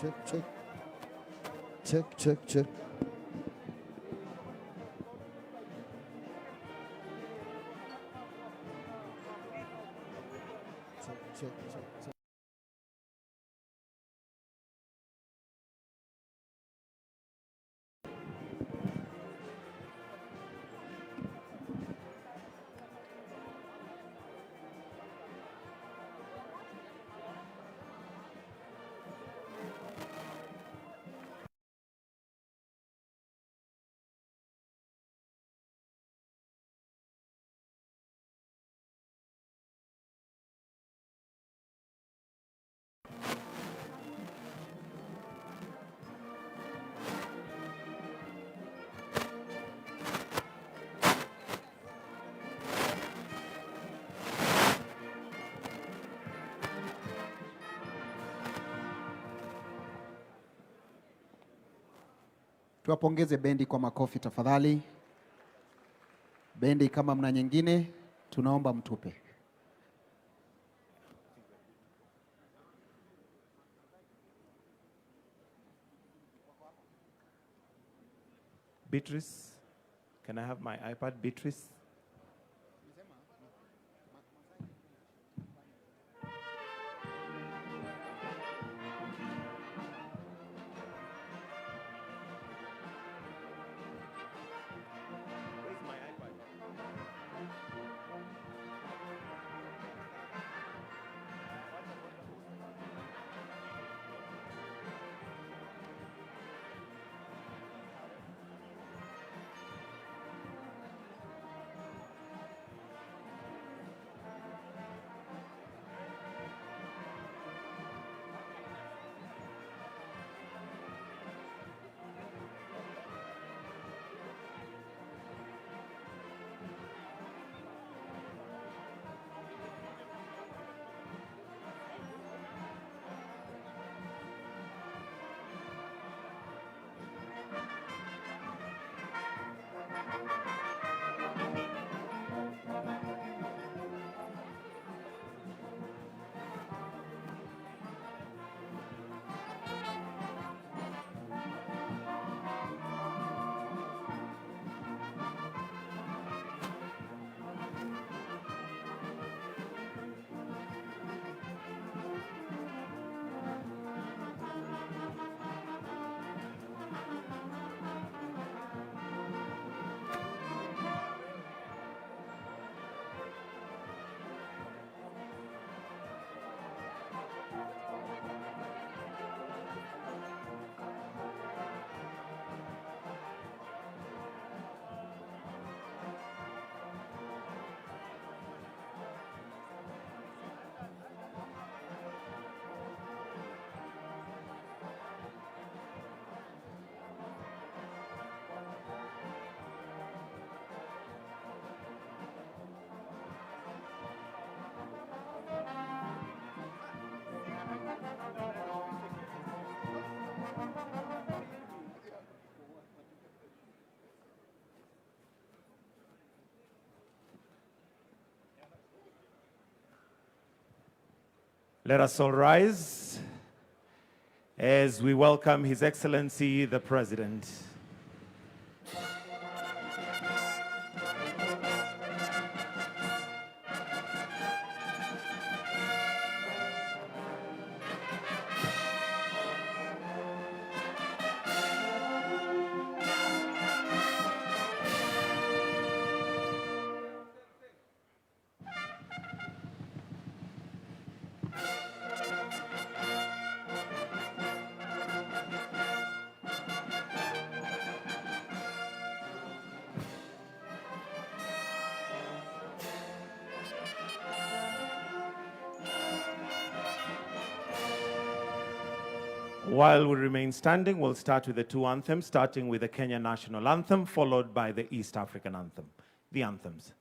Check, check. Check, check, check. Check, check, check, check. Tuwapongeze bendi kwa makofi tafadhali. Bendi kama mna nyingine, tunaomba mtupe. Beatrice, can I have my iPad, Beatrice? Where's my iPad? Let us all rise as we welcome His Excellency the President. While we remain standing, we'll start with the two anthems, starting with the Kenya National Anthem, followed by the East African Anthem. The anthems.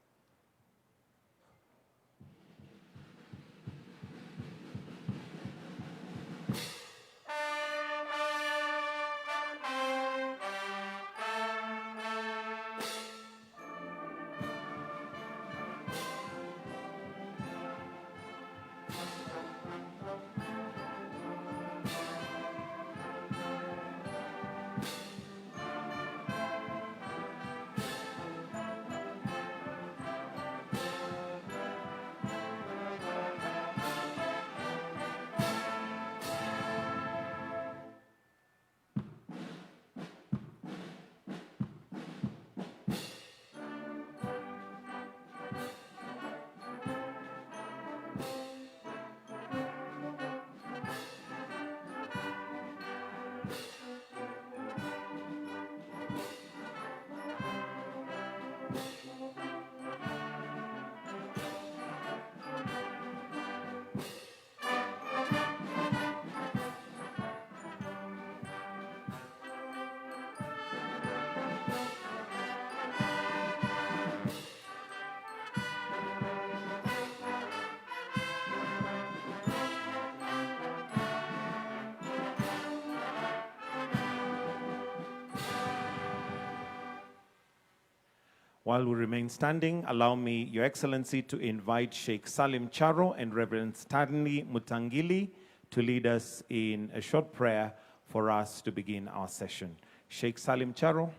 While we remain standing, allow me, Your Excellency, to invite Sheikh Salim Charo and Reverend Stanley Mutangili to lead us in a short prayer for us to begin our session. Sheikh Salim Charo.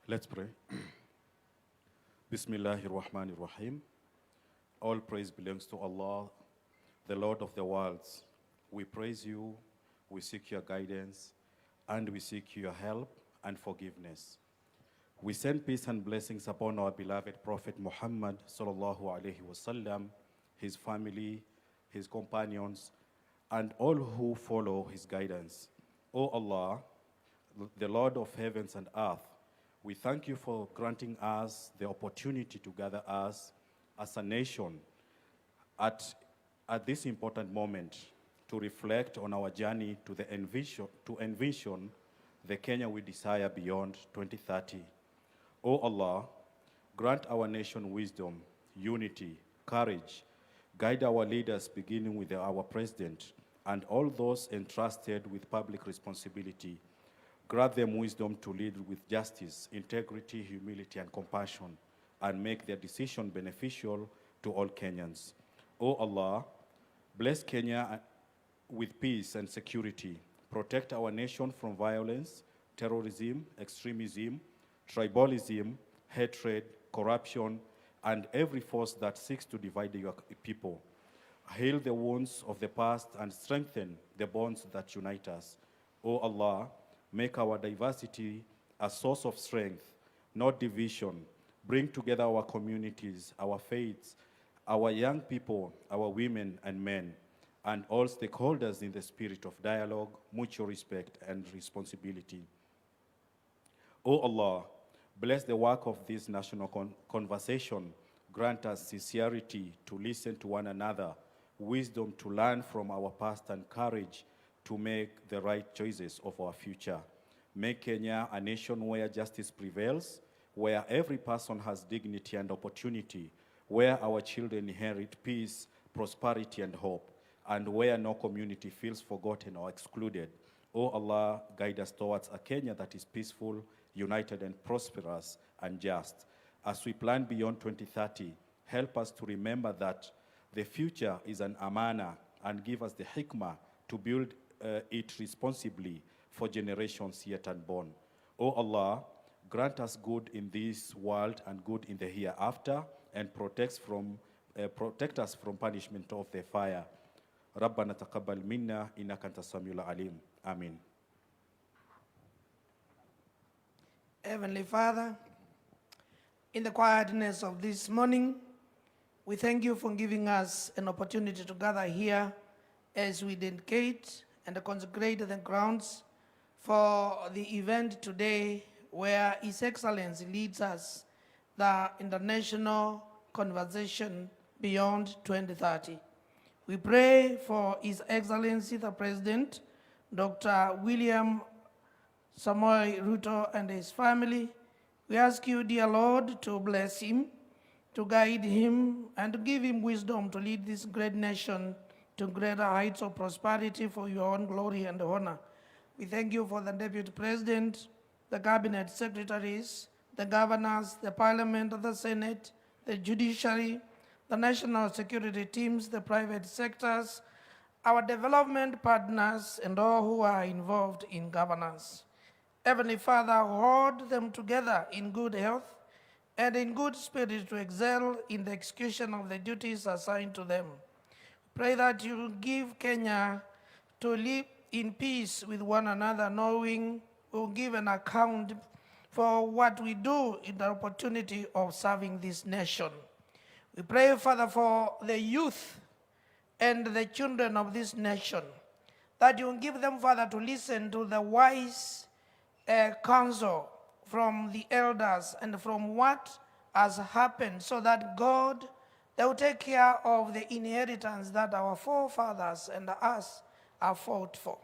Let's pray. Bismillahirrahmanirrahim. All praise belongs to Allah, the Lord of the worlds. We praise you, we seek your guidance, and we seek your help and forgiveness. We send peace and blessings upon our beloved Prophet Muhammad sallallahu alaihi wasallam, his family, his companions, and all who follow his guidance. O Allah, the Lord of heavens and earth, we thank you for granting us the opportunity to gather us as a nation at this important moment to reflect on our journey to envision the Kenya we desire beyond 2030. O Allah, grant our nation wisdom, unity, courage. Guide our leaders, beginning with our president and all those entrusted with public responsibility. Grant them wisdom to lead with justice, integrity, humility, and compassion, and make their decision beneficial to all Kenyans. O Allah, bless Kenya with peace and security. Protect our nation from violence, terrorism, extremism, tribalism, hatred, corruption, and every force that seeks to divide your people. Heal the wounds of the past and strengthen the bonds that unite us. O Allah, make our diversity a source of strength, not division. Bring together our communities, our faiths, our young people, our women and men, and all stakeholders in the spirit of dialogue, mutual respect, and responsibility. O Allah, bless the work of this national conversation. Grant us sincerity to listen to one another, wisdom to learn from our past, and courage to make the right choices of our future. Make Kenya a nation where justice prevails, where every person has dignity and opportunity, where our children inherit peace, prosperity, and hope, and where no community feels forgotten or excluded. O Allah, guide us towards a Kenya that is peaceful, united, and prosperous, and just. As we plan beyond 2030, help us to remember that the future is an amana, and give us the hikmah to build it responsibly for generations yet unborn. O Allah, grant us good in this world and good in the hereafter, and protect us from punishment of the fire. ربنا تقبل منا إنك أنت السميع العليم. Amen. Heavenly Father, in the quietness of this morning, we thank you for giving us an opportunity to gather here as we dedicate and consecrate the grounds for the event today, where His Excellency leads us the international conversation beyond 2030. We pray for His Excellency the President, Dr. William Ruto, and his family. We ask you, dear Lord, to bless him, to guide him, and to give him wisdom to lead this great nation to greater heights of prosperity for your own glory and honor. We thank you for the Deputy President, the Cabinet Secretaries, the governors, the Parliament, the Senate, the Judiciary, the national security teams, the private sectors, our development partners, and all who are involved in governance. Heavenly Father, hold them together in good health and in good spirit to excel in the execution of the duties assigned to them. Pray that you give Kenya to live in peace with one another, knowing we'll give an account for what we do in the opportunity of serving this nation. We pray, Father, for the youth and the children of this nation, that you give them, Father, to listen to the wise counsel from the elders and from what has happened, so that God, they will take care of the inheritance that our forefathers and us have fought for.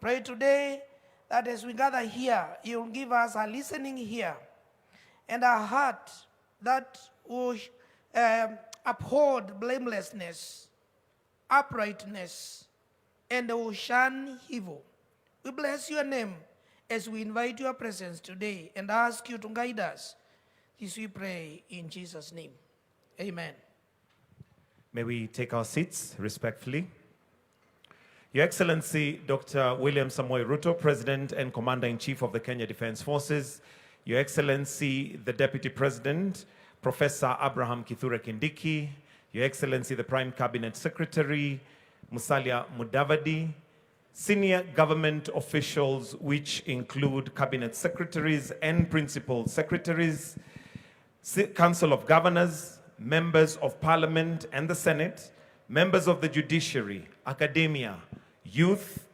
Pray today that as we gather here, you will give us a listening ear and a heart that will uphold blamelessness, uprightness, and will shun evil. We bless your name as we invite your presence today and ask you to guide us. This we pray in Jesus' name. Amen. May we take our seats respectfully. Your Excellency, Dr. William Samoei Ruto, President and Commander-in-Chief of the Kenya Defense Forces. Your Excellency, the Deputy President, Professor Abraham Kithure Kindiki. Your Excellency, the Prime Cabinet Secretary, Musalia Mudavadi. Senior government officials, which include Cabinet Secretaries and Principal Secretaries, Council of Governors, members of Parliament and the Senate, members of the judiciary, academia, youth,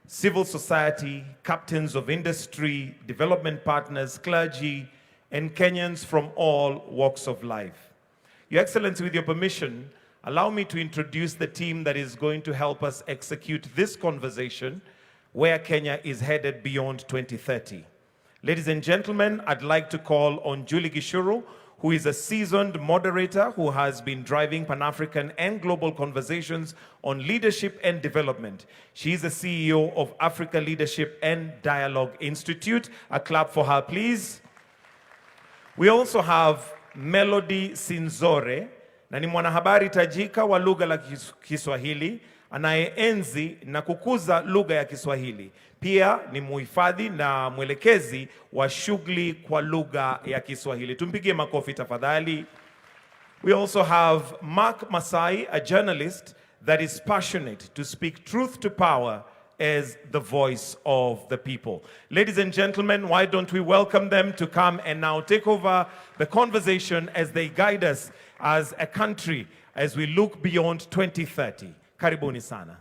civil society, captains of industry, development partners, clergy, and Kenyans from all walks of life. Your Excellency, with your permission, allow me to introduce the team that is going to help us execute this conversation where Kenya is headed beyond 2030. Ladies and gentlemen, I'd like to call on Julie Gishuru, who is a seasoned moderator who has been driving Pan-African and global conversations on leadership and development. She is the CEO of Africa Leadership and Dialogue Institute. A clap for her, please. We also have Melody Sinzore, na ni mwanahabari tajika wa lugha la Kiswahili, anayeenzi na kukuza lugha ya Kiswahili. Pia ni muhifadhi na mwelekezi wa shughuli kwa lugha ya Kiswahili. Tumpigie makofi tafadhali. We also have Mark Masai, a journalist that is passionate to speak truth to power as the voice of the people. Ladies and gentlemen, why don't we welcome them to come and now take over the conversation as they guide us as a country as we look beyond 2030. Karibuni sana.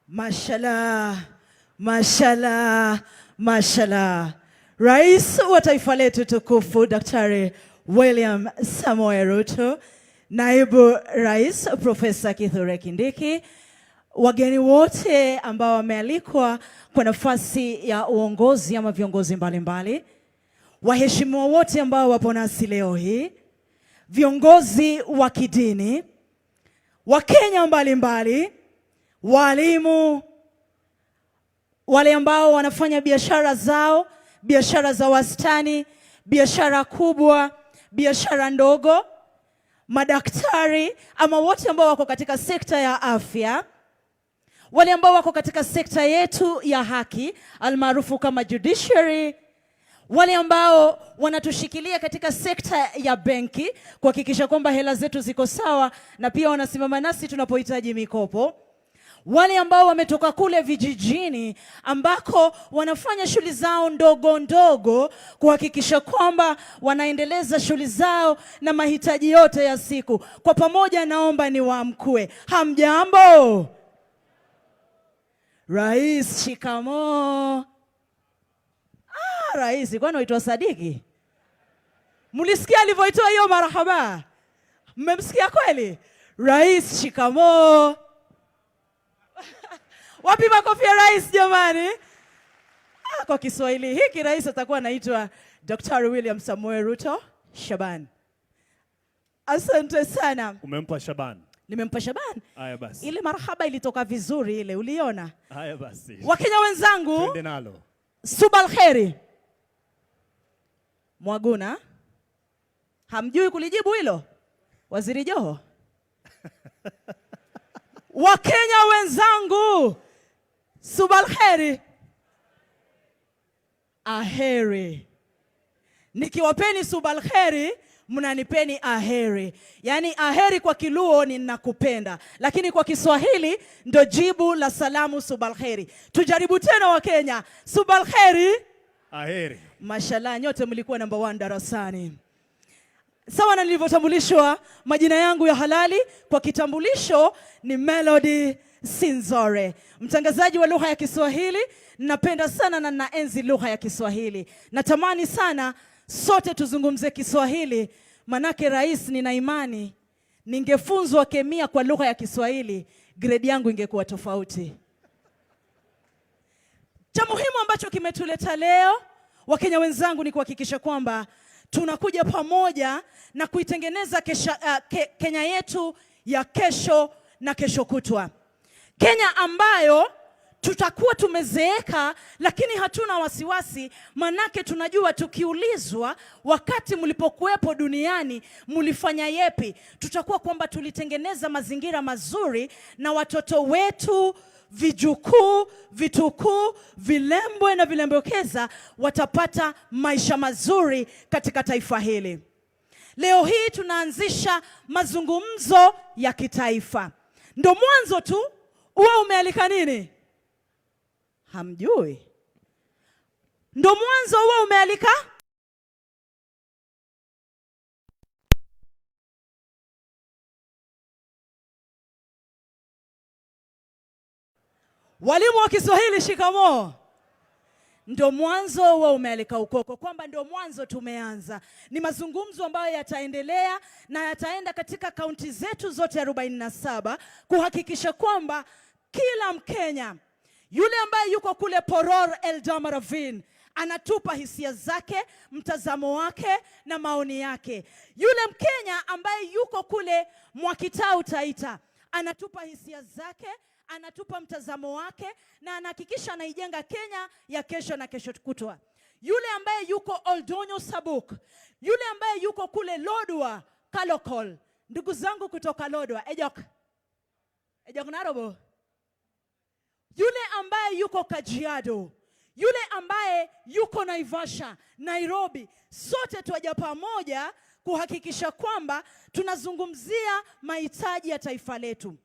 Mashallah, mashallah, mashallah. Rais wa taifa letu tukufu Daktari William Samoei Ruto, Naibu Rais Profesa Kithure Kindiki, wageni wote ambao wamealikwa kwa nafasi ya uongozi ama viongozi mbalimbali, waheshimiwa wote ambao wapo nasi leo hii, viongozi wa kidini, Wakenya mbalimbali, walimu, wale ambao wanafanya biashara zao, biashara za wastani, biashara kubwa, biashara ndogo, madaktari ama wote ambao wako katika sekta ya afya, wale ambao wako katika sekta yetu ya haki almaarufu kama judiciary, wale ambao wanatushikilia katika sekta ya benki kuhakikisha kwamba hela zetu ziko sawa na pia wanasimama nasi tunapohitaji mikopo, wale ambao wametoka kule vijijini ambako wanafanya shughuli zao ndogo ndogo kuhakikisha kwamba wanaendeleza shughuli zao na mahitaji yote ya siku. Kwa pamoja naomba niwaamkue. Hamjambo? Rais, shikamoo. Rais, kwani waitwa Sadiki? Mulisikia alivyoitoa hiyo marahaba? Mmemsikia kweli? Rais, shikamoo. Wapi makofi ya rais jamani? Kwa Kiswahili hiki rais atakuwa anaitwa Dr. William Samoei Ruto Shaban. Asante sana. Umempa Shaban? Nimempa Shaban. Haya basi. Ile marhaba ilitoka vizuri ile, uliona? Haya basi. Wakenya wenzangu, twende nalo. Subal kheri. Mwaguna, hamjui kulijibu hilo? Waziri Joho. Wakenya wenzangu, subal kheri. Aheri. Nikiwapeni subal kheri, mnanipeni aheri. Yani aheri kwa Kiluo ni nakupenda, lakini kwa Kiswahili ndo jibu la salamu subal kheri. Tujaribu tena Wakenya. Subal kheri. Aheri. Mashallah, nyote mlikuwa number 1 darasani. Sawa na nilivyotambulishwa majina yangu ya halali, kwa kitambulisho ni Melody Sinzore, mtangazaji wa lugha ya Kiswahili. Napenda sana na naenzi lugha ya Kiswahili. Natamani sana sote tuzungumze Kiswahili, manake rais, nina imani ningefunzwa kemia kwa lugha ya Kiswahili, grade yangu ingekuwa tofauti. Cha muhimu ambacho kimetuleta leo Wakenya wenzangu ni kuhakikisha kwamba tunakuja pamoja na kuitengeneza Kenya yetu ya kesho na kesho kutwa. Kenya ambayo tutakuwa tumezeeka, lakini hatuna wasiwasi, manake tunajua tukiulizwa wakati mlipokuwepo duniani mlifanya yepi, tutakuwa kwamba tulitengeneza mazingira mazuri na watoto wetu, vijukuu, vitukuu, vilembwe na vilembokeza watapata maisha mazuri katika taifa hili. Leo hii tunaanzisha mazungumzo ya kitaifa. Ndo mwanzo tu, uwe umealika nini? Hamjui? Ndo mwanzo uwe umealika? Walimu wa Kiswahili shikamoo. Ndo mwanzo uwe umealika ukoko, kwamba ndo mwanzo tumeanza. Ni mazungumzo ambayo yataendelea na yataenda katika kaunti zetu zote 47 kuhakikisha kwamba kila Mkenya, yule ambaye yuko kule Poror Eldama Ravine, anatupa hisia zake, mtazamo wake na maoni yake. Yule Mkenya ambaye yuko kule Mwakitau Taita, anatupa hisia zake, anatupa mtazamo wake na anahakikisha anaijenga Kenya ya kesho na kesho kutwa. Yule ambaye yuko Oldonyo Sabuk, yule ambaye yuko kule Lodwar Kalokol, ndugu zangu kutoka Lodwar, Ejok Narobo, yule ambaye yuko Kajiado, yule ambaye yuko Naivasha, Nairobi, sote tuaja pamoja kuhakikisha kwamba tunazungumzia mahitaji ya taifa letu.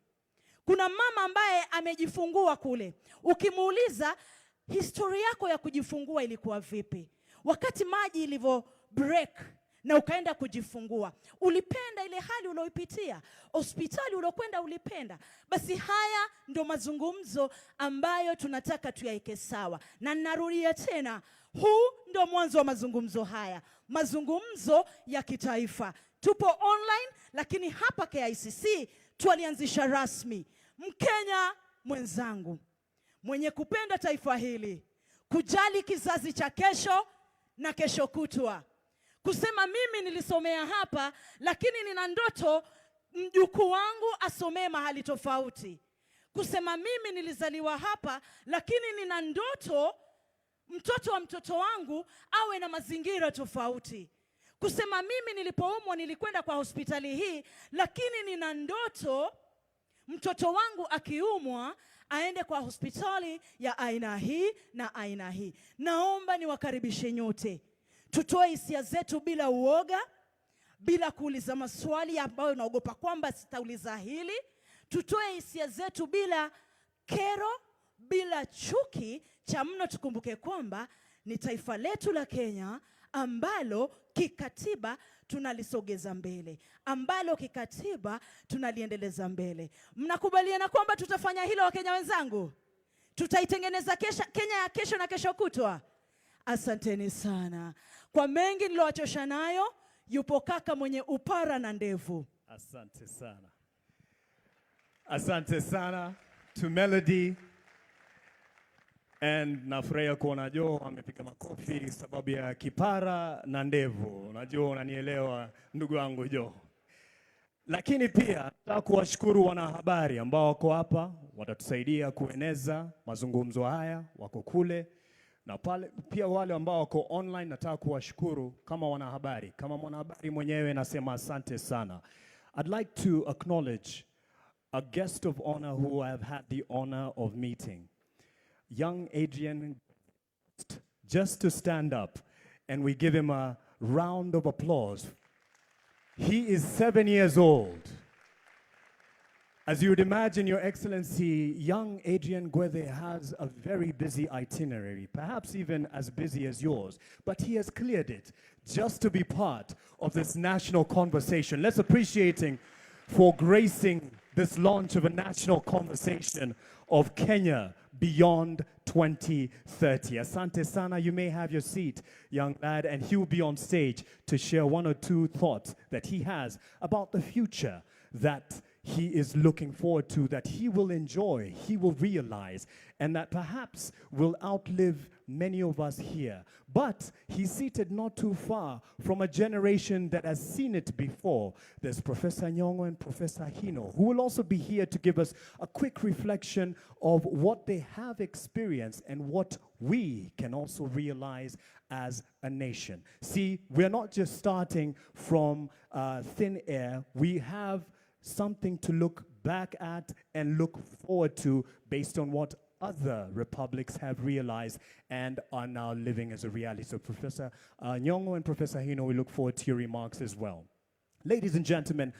Kuna mama ambaye amejifungua kule. Ukimuuliza historia yako ya kujifungua ilikuwa vipi? Wakati maji ilivyo break na ukaenda kujifungua, ulipenda ile hali ulioipitia? Hospitali uliokwenda ulipenda? Basi haya ndo mazungumzo ambayo tunataka tuyaike sawa. Na narudia tena, huu ndo mwanzo wa mazungumzo haya. Mazungumzo ya kitaifa. Tupo online, lakini hapa KICC tulianzisha rasmi. Mkenya mwenzangu, mwenye kupenda taifa hili, kujali kizazi cha kesho na kesho kutwa, kusema mimi nilisomea hapa lakini nina ndoto mjukuu wangu asomee mahali tofauti, kusema mimi nilizaliwa hapa lakini nina ndoto mtoto wa mtoto wangu awe na mazingira tofauti, kusema mimi nilipoumwa nilikwenda kwa hospitali hii lakini nina ndoto mtoto wangu akiumwa aende kwa hospitali ya aina hii na aina hii. Naomba niwakaribishe nyote. Tutoe hisia zetu bila uoga, bila kuuliza maswali ambayo naogopa kwamba sitauliza hili. Tutoe hisia zetu bila kero, bila chuki. Cha mno tukumbuke kwamba ni taifa letu la Kenya ambalo kikatiba tunalisogeza mbele, ambalo kikatiba tunaliendeleza mbele. Mnakubaliana kwamba tutafanya hilo, Wakenya wenzangu? Tutaitengeneza Kenya ya kesho na kesho kutwa. Asanteni sana. Kwa mengi nilowachosha nayo, yupo kaka mwenye upara na ndevu. Asante sana. Asante sana to Melody. And nafurahia kuona Joe amepiga makofi sababu ya kipara na ndevu. Unajua, unanielewa ndugu wangu Joe. Lakini pia nataka kuwashukuru wanahabari ambao wako hapa, watatusaidia kueneza mazungumzo haya, wako kule. Na pale pia wale ambao wako online nataka kuwashukuru kama wanahabari. Kama mwanahabari mwenyewe nasema asante sana. I'd like to acknowledge a guest of honor who I have had the honor of meeting. Young Adrian, just to stand up and we give him a round of applause. He is 7 years old. As you would imagine, Your Excellency, young Adrian Gwethe has a very busy itinerary, perhaps even as busy as yours, but he has cleared it just to be part of this national conversation. Let's appreciate him for gracing this launch of a national conversation of Kenya beyond 2030. Asante sana, you may have your seat, young lad, and he will be on stage to share one or two thoughts that he has about the future that he is looking forward to, that he will enjoy, he will realize, and that perhaps will outlive many of us here. But he's seated not too far from a generation that has seen it before. There's Professor Nyong'o and Professor Hino, who will also be here to give us a quick reflection of what they have experienced and what we can also realize as a nation. See, we're not just starting from thin air. We have something to look back at and look forward to based on what other republics have realized and are now living as a reality. So Professor Nyong'o and Professor Hino, we look forward to your remarks as well. Ladies and gentlemen,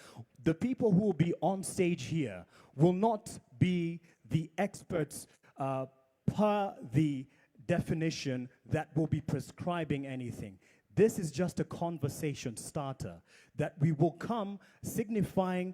the people who will be on stage here will not be the experts per the definition that will be prescribing anything. This is just a conversation starter that we will come signifying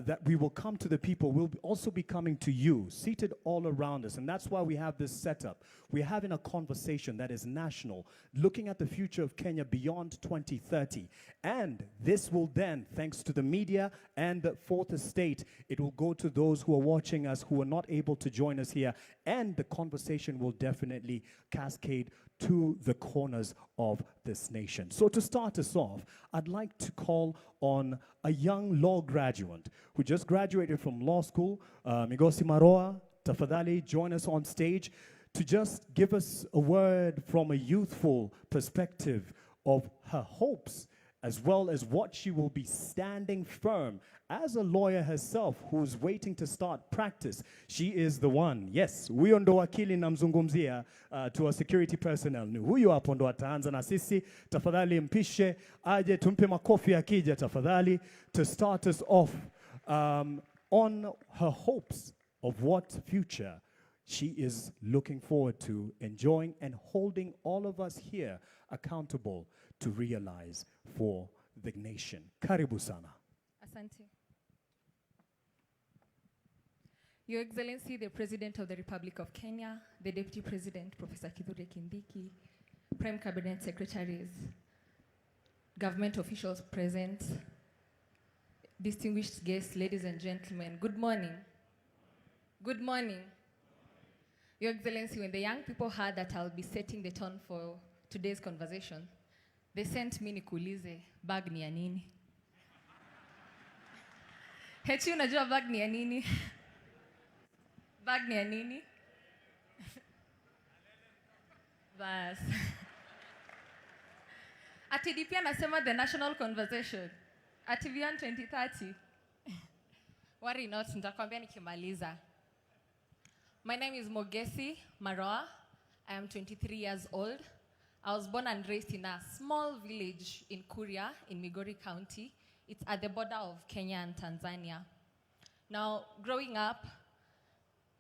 that we will come to the people. We'll also be coming to you, seated all around us. And that's why we have this setup. We're having a conversation that is national, looking at the future of Kenya beyond 2030. And this will then, thanks to the media and the fourth estate, it will go to those who are watching us who are not able to join us here. And the conversation will definitely cascade to the corners of this nation. So to start us off, I'd like to call on a young law graduate who just graduated from law school, Migosi Maroa. Tafadhali, join us on stage to just give us a word from a youthful perspective of her hopes, as well as what she will be standing firm as a lawyer herself who's waiting to start practice. She is the one. Yes, huyo ndo wakili namzungumzia to our security personnel. Ni huyo hapo ndo ataanza na sisi. Tafadhali mpishe aje, tumpe makofi akija tafadhali, to start us off on her hopes of what future she is looking forward to enjoying and holding all of us here accountable to realize for the nation. Karibu sana. Asante. Your Excellency, the President of the Republic of Kenya, the Deputy President, Professor Kithure Kindiki, Prime Cabinet Secretaries, government officials present, distinguished guests, ladies and gentlemen, good morning. Good morning. Your Excellency, when the young people heard that I'll be setting the tone for today's conversation, they sent me nikuulize, bag ni ya nini? Hechi unajua bag ni ya nini? Bag ni ya nini? Bas. Ati DP anasema the national conversation. Ati beyond 2030. Worry not, nitakwambia nikimaliza. My name is Mogesi Maroa. I am 23 years old. I was born and raised in a small village in Kuria in Migori County. It's at the border of Kenya and Tanzania. Now, growing up,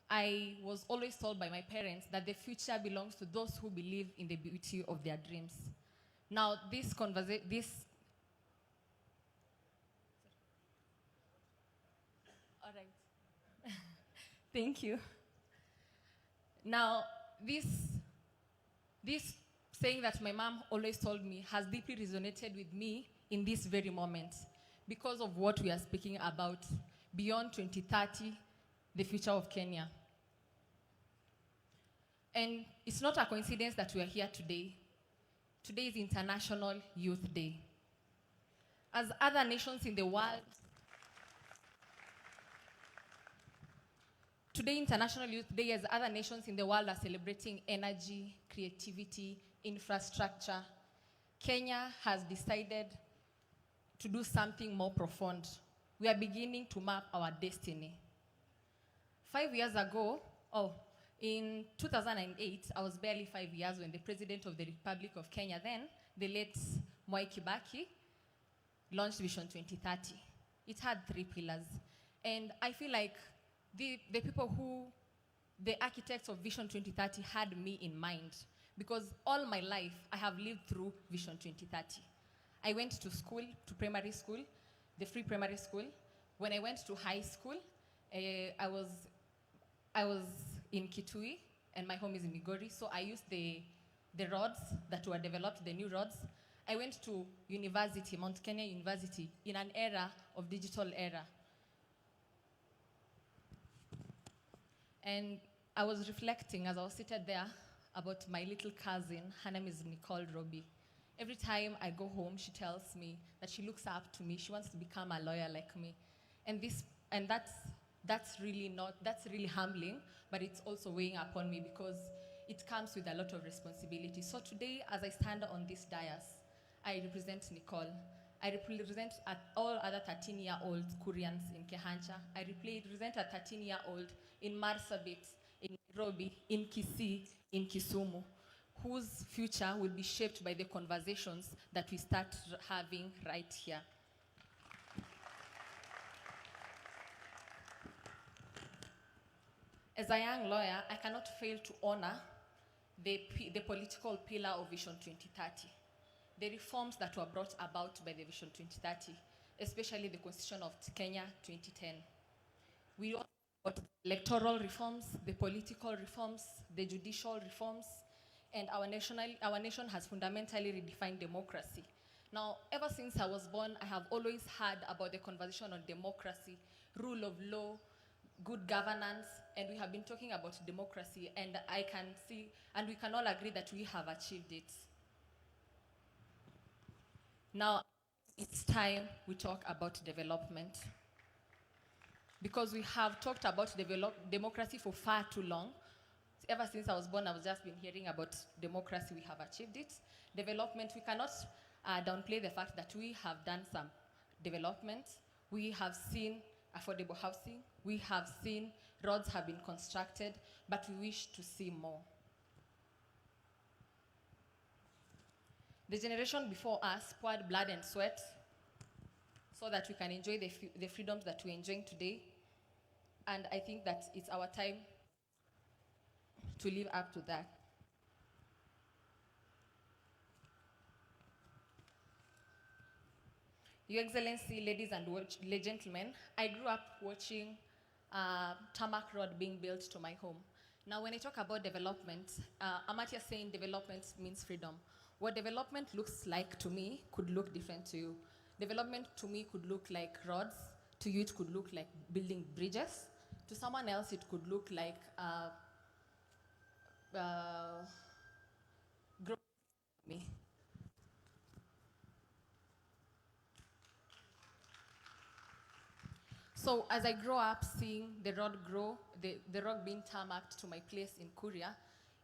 I was always told by my parents that the future belongs to those who believe in the beauty of their dreams. Now, all right. Thank you. Now, this saying that my mom always told me has deeply resonated with me in this very moment because of what we are speaking about, beyond 2030, the future of Kenya. And it's not a coincidence that we are here today. Today is International Youth Day. As other nations in the world, today, International Youth Day, as other nations in the world are celebrating energy, creativity, infrastructure, Kenya has decided to do something more profound. We are beginning to map our destiny. 5 years ago, in 2008, I was barely 5 years when the President of the Republic of Kenya then, the late Mwai Kibaki, launched Vision 2030. It had 3 pillars. And I feel like the people who, the architects of Vision 2030 had me in mind, because all my life I have lived through Vision 2030. I went to school, to primary school, the free primary school. When I went to high school, I was in Kitui, and my home is in Migori, so I used the roads that were developed, the new roads. I went to university, Mount Kenya University, in an era of digital era. And I was reflecting as I was seated there about my little cousin. Her name is Nicole Roby. Every time I go home, she tells me that she looks up to me. She wants to become a lawyer like me. And that's really humbling, but it's also weighing upon me because it comes with a lot of responsibility. So today, as I stand on this dais, I represent Nicole. I represent all other 13-year-old Koreans in Kehancha. I represent a 13-year-old in Marsabit, in Nairobi, in KICC, in Kisumu, whose future will be shaped by the conversations that we start having right here. As a young lawyer, I cannot fail to honor the political pillar of Vision 2030. The reforms that were brought about by the Vision 2030, especially the Constitution of Kenya 2010. We talk about electoral reforms, the political reforms, the judicial reforms, and our nation has fundamentally redefined democracy. Now, ever since I was born, I have always heard about the conversation on democracy, rule of law, good governance, and we have been talking about democracy, and I can see, and we can all agree that we have achieved it. Now, it's time we talk about development. Because we have talked about democracy for far too long. Ever since I was born, I've just been hearing about democracy. We have achieved it. Development, we cannot downplay the fact that we have done some development. We have seen affordable housing. We have seen roads have been constructed, but we wish to see more. The generation before us poured blood and sweat so that we can enjoy the freedoms that we're enjoying today. And I think that it's our time to live up to that. Your Excellency, ladies and gentlemen, I grew up watching tarmac road being built to my home. Now, when I talk about development, I'm not just saying development means freedom. What development looks like to me could look different to you. Development to me could look like roads. To you, it could look like building bridges. To someone else, it could look like growing. So as I grow up seeing the road grow, the road being tarmacked to my place in Kuria,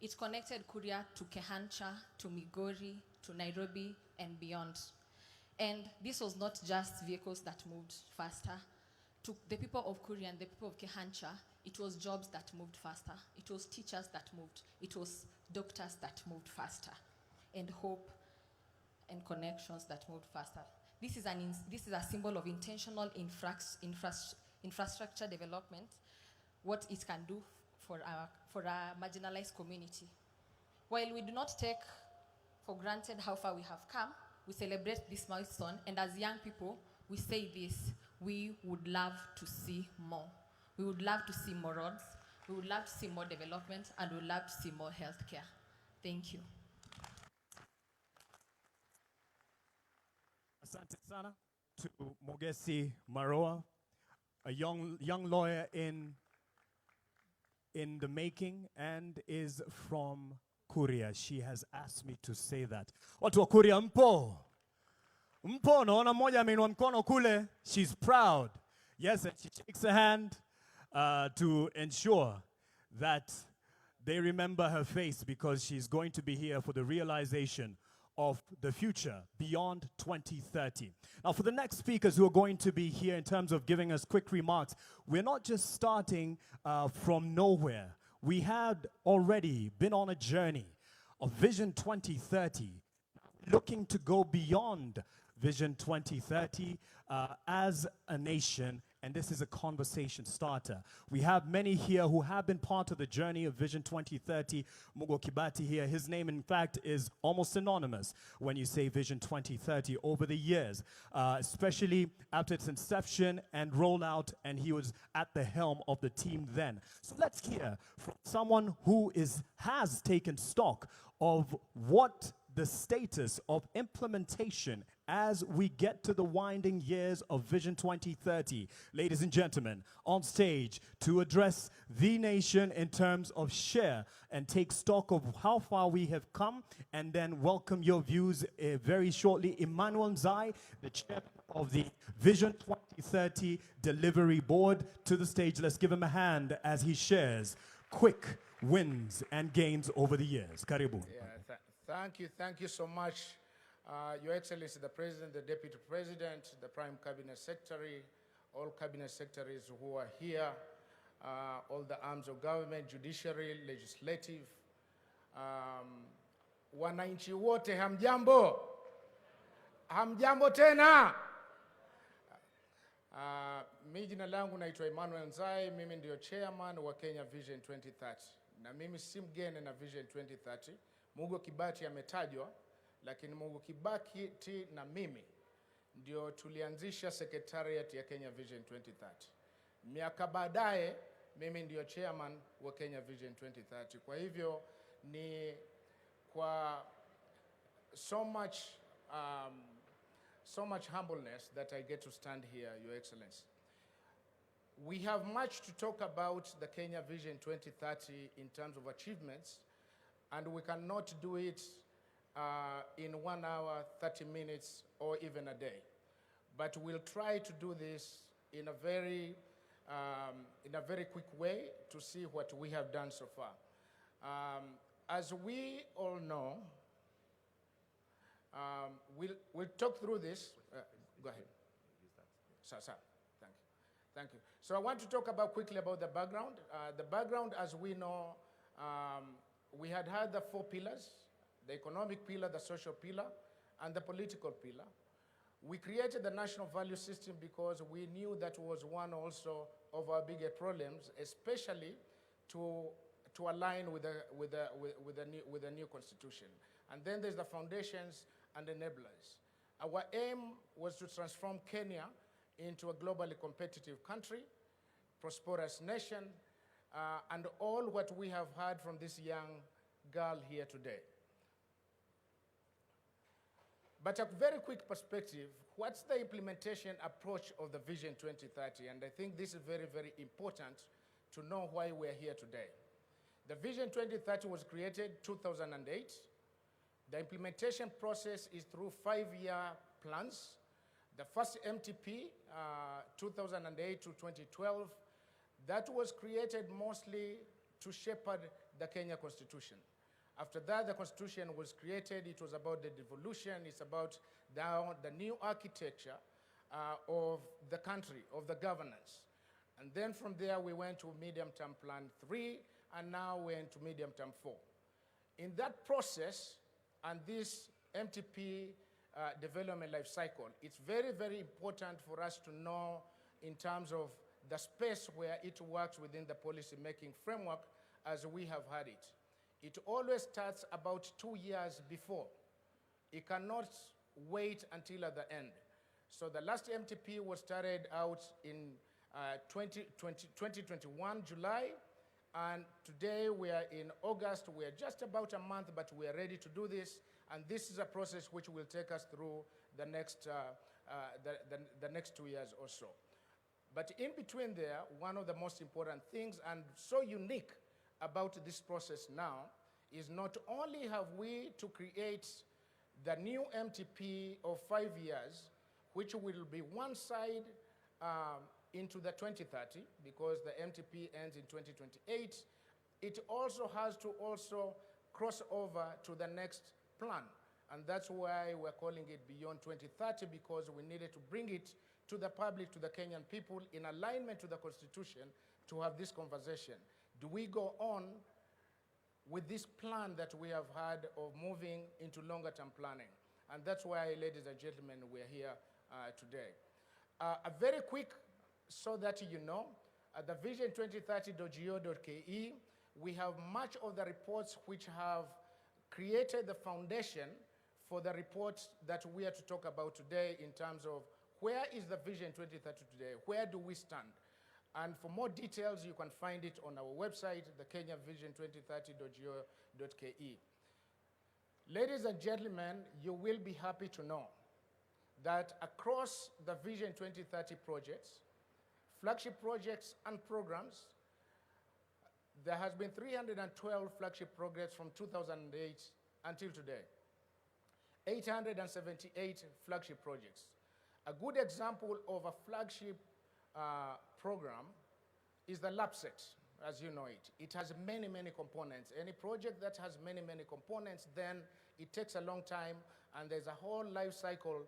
it connected Kuria to Kehancha, to Migori, to Nairobi, and beyond. And this was not just vehicles that moved faster. To the people of Kuria and the people of Kehancha, it was jobs that moved faster. It was teachers that moved. It was doctors that moved faster. And hope and connections that moved faster. This is a symbol of intentional infrastructure development, what it can do for our marginalized community. While we do not take for granted how far we have come, we celebrate this milestone, and as young people, we say this: we would love to see more. We would love to see more roads, we would love to see more development, and we would love to see more healthcare. Thank you. Asante sana to Mogesi Maroa, a young lawyer in the making and is from Kuria. She has asked me to say that. Watu wa Kuria mpo? Mpo, naona moja ameinua mkono kule. She's proud. Yes, and she shakes her hand to ensure that they remember her face because she's going to be here for the realization of the future beyond 2030. Now, for the next speakers who are going to be here in terms of giving us quick remarks, we're not just starting from nowhere. We had already been on a journey of Vision 2030, looking to go beyond Vision 2030 as a nation, and this is a conversation starter. We have many here who have been part of the journey of Vision 2030. Mugo Kibati here, his name in fact is almost synonymous when you say Vision 2030 over the years, especially after its inception and rollout, and he was at the helm of the team then. So let's hear from someone who has taken stock of what the status of implementation as we get to the winding years of Vision 2030. Ladies and gentlemen, on stage to address the nation in terms of share and take stock of how far we have come, and then welcome your views very shortly, Emmanuel Nzai, the chairman of the Vision 2030 Delivery Board, to the stage. Let's give him a hand as he shares quick wins and gains over the years. Karibu. Yeah, thank you so much. Your Excellency, the President, the Deputy President, the Prime Cabinet Secretary, all Cabinet Secretaries who are here, all the arms of government, judiciary, legislative, wananchi wote hamjambo? Hamjambo tena? Mimi jina langu naitwa Emmanuel Nzai, mimi ndio chairman wa Kenya Vision 2030. Na mimi si mgeni na Vision 2030. Mugo Kibaki ametajwa, lakini Mugo Kibaki na mimi ndio tulianzisha secretariat ya Kenya Vision 2030. Miaka baadaye mimi ndio chairman wa Kenya Vision 2030. Kwa hivyo ni kwa so much humbleness that I get to stand here, Your Excellency. We have much to talk about the Kenya Vision 2030 in terms of achievements, and we cannot do it in 1 hour, 30 minutes, or even a day. But we'll try to do this in a very quick way to see what we have done so far. As we all know, we'll talk through this. Go ahead. Sir, thank you. So I want to talk quickly about the background. The background, as we know, we had the 4 pillars: the economic pillar, the social pillar, and the political pillar. We created the national value system because we knew that was one also of our bigger problems, especially to align with the new constitution. And then there's the foundations and enablers. Our aim was to transform Kenya into a globally competitive country, prosperous nation, and all what we have heard from this young girl here today. But a very quick perspective, what's the implementation approach of the Vision 2030? And I think this is very, very important to know why we're here today. The Vision 2030 was created 2008. The implementation process is through 5-year plans. The first MTP, 2008 to 2012, that was created mostly to shepherd the Kenya Constitution. After that, the Constitution was created. It was about the devolution. It's about the new architecture of the country, of the governance. And then from there, we went to Medium-Term Plan 3, and now we're into Medium-Term 4. In that process, and this MTP development life cycle, it's very, very important for us to know in terms of the space where it works within the policy-making framework as we have had it. It always starts about 2 years before. It cannot wait until at the end. So the last MTP was started out in 2021, July, and today we are in August. We are just about a month, but we are ready to do this, and this is a process which will take us through the next 2 years or so. But in between there, one of the most important things, and so unique about this process now, is not only have we to create the new MTP of 5 years, which will be one side into the 2030, because the MTP ends in 2028, it also has to cross over to the next plan. And that's why we're calling it Beyond 2030, because we needed to bring it to the public, to the Kenyan people, in alignment to the Constitution, to have this conversation. Do we go on with this plan that we have had of moving into longer-term planning? And that's why, ladies and gentlemen, we're here today. A very quick, so that you know, at the vision2030.go.ke, we have much of the reports which have created the foundation for the reports that we are to talk about today in terms of where is the Vision 2030 today? Where do we stand? And for more details, you can find it on our website, the kenyavision2030.go.ke. Ladies and gentlemen, you will be happy to know that across the Vision 2030 projects, flagship projects and programs, there has been 312 flagship projects from 2008 until today. 878 flagship projects. A good example of a flagship program is the LAPSET, as you know it. It has many, many components. Any project that has many, many components, then it takes a long time, and there's a whole life cycle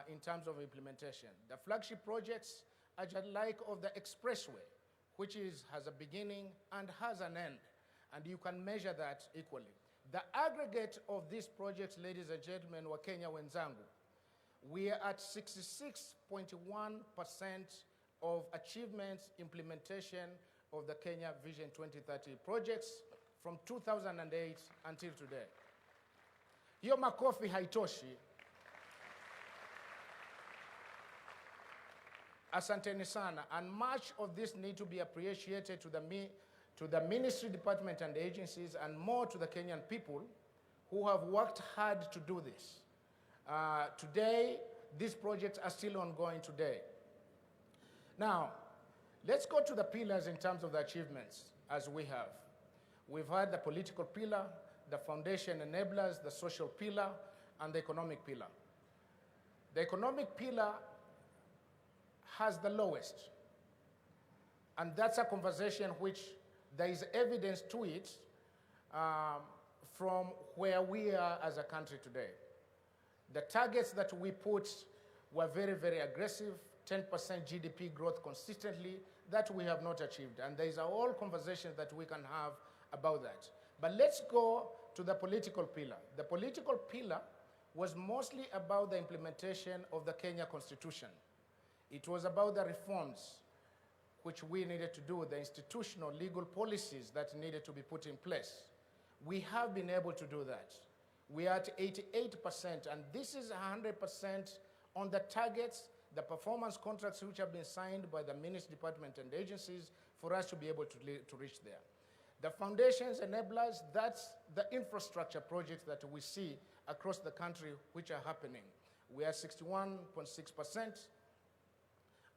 in terms of implementation. The flagship projects are just like of the expressway, which has a beginning and has an end, and you can measure that equally. The aggregate of these projects, ladies and gentlemen, wa Kenya wenzangu, we are at 66.1% of achievements implementation of the Kenya Vision 2030 projects from 2008 until today. Hiyo makofi haitoshi. Asanteni sana, and much of this need to be appreciated to the ministry, department, and agencies, and more to the Kenyan people who have worked hard to do this. Today, these projects are still ongoing today. Now, let's go to the pillars in terms of the achievements as we have. We've had the political pillar, the foundation enablers, the social pillar, and the economic pillar. The economic pillar has the lowest, and that's a conversation which there is evidence to it from where we are as a country today. The targets that we put were very, very aggressive, 10% GDP growth consistently, that we have not achieved. And there is a whole conversation that we can have about that. But let's go to the political pillar. The political pillar was mostly about the implementation of the Kenya Constitution. It was about the reforms which we needed to do, the institutional legal policies that needed to be put in place. We have been able to do that. We are at 88%, and this is 100% on the targets, the performance contracts which have been signed by the ministry, department, and agencies for us to be able to reach there. The foundations, enablers, that's the infrastructure projects that we see across the country which are happening. We are 61.6%.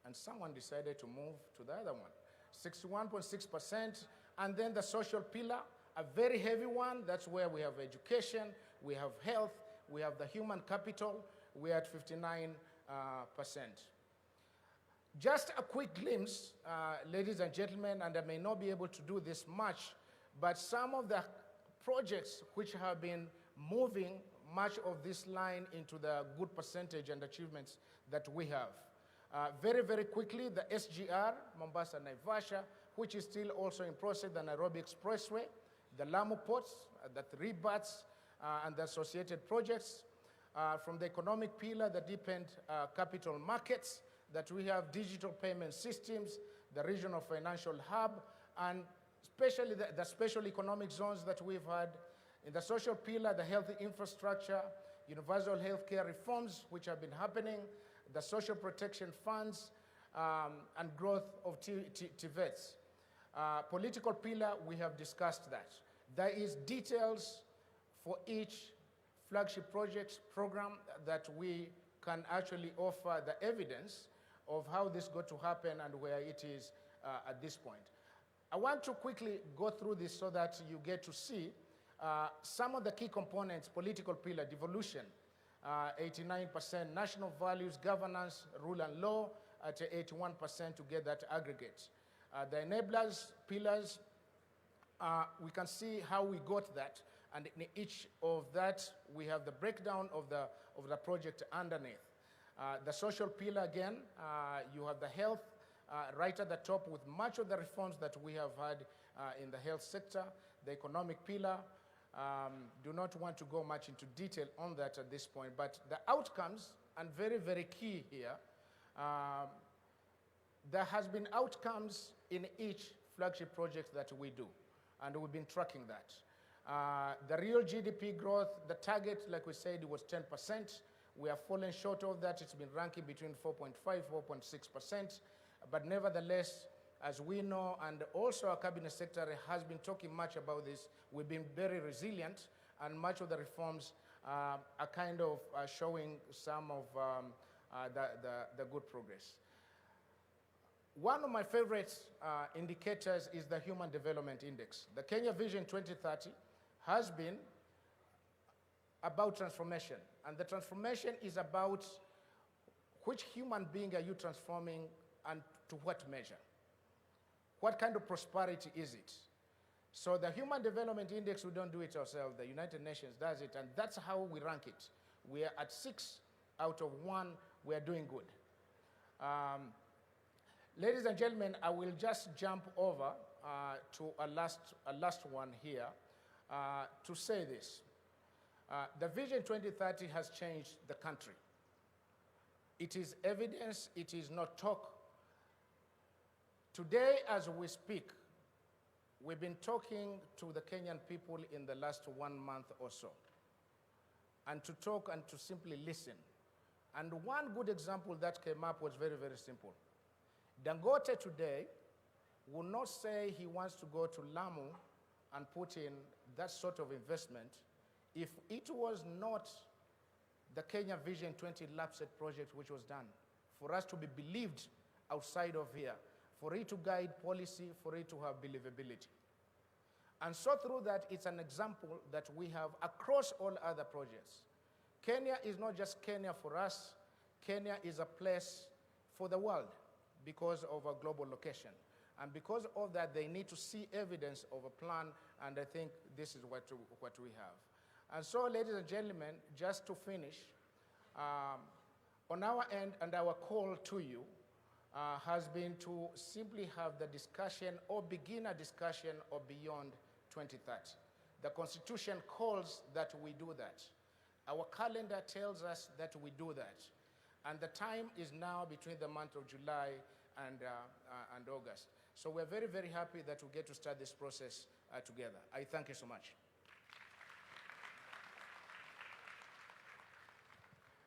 And someone decided to move to the other one. 61.6%, and then the social pillar, a very heavy one. That's where we have education, we have health, we have the human capital. We are at 59%. Just a quick glimpse, ladies and gentlemen, and I may not be able to do this much, but some of the projects which have been moving much of this line into the good percentage and achievements that we have. Very, very quickly, the SGR, Mombasa Naivasha, which is still also in process, the Nairobi Expressway, the Lamu ports, the 3 BATs, and the associated projects. From the economic pillar, the deepened capital markets, that we have digital payment systems, the regional financial hub, and especially the special economic zones that we've had. In the social pillar, the healthy infrastructure, universal healthcare reforms, which have been happening, the social protection funds, and growth of TVETs. Political pillar, we have discussed that. There is details for each flagship program that we can actually offer the evidence of how this got to happen and where it is at this point. I want to quickly go through this so that you get to see some of the key components. Political pillar, devolution, 89%, national values, governance, rule and law at 81% to get that aggregate. The enablers, pillars, we can see how we got that, and in each of that, we have the breakdown of the project underneath. The social pillar, again, you have the health right at the top with much of the reforms that we have had in the health sector. The economic pillar, do not want to go much into detail on that at this point, but the outcomes, and very, very key here, there has been outcomes in each flagship project that we do, and we've been tracking that. The real GDP growth, the target, like we said, was 10%. We have fallen short of that. It's been ranking between 4.5%, 4.6%. But nevertheless, as we know, and also our cabinet secretary has been talking much about this, we've been very resilient, and much of the reforms are kind of showing some of the good progress. One of my favorite indicators is the Human Development Index. The Kenya Vision 2030 has been about transformation, and the transformation is about which human being are you transforming and to what measure? What kind of prosperity is it? So the Human Development Index, we don't do it ourselves. The United Nations does it, and that's how we rank it. We are at 6 out of 1. We are doing good. Ladies and gentlemen, I will just jump over to a last one here to say this. The Vision 2030 has changed the country. It is evidence, it is not talk. Today, as we speak, we've been talking to the Kenyan people in the last 1 month or so, and to talk and to simply listen. And one good example that came up was very, very simple. Dangote today will not say he wants to go to Lamu and put in that sort of investment if it was not the Kenya Vision 20 LAPSET project which was done, for us to be believed outside of here, for it to guide policy, for it to have believability. And so through that, it's an example that we have across all other projects. Kenya is not just Kenya for us. Kenya is a place for the world because of a global location. And because of that, they need to see evidence of a plan, and I think this is what we have. And so, ladies and gentlemen, just to finish, on our end and our call to you has been to simply have the discussion or begin a discussion of beyond 2030. The Constitution calls that we do that. Our calendar tells us that we do that. And the time is now between the month of July and August. So we're very, very happy that we get to start this process together. I thank you so much.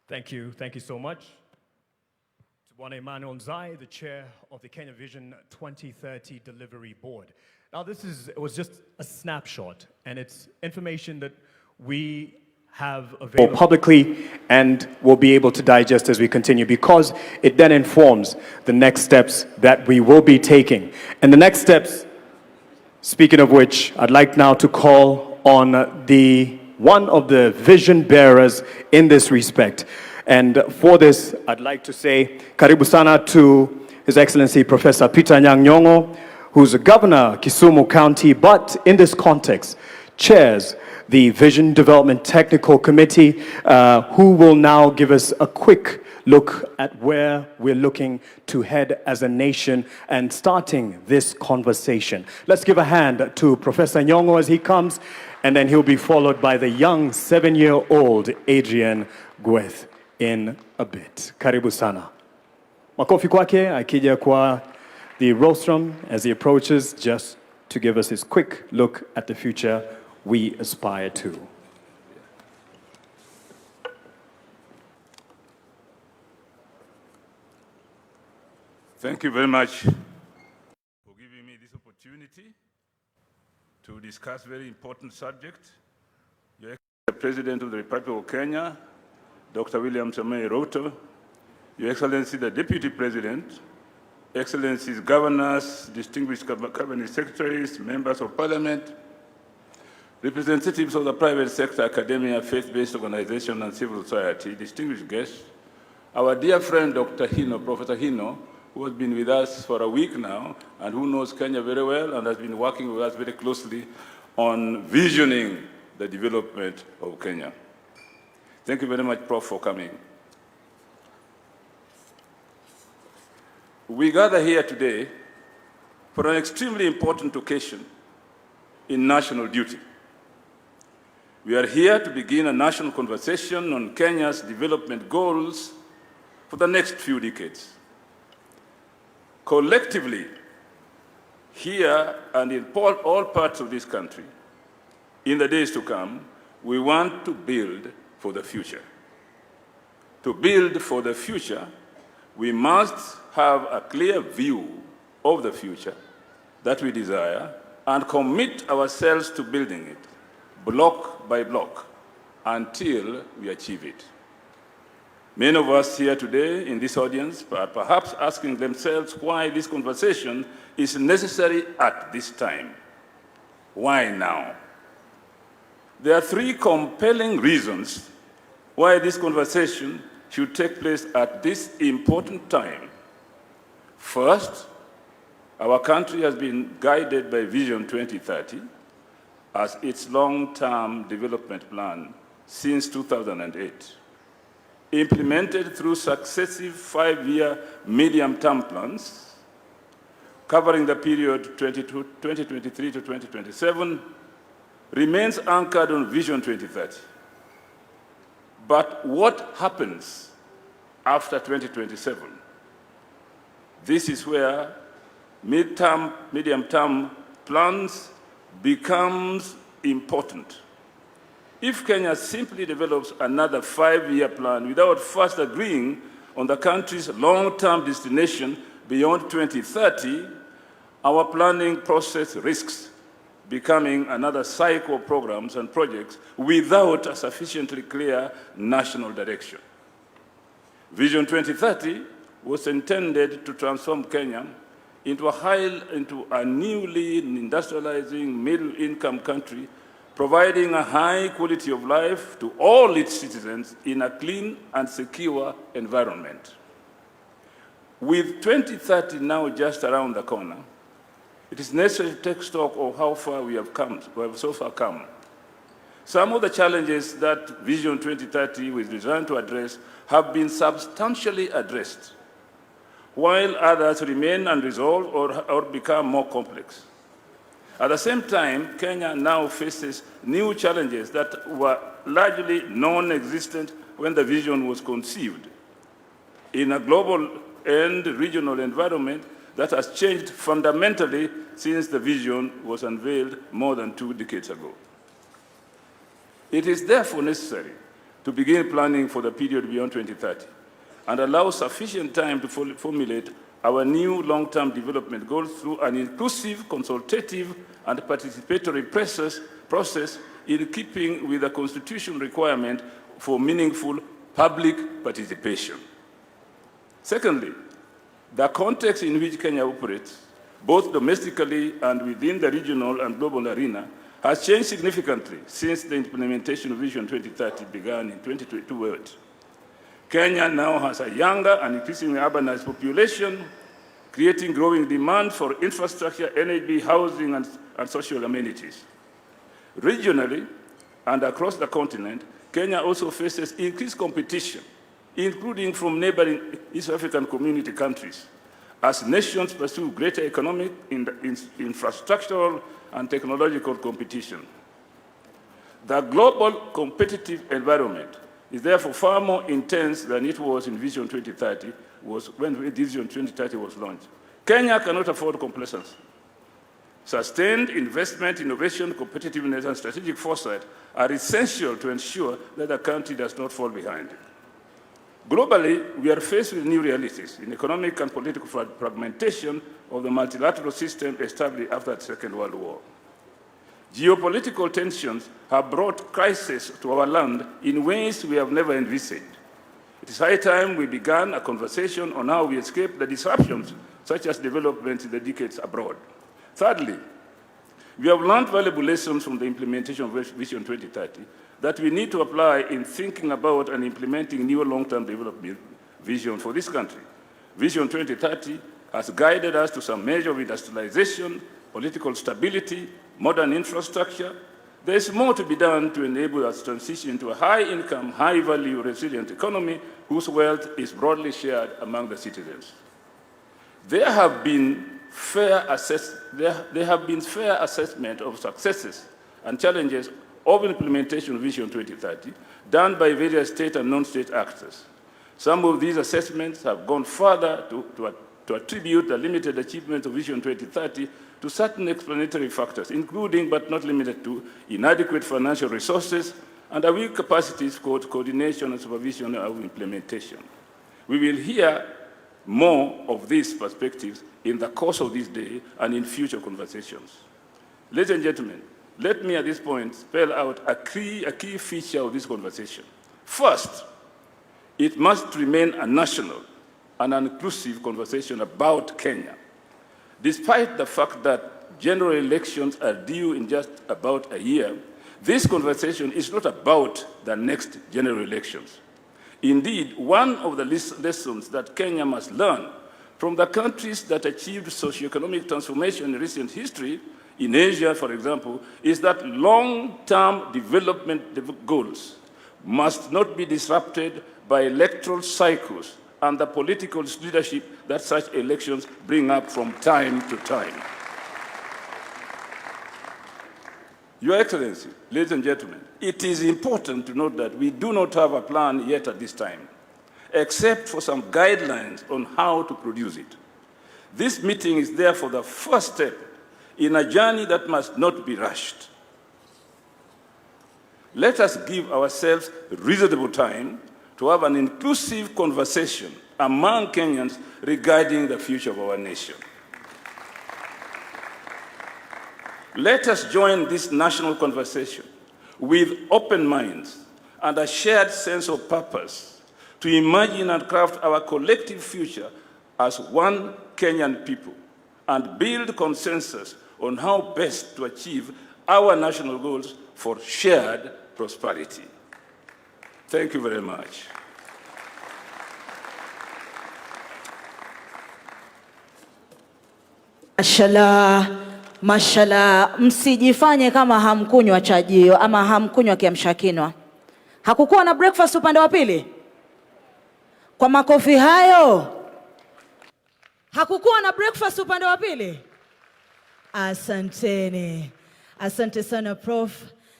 Thank you so much. To Bwana Emmanuel Nzai, the chair of the Kenya Vision 2030 Delivery Board. Now it was just a snapshot, and it's information that we have available publicly and will be able to digest as we continue, because it then informs the next steps that we will be taking. And the next steps, speaking of which, I'd like now to call on one of the vision bearers in this respect. And for this, I'd like to say karibu sana to His Excellency Professor Peter Anyang' Nyong'o, who's a governor, Kisumu County, but in this context, chairs the Vision Development Technical Committee, who will now give us a quick look at where we're looking to head as a nation and starting this conversation. Let's give a hand to Professor Nyong'o as he comes, and then he'll be followed by the young 7-year-old Adrian Gweth in a bit. Karibu sana. Makofi kwake, akija kwa the rostrum as he approaches, just to give us his quick look at the future we aspire to. Thank you very much for giving me this opportunity to discuss very important subject. Your Excellency, the President of the Republic of Kenya, Dr. William Ruto, Your Excellency, the Deputy President, Excellencies, Governors, distinguished Cabinet Secretaries, Members of Parliament, representatives of the private sector, academia, faith-based organization, and civil society, distinguished guests, our dear friend, Dr. Hino, Professor Hino, who has been with us for a week now and who knows Kenya very well and has been working with us very closely on visioning the development of Kenya. Thank you very much, Prof, for coming. We gather here today for an extremely important occasion in national duty. We are here to begin a national conversation on Kenya's development goals for the next few decades. Collectively, here and in all parts of this country, in the days to come, we want to build for the future. To build for the future, we must have a clear view of the future that we desire and commit ourselves to building it, block by block, until we achieve it. Many of us here today in this audience are perhaps asking themselves why this conversation is necessary at this time. Why now? There are three compelling reasons why this conversation should take place at this important time. First, our country has been guided by Vision 2030 as its long-term development plan since 2008. Implemented through successive 5-year medium-term plans covering the period 2023 to 2027, remains anchored on Vision 2030. But what happens after 2027? This is where medium-term plans becomes important. If Kenya simply develops another 5-year plan without first agreeing on the country's long-term destination beyond 2030, our planning process risks becoming another cycle of programs and projects without a sufficiently clear national direction. Vision 2030 was intended to transform Kenya into a newly industrializing middle-income country, providing a high quality of life to all its citizens in a clean and secure environment. With 2030 now just around the corner, it is necessary to take stock of how far we have so far come. Some of the challenges that Vision 2030 was designed to address have been substantially addressed, while others remain unresolved or become more complex. At the same time, Kenya now faces new challenges that were largely non-existent when the vision was conceived. In a global and regional environment that has changed fundamentally since the vision was unveiled more than 2 decades ago. It is therefore necessary to begin planning for the period beyond 2030 and allow sufficient time to formulate our new long-term development goals through an inclusive, consultative, and participatory process in keeping with the Constitution requirement for meaningful public participation. Secondly, the context in which Kenya operates, both domestically and within the regional and global arena, has changed significantly since the implementation of Vision 2030 began in 2022. Kenya now has a younger and increasingly urbanized population, creating growing demand for infrastructure, energy, housing, and social amenities. Regionally and across the continent, Kenya also faces increased competition, including from neighboring East African community countries, as nations pursue greater economic, infrastructural, and technological competition. The global competitive environment is therefore far more intense than it was in Vision 2030, when Vision 2030 was launched. Kenya cannot afford complacency. Sustained investment, innovation, competitiveness, and strategic foresight are essential to ensure that the country does not fall behind. Globally, we are faced with new realities in economic and political fragmentation of the multilateral system established after the Second World War. Geopolitical tensions have brought crisis to our land in ways we have never envisaged. It is high time we began a conversation on how we escape the disruptions, such as developments in the decades abroad. Thirdly, we have learned valuable lessons from the implementation of Vision 2030 that we need to apply in thinking about and implementing new long-term development vision for this country. Vision 2030 has guided us to some measure of industrialization, political stability, modern infrastructure. There is more to be done to enable us to transition to a high-income, high-value, resilient economy whose wealth is broadly shared among the citizens. There have been fair assessment of successes and challenges of implementation of Vision 2030 done by various state and non-state actors. Some of these assessments have gone further to attribute the limited achievement of Vision 2030 to certain explanatory factors, including but not limited to inadequate financial resources and a weak capacities for coordination and supervision of implementation. We will hear more of these perspectives in the course of this day and in future conversations. Ladies and gentlemen, let me at this point spell out a key feature of this conversation. First, It must remain a national and an inclusive conversation about Kenya. Despite the fact that general elections are due in just about a year, this conversation is not about the next general elections. Indeed, one of the lessons that Kenya must learn from the countries that achieved socioeconomic transformation in recent history, in Asia, for example, is that long-term development goals must not be disrupted by electoral cycles and the political leadership that such elections bring up from time to time. Your Excellency, ladies and gentlemen, it is important to note that we do not have a plan yet at this time, except for some guidelines on how to produce it. This meeting is therefore the first step in a journey that must not be rushed. Let us give ourselves reasonable time to have an inclusive conversation among Kenyans regarding the future of our nation. Let us join this national conversation with open minds and a shared sense of purpose to imagine and craft our collective future as one Kenyan people and build consensus on how best to achieve our national goals for shared prosperity. Thank you very much. Mashallah, mashallah, msijifanye kama hamkunywa chajio ama hamkunywa kiamshakinywa. Hakukuwa na breakfast upande wa pili? Kwa makofi hayo. Hakukuwa na breakfast upande wa pili? Asanteni. Asante sana Prof.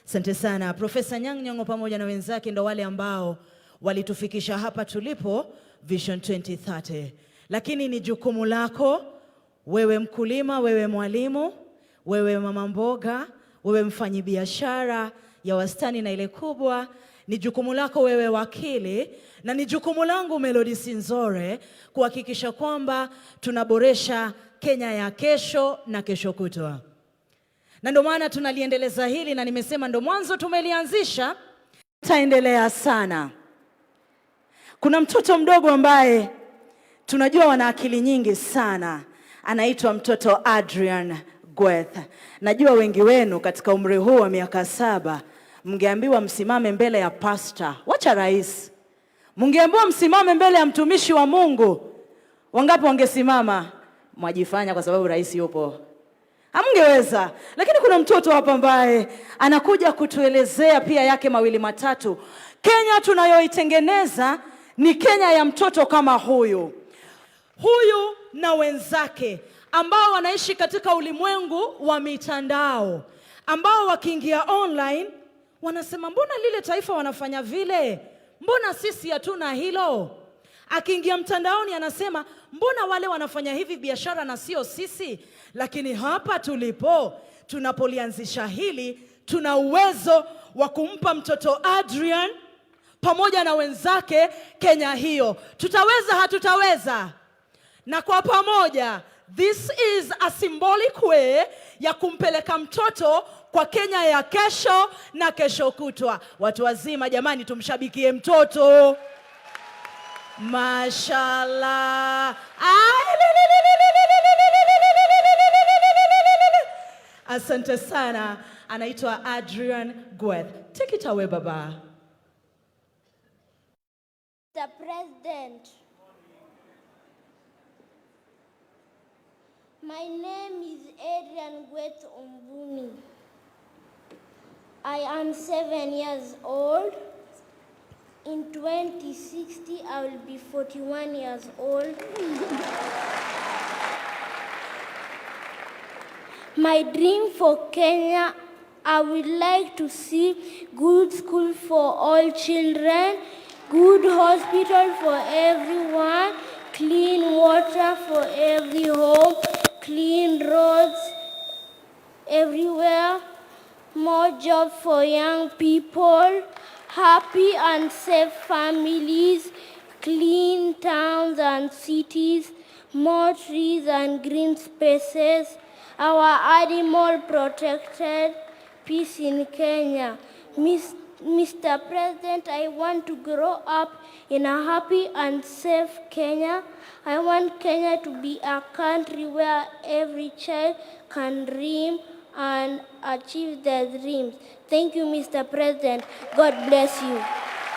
Asante sana Profesa Nyang'nyong'o pamoja na wenzake, ndo wale ambao walitufikisha hapa tulipo Vision 2030. Lakini ni jukumu lako, wewe mkulima, wewe mwalimu, wewe mama mboga, wewe mfanyibiashara ya wastani na ile kubwa, ni jukumu lako wewe wakili, na ni jukumu langu Melody Sinzore kuhakikisha kwamba tunaboresha Kenya ya kesho na kesho kutwa. Na ndio maana tunaliendeleza hili, na nimesema ndo mwanzo tumelianzisha, taendelea sana. Kuna mtoto mdogo ambaye tunajua wana akili nyingi sana, anaitwa mtoto Adrian Gweth. Najua wengi wenu katika umri huu wa miaka 7 mngeambiwa msimame mbele ya pastor, wacha rais, mngeambiwa msimame mbele ya mtumishi wa Mungu, wangapi wangesimama? Mwajifanya kwa sababu rais yupo. Hamngeweza. Lakini kuna mtoto hapa ambaye anakuja kutuelezea pia yake mawili matatu. Kenya tunayoitengeneza ni Kenya ya mtoto kama huyu na wenzake ambao wanaishi katika ulimwengu wa mitandao, ambao wakiingia online wanasema mbona lile taifa wanafanya vile, mbona sisi hatuna hilo. Akiingia mtandaoni anasema mbona wale wanafanya hivi biashara na sio sisi. Lakini hapa tulipo, tunapolianzisha hili, tuna uwezo wa kumpa mtoto Adrian pamoja na wenzake Kenya hiyo. Tutaweza, hatutaweza? Na kwa pamoja, this is a symbolic way ya kumpeleka mtoto kwa Kenya ya kesho na kesho kutwa. Watu wazima jamani, tumshabikie mtoto. Mashallah. Asante sana. Anaitwa Adrian Gweth. Take it away, Baba. The President. My name is Adrian Gweth Ombuni. I am 7 years old. In 2060, I will be 41 years old. My dream for Kenya, I would like to see good school for all children, good hospital for everyone, clean water for every home, clean roads everywhere, more jobs for young people, happy and safe families, clean towns and cities, more trees and green spaces, our animal protected, peace in Kenya. Mr. President, I want to grow up in a happy and safe Kenya. I want Kenya to be a country where every child can dream and achieve their dreams. Thank you, Mr. President. God bless you.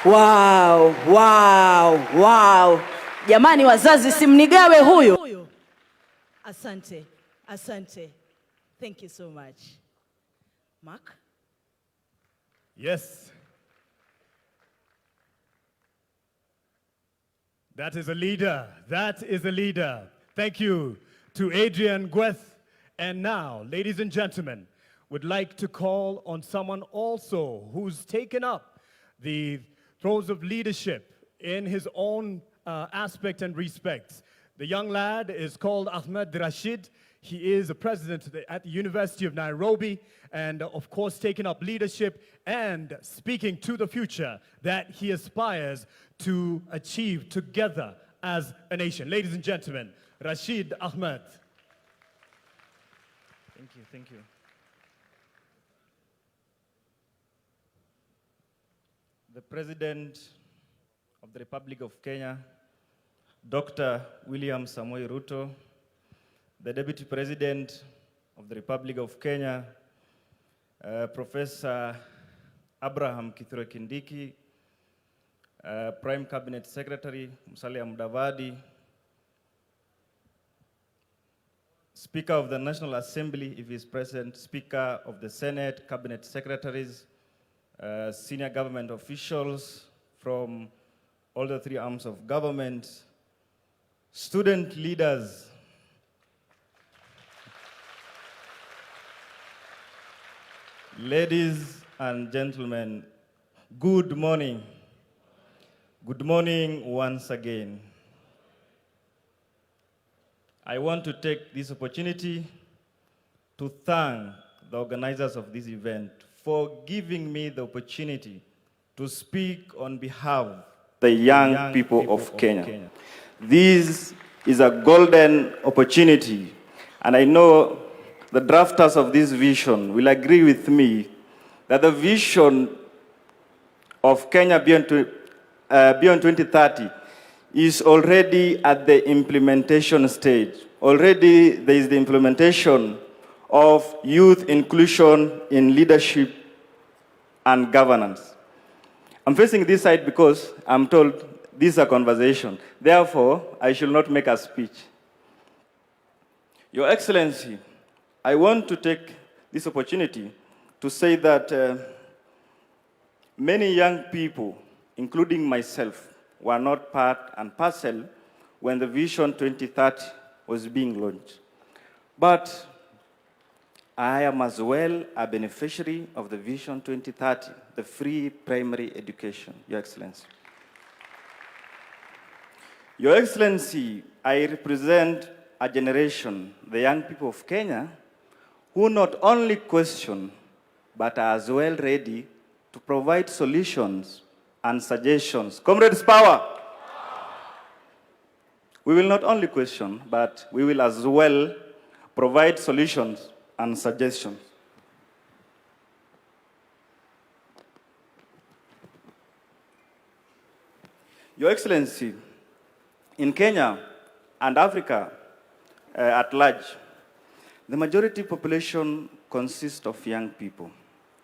Wow, wow, wow. Jamani wazazi simnigawe huyu. Asante, asante. Thank you so much. Mark? Yes. That is a leader. That is a leader. Thank you to Adrian Gweth. And now, ladies and gentlemen, would like to call on someone also who's taken up the thrones of leadership in his own aspect and respect. The young lad is called Ahmed Rashid. He is a president at the University of Nairobi and, of course, taking up leadership and speaking to the future that he aspires to achieve together as a nation. Ladies and gentlemen, Rashid Ahmed. Thank you, thank you. The President of the Republic of Kenya, Dr. William Samoei Ruto, the Deputy President of the Republic of Kenya, Professor Abraham Kithure Kindiki, Prime Cabinet Secretary Musalia Mudavadi, Speaker of the National Assembly, if he is present, Speaker of the Senate, Cabinet Secretaries, senior government officials from all the three arms of government, student leaders, ladies and gentlemen, good morning. Good morning once again. I want to take this opportunity to thank the organizers of this event for giving me the opportunity to speak on behalf of the young people of Kenya. This is a golden opportunity, and I know the drafters of this vision will agree with me that the vision of Kenya beyond 2030 is already at the implementation stage. Already there is the implementation of youth inclusion in leadership and governance. I'm facing this side because I'm told this is a conversation. Therefore, I should not make a speech. Your Excellency, I want to take this opportunity to say that many young people, including myself, were not part and parcel when the Vision 2030 was being launched. But I am as well a beneficiary of the Vision 2030, the free primary education, Your Excellency. Your Excellency, I represent a generation, the young people of Kenya, who not only question, but are as well ready to provide solutions and suggestions. Comrades, power! We will not only question, but we will as well provide solutions and suggestions. Your Excellency, in Kenya and Africa at large, the majority population consists of young people.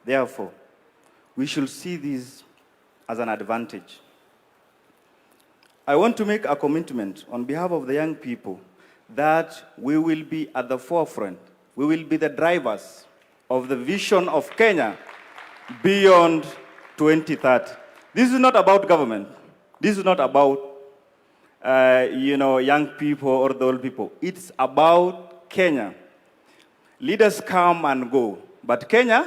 Therefore, we should see this as an advantage. I want to make a commitment on behalf of the young people that we will be at the forefront. We will be the drivers of the vision of Kenya beyond 2030. This is not about government. This is not about young people or the old people. It's about Kenya. Leaders come and go, but Kenya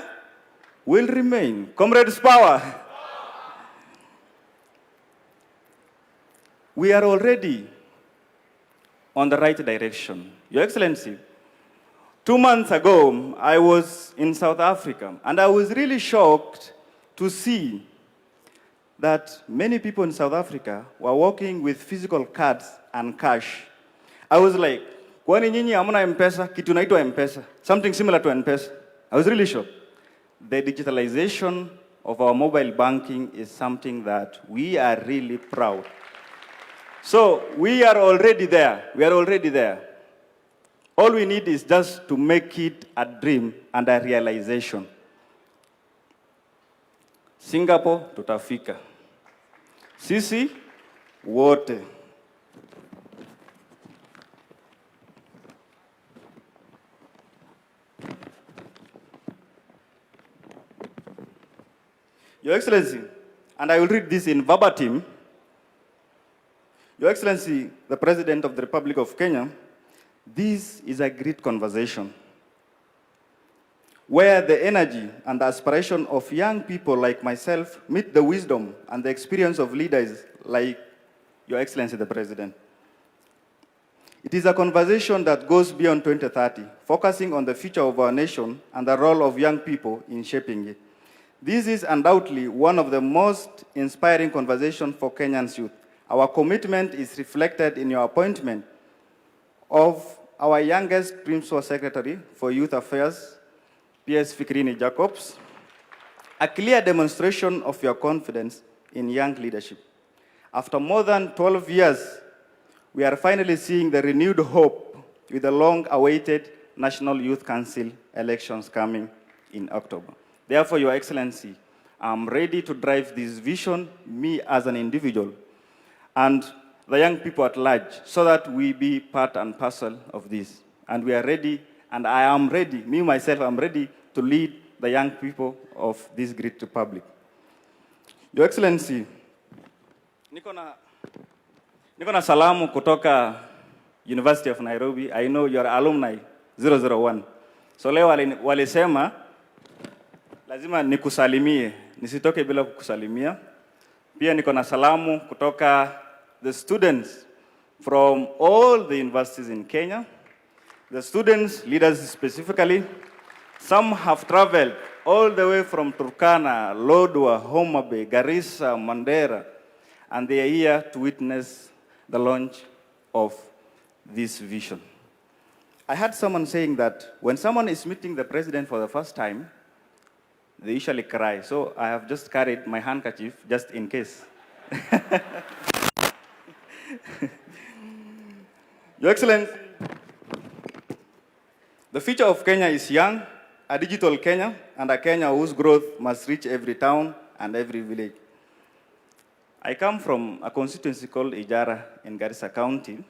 will remain. Comrades, power! We are already on the right direction. Your Excellency, 2 months ago, I was in South Africa, and I was really shocked to see that many people in South Africa were walking with physical cards and cash. I was like, kwani nyinyi hamna M-Pesa? Kitu inaitwa M-Pesa. Something similar to M-Pesa. I was really shocked. The digitalization of our mobile banking is something that we are really proud. So we are already there. We are already there. All we need is just to make it a dream and a realization. Singapore, tutafika. Sisi, wote. Your Excellency, and I will read this in verbatim. Your Excellency, the President of the Republic of Kenya, this is a great conversation where the energy and the aspiration of young people like myself meet the wisdom and the experience of leaders like Your Excellency, the President. It is a conversation that goes beyond 2030, focusing on the future of our nation and the role of young people in shaping it. This is undoubtedly one of the most inspiring conversations for Kenyans youth. Our commitment is reflected in your appointment of our youngest Principal Secretary for Youth Affairs, P.S. Fikrini Jacobs, a clear demonstration of your confidence in young leadership. After more than 12 years, we are finally seeing the renewed hope with the long-awaited National Youth Council elections coming in October. Therefore, Your Excellency, I'm ready to drive this vision, me as an individual, and the young people at large, so that we be part and parcel of this. And we are ready, and I am ready, me myself, I'm ready to lead the young people of this great republic. Your Excellency, niko na salamu kutoka University of Nairobi. I know you're alumni 001. So leo walisema, lazima nikusalimie, nisitoke bila kukusalimia. Pia niko na salamu kutoka the students from all the universities in Kenya. The students, leaders specifically, some have traveled all the way from Turkana, Lodwar, Homa Bay, Garissa, Mandera, and they are here to witness the launch of this vision. I heard someone saying that when someone is meeting the president for the first time, they usually cry. So I have just carried my handkerchief just in case. Your Excellency, the future of Kenya is young, a digital Kenya, and a Kenya whose growth must reach every town and every village. I come from a constituency called Ijara in Garissa County,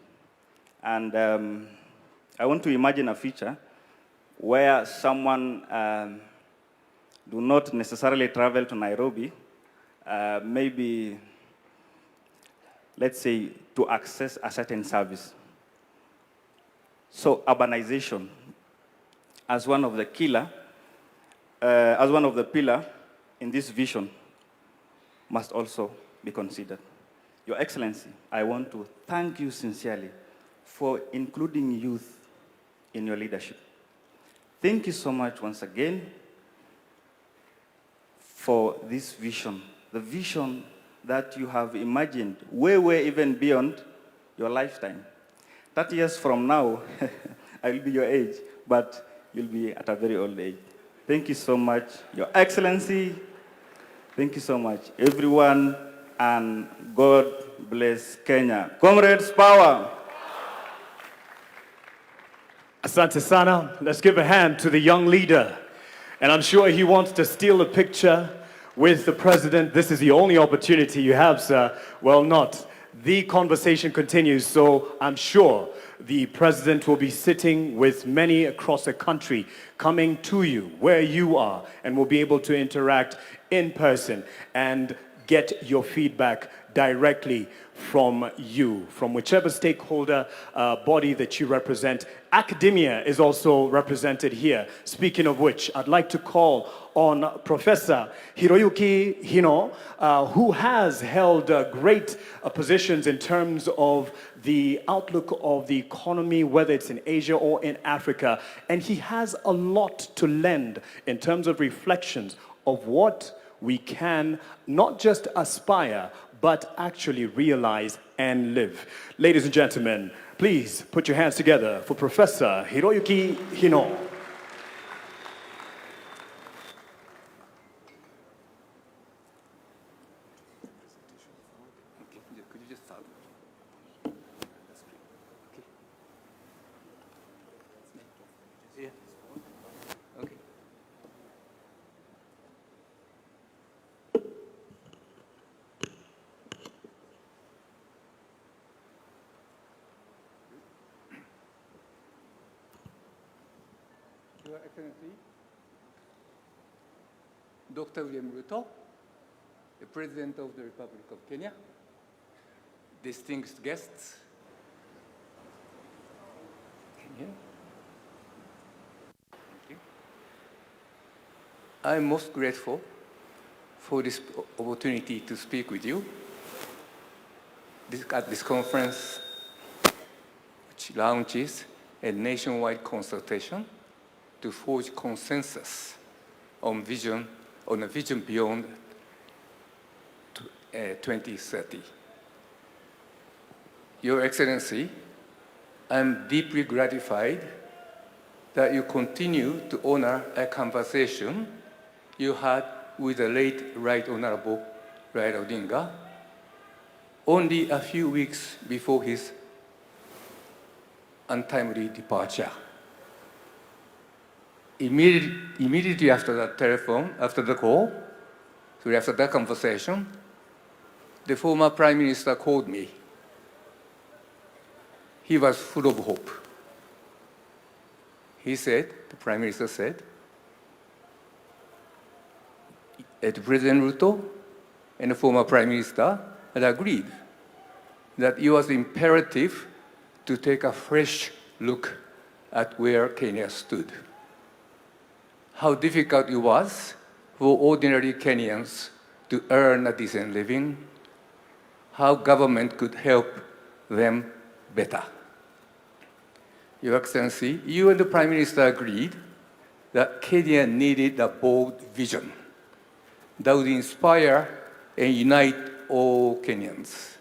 and I want to imagine a future where someone do not necessarily travel to Nairobi, maybe, let's say, to access a certain service. So urbanization, as one of the pillar in this vision, must also be considered. Your Excellency, I want to thank you sincerely for including youth in your leadership. Thank you so much once again for this vision, the vision that you have imagined way even beyond your lifetime. 30 years from now, I will be your age, but you'll be at a very old age. Thank you so much, Your Excellency. Thank you so much, everyone, and God bless Kenya. Comrades, power. Asante sana. Let's give a hand to the young leader. And I'm sure he wants to steal a picture with the president. This is the only opportunity you have, sir. Well, not. The conversation continues, so I'm sure the president will be sitting with many across the country, coming to you where you are, and will be able to interact in person and get your feedback directly from you, from whichever stakeholder body that you represent. Academia is also represented here. Speaking of which, I'd like to call on Professor Hiroyuki Hino, who has held great positions in terms of the outlook of the economy, whether it's in Asia or in Africa. And he has a lot to lend in terms of reflections of what we can not just aspire, but actually realize and live. Ladies and gentlemen, please put your hands together for Professor Hiroyuki Hino. Your Excellency, Dr. William Ruto, the President of the Republic of Kenya, distinguished guests, Thank you. I'm most grateful for this opportunity to speak with you at this conference, which launches a nationwide consultation to forge consensus on a vision beyond 2030. Your Excellency, I'm deeply gratified that you continue to honor a conversation you had with the late Right Honorable Raila Odinga only a few weeks before his untimely departure. Immediately after that conversation, the former Prime Minister called me. He was full of hope. He said, the Prime Minister said, that President Ruto and the former Prime Minister had agreed that it was imperative to take a fresh look at where Kenya stood, how difficult it was for ordinary Kenyans to earn a decent living, how government could help them better. Your Excellency, you and the Prime Minister agreed that Kenya needed a bold vision that would inspire and unite all Kenyans,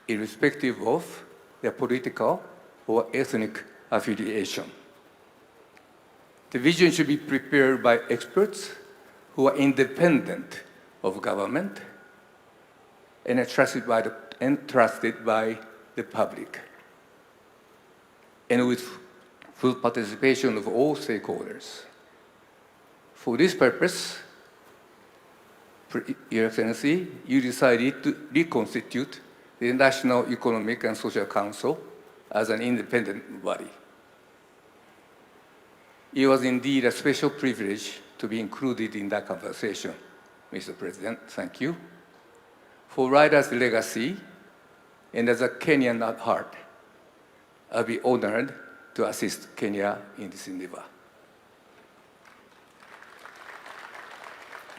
irrespective of their political or ethnic affiliation. The vision should be prepared by experts who are independent of government and trusted by the public, and with full participation of all stakeholders. For this purpose, Your Excellency, you decided to reconstitute the National Economic and Social Council as an independent body. It was indeed a special privilege to be included in that conversation, Mr. President. Thank you. For Raila's legacy, and as a Kenyan at heart, I'll be honored to assist Kenya in this endeavor.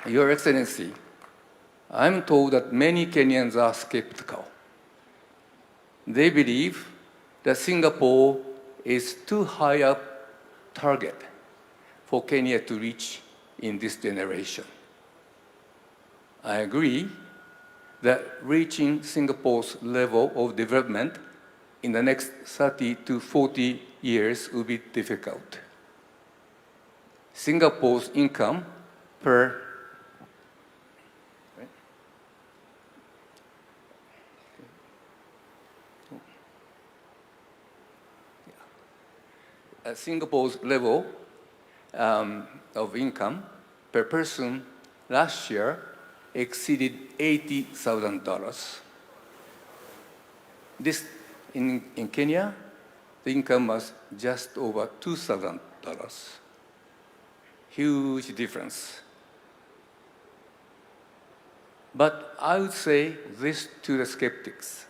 Your Excellency, I'm told that many Kenyans are skeptical. They believe that Singapore is too high a target for Kenya to reach in this generation. I agree that reaching Singapore's level of development in the next 30 to 40 years will be difficult. Singapore's income per Singapore's level of income per person last year exceeded $80,000. This in Kenya, the income was just over $2,000. Huge difference. But I would say this to the skeptics.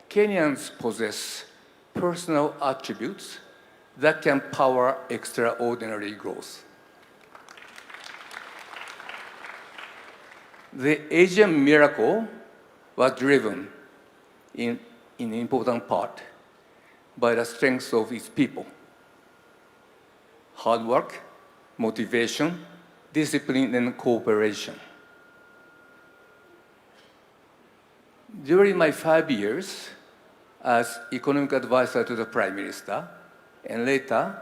Kenyans possess personal attributes that can power extraordinary growth. The Asian miracle was driven in important part by the strength of its people. Hard work, motivation, discipline, and cooperation. During my 5 years as economic advisor to the Prime Minister, and later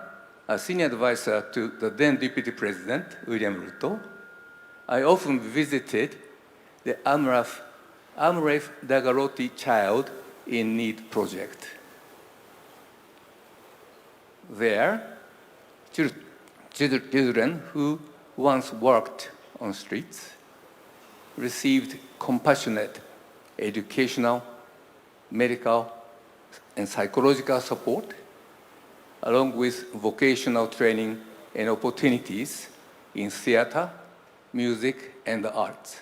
a senior advisor to the then Deputy President, William Ruto, I often visited the Amref Dagaroti Child in Need project. There, children who once worked on streets received compassionate educational, medical, and psychological support, along with vocational training and opportunities in theater, music, and the arts.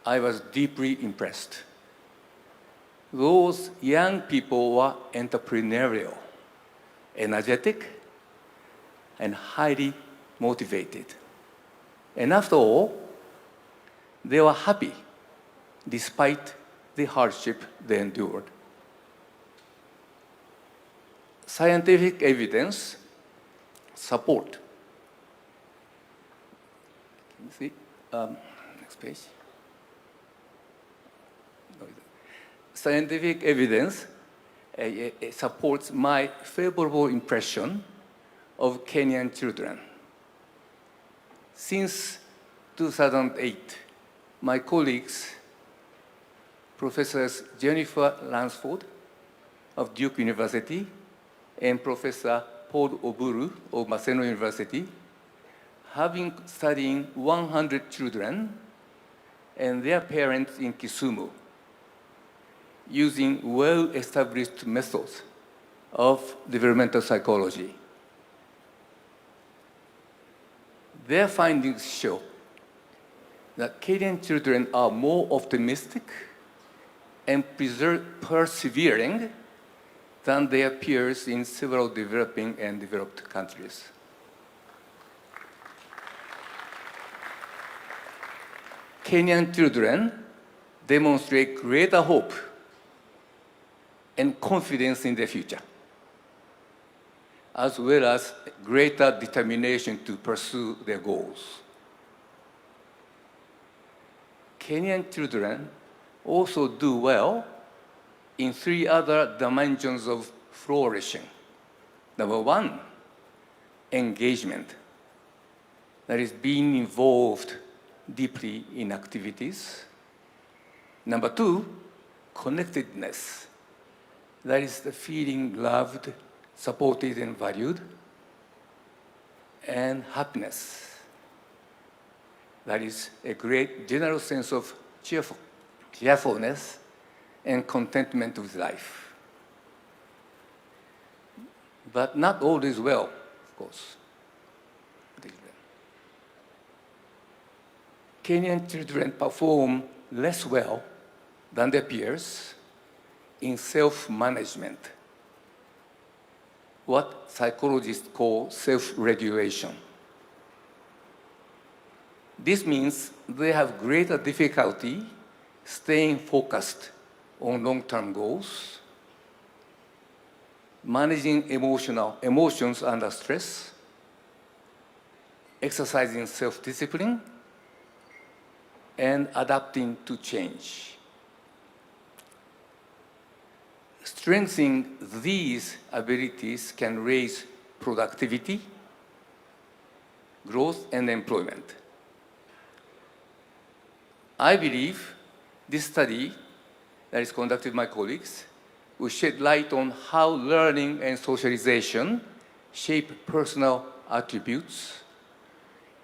I was deeply impressed. Those young people were entrepreneurial, energetic, and highly motivated. And after all, they were happy despite the hardship they endured. Scientific evidence support. Can you see? Next page. Scientific evidence supports my favorable impression of Kenyan children. Since 2008, my colleagues, Professors Jennifer Lansford of Duke University and Professor Paul Oburu of Maseno University, have been studying 100 children and their parents in Kisumu, using well-established methods of developmental psychology. Their findings show that Kenyan children are more optimistic and persevering than their peers in several developing and developed countries. Kenyan children demonstrate greater hope and confidence in the future, as well as greater determination to pursue their goals. Kenyan children also do well in 3 other dimensions of flourishing. Number 1, engagement. That is, being involved deeply in activities. Number 2, connectedness. That is the feeling loved, supported, and valued. And happiness. That is a great general sense of cheerfulness and contentment with life. But not all is well, of course. Kenyan children perform less well than their peers in self-management, what psychologists call self-regulation. This means they have greater difficulty staying focused on long-term goals, managing emotions under stress, exercising self-discipline, and adapting to change. Strengthening these abilities can raise productivity, growth, and employment. I believe this study that is conducted by my colleagues will shed light on how learning and socialization shape personal attributes,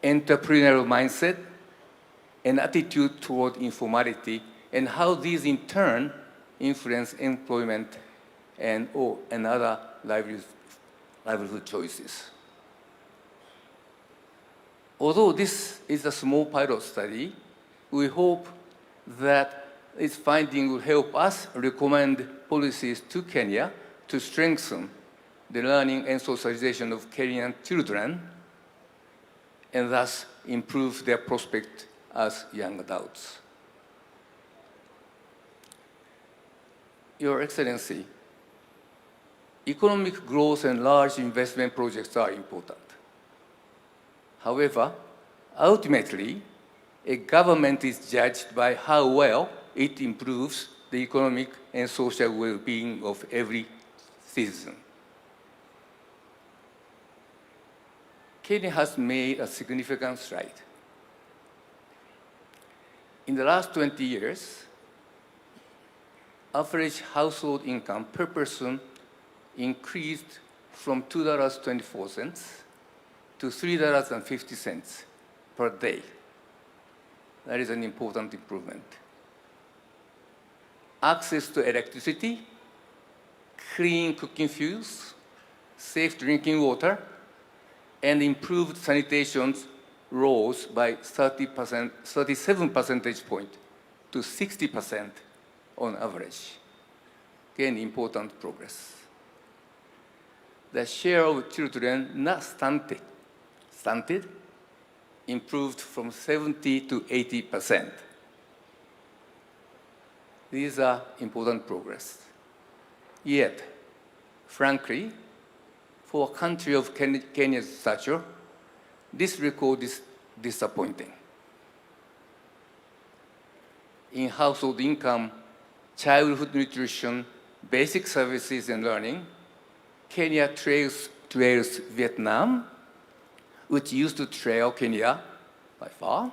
entrepreneurial mindset, and attitude toward informality, and how these in turn influence employment and other livelihood choices. Although this is a small pilot study, we hope that its finding will help us recommend policies to Kenya to strengthen the learning and socialization of Kenyan children and thus improve their prospect as young adults. Your Excellency, economic growth and large investment projects are important. However, ultimately, a government is judged by how well it improves the economic and social well-being of every citizen. Kenya has made a significant stride. In the last 20 years, average household income per person increased from $2.24 to $3.50 per day. That is an important improvement. Access to electricity clean cooking fuels, safe drinking water, and improved sanitation rose by 37 percentage points to 60% on average. Again, important progress. The share of children not stunted improved from 70 to 80%. These are important progress. Yet, frankly, for a country of Kenya's stature, this record is disappointing. In household income, childhood nutrition, basic services and learning, Kenya trails Vietnam, which used to trail Kenya by far,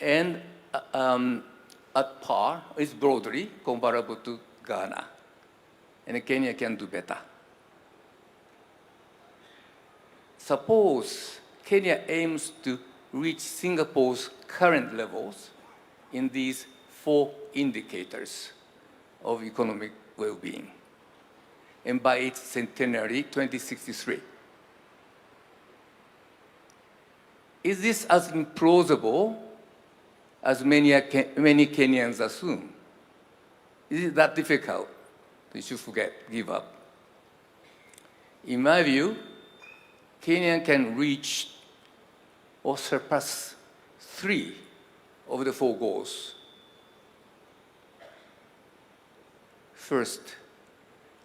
and at par is broadly comparable to Ghana. And Kenya can do better. Suppose Kenya aims to reach Singapore's current levels in these 4 indicators of economic well-being, and by its centenary, 2063. Is this as implausible as many Kenyans assume? Is it that difficult? You should forget, give up. In my view, Kenya can reach or surpass 3 of the 4 goals. First,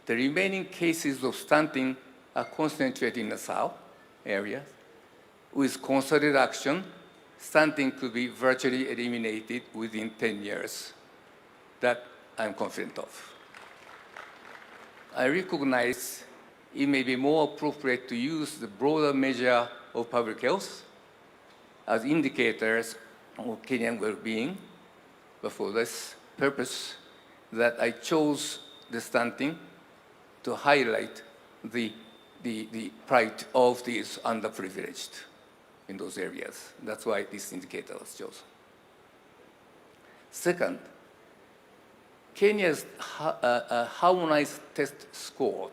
the remaining cases of stunting are concentrated in the south area. With concerted action, stunting could be virtually eliminated within 10 years. That I'm confident of. I recognize it may be more appropriate to use the broader measure of public health as indicators of Kenyan well-being, but for this purpose, that I chose the stunting to highlight the plight of these underprivileged in those areas. That's why this indicator was chosen. Second, Kenya's harmonized test score,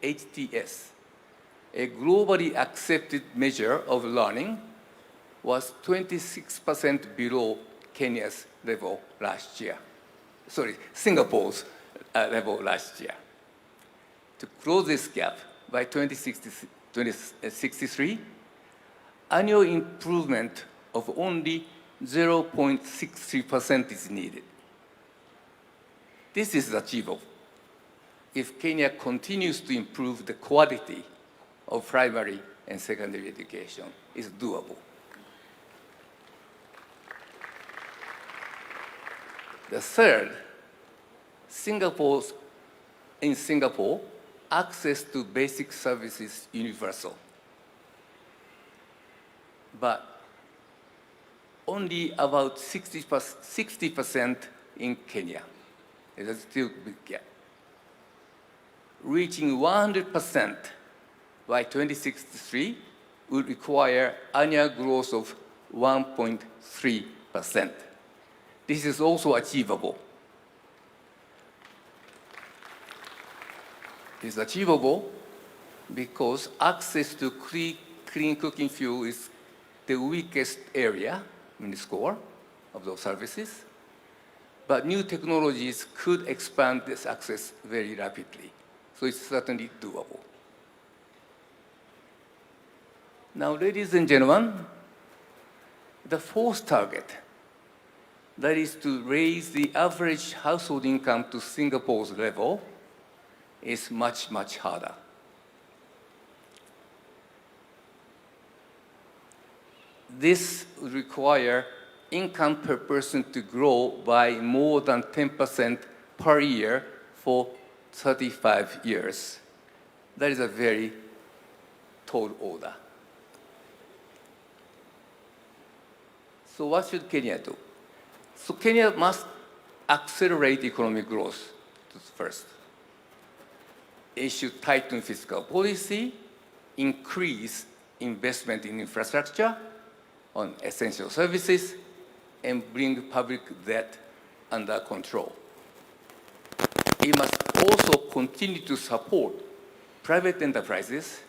HTS, a globally accepted measure of learning, was 26% below Kenya's level last year. Sorry, Singapore's level last year. To close this gap by 2063, annual improvement of only 0.63% is needed. This is achievable if Kenya continues to improve the quality of primary and secondary education. It's doable. The third, in Singapore, access to basic services is universal. But only about 60% in Kenya. It's still a big gap. Reaching 100% by 2063 would require annual growth of 1.3%. This is also achievable. It's achievable because access to clean cooking fuel is the weakest area in the score of those services. But new technologies could expand this access very rapidly. So it's certainly doable. Now, ladies and gentlemen, the fourth target, that is to raise the average household income to Singapore's level, is much, much harder. This would require income per person to grow by more than 10% per year for 35 years. That is a very tall order. So what should Kenya do? So Kenya must accelerate economic growth first. It should tighten fiscal policy, increase investment in infrastructure, on essential services, and bring public debt under control. It must also continue to support private enterprises.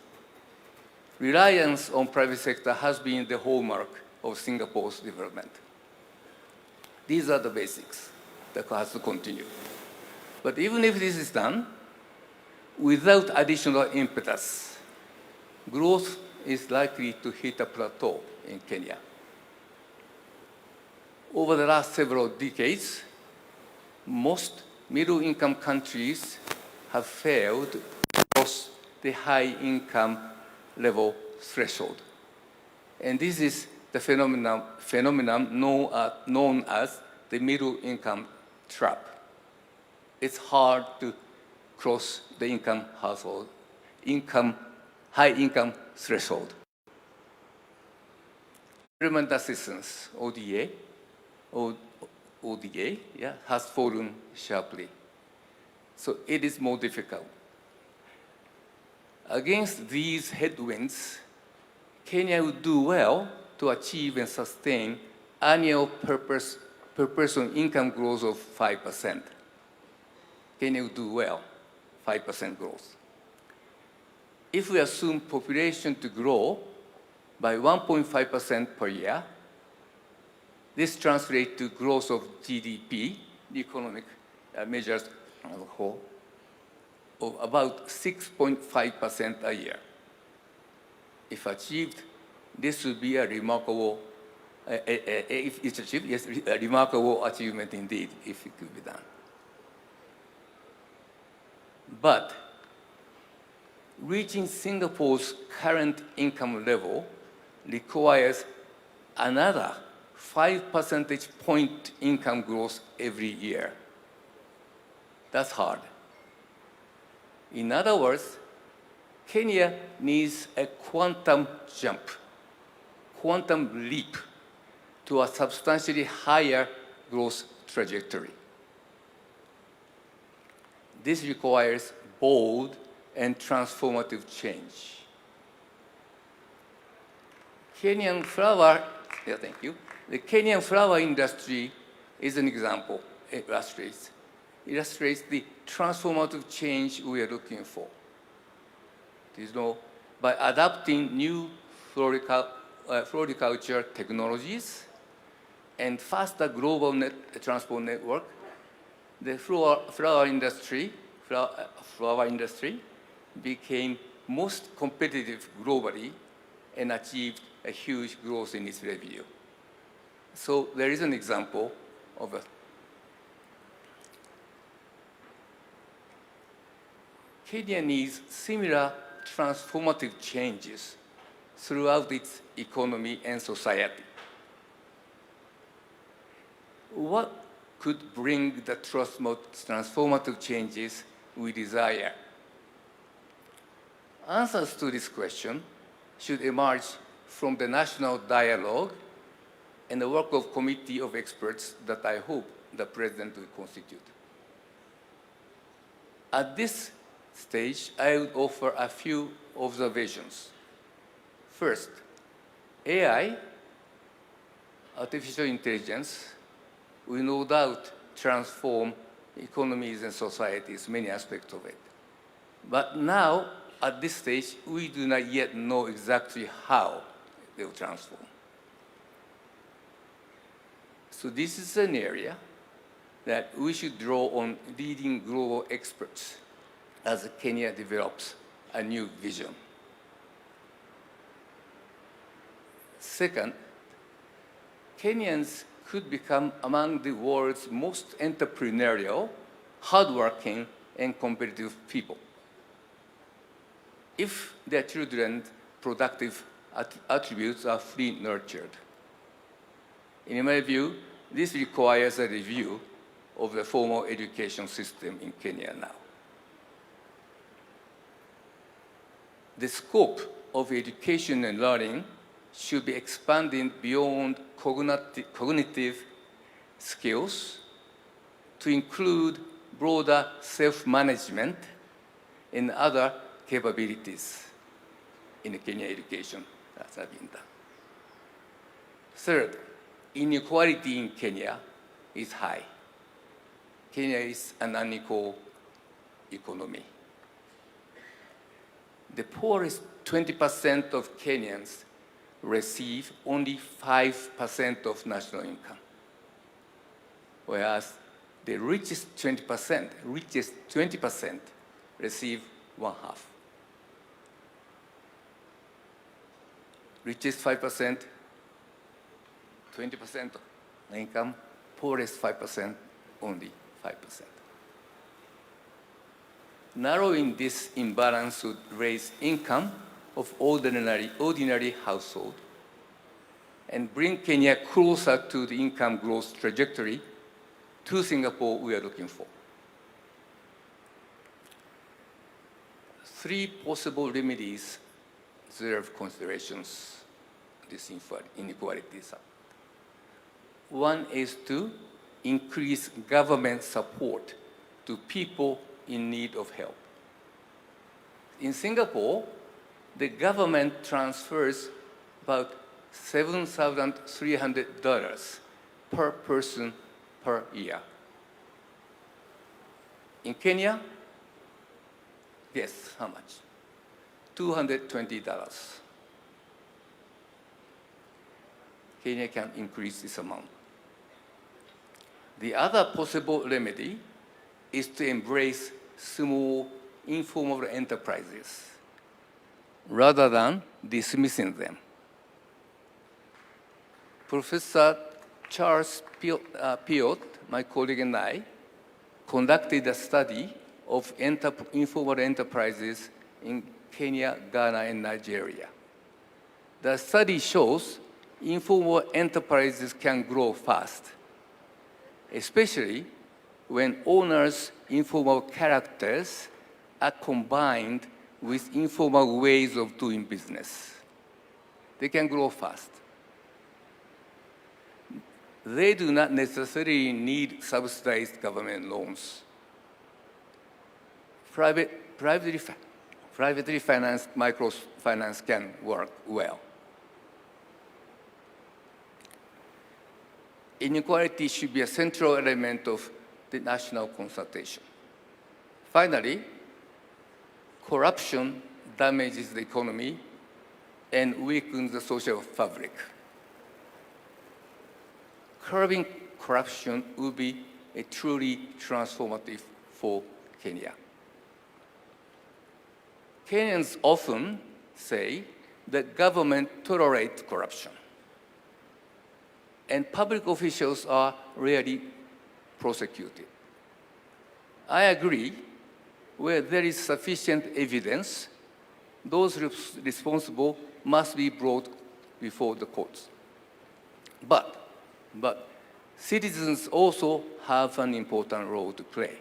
Reliance on private sector has been the hallmark of Singapore's development. These are the basics that has to continue. But even if this is done, without additional impetus, growth is likely to hit a plateau in Kenya. Over the last several decades, most middle-income countries have failed to cross the high-income level threshold. And this is the phenomenon known as the middle-income trap. It's hard to cross the high-income threshold. Development assistance, ODA, has fallen sharply. So it is more difficult. Against these headwinds, Kenya would do well to achieve and sustain annual per person income growth of 5%. Kenya would do well, 5% growth. If we assume population to grow by 1.5% per year, this translates to growth of GDP, the economic measures as a whole, of about 6.5% a year. If achieved, this would be a remarkable, if it's achieved, yes, a remarkable achievement indeed, if it could be done. But reaching Singapore's current income level requires another 5 percentage point income growth every year. That's hard. In other words, Kenya needs a quantum jump, quantum leap to a substantially higher growth trajectory. This requires bold and transformative change. Kenyan flower, thank you. The Kenyan flower industry is an example. It illustrates the transformative change we are looking for. By adapting new floriculture technologies and faster global transport network, the flower industry became most competitive globally and achieved a huge growth in its revenue. So there is an example of a Kenya needs similar transformative changes throughout its economy and society. What could bring the transformative changes we desire? Answers to this question should emerge from the national dialogue and the work of committee of experts that I hope the President will constitute. At this stage, I would offer a few observations. First, AI, artificial intelligence, will no doubt transform economies and societies, many aspects of it. But now, at this stage, we do not yet know exactly how they will transform. So this is an area that we should draw on leading global experts as Kenya develops a new vision. Second, Kenyans could become among the world's most entrepreneurial, hardworking, and competitive people if their children's productive attributes are fully nurtured. In my view, this requires a review of the formal education system in Kenya now. The scope of education and learning should be expanded beyond cognitive skills to include broader self-management and other capabilities in Kenya education that have been done. Third, inequality in Kenya is high. Kenya is an unequal economy. The poorest 20% of Kenyans receive only 5% of national income, whereas the richest 20% receive one half. Richest 5%, 20% of income, poorest 5%, only 5%. Narrowing this imbalance would raise income of ordinary household and bring Kenya closer to the income growth trajectory to Singapore we are looking for. 3 possible remedies deserve considerations this inequalities. One is to increase government support to people in need of help. In Singapore, the government transfers about $7,300 per person per year. In Kenya, guess how much? $220. Kenya can increase this amount. The other possible remedy is to embrace small, informal enterprises rather than dismissing them. Professor Charles Piot, my colleague and I, conducted a study of informal enterprises in Kenya, Ghana, and Nigeria. The study shows informal enterprises can grow fast, especially when owners' informal characters are combined with informal ways of doing business. They can grow fast. They do not necessarily need subsidized government loans. Privately financed microfinance can work well. Inequality should be a central element of the national consultation. Finally, corruption damages the economy and weakens the social fabric. Curbing corruption will be a truly transformative for Kenya. Kenyans often say that government tolerates corruption, and public officials are rarely prosecuted. I agree, where there is sufficient evidence, those responsible must be brought before the courts. But citizens also have an important role to play.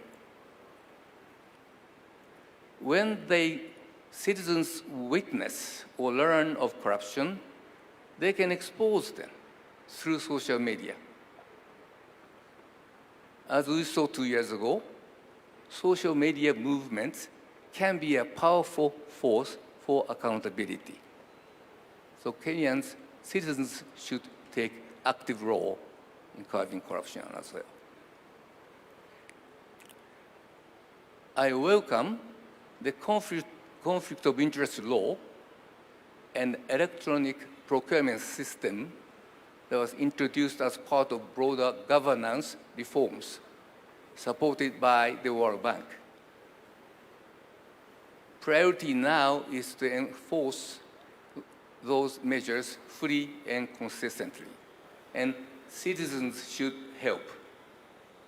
When citizens witness or learn of corruption, they can expose them through social media. As we saw 2 years ago, social media movements can be a powerful force for accountability. So Kenyans, citizens should take active role in curbing corruption as well. I welcome the conflict of interest law and electronic procurement system that was introduced as part of broader governance reforms supported by the World Bank. Priority now is to enforce those measures fully and consistently, and citizens should help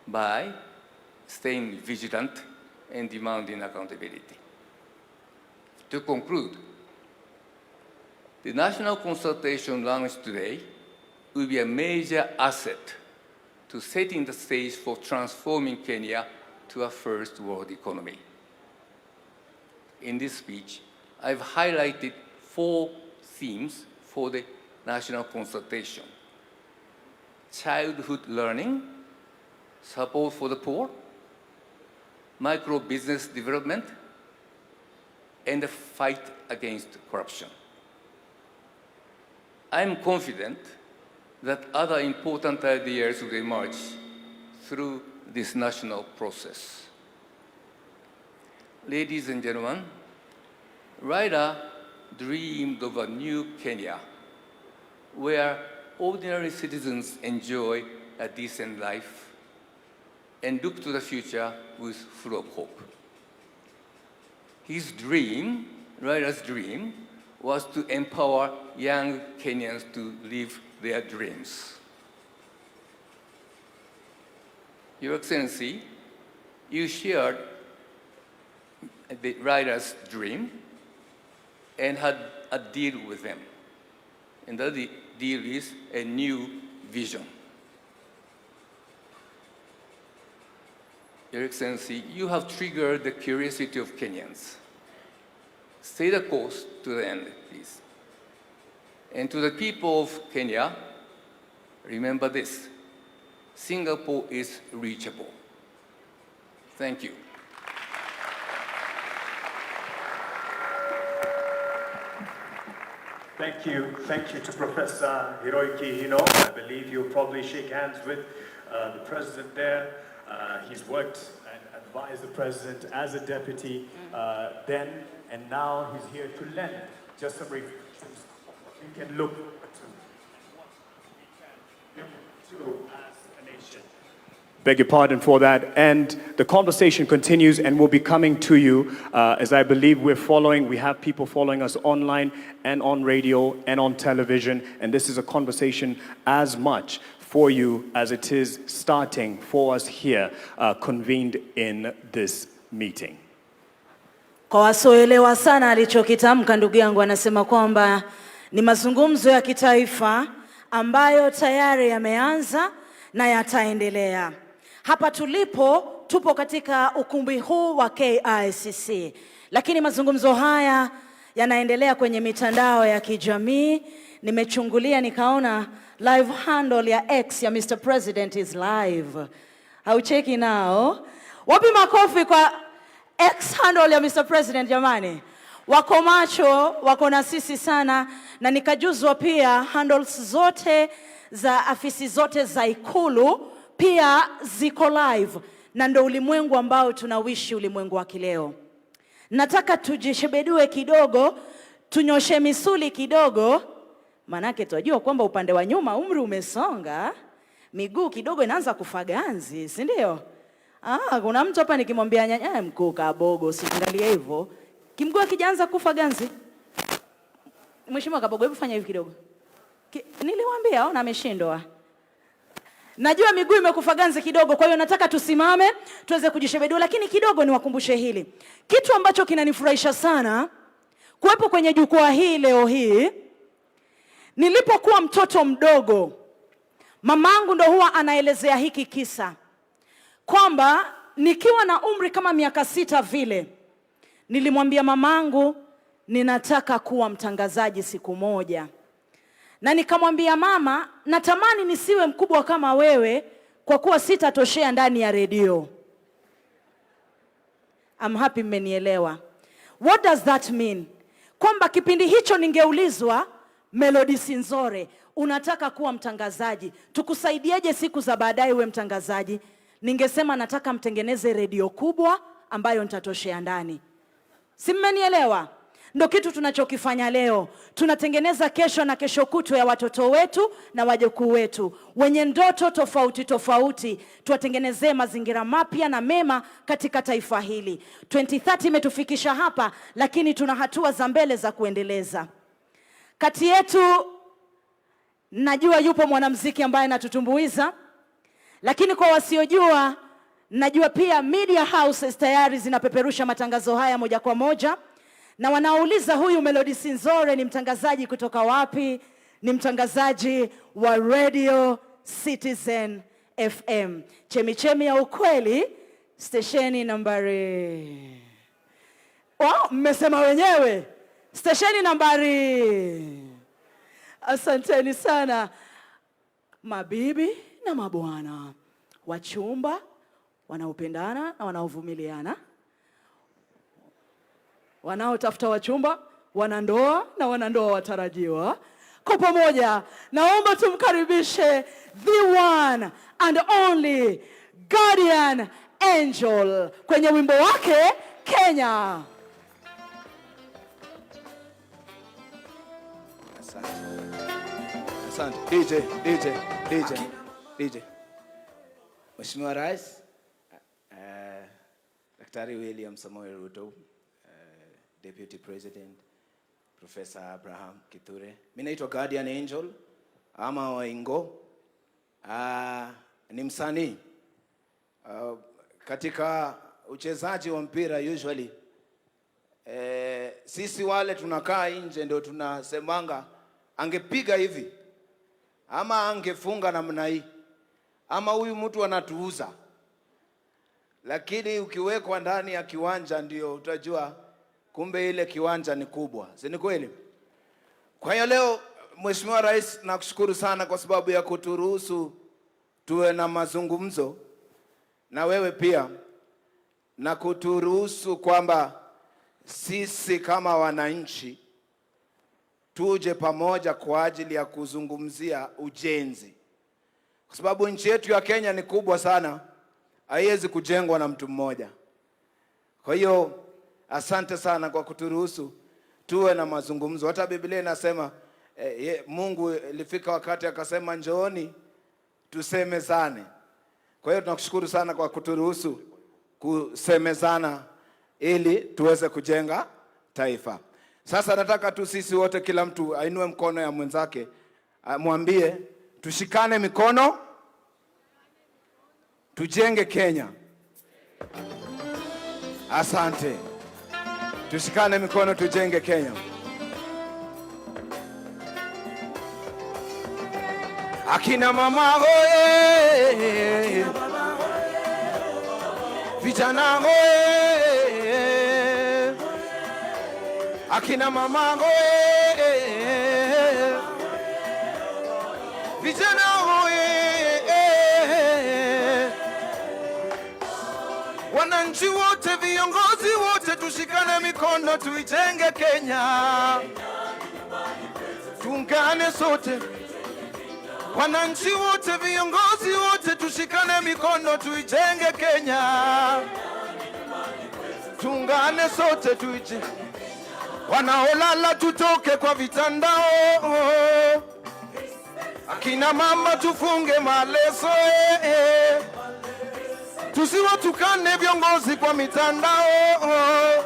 by staying vigilant and demanding accountability. To conclude, the national consultation launched today will be a major asset to setting the stage for transforming Kenya to a first world economy. In this speech, I've highlighted 4 themes for the national consultation: childhood learning, support for the poor, micro-business development, and the fight against corruption. I'm confident that other important ideas will emerge through this national process. ladies and gentlemen, Raila dreamed of a new Kenya where ordinary citizens enjoy a decent life and look to the future with full of hope. His dream, Raila's dream, was to empower young Kenyans to live their dreams. Your Excellency, you shared the Raila's dream and had a deal with them. And the deal is a new vision. Your Excellency, you have triggered the curiosity of Kenyans. Stay the course to the end, please. And to the people of Kenya, remember this: Singapore is reachable. Thank you. Thank you. Thank you to Professor Hiroiki Hino. I believe you'll probably shake hands with the president there. He's worked and advised the president as a deputy then, and now he's here to lend just some reflections. We can look to what we can do as a nation. Beg your pardon for that. And the conversation continues and will be coming to you as I believe we have people following us online and on radio and on television. And this is a conversation as much for you as it is starting for us here, convened in this meeting. Kwa wasioelewa sana alichokitamka ndugu yangu, anasema kwamba ni mazungumzo ya kitaifa ambayo tayari yameanza na yataendelea. Hapa tupo katika ukumbi huu wa KICC, lakini mazungumzo haya yanaendelea kwenye mitandao ya kijamii. Nimechungulia nikaona live handle ya X ya Mr. President is live. Haucheki nao? Wapi makofi kwa X handle ya Mr. President jamani? Wako macho, wako na sisi sana, na nikajuzwa pia handles zote za afisi zote za Ikulu pia ziko live, na ndo ulimwengu ambao tunawishi, ulimwengu wa kileo. Nataka tujishebedue kidogo, tunyoshe misuli kidogo, manake tunajua kwamba upande wa nyuma umri umesonga, miguu kidogo inaanza kufaganzi, si ndio? Kuna mtu hapa nikimwambia nyanya mkuu Kabogo, usiangalie hivyo, kimguu kijaanza kufaganzi. Mheshimiwa Kabogo, hebu fanya hivi kidogo. Niliwaambia ona ameshindwa. Najua miguu imekufa ganzi kidogo, kwa hiyo nataka tusimame tuweze kujishebedua, lakini kidogo niwakumbushe hili. Kitu ambacho kinanifurahisha sana kuwepo kwenye jukwaa hii leo hii, nilipokuwa mtoto mdogo, mamangu ndo huwa anaelezea hiki kisa kwamba nikiwa na umri kama miaka 6 vile, nilimwambia mamangu ninataka kuwa mtangazaji siku moja. Na nikamwambia mama, natamani nisiwe mkubwa kama wewe kwa kuwa sitatoshea ndani ya redio. I'm happy mmenielewa. What does that mean? Kwamba kipindi hicho ningeulizwa, Melody Sinzore, unataka kuwa mtangazaji, tukusaidieje siku za baadaye uwe mtangazaji? Ningesema nataka mtengeneze redio kubwa ambayo nitatoshea ndani. Si mmenielewa? Ndo kitu tunachokifanya leo. Tunatengeneza kesho na kesho kutwa ya watoto wetu na wajukuu wetu wenye ndoto tofauti tofauti. Tuwatengenezee mazingira mapya na mema katika taifa hili. 2030 imetufikisha hapa, lakini tuna hatua za mbele za kuendeleza. Kati yetu najua yupo mwanamuziki ambaye anatutumbuiza, lakini kwa wasiojua, najua pia media houses tayari zinapeperusha matangazo haya moja kwa moja. Na wanauliza huyu Melody Sinzore ni mtangazaji kutoka wapi? Ni mtangazaji wa Radio Citizen FM. Chemichemi ya ukweli, stesheni nambari... mmesema wenyewe. Stesheni nambari... Asanteni sana. Mabibi na mabwana, wachumba, wanaopendana na wanaovumiliana, wanaotafuta wachumba, wanandoa na wanandoa watarajiwa, kwa pamoja naomba tumkaribishe the one and only Guardian Angel kwenye wimbo wake Kenya. Asante. DJ. Mheshimiwa Rais, Daktari William Samoei Ruto, Deputy President, Professor Abraham Kithure. Mimi naitwa Guardian Angel ama Waingo. Ni msanii. Katika uchezaji wa mpira usually sisi wale tunakaa nje ndio tunasemanga angepiga hivi ama angefunga namna hii ama huyu mtu anatuuza. Lakini ukiwekwa ndani ya kiwanja ndio utajua kumbe ile kiwanja ni kubwa. Si ni kweli? Kwa hiyo leo Mheshimiwa Rais, nakushukuru sana kwa sababu ya kuturuhusu tuwe na mazungumzo na wewe pia, na kuturuhusu kwamba sisi kama wananchi tuje pamoja kwa ajili ya kuzungumzia ujenzi. Kwa sababu nchi yetu ya Kenya ni kubwa sana, haiwezi kujengwa na mtu mmoja. Kwa hiyo asante sana kwa kuturuhusu tuwe na mazungumzo. Hata Biblia inasema Mungu ilifika wakati akasema njooni tusemezane. Kwa hiyo tunakushukuru sana kwa kuturuhusu kusemezana ili tuweze kujenga taifa. Sasa nataka tu sisi wote, kila mtu ainue mkono ya mwenzake, mwambie tushikane mikono tujenge Kenya. Asante. Tushikane mikono tujenge Kenya. Akina mama hoye, vijana hoye, akina mama hoye, vijana hoye, wananchi wote, viongozi wote, tushikane mikono tuijenge Kenya. Tuungane sote, wananchi wote, viongozi wote, tushikane mikono tuijenge Kenya. Tuungane sote tuijenge. Wanaolala tutoke kwa vitandao, akina mama tufunge maleso, tusiwatukane viongozi kwa mitandao.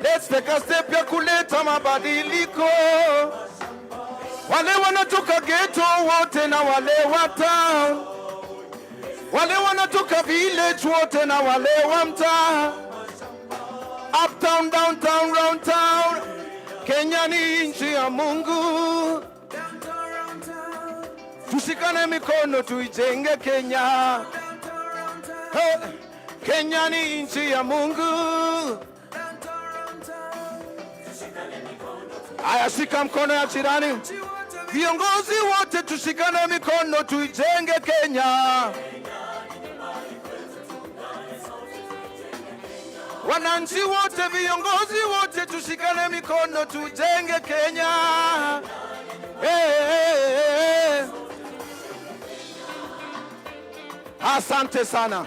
Let's take a step ya kuleta mabadiliko. Wale wanatoka ghetto wote na wale wa town, wale wanatoka village wote na wale wa mtaa, uptown, downtown, round town. Kenya ni nchi ya Mungu, tushikane mikono tuijenge Kenya. Kenya ni nchi ya Mungu. Aya, shika mkono ya jirani. Viongozi wote tushikane mikono tuijenge Kenya. Wananchi wote, viongozi wote, tushikane mikono tujenge Kenya. Asante sana.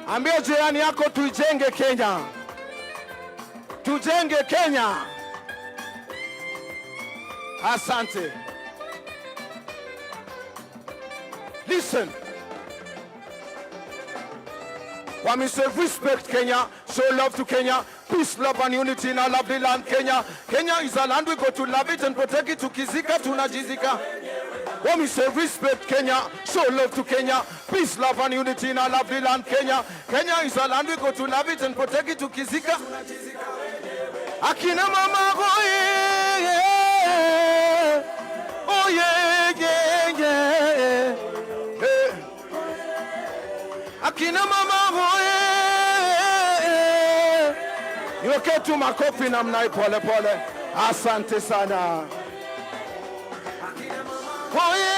Ambia jirani yako tuijenge Kenya. Tujenge Kenya. Asante. Listen. When we say respect Kenya, show love to Kenya, peace, love and unity in our lovely land Kenya. Kenya is a land we go to love it and protect it, to kizika tunajizika. When we say respect Kenya, show love to Kenya, peace, love and unity in our lovely land Kenya. Kenya is a land we go to love it and protect it, to kizika. Akina mama goye, oh yeah, yeah, yeah. Akina mama hoye, niweke tu makofi namna hii pole pole. Asante sana. Hoye,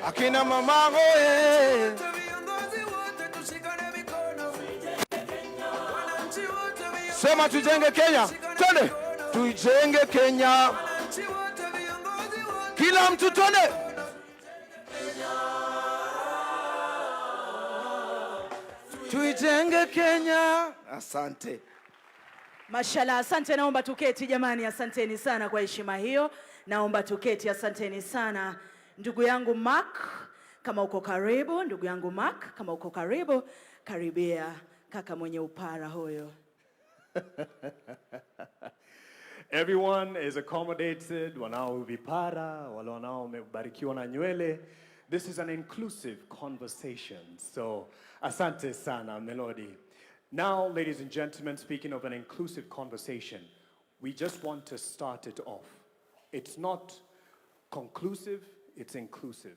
akina mama hoye. Sema tujenge Kenya. Twende. Tujenge Kenya. Kila mtu twende. tuijenge Kenya. Asante. Mashallah, asante. Naomba tuketi jamani, asanteni sana kwa heshima hiyo. Naomba tuketi, asanteni sana. Ndugu yangu Mark, kama uko karibu, ndugu yangu Mark, kama uko karibu, karibia kaka mwenye upara huyo. Everyone is accommodated, wanao vipara, wale wanao wamebarikiwa na nywele. This is an inclusive conversation. So, asante sana, Melody. Now, ladies and gentlemen, speaking of an inclusive conversation, we just want to start it off. It's not conclusive, it's inclusive.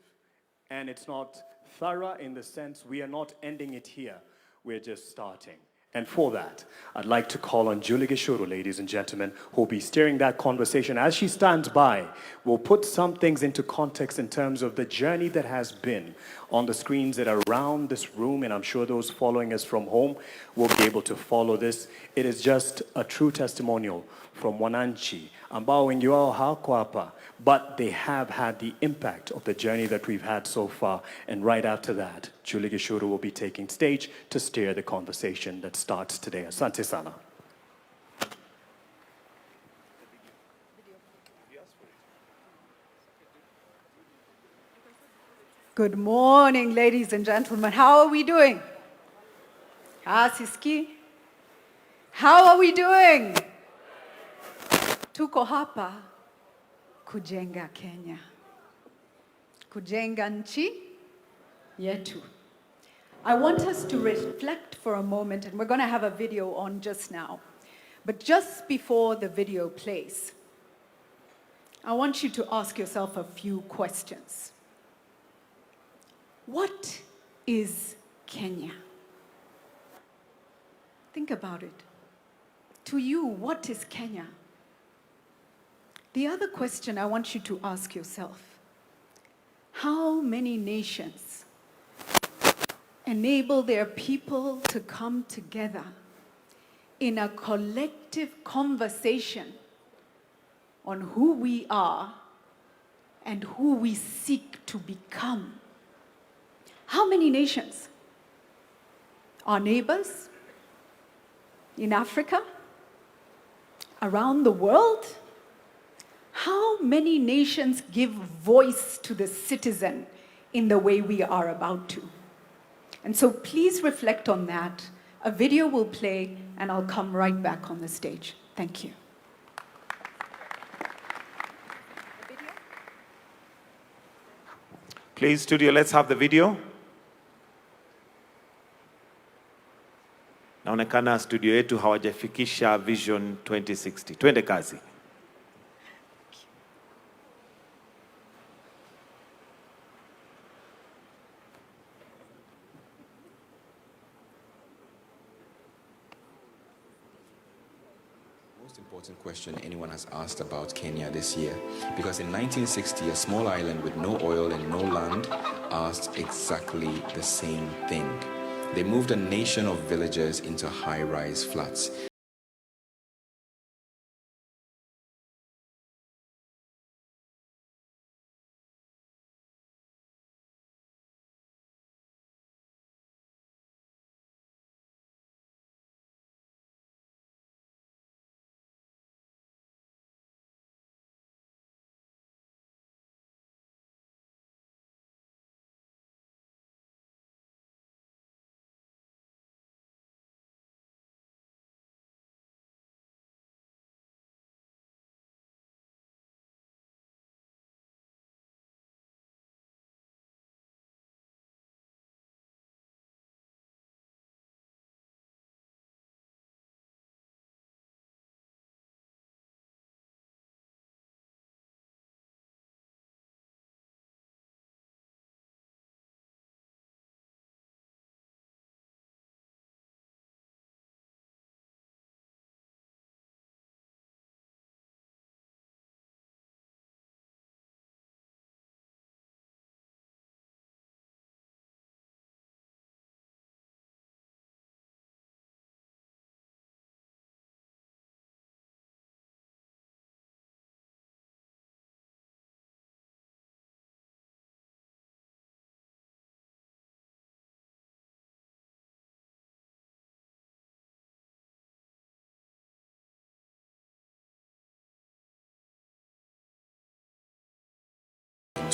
And it's not thorough in the sense we are not ending it here, we're just starting. And for that, I'd like to call on Julie Gishuru, ladies and gentlemen, who will be steering that conversation. As she stands by, we'll put some things into context in terms of the journey that has been on the screens that are around this room, and I'm sure those following us from home will be able to follow this. It is just a true testimonial from wananchi ambao wengi wao hawako hapa, but they have had the impact of the journey that we've had so far. And right after that, Julie Gishuru will be taking stage to steer the conversation that starts today. Asante sana. Good morning, ladies and gentlemen. How are we doing? KICC? How are we doing? Tuko hapa kujenga Kenya. Kujenga nchi yetu. I want us to reflect for a moment, and we're going to have a video on just now. But just before the video plays, I want you to ask yourself a few questions. What is Kenya? Think about it. To you, what is Kenya? The other question I want you to ask yourself, how many nations enable their people to come together in a collective conversation on who we are and who we seek to become? How many nations? Our neighbors? In Africa? Around the world? How many nations give voice to the citizen in the way we are about to? And so please reflect on that. A video will play, and I'll come right back on the stage. Thank you. Please, studio, let's have the video. Naonekana studio yetu hawajafikisha Vision 2060. Twende kazi. Most important question anyone has asked about Kenya this year, because in 1960 a small island with no oil and no land asked exactly the same thing. They moved a nation of villagers into high-rise flats.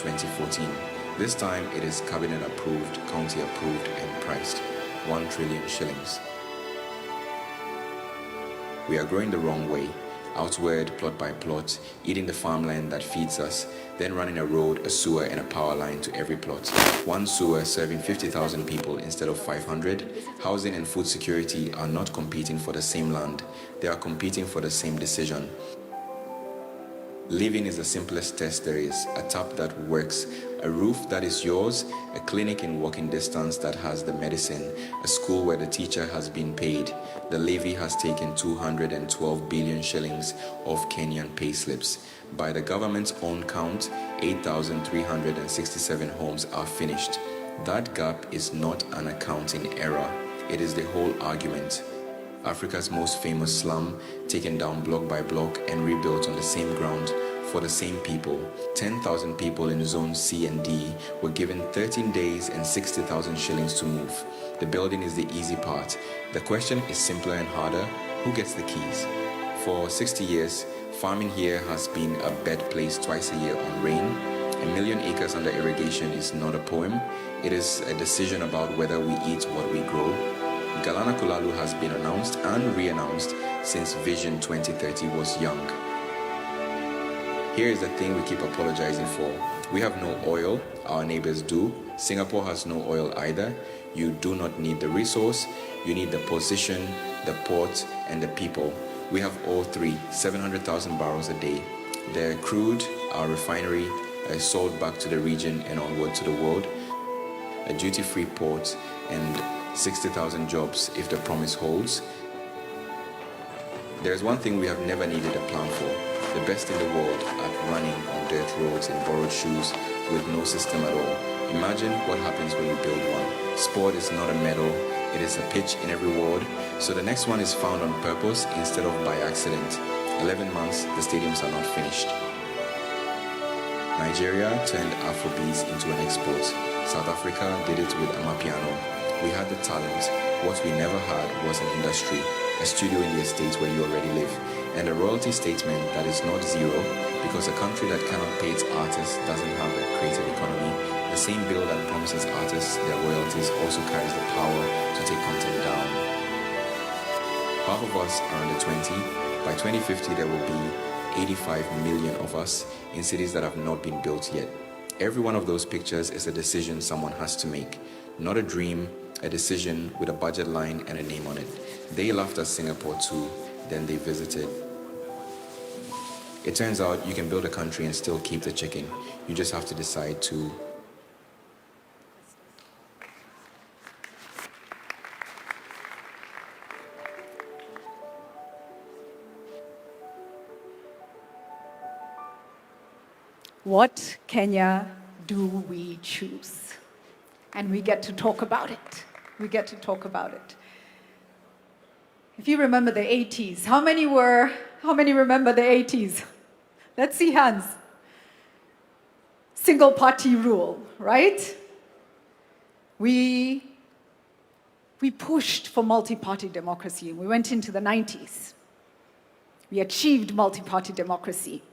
2014. This time it is cabinet approved, county approved and priced. 1 trillion shillings. We are growing the wrong way. Outward, plot by plot, eating the farmland that feeds us, then running a road, a sewer, and a power line to every plot. One sewer serving 50,000 people instead of 500. Housing and food security are not competing for the same land. They are competing for the same decision. Living is the simplest test there is. A tap that works, a roof that is yours, a clinic in walking distance that has the medicine, a school where the teacher has been paid. The levy has taken 212 billion shillings off Kenyan payslips. By the government's own count, 8,367 homes are finished. That gap is not an accounting error. It is the whole argument. Africa's most famous slum, taken down block by block and rebuilt on the same ground for the same people. 10,000 people in Zone C and D were given 13 days and 60,000 shillings to move. The building is the easy part. The question is simpler and harder. Who gets the keys? For 60 years, farming here has been a bed place twice a year on rain. 1 million acres under irrigation is not a poem. It is a decision about whether we eat what we grow. Galana Kulalu has been announced and re-announced since Vision 2030 was young. Here is the thing we keep apologizing for. We have no oil, our neighbors do. Singapore has no oil either. You do not need the resource, you need the position, the port, and the people. We have all three, 700,000 barrels a day. The crude, our refinery, sold back to the region and onward to the world. A duty-free port and 60,000 jobs if the promise holds. There is one thing we have never needed a plan for. The best in the world at running on dirt roads in borrowed shoes with no system at all. Imagine what happens when you build one. Sport is not a medal, it is a pitch in every ward. So the next one is found on purpose instead of by accident. 11 months, the stadiums are not finished. Nigeria turned Afrobeats into an export. South Africa did it with Amapiano. We had the talent. What we never had was an industry, a studio in the estate where you already live, and a royalty statement that is not zero, because a country that cannot pay its artists doesn't have a creative economy. The same bill that promises artists their royalties also carries the power to take content down. Half of us are under 20. By 2050, there will be 85 million of us in cities that have not been built yet. Every one of those pictures is a decision someone has to make, not a dream, a decision with a budget line and a name on it. They laughed at Singapore too, then they visited. It turns out you can build a country and still keep the chicken. You just have to decide to. What Kenya do we choose? And we get to talk about it. We get to talk about it. If you remember the 80s, how many remember the 80s? Let's see hands. Single party rule, right? We pushed for multi-party democracy. We went into the 90s. We achieved multi-party democracy.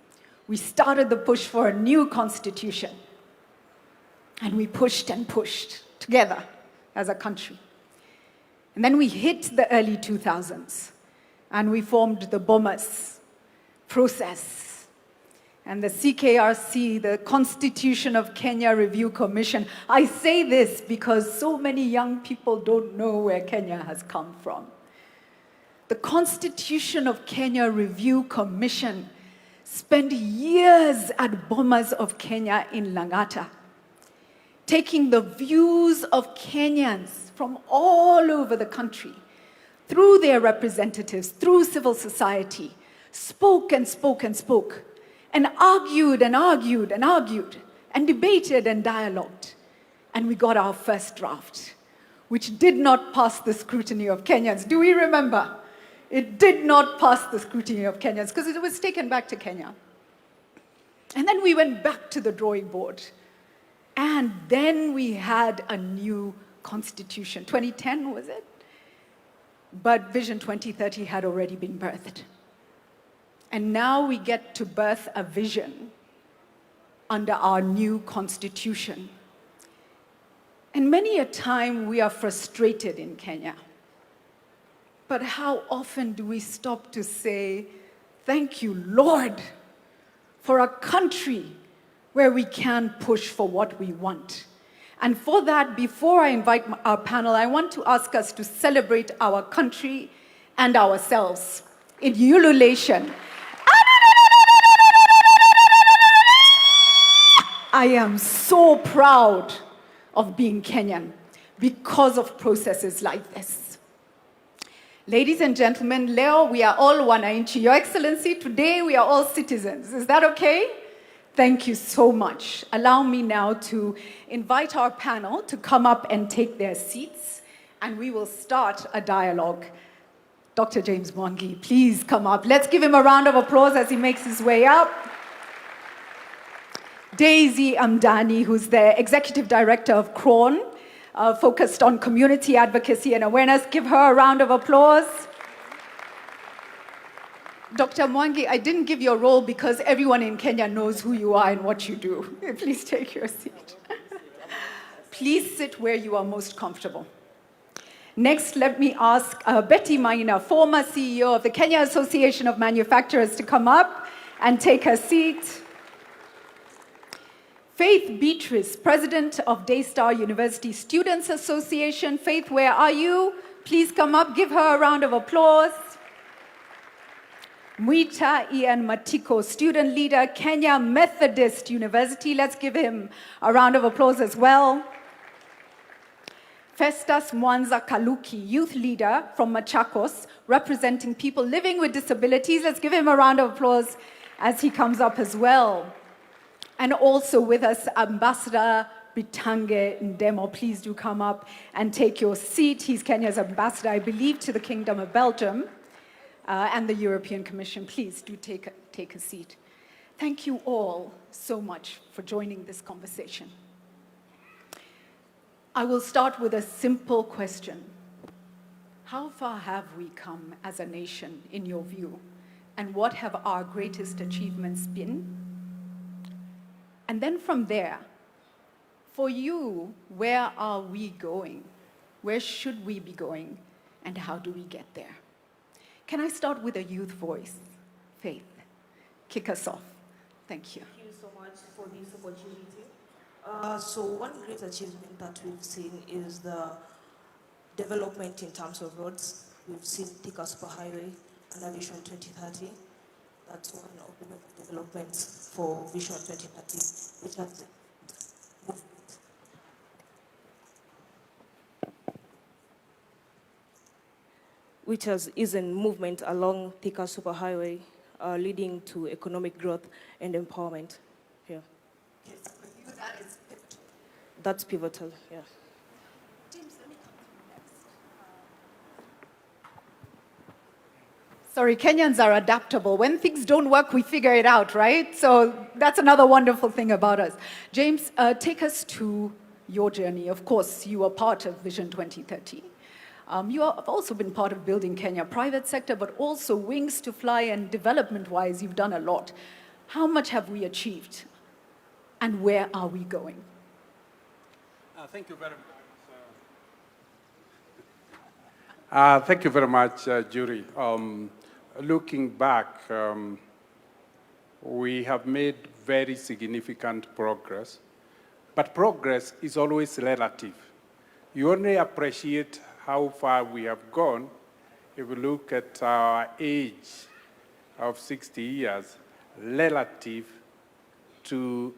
We started the push for a new constitution. And we pushed and pushed together as a country. And then we hit the early 2000s and we formed the Bomas process. And the CKRC, the Constitution of Kenya Review Commission. I say this because so many young people don't know where Kenya has come from. The Constitution of Kenya Review Commission spent years at Bomas of Kenya in Lang'ata, taking the views of Kenyans from all over the country, through their representatives, through civil society, spoke and spoke and spoke, and argued and argued and argued, and debated and dialogued. And we got our first draft, which did not pass the scrutiny of Kenyans. Do we remember? It did not pass the scrutiny of Kenyans because it was taken back to Kenya. And then we went back to the drawing board. And then we had a new constitution. 2010, was it? But Vision 2030 had already been birthed. And now we get to birth a vision under our new constitution. And many a time we are frustrated in Kenya. But how often do we stop to say, thank you, Lord, for a country where we can push for what we want? And for that, before I invite our panel, I want to ask us to celebrate our country and ourselves in ululation. I am so proud of being Kenyan because of processes like this. Ladies and gentlemen, leo we are all wananchi. Your Excellency, today we are all citizens. Is that okay? Thank you so much. Allow me now to invite our panel to come up and take their seats, and we will start a dialogue. Dr. James Mwangi, please come up. Let's give him a round of applause as he makes his way up. Daisy Amdani, who's the Executive Director of CRON, focused on community advocacy and awareness. Give her a round of applause. Dr. Mwangi, I didn't give your role because everyone in Kenya knows who you are and what you do. Please take your seat. Please sit where you are most comfortable. Next, let me ask Betty Maina, former CEO of the Kenya Association of Manufacturers, to come up and take her seat. Faith Beatrice, President of Daystar University Students Association. Faith, where are you? Please come up, give her a round of applause. Mwita Ian Matiko, student leader, Kenya Methodist University. Let's give him a round of applause as well. Festus Mwanza Kaluki, youth leader from Machakos, representing people living with disabilities. Let's give him a round of applause as he comes up as well. And also with us, Ambassador Bitange Ndemo. Please do come up and take your seat. He's Kenya's ambassador, I believe, to the Kingdom of Belgium and the European Commission. Please do take a seat. Thank you all so much for joining this conversation. I will start with a simple question. How far have we come as a nation, in your view? And what have our greatest achievements been? And then from there, for you, where are we going? Where should we be going? And how do we get there? Can I start with a youth voice? Faith, kick us off. Thank you. Thank you so much for this opportunity. So one great achievement that we've seen is the development in terms of roads. We've seen Thika Superhighway under Vision 2030. That's one of the developments for Vision 2030, which is a movement along Thika Superhighway, leading to economic growth and empowerment here. That's pivotal, yeah. Sorry, Kenyans are adaptable. When things don't work, we figure it out, right? So that's another wonderful thing about us. James, take us to your journey. Of course, you are part of Vision 2030. You have also been part of building Kenya, private sector, but also wings to fly, and development-wise, you've done a lot. How much have we achieved? And where are we going? Thank you very much. Thank you very much, Jury. Looking back, we have made very significant progress, but progress is always relative. You only appreciate how far we have gone if you look at our age of 60 years relative to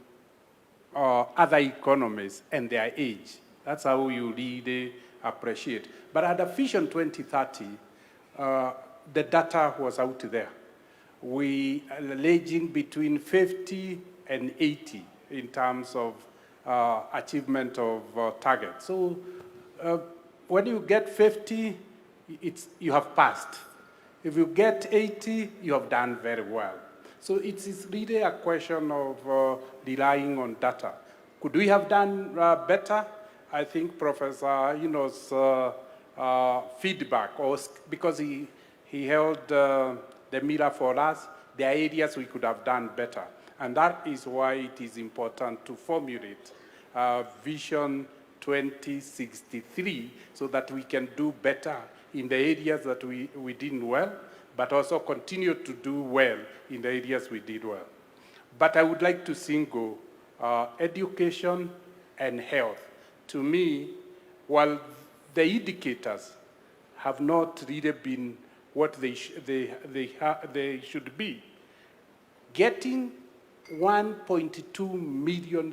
other economies and their age. That's how you really appreciate. But at the Vision 2030, the data was out there. We are ranging between 50 and 80 in terms of achievement of targets. So when you get 50, you have passed. If you get 80, you have done very well. So it's really a question of relying on data. Could we have done better? I think Professor Ino's feedback, because he held the mirror for us, there are areas we could have done better. And that is why it is important to formulate Vision 2063 so that we can do better in the areas that we did well, but also continue to do well in the areas we did well. But I would like to single education and health. To me, while the indicators have not really been what they should be, getting 1.2 million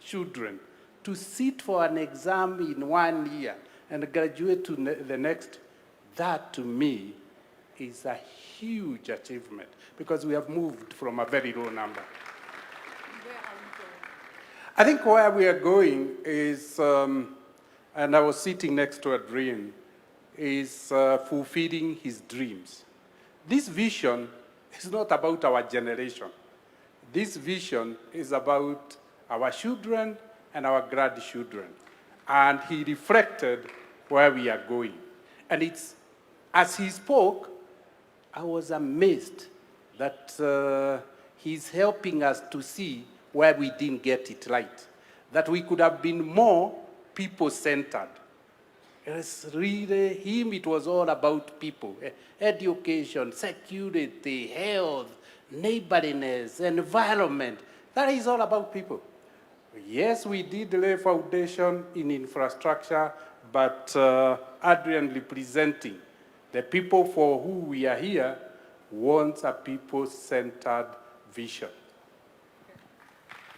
children to sit for an exam in 1 year and graduate to the next, that to me is a huge achievement because we have moved from a very low number. Where are we going? I think where we are going is, and I was sitting next to a dream, is fulfilling his dreams. This vision is not about our generation. This vision is about our children and our grandchildren. And he reflected where we are going. And it's, as he spoke, I was amazed that he's helping us to see where we didn't get it right, that we could have been more people-centered. It's really him, it was all about people. Education, security, health, neighborliness, environment. That is all about people. Yes, we did lay foundation in infrastructure, but Adrian representing the people for who we are here wants a people-centered vision.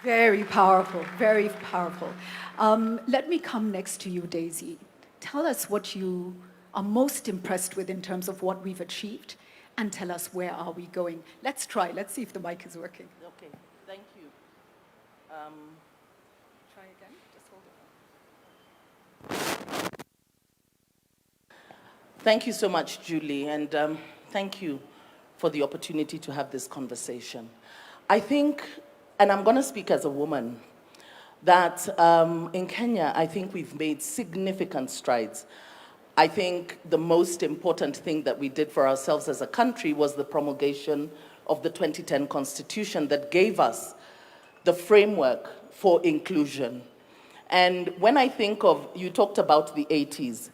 Very powerful, very powerful. Let me come next to you, Daisy. Tell us what you are most impressed with in terms of what we've achieved, and tell us where are we going. Let's try. Let's see if the mic is working. Okay, thank you. Try again. Just hold it. Thank you so much, Julie, and thank you for the opportunity to have this conversation. I think, and I'm going to speak as a woman, that in Kenya, I think we've made significant strides. I think the most important thing that we did for ourselves as a country was the promulgation of the 2010 Constitution that gave us the framework for inclusion. And when I think of, you talked about the 80s,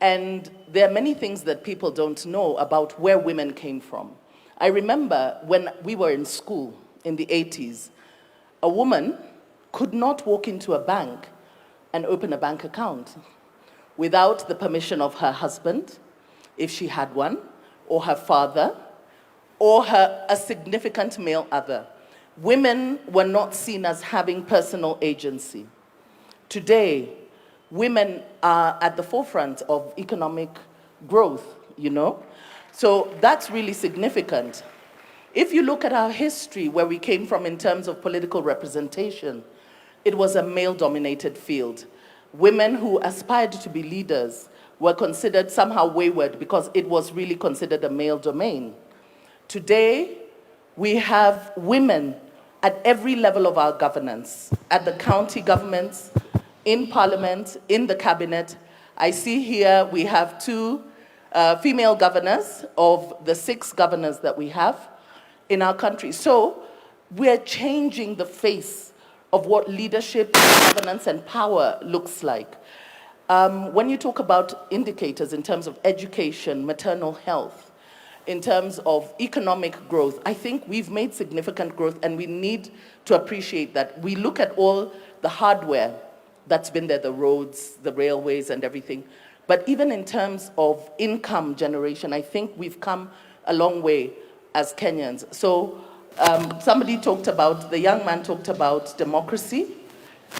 and there are many things that people don't know about where women came from. I remember when we were in school in the 80s, a woman could not walk into a bank and open a bank account without the permission of her husband, if she had one, or her father, or a significant male other. Women were not seen as having personal agency. Today, women are at the forefront of economic growth, you know? So that's really significant. If you look at our history, where we came from in terms of political representation, it was a male-dominated field. Women who aspired to be leaders were considered somehow wayward because it was really considered a male domain. Today, we have women at every level of our governance, at the county governments, in parliament, in the cabinet. I see here we have 2 female governors of the 6 governors that we have in our country. So we're changing the face of what leadership, governance, and power looks like. When you talk about indicators in terms of education, maternal health, in terms of economic growth, I think we've made significant growth, and we need to appreciate that. We look at all the hardware that's been there, the roads, the railways, and everything. But even in terms of income generation, I think we've come a long way as Kenyans. So somebody talked about, the young man talked about democracy,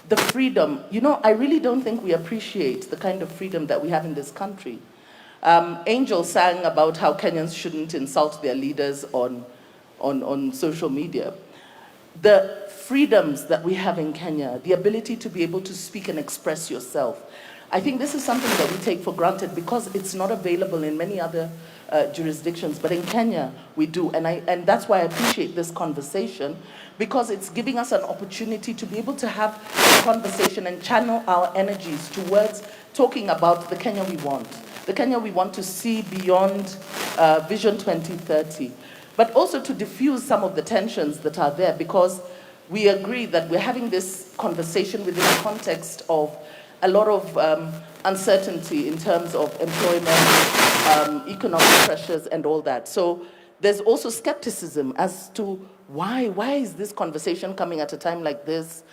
the freedom. You know, I really don't think we appreciate the kind of freedom that we have in this country. Angel sang about how Kenyans shouldn't insult their leaders on social media. The freedoms that we have in Kenya, the ability to be able to speak and express yourself, I think this is something that we take for granted because it's not available in many other jurisdictions, but in Kenya we do, and that's why I appreciate this conversation, because it's giving us an opportunity to be able to have a conversation and channel our energies towards talking about the Kenya we want to see beyond Vision 2030. but also to diffuse some of the tensions that are there, because we agree that we're having this conversation within the context of a lot of uncertainty in terms of employment, economic pressures and all that. So there's also skepticism as to why is this conversation coming at a time like this,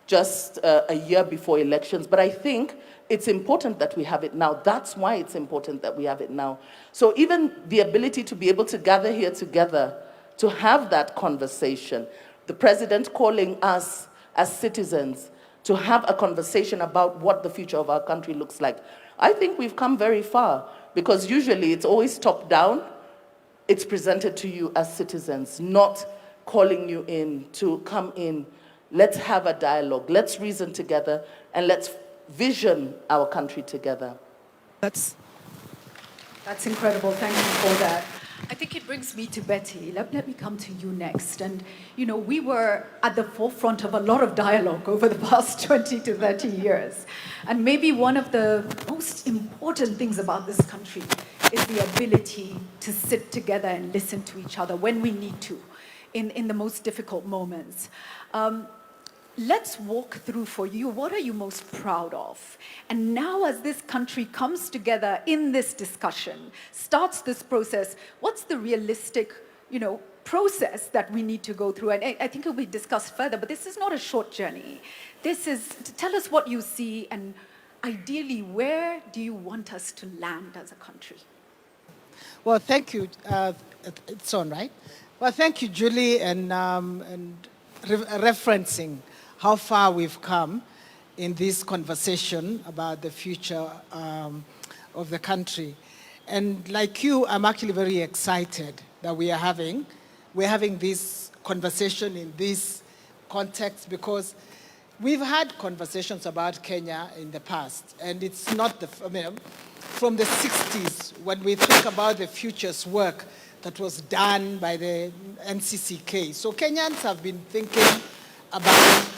just a year before elections. But I think it's important that we have it now. That's why it's important that we have it now. So even the ability to be able to gather here together, to have that conversation, the president calling us as citizens to have a conversation about what the future of our country looks like. I think we've come very far, because usually it's always top down. It's presented to you as citizens, not calling you in to come in. Let's have a dialogue, let's reason together, and let's vision our country together. That's incredible. Thank you for that. I think it brings me to Betty. Let me come to you next. And, you know, we were at the forefront of a lot of dialogue over the past 20 to 30 years. And maybe one of the most important things about this country is the ability to sit together and listen to each other when we need to, in the most difficult moments. Let's walk through for you, what are you most proud of? And now as this country comes together in this discussion, starts this process, what's the realistic, process that we need to go through? And I think it will be discussed further, but this is not a short journey. This is, tell us what you see, and ideally, where do you want us to land as a country? Well, thank you. It's on, right? Well, thank you, Julie, and referencing how far we've come in this conversation about the future of the country. And like you, I'm actually very excited that we're having this conversation in this context, because we've had conversations about Kenya in the past, and it's not from the 60s, when we think about the futures work that was done by the NCCK. So Kenyans have been thinking about...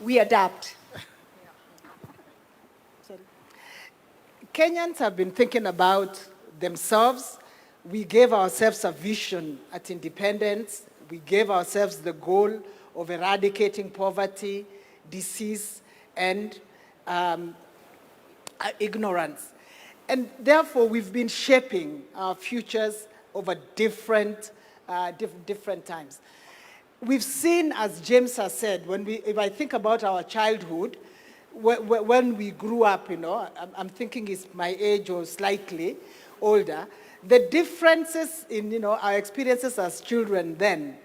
We adapt. Kenyans have been thinking about themselves. We gave ourselves a vision at independence. We gave ourselves the goal of eradicating poverty, disease, and ignorance. And therefore, we've been shaping our futures over different times. We've seen, as James has said, if I think about our childhood, when we grew up, I'm thinking it's my age or slightly older, the differences in, our experiences as children then,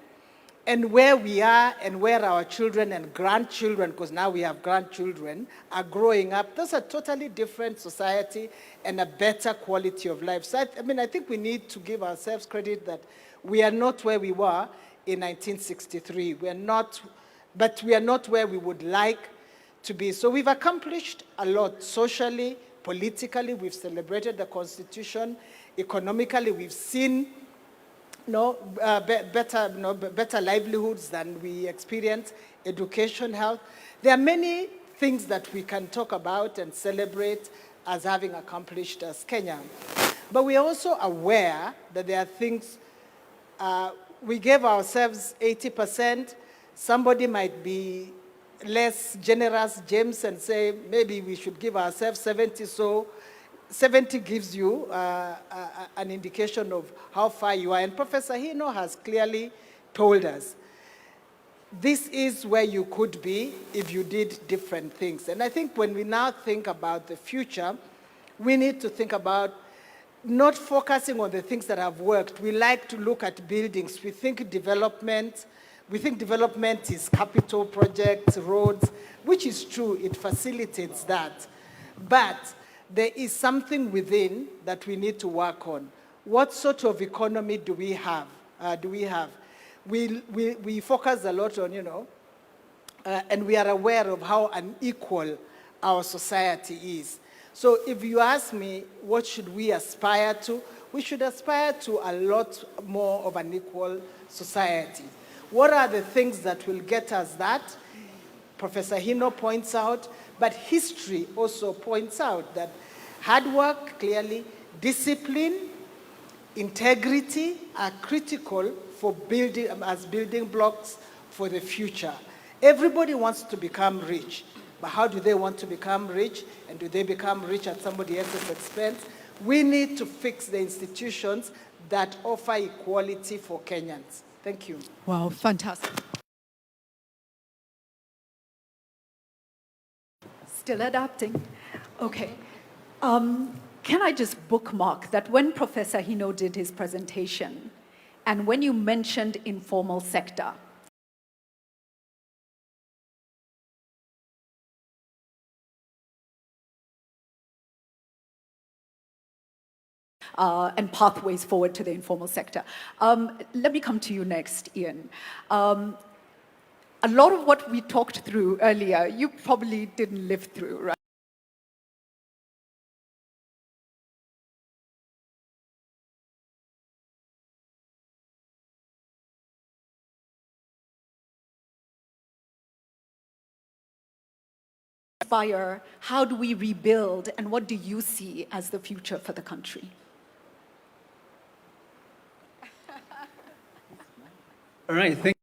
and where we are and where our children and grandchildren, because now we have grandchildren, are growing up, that's a totally different society and a better quality of life. So I think we need to give ourselves credit that we are not where we were in 1963. But we are not where we would like to be. So we've accomplished a lot socially, politically. We've celebrated the Constitution. Economically, we've seen better livelihoods than we experienced, education, health. There are many things that we can talk about and celebrate as having accomplished as Kenya. But we are also aware that there are things, we gave ourselves 80%. Somebody might be less generous, James, and say maybe we should give ourselves 70. So 70 gives you an indication of how far you are. And Professor Hino has clearly told us, this is where you could be if you did different things. And I think when we now think about the future, we need to think about not focusing on the things that have worked. We like to look at buildings. We think development is capital projects, roads, which is true, it facilitates that. But there is something within that we need to work on. What sort of economy do we have? We focus a lot on, and we are aware of how unequal our society is. So if you ask me, what should we aspire to? We should aspire to a lot more of an equal society. What are the things that will get us that? Professor Hino points out, but history also points out that hard work, clearly, discipline, integrity are critical for building as building blocks for the future. Everybody wants to become rich, but how do they want to become rich? And do they become rich at somebody else's expense? We need to fix the institutions that offer equality for Kenyans. Thank you. Wow, fantastic. Still adapting. Okay. Can I just bookmark that when Professor Hino did his presentation, and when you mentioned informal sector, and pathways forward to the informal sector. Let me come to you next, Ian. A lot of what we talked through earlier, you probably didn't live through, right? How do we rebuild, and what do you see as the future for the country? All right, thank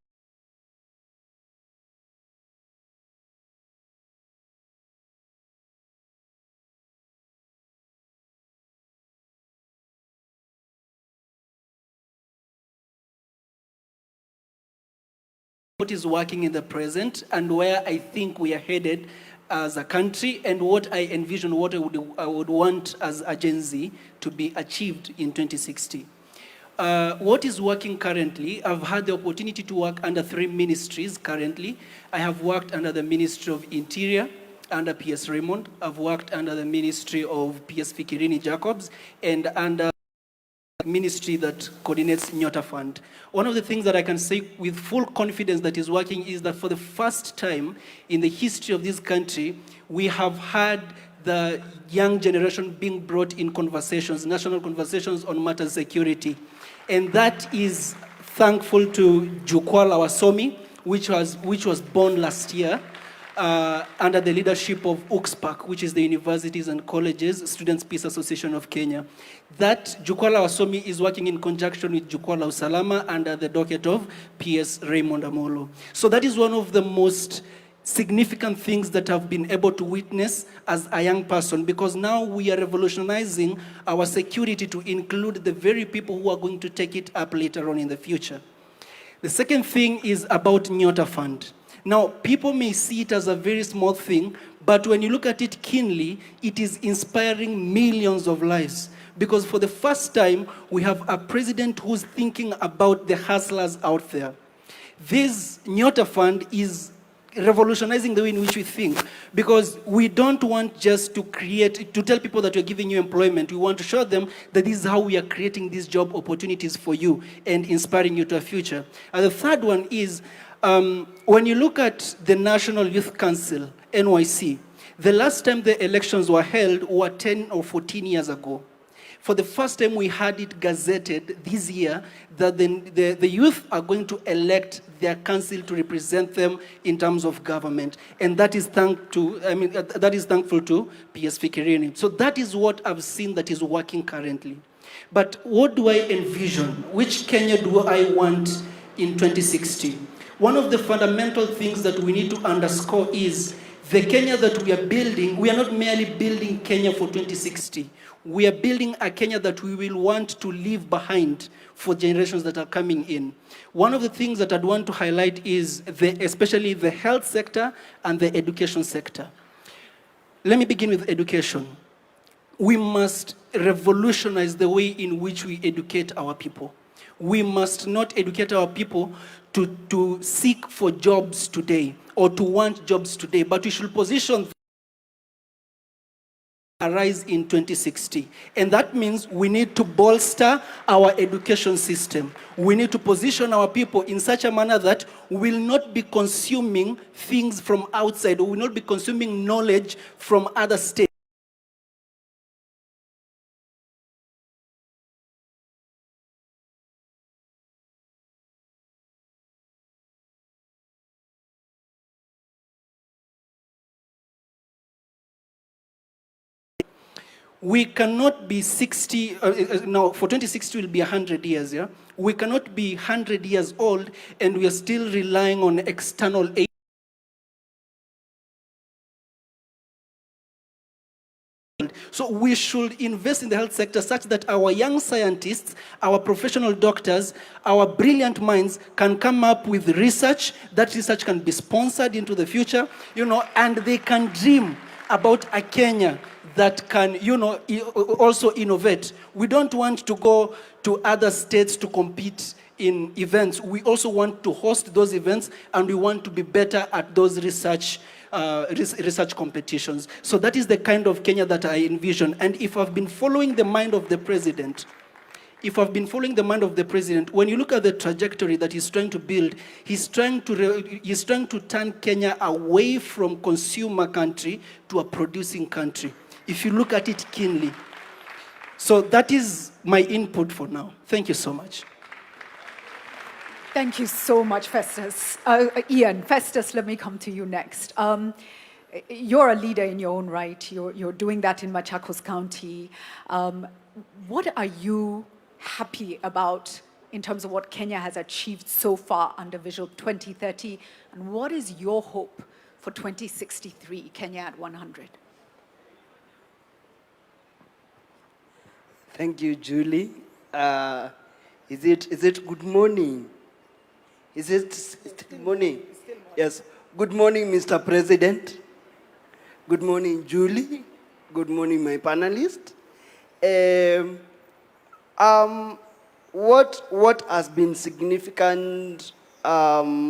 what is working in the present and where I think we are headed as a country, and what I envision, what I would want as a Gen Z to be achieved in 2060. What is working currently, I've had the opportunity to work under 3 ministries currently. I have worked under the Ministry of Interior, under PS Raymond. I've worked under the Ministry of PS Fikirini Jacobs, and under ministry that coordinates Nyota Fund. One of the things that I can say with full confidence that is working is that for the first time in the history of this country, we have had the young generation being brought in conversations, national conversations on matters of security. And that is thankful to Jukwaa la Wasomi, which was born last year under the leadership of UCSPAC, which is the Universities and Colleges Students' Peace Association of Kenya. That Jukwaa la Wasomi is working in conjunction with Jukwaa la Usalama under the docket of PS Raymond Amolo. So that is one of the most significant things that I've been able to witness as a young person, because now we are revolutionizing our security to include the very people who are going to take it up later on in the future. The second thing is about Nyota Fund. Now, people may see it as a very small thing, but when you look at it keenly, it is inspiring millions of lives. Because for the first time, we have a president who's thinking about the hustlers out there. This Nyota Fund is revolutionizing the way in which we think, because we don't want just to tell people that we're giving you employment. We want to show them that this is how we are creating these job opportunities for you and inspiring you to a future. And the third one is, when you look at the National Youth Council, NYC, the last time the elections were held were 10 or 14 years ago. For the first time, we had it gazetted this year that the youth are going to elect their council to represent them in terms of government. And that is thankful to PS Fikirini. So that is what I've seen that is working currently. But what do I envision? Which Kenya do I want in 2060? One of the fundamental things that we need to underscore is the Kenya that we are building. We are not merely building Kenya for 2060. We are building a Kenya that we will want to leave behind for generations that are coming in. One of the things that I'd want to highlight is especially the health sector and the education sector. Let me begin with education. We must revolutionize the way in which we educate our people. We must not educate our people to seek for jobs today or to want jobs today, but we should position arise in 2060. And that means we need to bolster our education system. We need to position our people in such a manner that we will not be consuming things from outside, or we will not be consuming knowledge from other states. We cannot be 60, now for 2060 will be 100 years, yeah? We cannot be 100 years old and we are still relying on external aid. So we should invest in the health sector such that our young scientists, our professional doctors, our brilliant minds can come up with research. That research can be sponsored into the future, and they can dream about a Kenya that can, also innovate. We don't want to go to other states to compete in events. We also want to host those events, and we want to be better at those research competitions. So that is the kind of Kenya that I envision. And if I've been following the mind of the president, when you look at the trajectory that he's trying to build, he's trying to turn Kenya away from consumer country to a producing country, if you look at it keenly. So that is my input for now. Thank you so much. Thank you so much, Festus. Ian, Festus, let me come to you next. You're a leader in your own right. You're doing that in Machakos County. What are you happy about in terms of what Kenya has achieved so far under Vision 2030? And what is your hope for 2063, Kenya at 100? Thank you, Julie. Is it good morning? Is it good morning? Yes. Good morning, Mr. President. Good morning, Julie. Good morning, my panelists. What has been significant about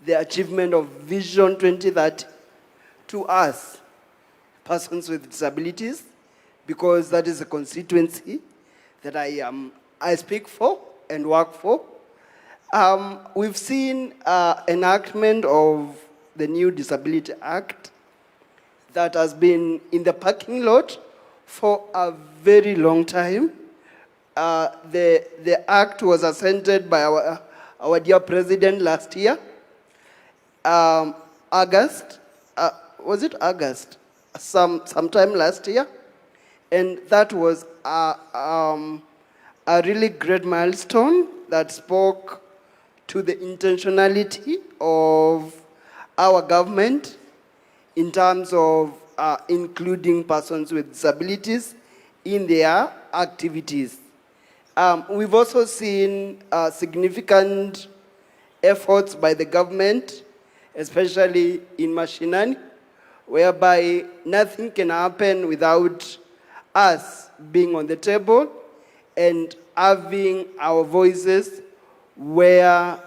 the achievement of Vision 2030 to us, persons with disabilities, because that is a constituency that I speak for and work for. We've seen enactment of the new Disability Act that has been in the parking lot for a very long time. The act was assented by our dear president last year, August. Was it August? Sometime last year, and that was a really great milestone that spoke to the intentionality of our government in terms of including persons with disabilities in their activities. We've also seen significant efforts by the government, especially in mashinani, whereby nothing can happen without us being on the table and having our voices where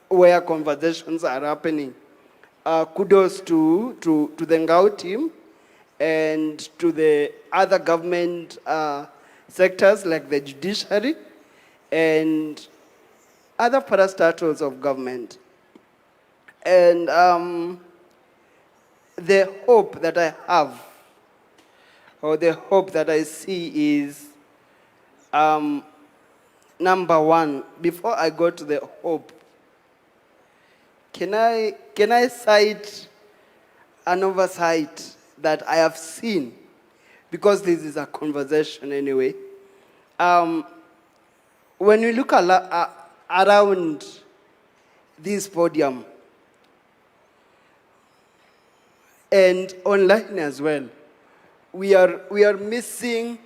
conversations are happening. Kudos to the Ngao team and to the other government sectors like the judiciary and other parastatals of government. And the hope that I have, or the hope that I see is, number one, before I go to the hope, can I cite an oversight that I have seen? Because this is a conversation anyway. When we look around this podium, and online as well, we are missing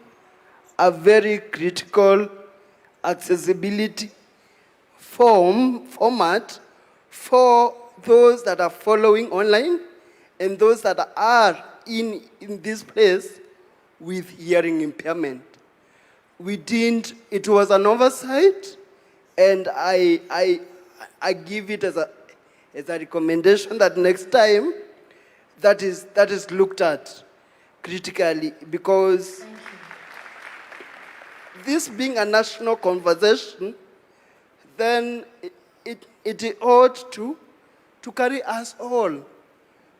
a very critical accessibility format for those that are following online and those that are in this place with hearing impairment. It was an oversight, and I give it as a recommendation that next time that is looked at critically, because this being a national conversation, then it ought to carry us all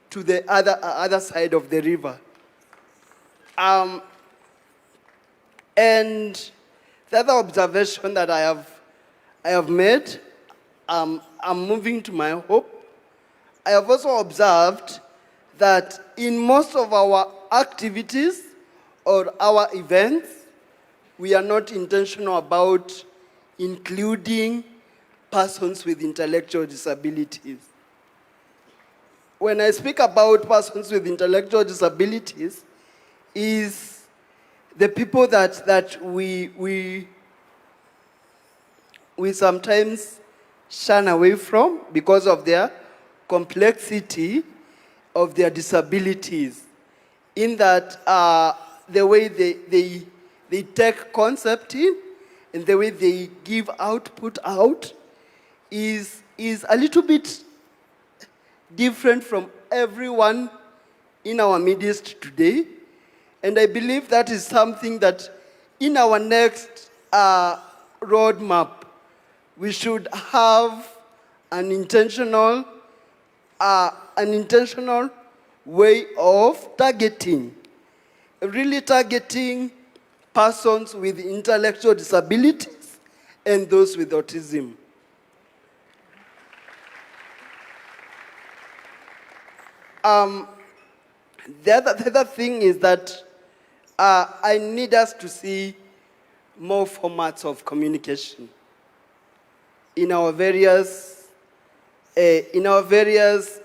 to the other side of the river. And the other observation that I have made, I'm moving to my hope. I have also observed that in most of our activities or our events, we are not intentional about including persons with intellectual disabilities. When I speak about persons with intellectual disabilities, is the people that we sometimes shun away from because of their complexity of their disabilities, in that the way they take concept in and the way they give output out is a little bit different from everyone in our midst today. And I believe that is something that in our next roadmap, we should have an intentional way of targeting, really targeting persons with intellectual disabilities and those with autism. The other thing is that I need us to see more formats of communication in our various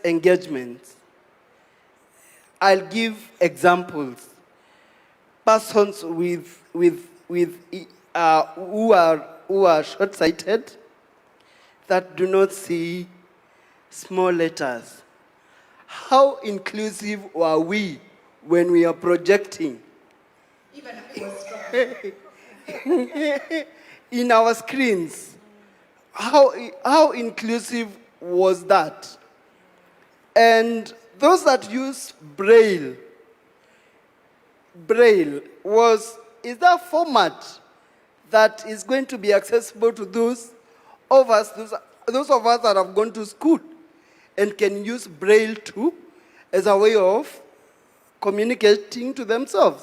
engagements. I'll give examples. Persons who are short-sighted, that do not see small letters. How inclusive are we when we are projecting? Even if it was in our screens? How inclusive was that? And those that use Braille is there a format that is going to be accessible to those of us that have gone to school and can use Braille too as a way of communicating to themselves?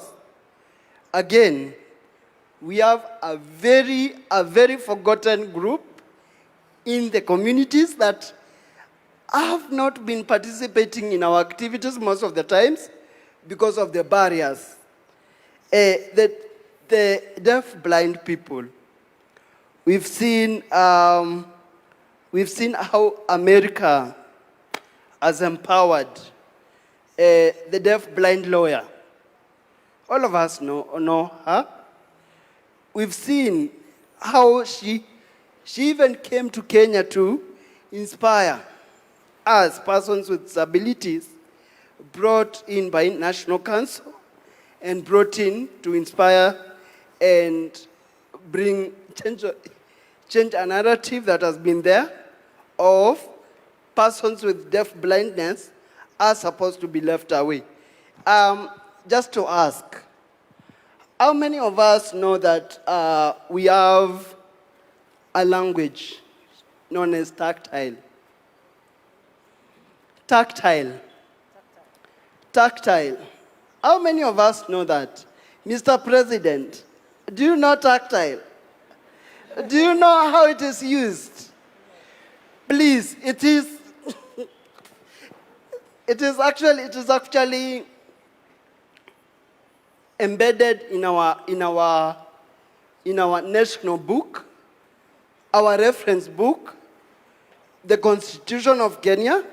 Again, we have a very forgotten group in the communities that have not been participating in our activities most of the times because of the barriers. The deaf-blind people, we've seen how America has empowered the deaf-blind lawyer. All of us know her. We've seen how she even came to Kenya to inspire us, persons with disabilities, brought in by National Council and brought in to inspire and change a narrative that has been there of persons with deaf blindness are supposed to be left away. Just to ask, how many of us know that we have a language known as tactile? Tactile. How many of us know that? Mr. President, do you know tactile? Do you know how it is used? Please, it is actually embedded in our national book, our reference book, the Constitution of Kenya,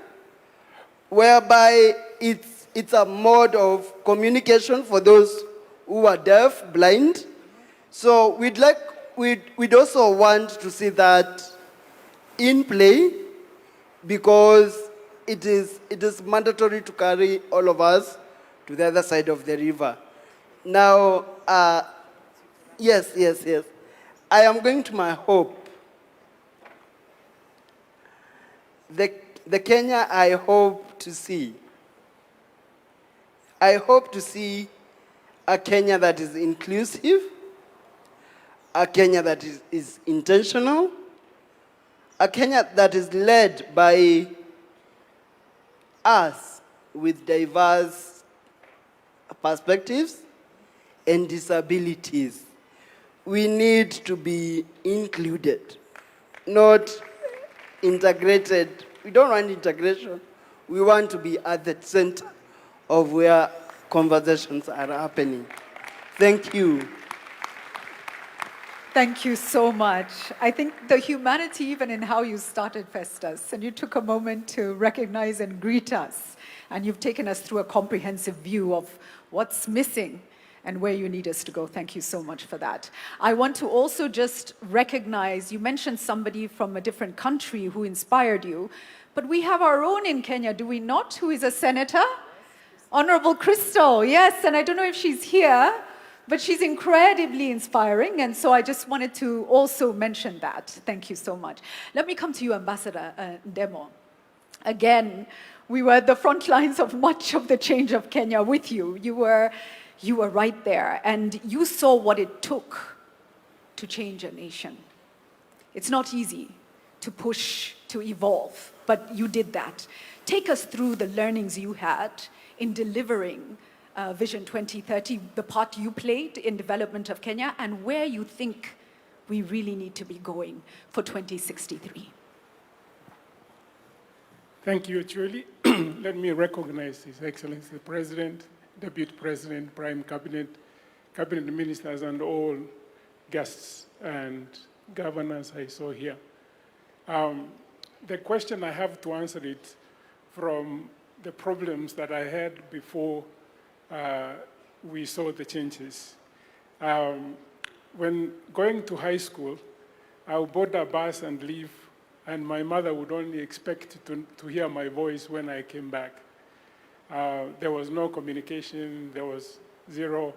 whereby it's a mode of communication for those who are deaf, blind. So we'd also want to see that in play, because it is mandatory to carry all of us to the other side of the river. Now, yes. I am going to my hope. The Kenya I hope to see. I hope to see a Kenya that is inclusive, a Kenya that is intentional, a Kenya that is led by us with diverse perspectives and disabilities. We need to be included, not integrated. We don't want integration. We want to be at the center of where conversations are happening. Thank you. Thank you so much. I think the humanity, even in how you started Festus, and you took a moment to recognize and greet us, and you've taken us through a comprehensive view of what's missing and where you need us to go. Thank you so much for that. I want to also just recognize, you mentioned somebody from a different country who inspired you, but we have our own in Kenya, do we not, who is a senator? Honorable Crystal, yes, and I don't know if she's here, but she's incredibly inspiring, and so I just wanted to also mention that. Thank you so much. Let me come to you, Ambassador Ndemo. Again, we were at the front lines of much of the change of Kenya with you. You were right there, and you saw what it took to change a nation. It's not easy to push, to evolve, but you did that. Take us through the learnings you had in delivering Vision 2030, the part you played in development of Kenya, and where you think we really need to be going for 2063. Thank you, Julie. Let me recognize His Excellency the President, Deputy President, Prime Cabinet, Cabinet Ministers, and all guests and governors I saw here. The question I have to answer it from the problems that I had before we saw the changes. When going to high school, I would board a bus and leave, and my mother would only expect to hear my voice when I came back. There was no communication, there was zero.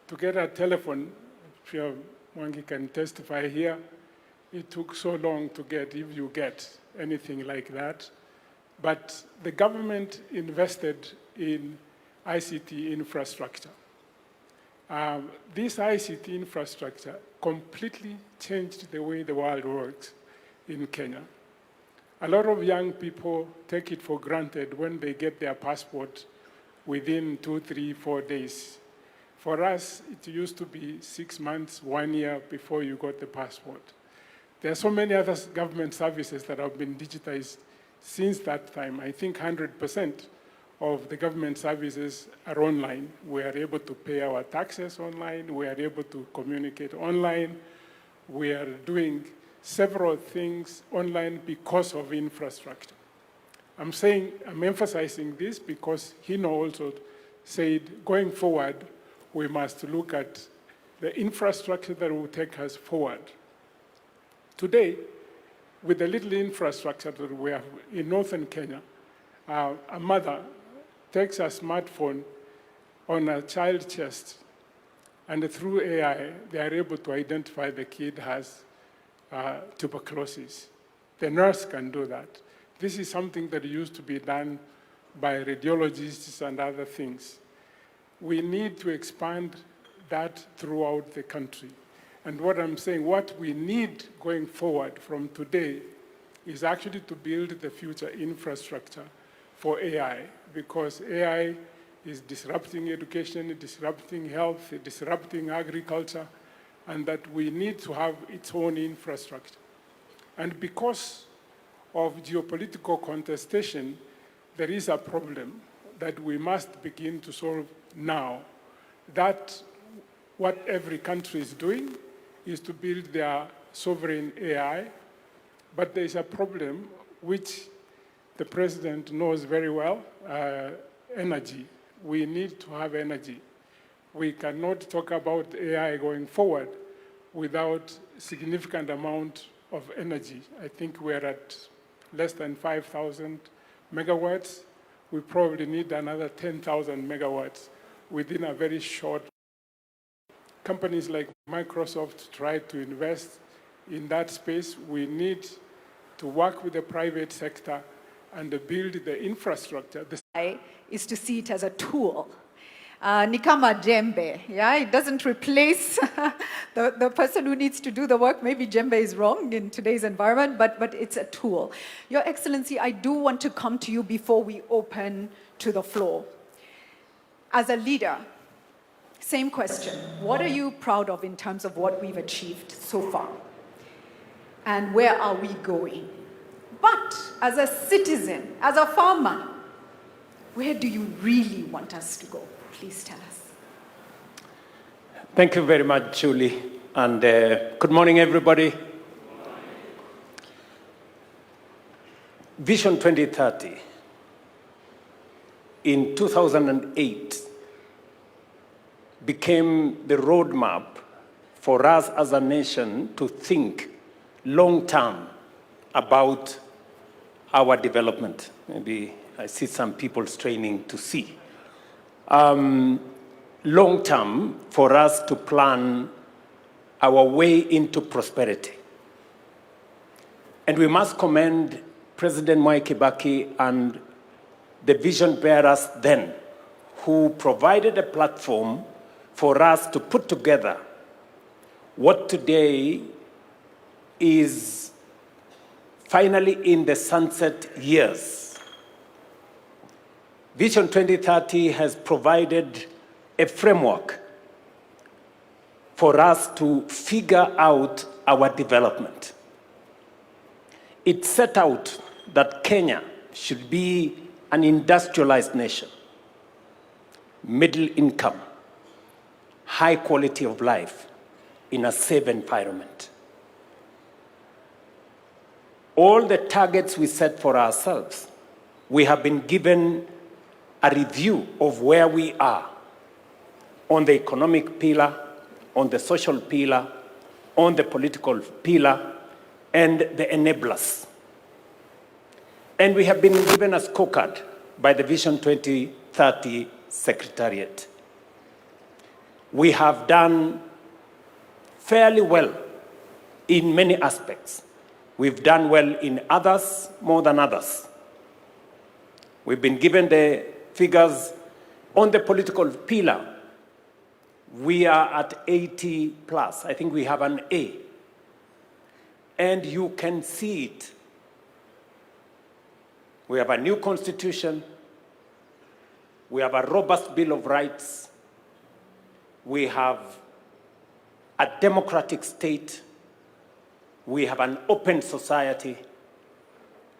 To get a telephone, I'm sure Mwangi can testify here, it took so long to get, if you get anything like that. But the government invested in ICT infrastructure. This ICT infrastructure completely changed the way the world works in Kenya. A lot of young people take it for granted when they get their passport within 2, 3, 4 days. For us, it used to be 6 months, 1 year before you got the passport. There are so many other government services that have been digitized since that time. I think 100% of the government services are online. We are able to pay our taxes online. We are able to communicate online. We are doing several things online because of infrastructure. I'm emphasizing this because Hino also said, going forward, we must look at the infrastructure that will take us forward. Today, with the little infrastructure that we have in northern Kenya, a mother takes a smartphone on a child's chest, and through AI, they are able to identify the kid has tuberculosis. The nurse can do that. This is something that used to be done by radiologists and other things. We need to expand that throughout the country. And what I'm saying, what we need going forward from today is actually to build the future infrastructure for AI, because AI is disrupting education, disrupting health, disrupting agriculture, and that we need to have its own infrastructure. And because of geopolitical contestation, there is a problem that we must begin to solve now. That what every country is doing is to build their sovereign AI, but there is a problem which the president knows very well, energy. We need to have energy. We cannot talk about AI going forward without significant amount of energy. I think we're at less than 5,000 megawatts. We probably need another 10,000 megawatts within a very short. Companies like Microsoft try to invest in that space. We need to work with the private sector and build the infrastructure. Is to see it as a tool. Ni kama jembe, yeah? It doesn't replace the person who needs to do the work. Maybe jembe is wrong in today's environment, but it's a tool. Your Excellency, I do want to come to you before we open to the floor. As a leader, same question. What are you proud of in terms of what we've achieved so far? And where are we going? But as a citizen, as a farmer, Where do you really want us to go? Please tell us. Thank you very much, Julie. And good morning, everybody. Vision 2030 in 2008 became the roadmap for us as a nation to think long-term about our development. Maybe I see some people straining to see. Long-term for us to plan our way into prosperity. And we must commend President Mwai Kibaki and the vision bearers then, who provided a platform for us to put together what today is finally in the sunset years. Vision 2030 has provided a framework for us to figure out our development. It set out that Kenya should be an industrialized nation, middle income, high quality of life in a safe environment. All the targets we set for ourselves, we have been given a review of where we are on the economic pillar, on the social pillar, on the political pillar, and the enablers. And we have been given a scorecard by the Vision 2030 Secretariat. We have done fairly well in many aspects. We've done well in others more than others. We've been given the figures on the political pillar. We are at 80 plus. I think we have an A. And you can see it. We have a new constitution. We have a robust Bill of Rights. We have a democratic state. We have an open society,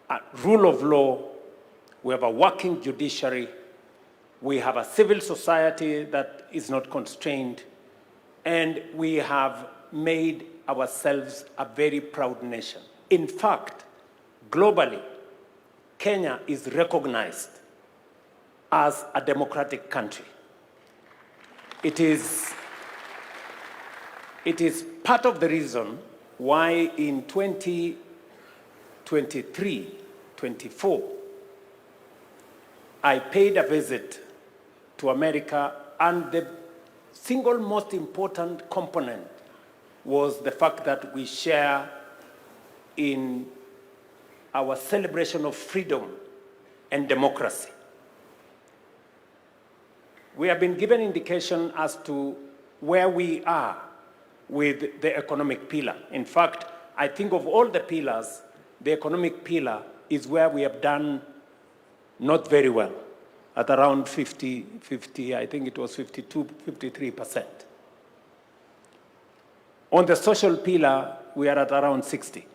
a rule of law. We have a working judiciary. We have a civil society that is not constrained. And we have made ourselves a very proud nation. In fact, globally, Kenya is recognized as a democratic country. It is part of the reason why in 2023-24, I paid a visit to America, and the single most important component was the fact that we share in our celebration of freedom and democracy. We have been given indication as to where we are with the economic pillar. In fact, I think of all the pillars, the economic pillar is where we have done not very well, at around 50, I think it was 52, 53%. On the social pillar, we are at around 60.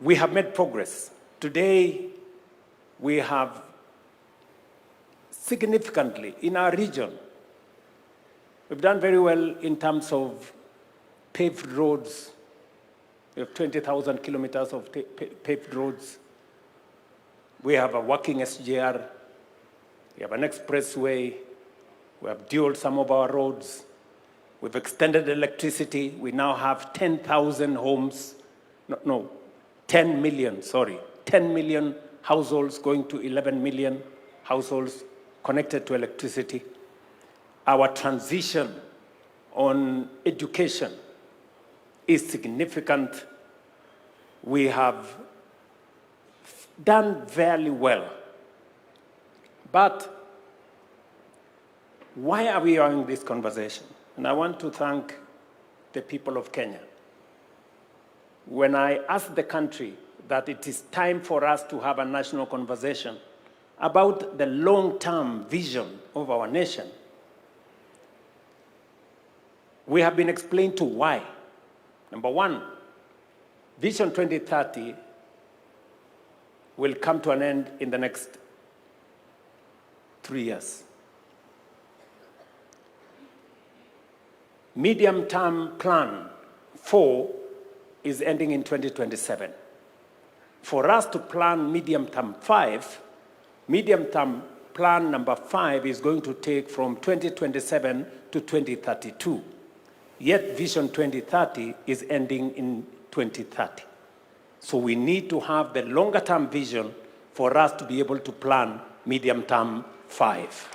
We have made progress. Today, we have significantly in our region, we've done very well in terms of paved roads. We have 20,000 kilometers of paved roads. We have a working SGR. We have an expressway. We have dualed some of our roads. We've extended electricity. We now have 10,000 homes. 10 million, 10 million households going to 11 million households connected to electricity. Our transition on education is significant. We have done very well. But why are we having this conversation? And I want to thank the people of Kenya. When I asked the country that it is time for us to have a national conversation about the long-term vision of our nation, we have been explained to why. Number one, Vision 2030 will come to an end in the next 3 years. Medium-term plan 4 is ending in 2027. For us to plan medium-term 5, medium-term plan number 5 is going to take from 2027 to 2032. Yet Vision 2030 is ending in 2030. So we need to have the longer-term vision for us to be able to plan medium-term 5.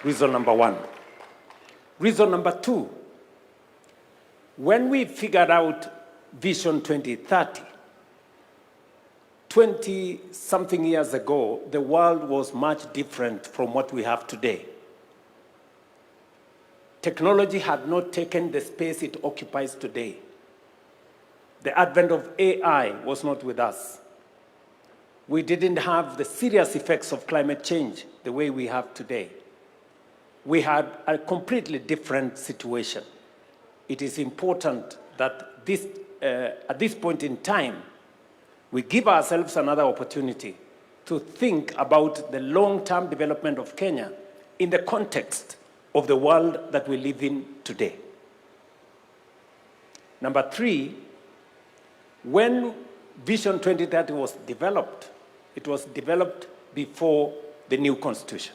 Reason number 1. Reason number 2, when we figured out Vision 2030, 20-something years ago, the world was much different from what we have today. Technology had not taken the space it occupies today. The advent of AI was not with us. We didn't have the serious effects of climate change the way we have today. We had a completely different situation. It is important that at this point in time, we give ourselves another opportunity to think about the long-term development of Kenya in the context of the world that we live in today. Number 3, when Vision 2030 was developed, it was developed before the new constitution.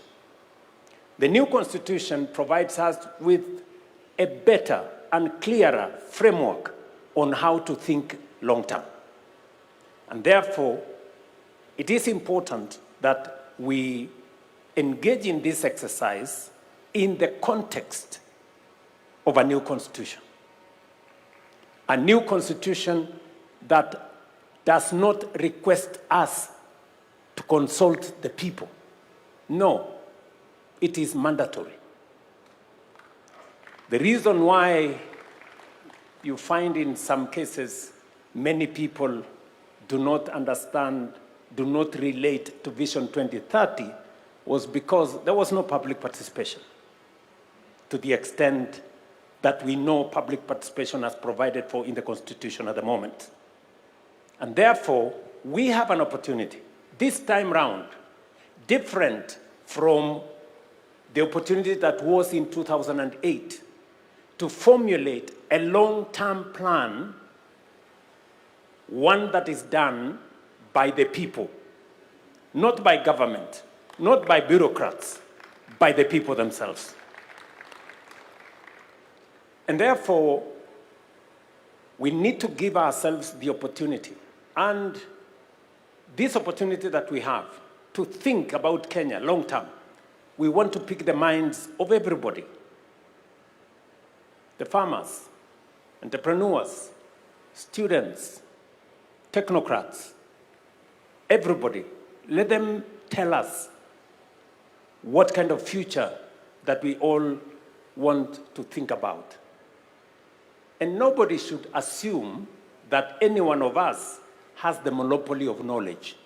The new constitution provides us with a better and clearer framework on how to think long-term. And therefore, it is important that we engage in this exercise in the context of a new constitution. A new constitution that does not request us to consult the people. No, it is mandatory. The reason why you find in some cases many people do not understand, do not relate to Vision 2030 was because there was no public participation to the extent that we know public participation as provided for in the Constitution at the moment. And therefore, we have an opportunity, this time round, different from the opportunity that was in 2008, to formulate a long-term plan, one that is done by the people, not by government, not by bureaucrats, by the people themselves. And therefore, we need to give ourselves the opportunity, and this opportunity that we have to think about Kenya long term. We want to pick the minds of everybody, the farmers, entrepreneurs, students, technocrats, everybody. Let them tell us what kind of future that we all want to think about. And nobody should assume that any one of us has the monopoly of knowledge.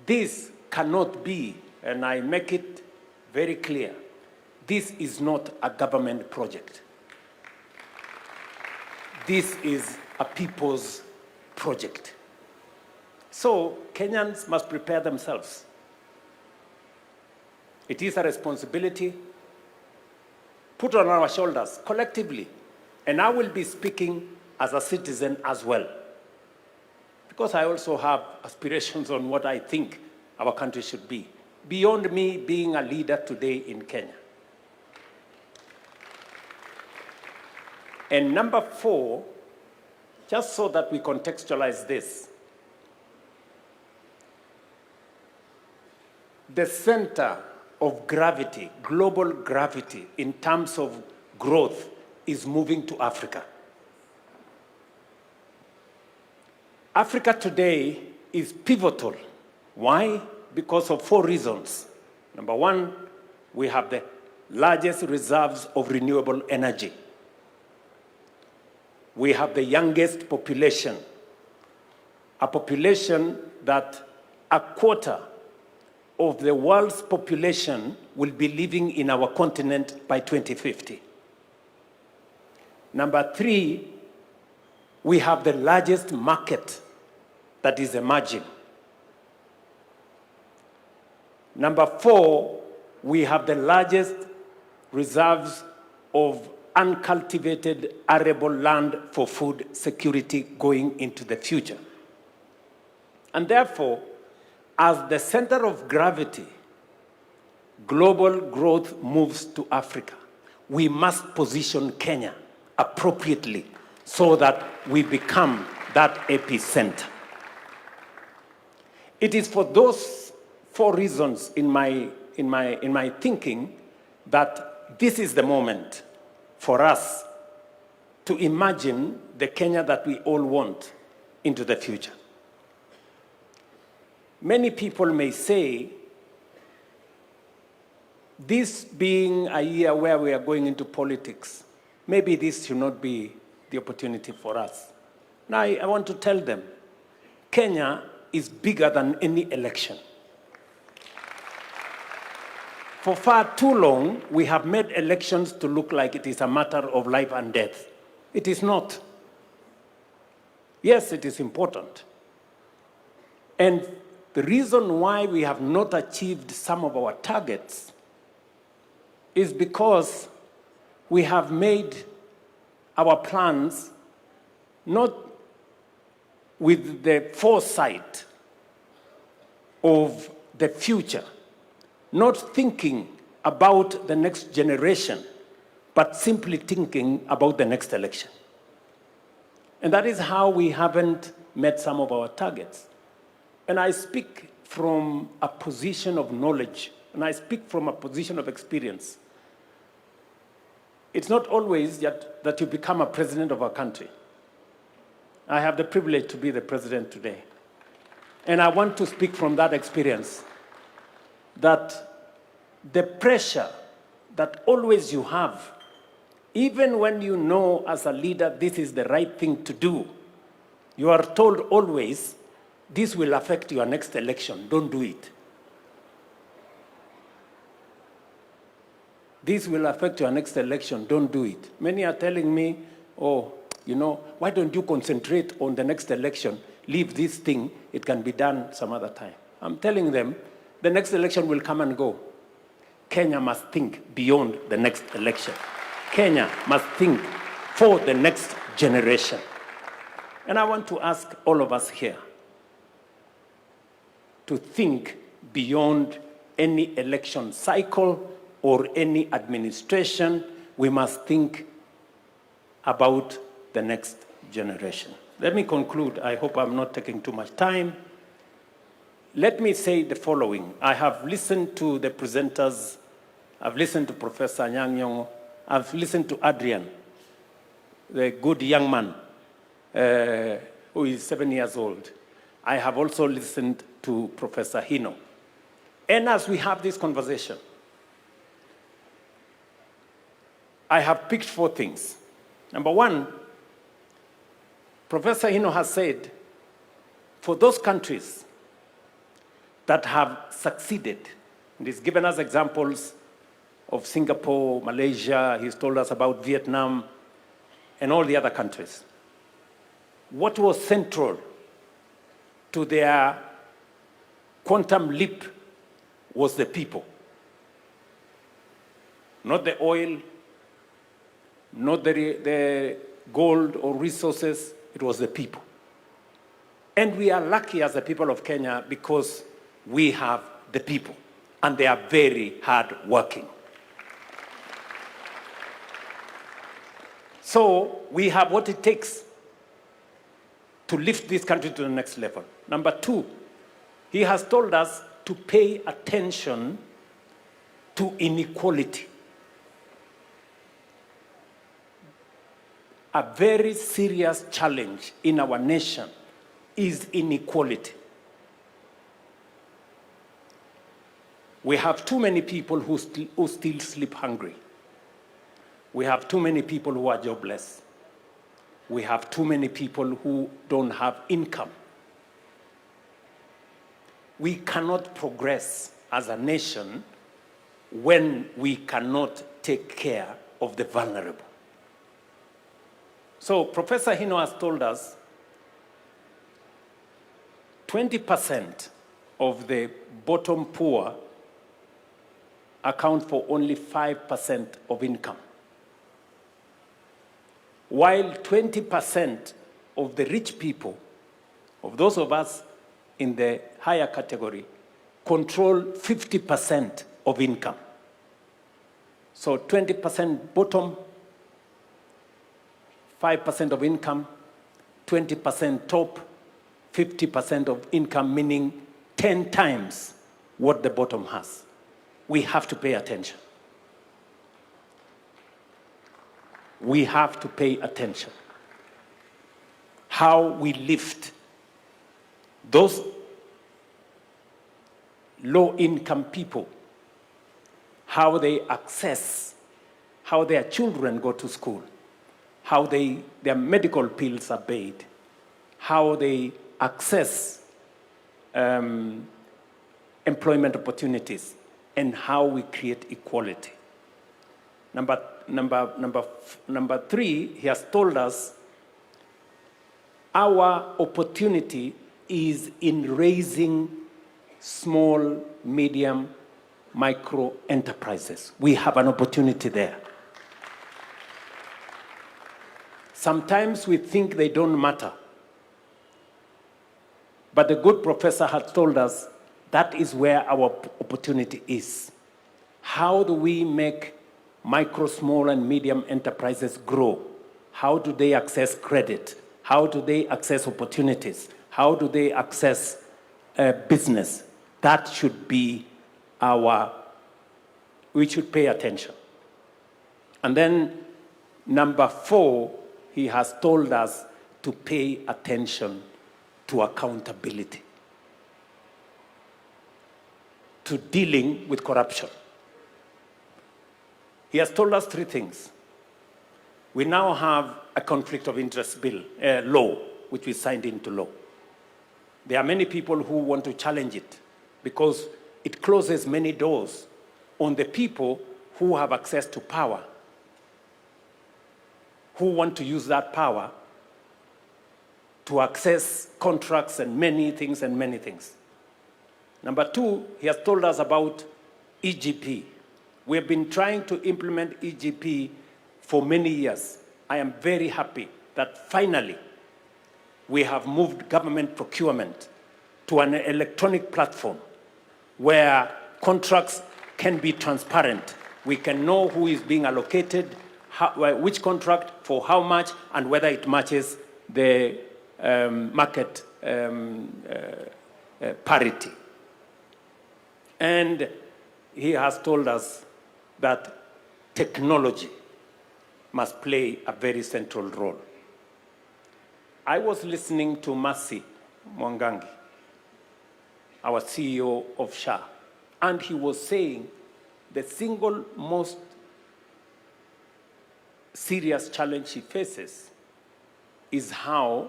This cannot be, and I make it very clear, this is not a government project. This is a people's project. So Kenyans must prepare themselves. It is a responsibility put on our shoulders collectively. And I will be speaking as a citizen as well, because I also have aspirations on what I think our country should be, beyond me being a leader today in Kenya. And number 4, just so that we contextualize this, the center of gravity, global gravity, in terms of growth, is moving to Africa. Africa today is pivotal. Why? Because of 4 reasons. Number 1, we have the largest reserves of renewable energy. We have the youngest population, a population that a quarter of the world's population will be living in our continent by 2050. Number 3, we have the largest market that is emerging. Number 4, we have the largest reserves of uncultivated arable land for food security going into the future. And therefore, as the center of gravity, global growth moves to Africa, we must position Kenya appropriately so that we become that epicenter. It is for those 4 reasons in my thinking that this is the moment for us to imagine the Kenya that we all want into the future. Many people may say, this being a year where we are going into politics, maybe this should not be the opportunity for us. Now, I want to tell them, Kenya is bigger than any election. For far too long, we have made elections to look like it is a matter of life and death. It is not. Yes, it is important. And the reason why we have not achieved some of our targets is because we have made our plans not with the foresight of the future, not thinking about the next generation, but simply thinking about the next election. And that is how we haven't met some of our targets. And I speak from a position of knowledge, and I speak from a position of experience. It's not always that you become a president of a country. I have the privilege to be the president today. And I want to speak from that experience, that the pressure that always you have, even when you know as a leader this is the right thing to do, you are told always, this will affect your next election, don't do it. This will affect your next election, don't do it. Many are telling me, oh, you know, why don't you concentrate on the next election? Leave this thing, it can be done some other time. I'm telling them, the next election will come and go. Kenya must think beyond the next election. Kenya must think for the next generation. And I want to ask all of us here to think beyond any election cycle or any administration. We must think about the next generation. Let me conclude. I hope I'm not taking too much time. Let me say the following. I have listened to the presenters. I've listened to Professor Anyang' Nyong'o. I've listened to Adrian, the good young man who is 7 years old. I have also listened to Professor Hino. And as we have this conversation, I have picked 4 things. Number 1, Professor Hino has said, for those countries that have succeeded, and he's given us examples of Singapore, Malaysia, he's told us about Vietnam, and all the other countries. What was central to their quantum leap was the people. Not the oil, not the gold or resources, it was the people. And we are lucky as the people of Kenya because we have the people, and they are very hard working. So we have what it takes to lift this country to the next level. Number 2, he has told us to pay attention to inequality. A very serious challenge in our nation is inequality. We have too many people who still sleep hungry. We have too many people who are jobless. We have too many people who don't have income. We cannot progress as a nation when we cannot take care of the vulnerable. So Professor Hino has told us 20% of the bottom poor account for only 5% of income, while 20% of the rich people, of those of us in the higher category, control 50% of income. So 20% bottom, 5% of income, 20% top, 50% of income, meaning 10 times what the bottom has. We have to pay attention. We have to pay attention. How we lift those low-income people, how they access, how their children go to school, how their medical bills are paid, how they access employment opportunities, and how we create equality. Number three, he has told us our opportunity is in raising small, medium, micro enterprises. We have an opportunity there. Sometimes we think they don't matter. But the good professor has told us that is where our opportunity is. How do we make micro, small, and medium enterprises grow? How do they access credit? How do they access opportunities? How do they access business? That should be we should pay attention. And then number 4, he has told us to pay attention to accountability, to dealing with corruption. He has told us 3 things. We now have a conflict of interest law, which we signed into law. There are many people who want to challenge it because it closes many doors on the people who have access to power, who want to use that power to access contracts and many things and many things. Number 2, he has told us about EGP. We have been trying to implement EGP for many years. I am very happy that finally we have moved government procurement to an electronic platform where contracts can be transparent. We can know who is being allocated, which contract, for how much, and whether it matches the market parity. And he has told us that technology must play a very central role. I was listening to Mercy Mwangangi, our CEO of SHA, and he was saying the single most serious challenge he faces is how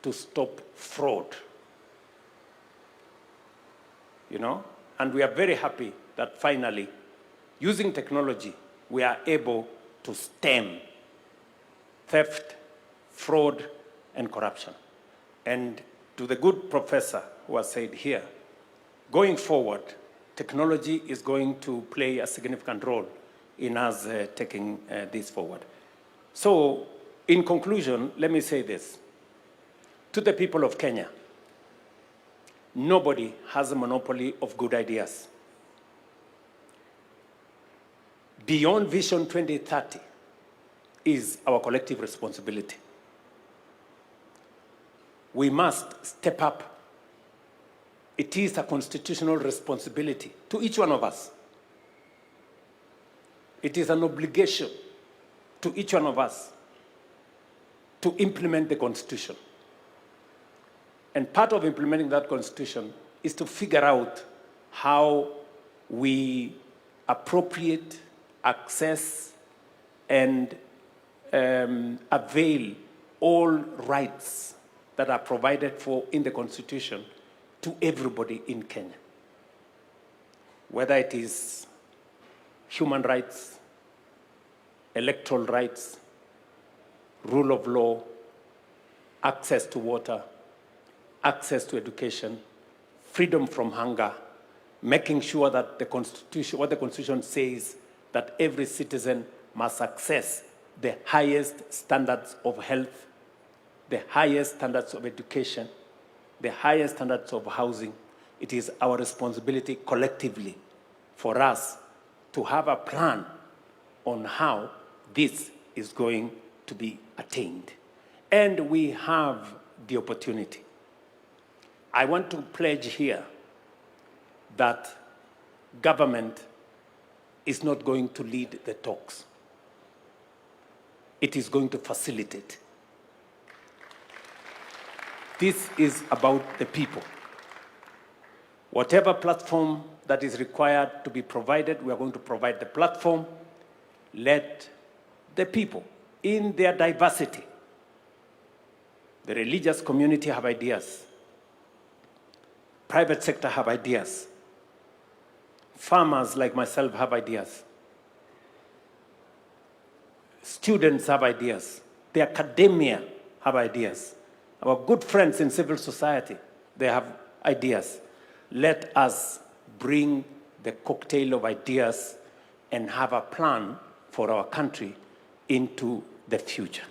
to stop fraud. You know? And we are very happy that finally, using technology, we are able to stem theft, fraud, and corruption. And to the good professor who has said here, going forward, technology is going to play a significant role in us taking this forward. So, in conclusion, let me say this. To the people of Kenya, nobody has a monopoly of good ideas. Beyond Vision 2030 is our collective responsibility. We must step up. It is a constitutional responsibility to each one of us. It is an obligation to each one of us to implement the Constitution. And part of implementing that Constitution is to figure out how we appropriate, access, and avail all rights that are provided for in the Constitution to everybody in Kenya. Whether it is human rights, electoral rights, rule of law, access to water, access to education, freedom from hunger, making sure that the Constitution, what the Constitution says, that every citizen must access the highest standards of health, the highest standards of education, the highest standards of housing. It is our responsibility collectively for us to have a plan on how this is going to be attained. And we have the opportunity. I want to pledge here that government is not going to lead the talks. It is going to facilitate. This is about the people. Whatever platform that is required to be provided, we are going to provide the platform. Let the people, in their diversity, the religious community have ideas, private sector have ideas, farmers like myself have ideas, students have ideas, the academia have ideas, our good friends in civil society, they have ideas. Let us bring the cocktail of ideas and have a plan for our country into the future.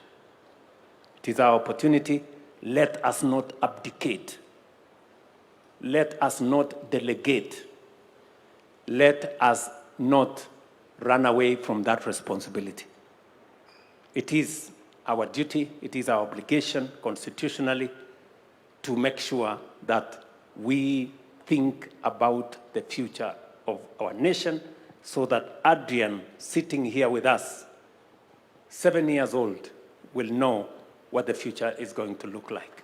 It is our opportunity. Let us not abdicate. Let us not delegate. Let us not run away from that responsibility. It is our duty, it is our obligation constitutionally to make sure that we think about the future of our nation so that Adrian, sitting here with us, 7 years old, will know what the future is going to look like.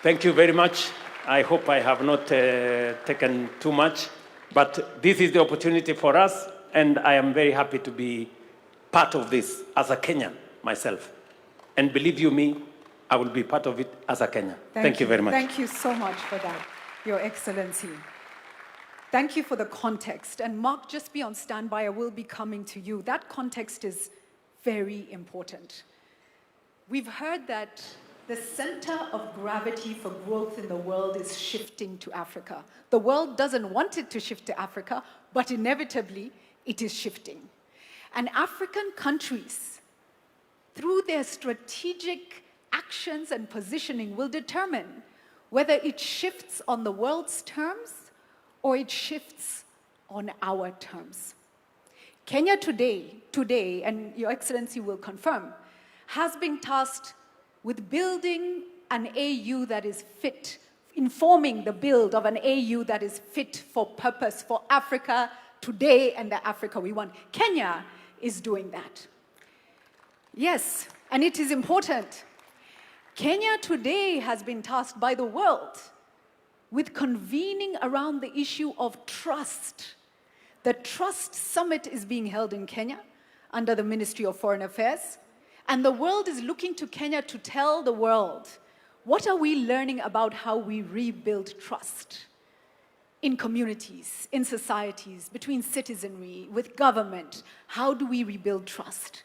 Thank you very much. I hope I have not taken too much, but this is the opportunity for us, and I am very happy to be part of this as a Kenyan myself. And believe you me, I will be part of it as a Kenyan. Thank you very much. Thank you so much for that, Your Excellency. Thank you for the context. And Mark, just be on standby. I will be coming to you. That context is very important. We've heard that the center of gravity for growth in the world is shifting to Africa. The world doesn't want it to shift to Africa, but inevitably it is shifting. And African countries, through their strategic actions and positioning, will determine whether it shifts on the world's terms or it shifts on our terms. Kenya today, and Your Excellency will confirm, has been tasked with building an AU that is fit, informing the build of an AU that is fit for purpose for Africa today and the Africa we want. Kenya is doing that. Yes, and it is important. Kenya today has been tasked by the world with convening around the issue of trust. The Trust Summit is being held in Kenya under the Ministry of Foreign Affairs. And the world is looking to Kenya to tell the world, what are we learning about how we rebuild trust in communities, in societies, between citizenry, with government? How do we rebuild trust?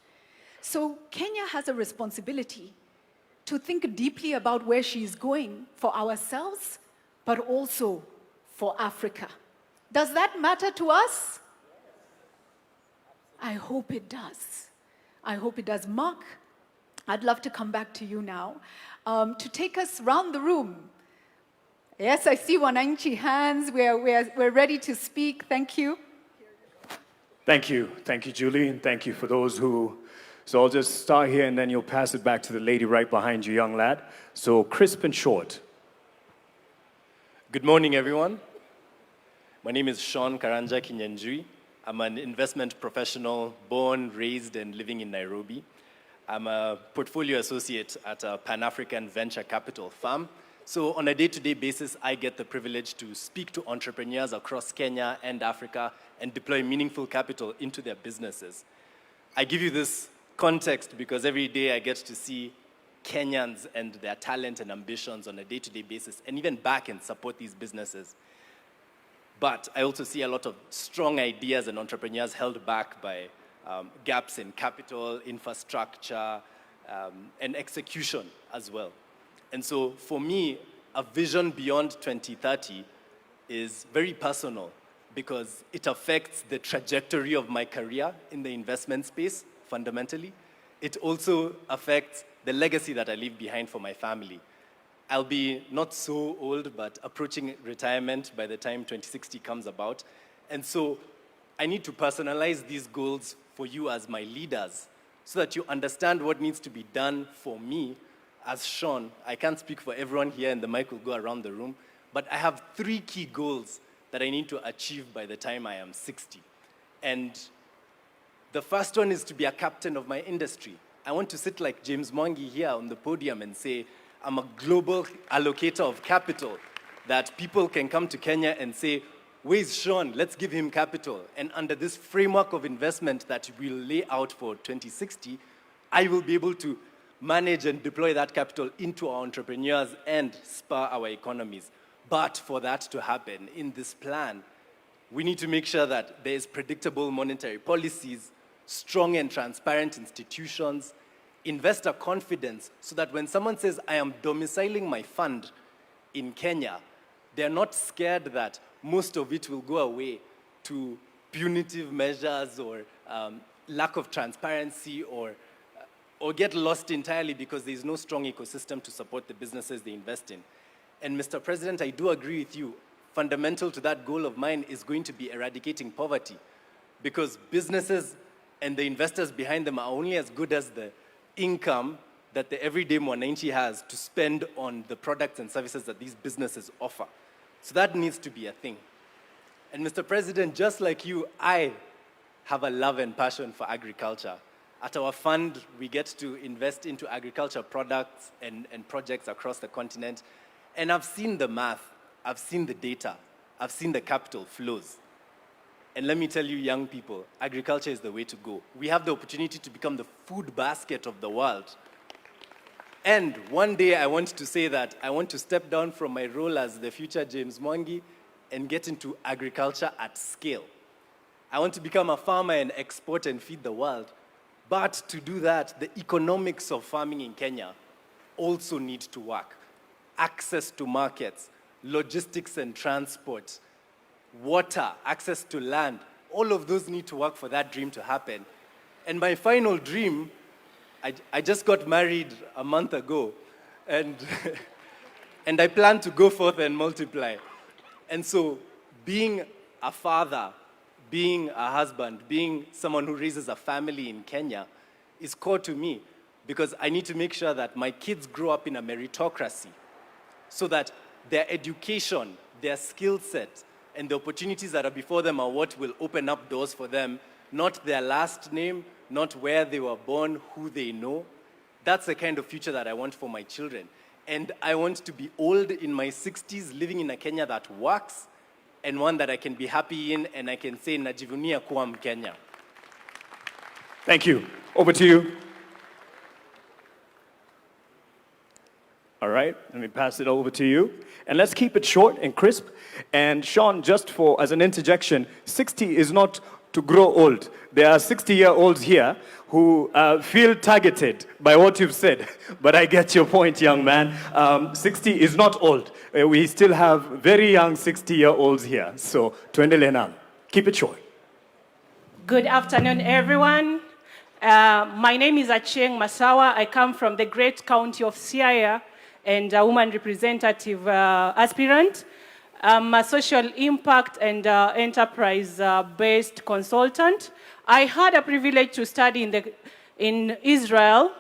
So Kenya has a responsibility to think deeply about where she is going for ourselves, but also for Africa. Does that matter to us? I hope it does. I hope it does. Mark, I'd love to come back to you now to take us round the room. Yes, I see Wananchi hands. We're ready to speak. Thank you. Thank you. Thank you, Julie, and thank you for those who... So I'll just start here, and then you'll pass it back to the lady right behind you, young lad. So crisp and short. Good morning, everyone. My name is Sean Karanja Kinyanjui. I'm an investment professional, born, raised, and living in Nairobi. I'm a portfolio associate at a Pan-African venture capital firm. So on a day-to-day basis, I get the privilege to speak to entrepreneurs across Kenya and Africa and deploy meaningful capital into their businesses. I give you this context because every day I get to see Kenyans and their talent and ambitions on a day-to-day basis and even back and support these businesses. But I also see a lot of strong ideas and entrepreneurs held back by gaps in capital, infrastructure, and execution as well. And so for me, a vision beyond 2030 is very personal because it affects the trajectory of my career in the investment space, fundamentally. It also affects the legacy that I leave behind for my family. I'll be not so old, but approaching retirement by the time 2060 comes about. And so I need to personalize these goals for you as my leaders so that you understand what needs to be done for me as Sean. I can't speak for everyone here and the mic will go around the room, but I have 3 key goals that I need to achieve by the time I am 60. And the first one is to be a captain of my industry. I want to sit like James Mwangi here on the podium and say, I'm a global allocator of capital, that people can come to Kenya and say, where's Sean? Let's give him capital. And under this framework of investment that we'll lay out for 2060, I will be able to manage and deploy that capital into our entrepreneurs and spur our economies. But for that to happen in this plan, we need to make sure that there is predictable monetary policies, strong and transparent institutions, investor confidence, so that when someone says, I am domiciling my fund in Kenya, they're not scared that most of it will go away to punitive measures or lack of transparency or get lost entirely because there's no strong ecosystem to support the businesses they invest in. And Mr. President, I do agree with you. Fundamental to that goal of mine is going to be eradicating poverty because businesses and the investors behind them are only as good as the income that the everyday Mwananchi has to spend on the products and services that these businesses offer. So that needs to be a thing. And Mr. President, just like you, I have a love and passion for agriculture. At our fund, we get to invest into agriculture products and projects across the continent. And I've seen the math, I've seen the data, I've seen the capital flows. And let me tell you, young people, agriculture is the way to go. We have the opportunity to become the food basket of the world. And one day I want to say that I want to step down from my role as the future James Mwangi and get into agriculture at scale. I want to become a farmer and export and feed the world. But to do that, the economics of farming in Kenya also need to work. Access to markets, logistics and transport, water, access to land, all of those need to work for that dream to happen. And my final dream, I just got married a month ago, and, and I plan to go forth and multiply. And so being a father, being a husband, being someone who raises a family in Kenya is core to me because I need to make sure that my kids grow up in a meritocracy so that their education, their skill set, and the opportunities that are before them are what will open up doors for them, not their last name, not where they were born, who they know. That's the kind of future that I want for my children. And I want to be old in my 60s, living in a Kenya that works, and one that I can be happy in, and I can say, najivunia kuwa Mkenya. Thank you. Over to you. All right, let me pass it over to you. And let's keep it short and crisp. And Sean, just as an interjection, 60 is not to grow old. There are 60-year-olds here who feel targeted by what you've said. But I get your point, young man. 60 is not old. We still have very young 60-year-olds here. So, tuendelee nalo. Keep it short. Good afternoon, everyone. My name is Achieng Masawa. I come from the great county of Siaya and a woman representative aspirant. I'm a social impact and enterprise-based consultant. I had a privilege to study in Israel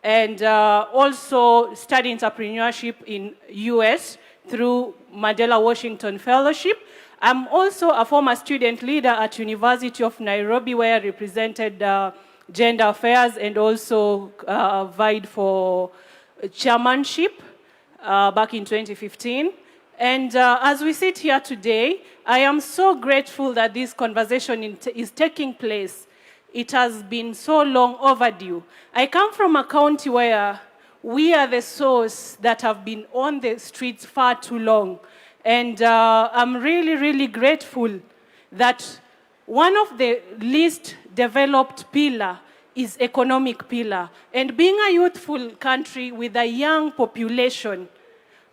and also study entrepreneurship in US through Mandela Washington Fellowship. I'm also a former student leader at University of Nairobi where I represented gender affairs and also vied for chairmanship back in 2015. And as we sit here today, I am so grateful that this conversation is taking place. It has been so long overdue. I come from a county where we are the source that have been on the streets far too long. And I'm really, really grateful that one of the least developed pillar is economic pillar. And being a youthful country with a young population,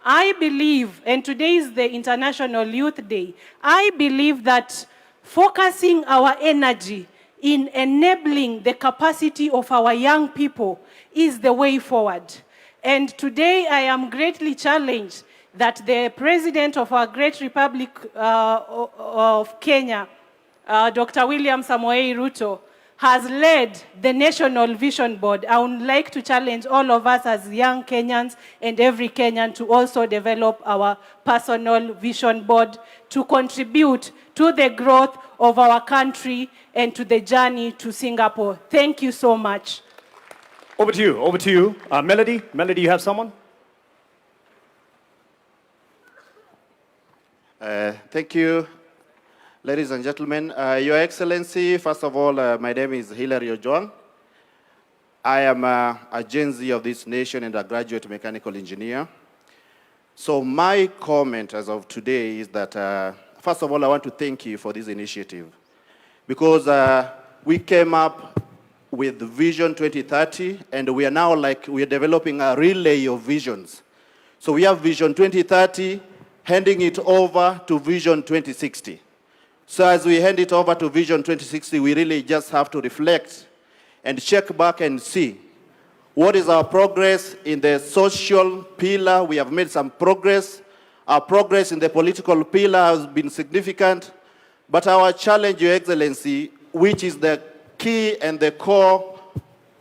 I believe, and today is the International Youth Day, I believe that focusing our energy in enabling the capacity of our young people is the way forward. And today I am greatly challenged that the President of our great Republic of Kenya, Dr. William Ruto, has led the National Vision Board. I would like to challenge all of us as young Kenyans and every Kenyan to also develop our personal vision board to contribute to the growth of our country and to the journey to Singapore. Thank you so much. Over to you. Melody, you have someone? Thank you, ladies and gentlemen. Your Excellency, first of all, my name is Hilary Ojwang. I am a Gen Z of this nation and a graduate mechanical engineer. So my comment as of today is that, first of all, I want to thank you for this initiative because we came up with Vision 2030 and we are now we are developing a relay of visions. So we have Vision 2030, handing it over to Vision 2060. So as we hand it over to Vision 2060, we really just have to reflect and check back and see what is our progress in the social pillar. We have made some progress. Our progress in the political pillar has been significant. But our challenge, Your Excellency, which is the key and the core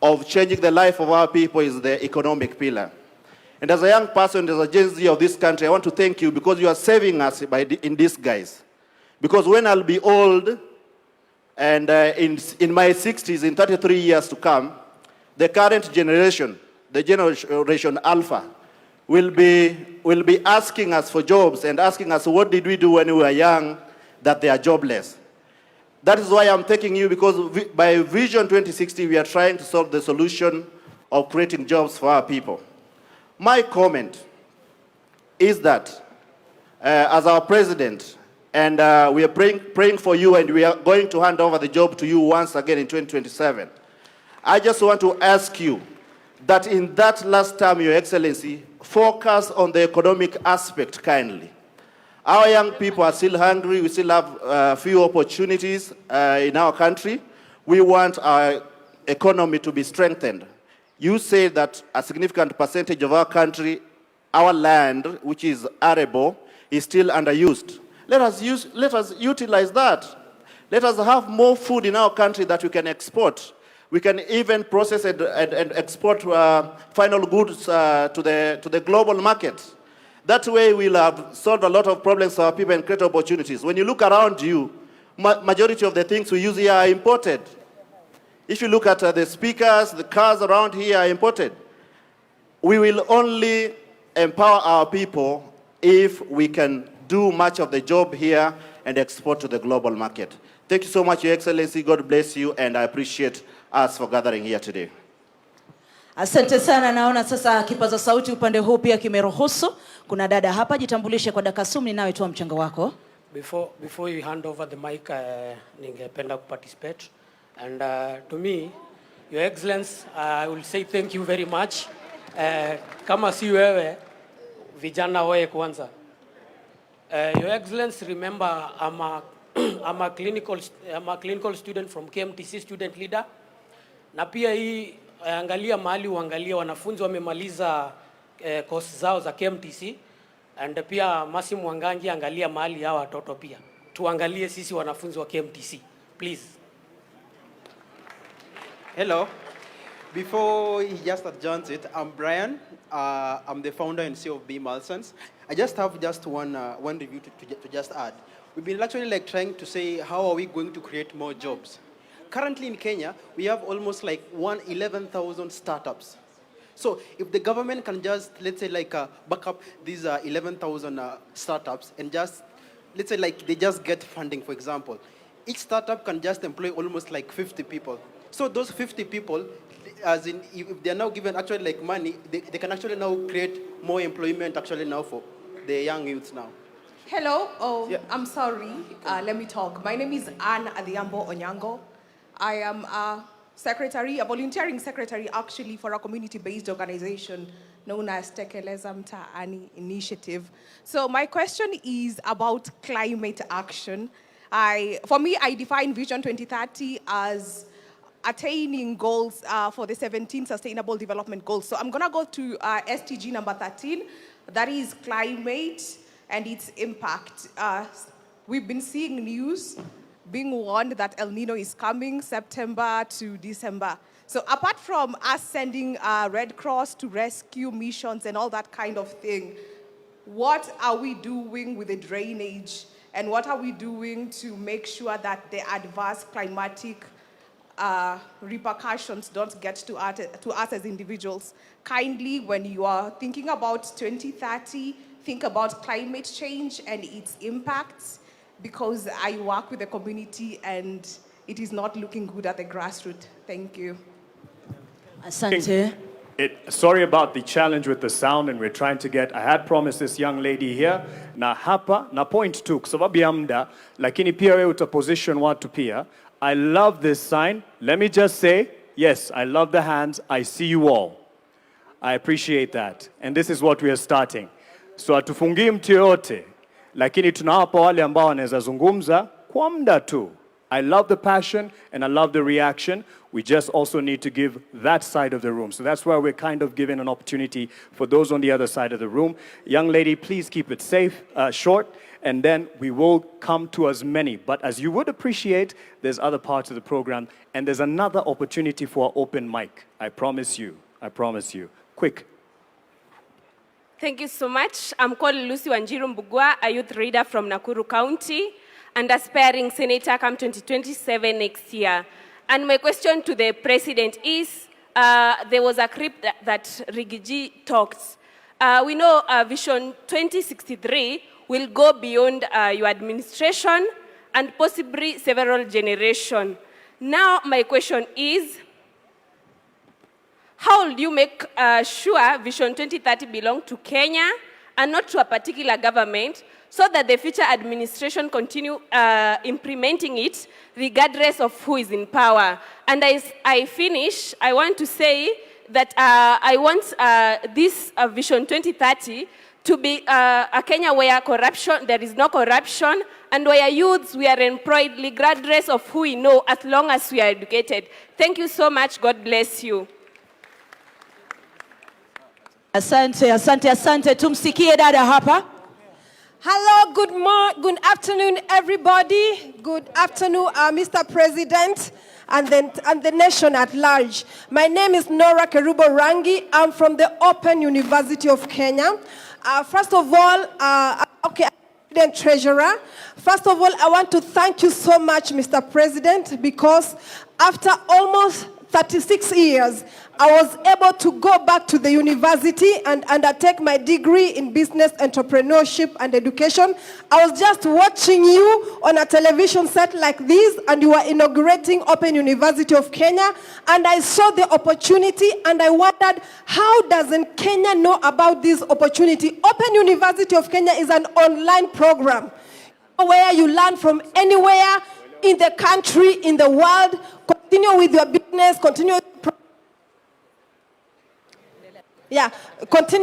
of changing the life of our people, is the economic pillar. And as a young person, as a Gen Z of this country, I want to thank you because you are saving us in disguise. Because when I'll be old, and in my 60s, in 33 years to come, the current generation, the generation Alpha, will be asking us for jobs and asking us, what did we do when we were young that they are jobless? That is why I'm thanking you, because by Vision 2060, we are trying to solve the solution of creating jobs for our people. My comment is that as our president, and we are praying for you, and we are going to hand over the job to you once again in 2027. I just want to ask you that in that last term, Your Excellency, focus on the economic aspect kindly. Our young people are still hungry. We still have few opportunities in our country. We want our economy to be strengthened. You say that a significant percentage of our country, our land, which is arable, is still underused. Let us utilize that. Let us have more food in our country that we can export. We can even process and export final goods to the global market. That way we'll have solved a lot of problems for our people and create opportunities. When you look around you, majority of the things we use here are imported. If you look at the speakers, the cars around here are imported. We will only empower our people if we can do much of the job here and export to the global market. Thank you so much, Your Excellency. God bless you, and I appreciate us for gathering here today. Asante sana. Naona sasa kipaza sauti upande huu pia kimeruhusu. Kuna dada hapa, jitambulishe kwa dakika 10 nawe toa mchango wako. Before you hand over the mic, ningependa kuparticipate. And to me, Your Excellency, I will say thank you very much. Kama si wewe, vijana wewe kwanza. Your Excellency, remember I'm a clinical student from KMTC, student leader. Na pia hii angalia mahali uangalia wanafunzi wamemaliza course zao za KMTC, and pia Masi Mwangangi angalia mahali hawa watoto pia. Tuangalie sisi wanafunzi wa KMTC, please. Hello. Before he just adjourns it, I'm Brian. I'm the founder and CEO of B. Malsons. I just have one review to just add. We've been actually trying to say, how are we going to create more jobs? Currently in Kenya, we have almost 11,000 startups. So if the government can just, let's say back up these 11,000 startups and just, let's say they just get funding, for example. Each startup can just employ almost 50 people. So those 50 people, as in, if they are now given actually money, they can actually now create more employment actually now for the young youths now. Hello. Oh, yeah. I'm sorry. Let me talk. My name is Anne Adhiambo Onyango. I am a volunteering secretary actually for a community-based organization known as Tekeleza Mtaani Initiative. So my question is about climate action. For me, I define Vision 2030 as attaining goals for the 17 Sustainable Development Goals. So I'm gonna go to SDG number 13, that is climate and its impact. We've been seeing news being warned that El Nino is coming September to December. So apart from us sending Red Cross to rescue missions and all that kind of thing, what are we doing with the drainage? And what are we doing to make sure that the adverse climatic repercussions don't get to us as individuals? Kindly, when you are thinking about 2030, think about climate change and its impacts, because I work with the community and it is not looking good at the grassroots. Thank you. Asante. Sorry about the challenge with the sound, and we're trying to get, I had promised this young lady here, na hapa, na point tu, kwa sababu ya muda, lakini pia wewe utaposition watu pia. I love this sign. Let me just say, yes, I love the hands. I see you all. I appreciate that. And this is what we are starting. So hatufungii mtu yoyote, lakini tunawapa wale ambao wanaweza zungumza kwa muda tu. I love the passion and I love the reaction. We just also need to give that side of the room. So that's why we're kind of giving an opportunity for those on the other side of the room. Young lady, please keep it safe, short, and then we will come to as many. But as you would appreciate, there's other parts of the program, and there's another opportunity for an open mic. I promise you. I promise you. Quick. Thank you so much. I'm called Lucy Wanjiru Mbugua, a youth leader from Nakuru County, and aspiring senator come 2027 next year. And my question to the president is, there was a clip that Rigiji talked. We know Vision 2063 will go beyond your administration and possibly several generations. Now my question is, how will you make sure Vision 2030 belongs to Kenya and not to a particular government, so that the future administration continue implementing it regardless of who is in power? And as I finish, I want to say that I want this Vision 2030 to be a Kenya where there is no corruption, and where youths, we are employed regardless of who we know, as long as we are educated. Thank you so much. God bless you. Asante, asante, asante. Tumsikie dada hapa. Hello, good afternoon, everybody. Good afternoon, Mr. President and the nation at large. My name is Nora Kerubo Rangi. I'm from the Open University of Kenya. First of all, President Treasurer, first of all, I want to thank you so much, Mr. President, because after almost 36 years, I was able to go back to the university and undertake my degree in business entrepreneurship and education. I was just watching you on a television set like this, and you were inaugurating Open University of Kenya, and I saw the opportunity, and I wondered, how doesn't Kenya know about this opportunity? Open University of Kenya is an online program where you learn from anywhere in the country, in the world. Continue with your business, continue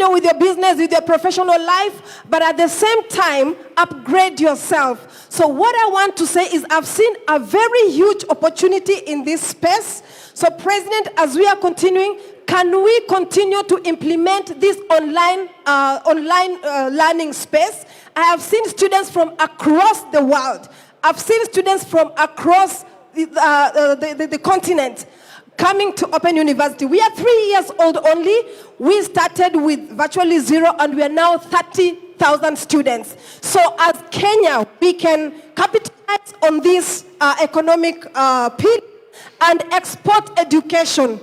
with your business, with your professional life, but at the same time, upgrade yourself. So what I want to say is, I've seen a very huge opportunity in this space. So President, as we are continuing, can we continue to implement this online learning space? I have seen students from across the world. I've seen students from across the continent coming to Open University. We are 3 years old only. We started with virtually zero, and we are now 30,000 students. So as Kenya, we can capitalize on this economic pillar and export education.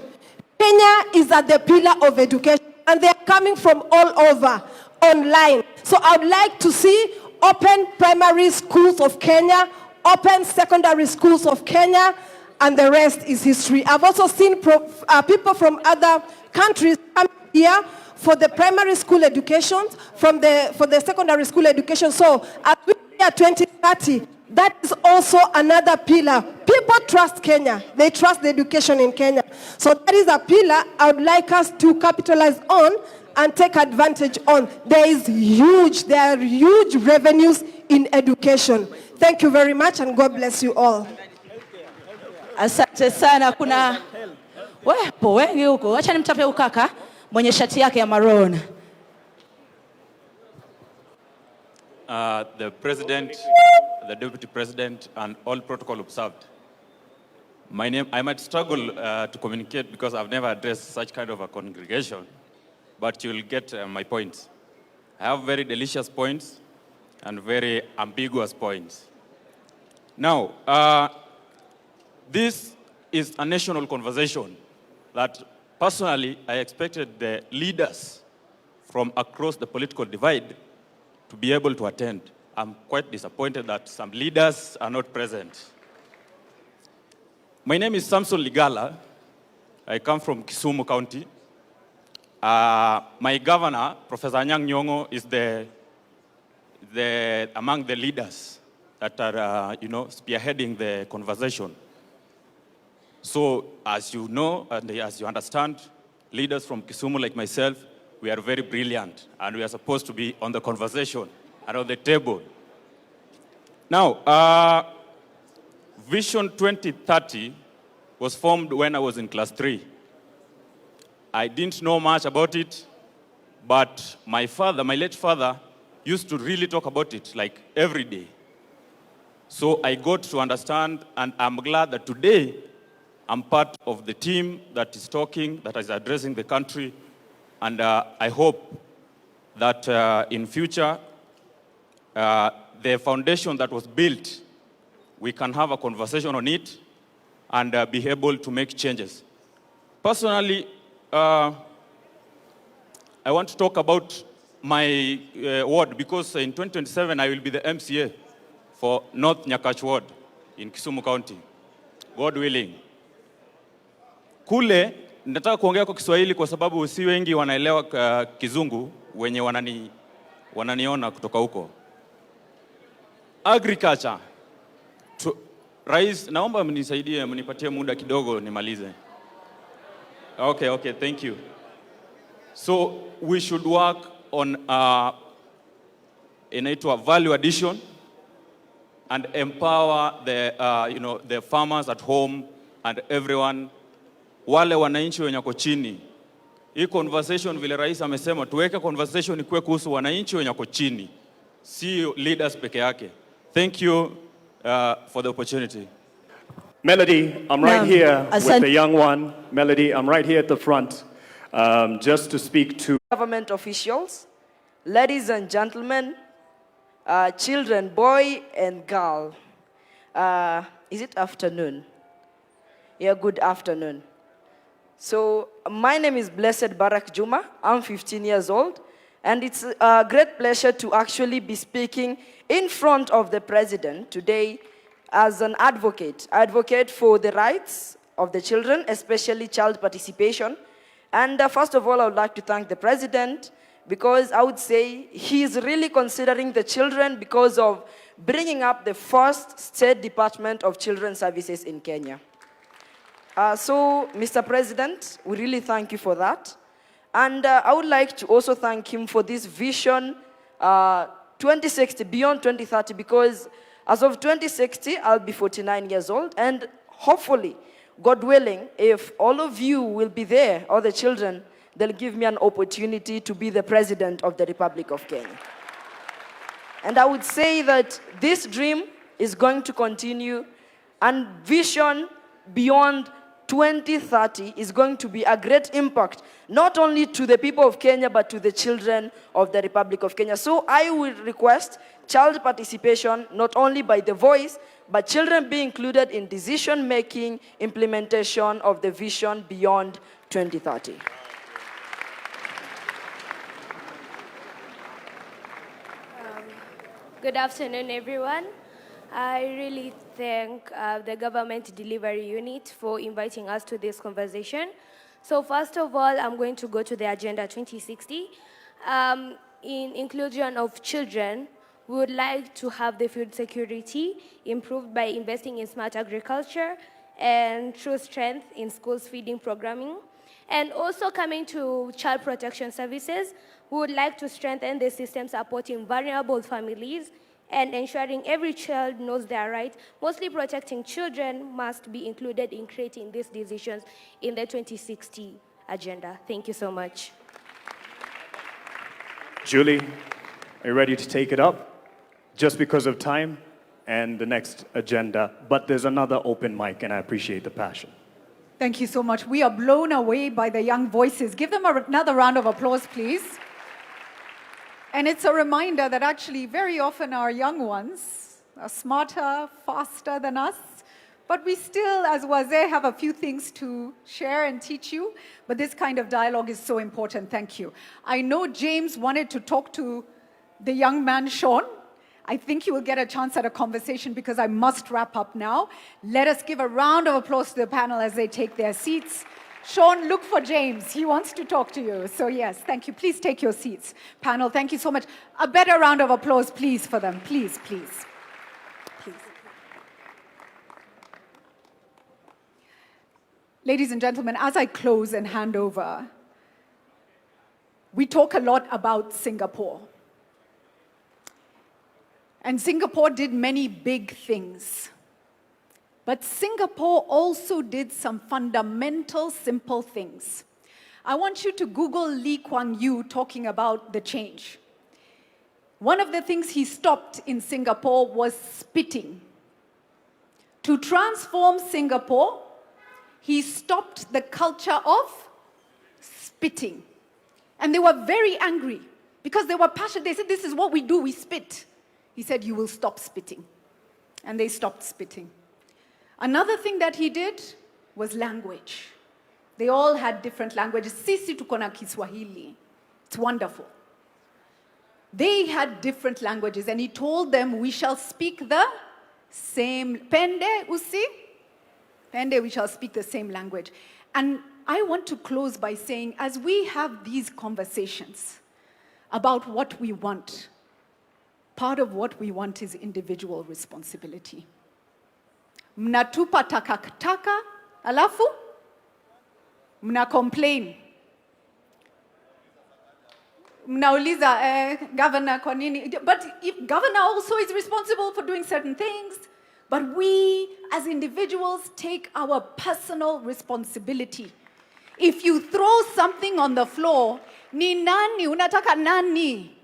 Kenya is at the pillar of education, and they are coming from all over online. So I would like to see Open Primary Schools of Kenya, Open Secondary Schools of Kenya, and the rest is history. I've also seen people from other countries come here for the primary school education, for the secondary school education. So as we are 2030, That is also another pillar. People trust Kenya. They trust the education in Kenya. So that is a pillar I would like us to capitalize on and take advantage on. There are huge revenues in education. Thank you very much and God bless you all. Asante sana. Kuna wepo wengi huko. Acha nimtape ukaka mwenye shati yake ya maroon. The President, the Deputy President, and all protocol observed. I might struggle to communicate because I've never addressed such kind of a congregation, but you'll get my points. I have very delicious points and very ambiguous points. Now, this is a national conversation that personally I expected the leaders from across the political divide to be able to attend. I'm quite disappointed that some leaders are not present. My name is Samson Ligala. I come from Kisumu County. My governor, Professor Anyang' Nyong'o, is among the leaders that are, spearheading the conversation. So, as you know and as you understand, leaders from Kisumu like myself, we are very brilliant, and we are supposed to be on the conversation and on the table. Now, Vision 2030 was formed when I was in class 3. I didn't know much about it, but my late father, used to really talk about it like every day. So I got to understand, and I'm glad that today I'm part of the team that is talking, that is addressing the country. And I hope that in future, the foundation that was built, we can have a conversation on it and be able to make changes. Personally, I want to talk about my ward because in 2027, I will be the MCA for North Nyakach Ward in Kisumu County, God willing. Kule, nataka kuongea kwa Kiswahili kwa sababu si wengi wanaelewa Kizungu wenye wananiona kutoka huko. Agriculture. Rais, naomba mnisaidie, mnipatie muda kidogo nimalize. Okay, thank you. So we should work on inaitwa value addition and empower the farmers at home and everyone. Wale wananchi wenye wako chini. Hii conversation vile rais amesema tuweke conversation ikuwe kuhusu wananchi wenye wako chini. Si leaders peke yake. Thank you for the opportunity. Melody, I'm right here with the young one. Melody, I'm right here at the front just to speak to government officials, ladies and gentlemen, children, boy and girl. Is it afternoon? Yeah, good afternoon. So my name is Blessed Barak Juma. I'm 15 years old. And it's a great pleasure to actually be speaking in front of the president today as an advocate. I advocate for the rights of the children, especially child participation. And first of all, I would like to thank the president because I would say he's really considering the children because of bringing up the first state department of children's services in Kenya. So, Mr. President, we really thank you for that. And I would like to also thank him for this vision 2060, beyond 2030, because as of 2060, I'll be 49 years old. And hopefully, God willing, if all of you will be there, all the children, they'll give me an opportunity to be the president of the Republic of Kenya. And I would say that this dream is going to continue, and vision beyond 2030 is going to be a great impact, not only to the people of Kenya, but to the children of the Republic of Kenya. So I will request child participation, not only by the voice, but children be included in decision-making, implementation of the vision beyond 2030. Good afternoon, everyone. I really thank the Government Delivery Unit for inviting us to this conversation. So first of all, I'm going to go to the Agenda 2060. In inclusion of children We would like to have the food security improved by investing in smart agriculture and true strength in schools feeding programming. And also coming to child protection services, we would like to strengthen the system supporting vulnerable families and ensuring every child knows their rights. Mostly protecting children must be included in creating these decisions in the 2060 agenda. Thank you so much. Julie, are you ready to take it up? Just because of time and the next agenda, but there's another open mic and I appreciate the passion. Thank you so much. We are blown away by the young voices. Give them another round of applause, please. And it's a reminder that actually very often our young ones are smarter, faster than us, but we still, as Wazir, have a few things to share and teach you. But this kind of dialogue is so important. Thank you. I know James wanted to talk to the young man, Sean. I think you will get a chance at a conversation because I must wrap up now. Let us give a round of applause to the panel as they take their seats. Sean, look for James. He wants to talk to you. So yes, thank you. Please take your seats. Panel, thank you so much. A better round of applause, please, for them. Please, please. Please. Ladies and gentlemen, as I close and hand over, we talk a lot about Singapore. And Singapore did many big things. But Singapore also did some fundamental, simple things. I want you to Google Lee Kuan Yew talking about the change. One of the things he stopped in Singapore was spitting. To transform Singapore, he stopped the culture of spitting. And they were very angry because they were passionate. They said, this is what we do, we spit. He said, you will stop spitting. And they stopped spitting. Another thing that he did was language. They all had different languages. Sisi tuko na Kiswahili. It's wonderful. They had different languages, and he told them, we shall speak the same. Pende, usi? Pende, we shall speak the same language. And I want to close by saying, as we have these conversations about what we want, part of what we want is individual responsibility. Mnatupa takataka, alafu mna complain. Mnauliza, governor kwa nini? But if governor also is responsible for doing certain things, but we as individuals take our personal responsibility. If you throw something on the floor, ni nani, unataka nani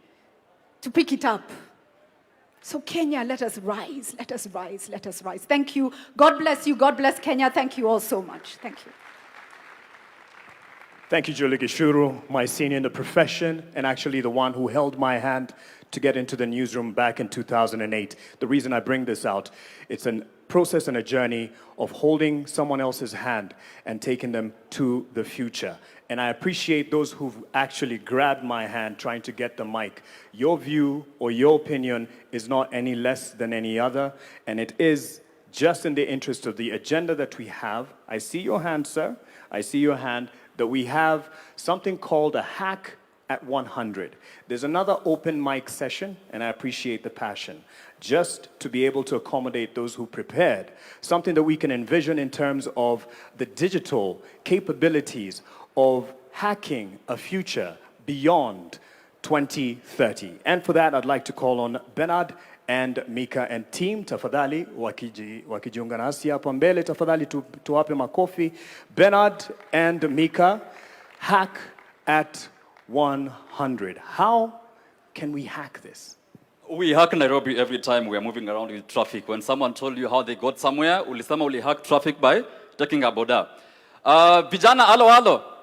to pick it up? So Kenya, let us rise, let us rise, let us rise. Thank you. God bless you. God bless Kenya. Thank you all so much. Thank you. Thank you, Julie Gishuru, my senior in the profession, and actually the one who held my hand to get into the newsroom back in 2008. The reason I bring this out, it's a process and a journey of holding someone else's hand and taking them to the future. And I appreciate those who've actually grabbed my hand trying to get the mic. Your view or your opinion is not any less than any other, and it is just in the interest of the agenda that we have. I see your hand, sir. I see your hand, that we have something called a hack at 100. There's another open mic session, and I appreciate the passion, just to be able to accommodate those who prepared. Something that we can envision in terms of the digital capabilities of hacking a future beyond 2030. And for that, I'd like to call on Bernard and Mika and team. Tafadhali, wakijiunga nasi hapa mbele, tafadhali tuwape makofi. Bernard and Mika, hack at 100. How can we hack this? We hack Nairobi every time we are moving around with traffic. When someone told you how they got somewhere, ulisema uli hack traffic by taking a boda. Vijana, alo.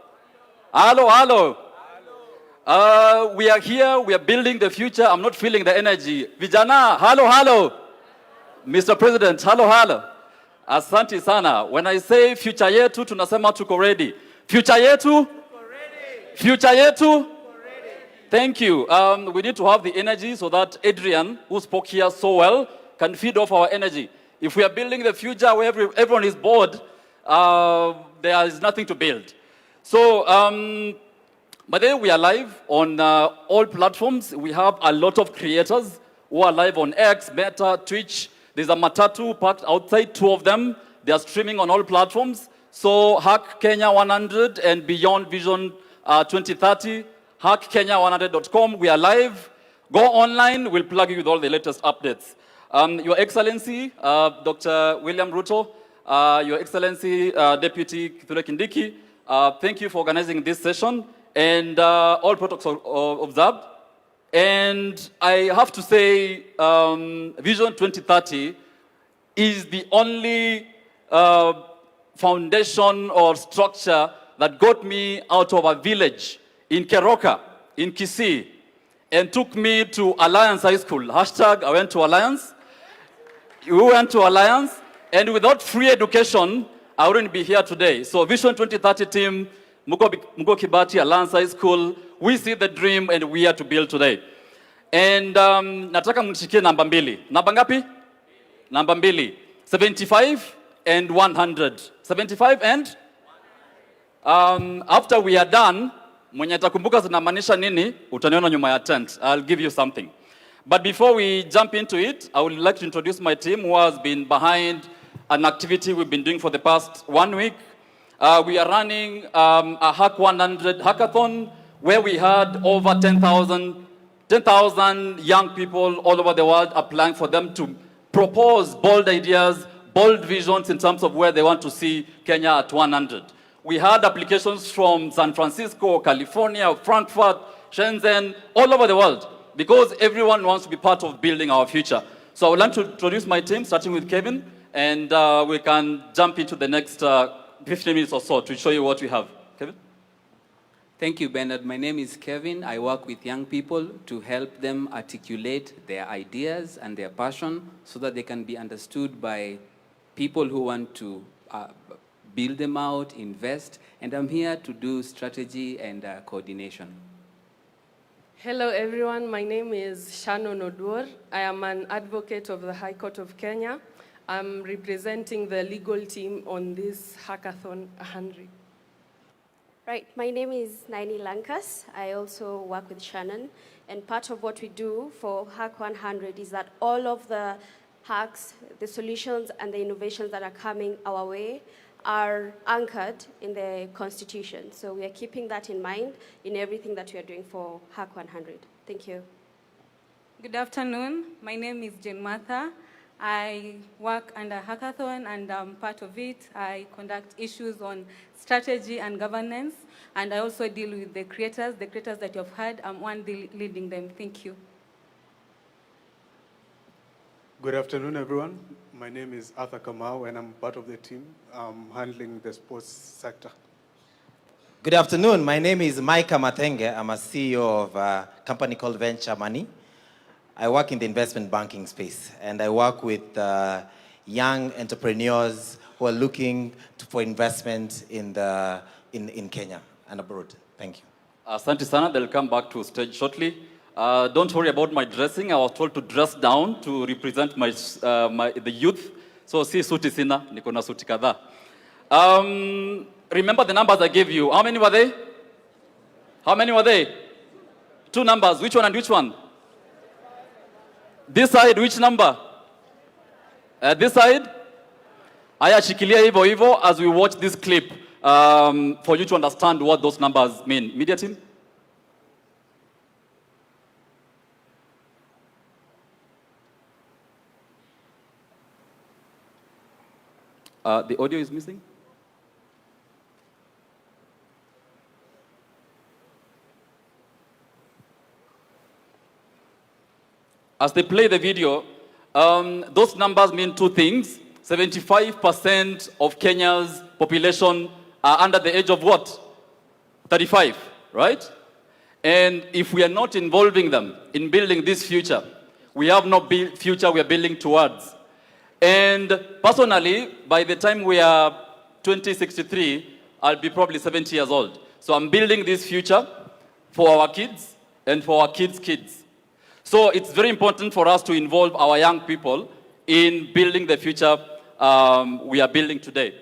We are here, we are building the future. I'm not feeling the energy. Vijana, halo. Mr. President, halo. Asante sana. When I say future yetu, tunasema tuko ready. Future yetu? Future yetu? Thank you. We need to have the energy so that Adrian, who spoke here so well, can feed off our energy. If we are building the future where everyone is bored, there is nothing to build. So, but then we are live on all platforms. We have a lot of creators who are live on X, Meta, Twitch. There's a matatu parked outside, 2 of them. They are streaming on all platforms. So Hack Kenya 100 and Beyond Vision 2030, hackkenya100.com. We are live. Go online. We'll plug you with all the latest updates. Your Excellency, Dr. William Ruto, Your Excellency, Deputy Kithure Kindiki, thank you for organizing this session and all protocols observed. And I have to say, Vision 2030 is the only foundation or structure that got me out of a village in Keroka, in KICC, and took me to Alliance High School. Hashtag, I went to Alliance. We went to Alliance, and without free education, I wouldn't be here today. So Vision 2030 team, Mugo Kibati, Alliance High School, we see the dream and we are to build today. And nataka mnishikie namba mbili. Namba ngapi? Namba mbili. 75 and 100. 75 and? After we are done, mwenye atakumbuka zinamaanisha nini, utaniona nyuma ya tent. I'll give you something. But before we jump into it, I would like to introduce my team who has been behind an activity we've been doing for the past 1 week. We are running a Hack 100 hackathon where we had over 10,000 young people all over the world applying for them to propose bold ideas, bold visions in terms of where they want to see Kenya at 100. We had applications from San Francisco, California, Frankfurt, Shenzhen, all over the world, because everyone wants to be part of building our future. So I would like to introduce my team, starting with Kevin, and we can jump into the next 15 minutes or so to show you what we have. Kevin? Thank you, Bernard. My name is Kevin. I work with young people to help them articulate their ideas and their passion so that they can be understood by people who want to build them out, invest, and I'm here to do strategy and coordination. Hello everyone, my name is Shannon Oduor. I am an advocate of the High Court of Kenya. I'm representing the legal team on this Hackathon 100. Right, my name is Naini Lankas. I also work with Shannon, and part of what we do for Hack 100 is that all of the hacks, the solutions, and the innovations that are coming our way are anchored in the Constitution. So we are keeping that in mind in everything that we are doing for Hack 100. Thank you. Good afternoon. My name is Jane Martha. I work under Hackathon, and part of it, I conduct issues on strategy and governance, and I also deal with the creators that you have heard. I'm one leading them. Thank you. Good afternoon, everyone. My name is Arthur Kamau, and I'm part of the team handling the sports sector. Good afternoon. My name is Micah Mathenge. I'm a CEO of a company called Venture Money. I work in the investment banking space, and I work with young entrepreneurs who are looking for investment in Kenya and abroad. Thank you. Asante sana. They'll come back to stage shortly. Don't worry about my dressing. I was told to dress down to represent the youth. So si suti sina, niko na suti kadhaa. Remember the numbers I gave you. How many were they? How many were they? 2 numbers. Which one and which one? This side, which number? This side? Aya shikilia hivyo hivyo as we watch this clip for you to understand what those numbers mean. Media team? The audio is missing? As they play the video, those numbers mean 2 things. 75% of Kenya's population are under the age of what? 35, right? And if we are not involving them in building this future, we have no future we are building towards. And personally, by the time we are 2063, I'll be probably 70 years old. So I'm building this future for our kids and for our kids' kids. So it's very important for us to involve our young people in building the future we are building today.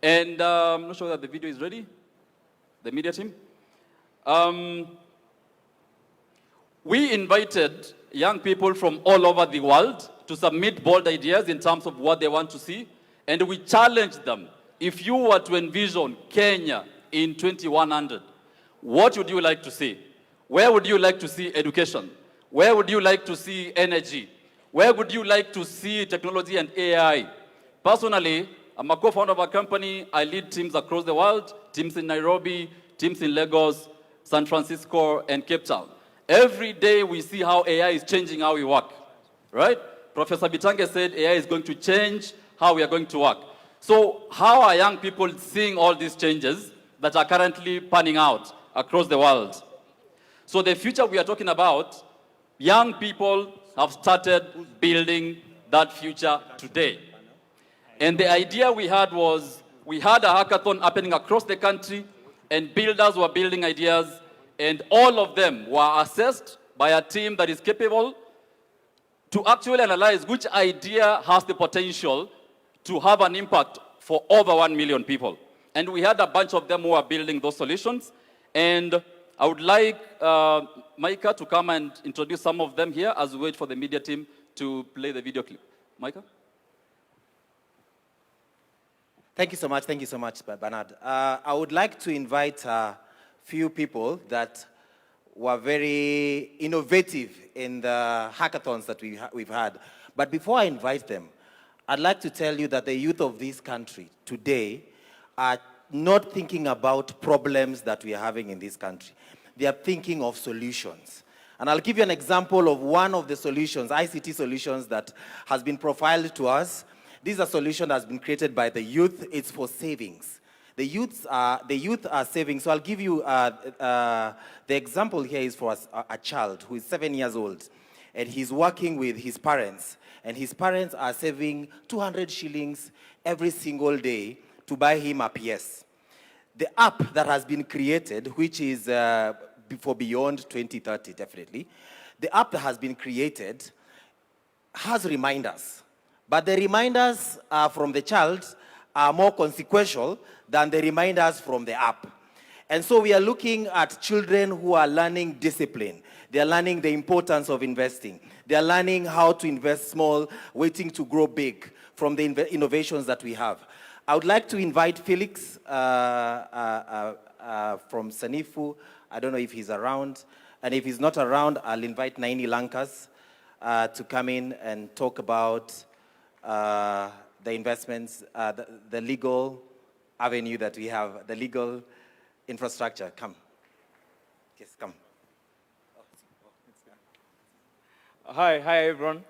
And I'm not sure that the video is ready. The media team. We invited young people from all over the world to submit bold ideas in terms of what they want to see. And we challenge them. If you were to envision Kenya in 2100, what would you like to see? Where would you like to see education? Where would you like to see energy? Where would you like to see technology and AI? Personally, I'm a co-founder of a company. I lead teams across the world, teams in Nairobi, teams in Lagos, San Francisco, and Cape Town. Every day we see how AI is changing how we work, right? Professor Bitange said AI is going to change how we are going to work. So how are young people seeing all these changes that are currently panning out across the world? So the future we are talking about, young people have started building that future today. And the idea we had was, we had a hackathon happening across the country, and builders were building ideas, and all of them were assessed by a team that is capable to actually analyze which idea has the potential to have an impact for over 1 million people. And we had a bunch of them who are building those solutions. And I would like Micah to come and introduce some of them here as we wait for the media team to play the video clip. Micah? Thank you so much, Bernard. I would like to invite a few people that were very innovative in the hackathons that we've had. But before I invite them, I'd like to tell you that the youth of this country today are not thinking about problems that we are having in this country. They are thinking of solutions. And I'll give you an example of one of the solutions, ICT solutions, that has been profiled to us. This is a solution that has been created by the youth. It's for savings. The youth are saving. So I'll give you the example here is for a child who is 7 years old, and he's working with his parents, and his parents are saving 200 shillings every single day to buy him a PS. The app that has been created, which is for beyond 2030, definitely, the app that has been created has reminders. But the reminders from the child are more consequential than the reminders from the app. And so we are looking at children who are learning discipline. They are learning the importance of investing. They are learning how to invest small, waiting to grow big from the innovations that we have. I would like to invite Felix from Sanifu. I don't know if he's around. And if he's not around, I'll invite Naini Lankas to come in and talk about the investments, the legal avenue that we have, the legal infrastructure. Come. Yes, come. Hi everyone.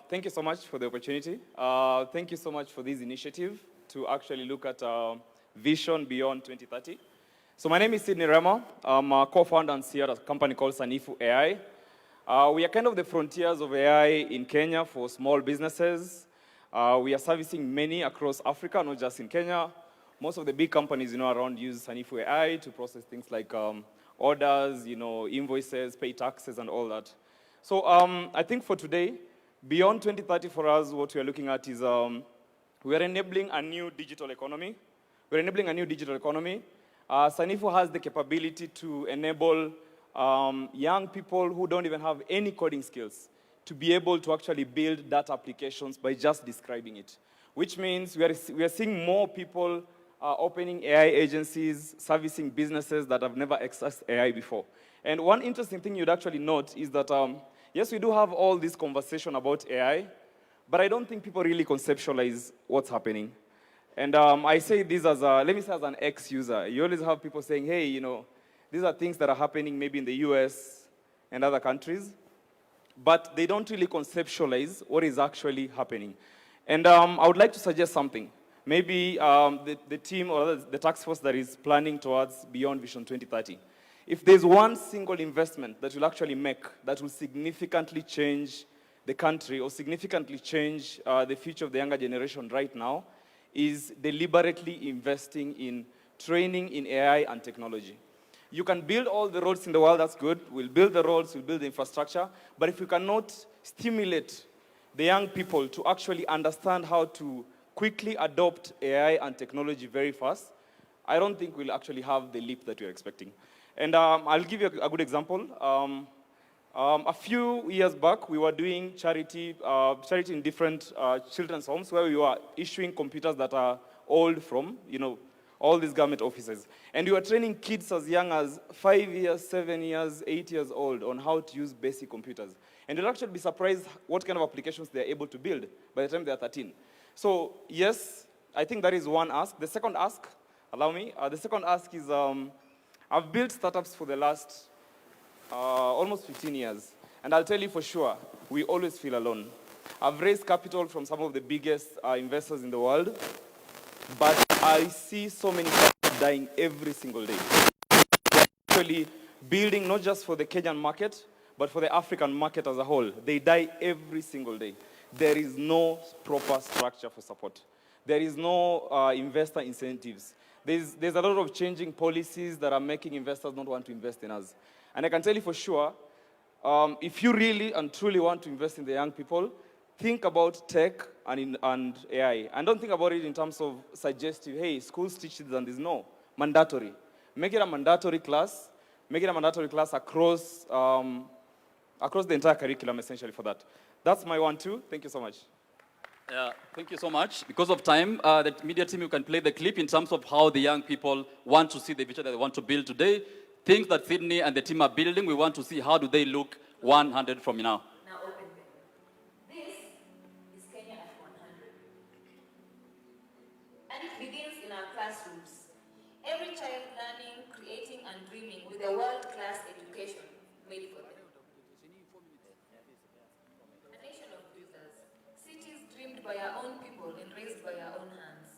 Thank you so much for the opportunity. Thank you so much for this initiative to actually look at Vision Beyond 2030. So my name is Sidney Rema. I'm a co-founder and CEO at a company called Sanifu AI. We are kind of the frontiers of AI in Kenya for small businesses. We are servicing many across Africa, not just in Kenya. Most of the big companies, around use Sanifu AI to process things like orders, invoices, pay taxes, and all that. So I think for today, beyond 2030 for us, what we are looking at is we are enabling a new digital economy. We're enabling a new digital economy. Sanifu has the capability to enable young people who don't even have any coding skills to be able to actually build data applications by just describing it, which means we are seeing more people opening AI agencies, servicing businesses that have never accessed AI before. And one interesting thing you'd actually note is that, yes, we do have all this conversation about AI, but I don't think people really conceptualize what's happening. And I say this as let me say as an ex-user. You always have people saying, hey, these are things that are happening maybe in the US and other countries, but they don't really conceptualize what is actually happening. And I would like to suggest something. Maybe the team or the task force that is planning towards Beyond Vision 2030, if there's one single investment that will actually make, that will significantly change the country or significantly change the future of the younger generation right now, is deliberately investing in training in AI and technology. You can build all the roads in the world, that's good. We'll build the roads, we'll build the infrastructure. But if we cannot stimulate the young people to actually understand how to quickly adopt AI and technology very fast, I don't think we'll actually have the leap that we're expecting. And I'll give you a good example. A few years back, we were doing charity in different children's homes where we were issuing computers that are old from, all these government offices. And we were training kids as young as 5 years, 7 years, 8 years old on how to use basic computers. And you'll actually be surprised what kind of applications they're able to build by the time they're 13. So yes, I think that is one ask. The second ask, allow me, the second ask is, I've built startups for the last almost 15 years. And I'll tell you for sure, we always feel alone. I've raised capital from some of the biggest investors in the world, but I see so many startups dying every single day. They're actually building not just for the Kenyan market, but for the African market as a whole. They die every single day. There is no proper structure for support. There is no investor incentives. There's a lot of changing policies that are making investors not want to invest in us. And I can tell you for sure, if you really and truly want to invest in the young people, think about tech and AI. And don't think about it in terms of suggestive, hey, schools teach this and this. No, mandatory. Make it a mandatory class. Make it a mandatory class across the entire curriculum, essentially, for that. That's my 1-2. Thank you so much. Thank you so much. Because of time, the media team, you can play the clip in terms of how the young people want to see the future that they want to build today. Things that Sydney and the team are building, we want to see how do they look 100 from now. Now open them. This is Kenya at 100. And it begins in our classrooms. Every child learning, creating and dreaming with a world-class education made for them. A nation of users, cities dreamed by our own people and raised by our own hands.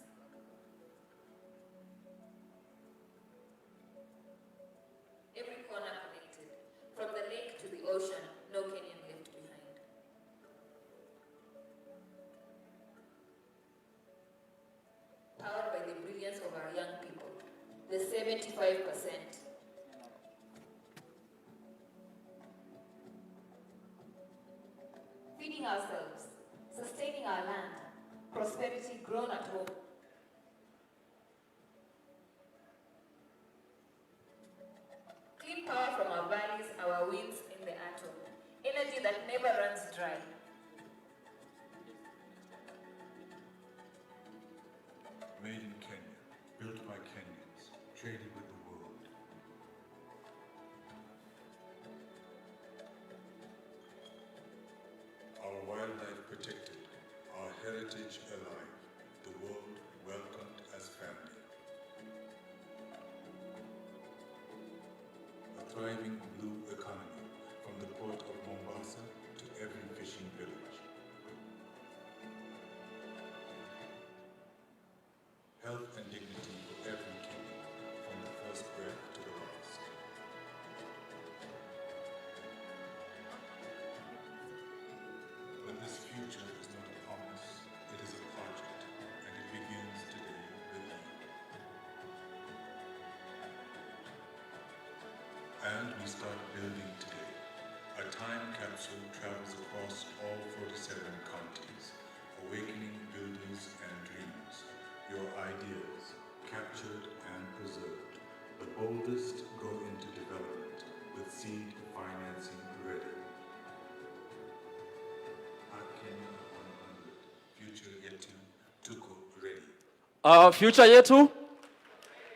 Every corner connected, from the lake to the ocean, no Kenyan left behind. Powered by the brilliance of our young people, the 75%. Feeding ourselves, sustaining our land, prosperity grown at home. Clean power from our valleys, our winds in the atom. Energy that never runs dry. Made in Kenya, built by Kenyans, traded with the world. Our wildlife protected, our heritage alive, the world welcomed as family. A thriving blue economy, from the port of Mombasa to every fishing village. Health and dignity for every Kenyan, from the first breath to the last. But this future is not a promise, it is a project, and it begins today with you. And we start building today. A time capsule travels across all 47 counties, awakening builders and dreamers. Your ideas, captured and preserved. The boldest go into development with seed financing ready. Kenya 100, future yetu, tuko ready. Future yetu?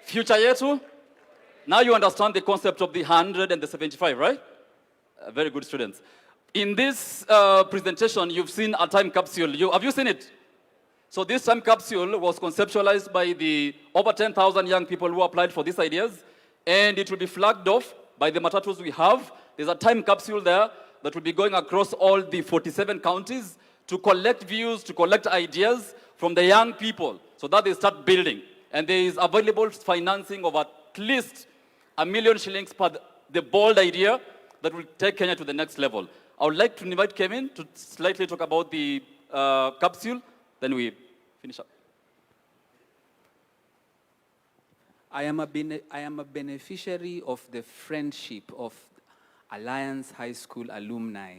Future yetu? Now you understand the concept of the 100 and the 75, right? Very good students. In this presentation, you've seen a time capsule. Have you seen it? So this time capsule was conceptualized by the over 10,000 young people who applied for these ideas, and it will be flagged off by the matatus we have. There's a time capsule there that will be going across all the 47 counties to collect views, to collect ideas from the young people so that they start building. And there is available financing of at least $1 million shillings per the bold idea that will take Kenya to the next level. I would like to invite Kevin to slightly talk about the capsule, then we finish up. I am a beneficiary of the friendship of Alliance High School alumni.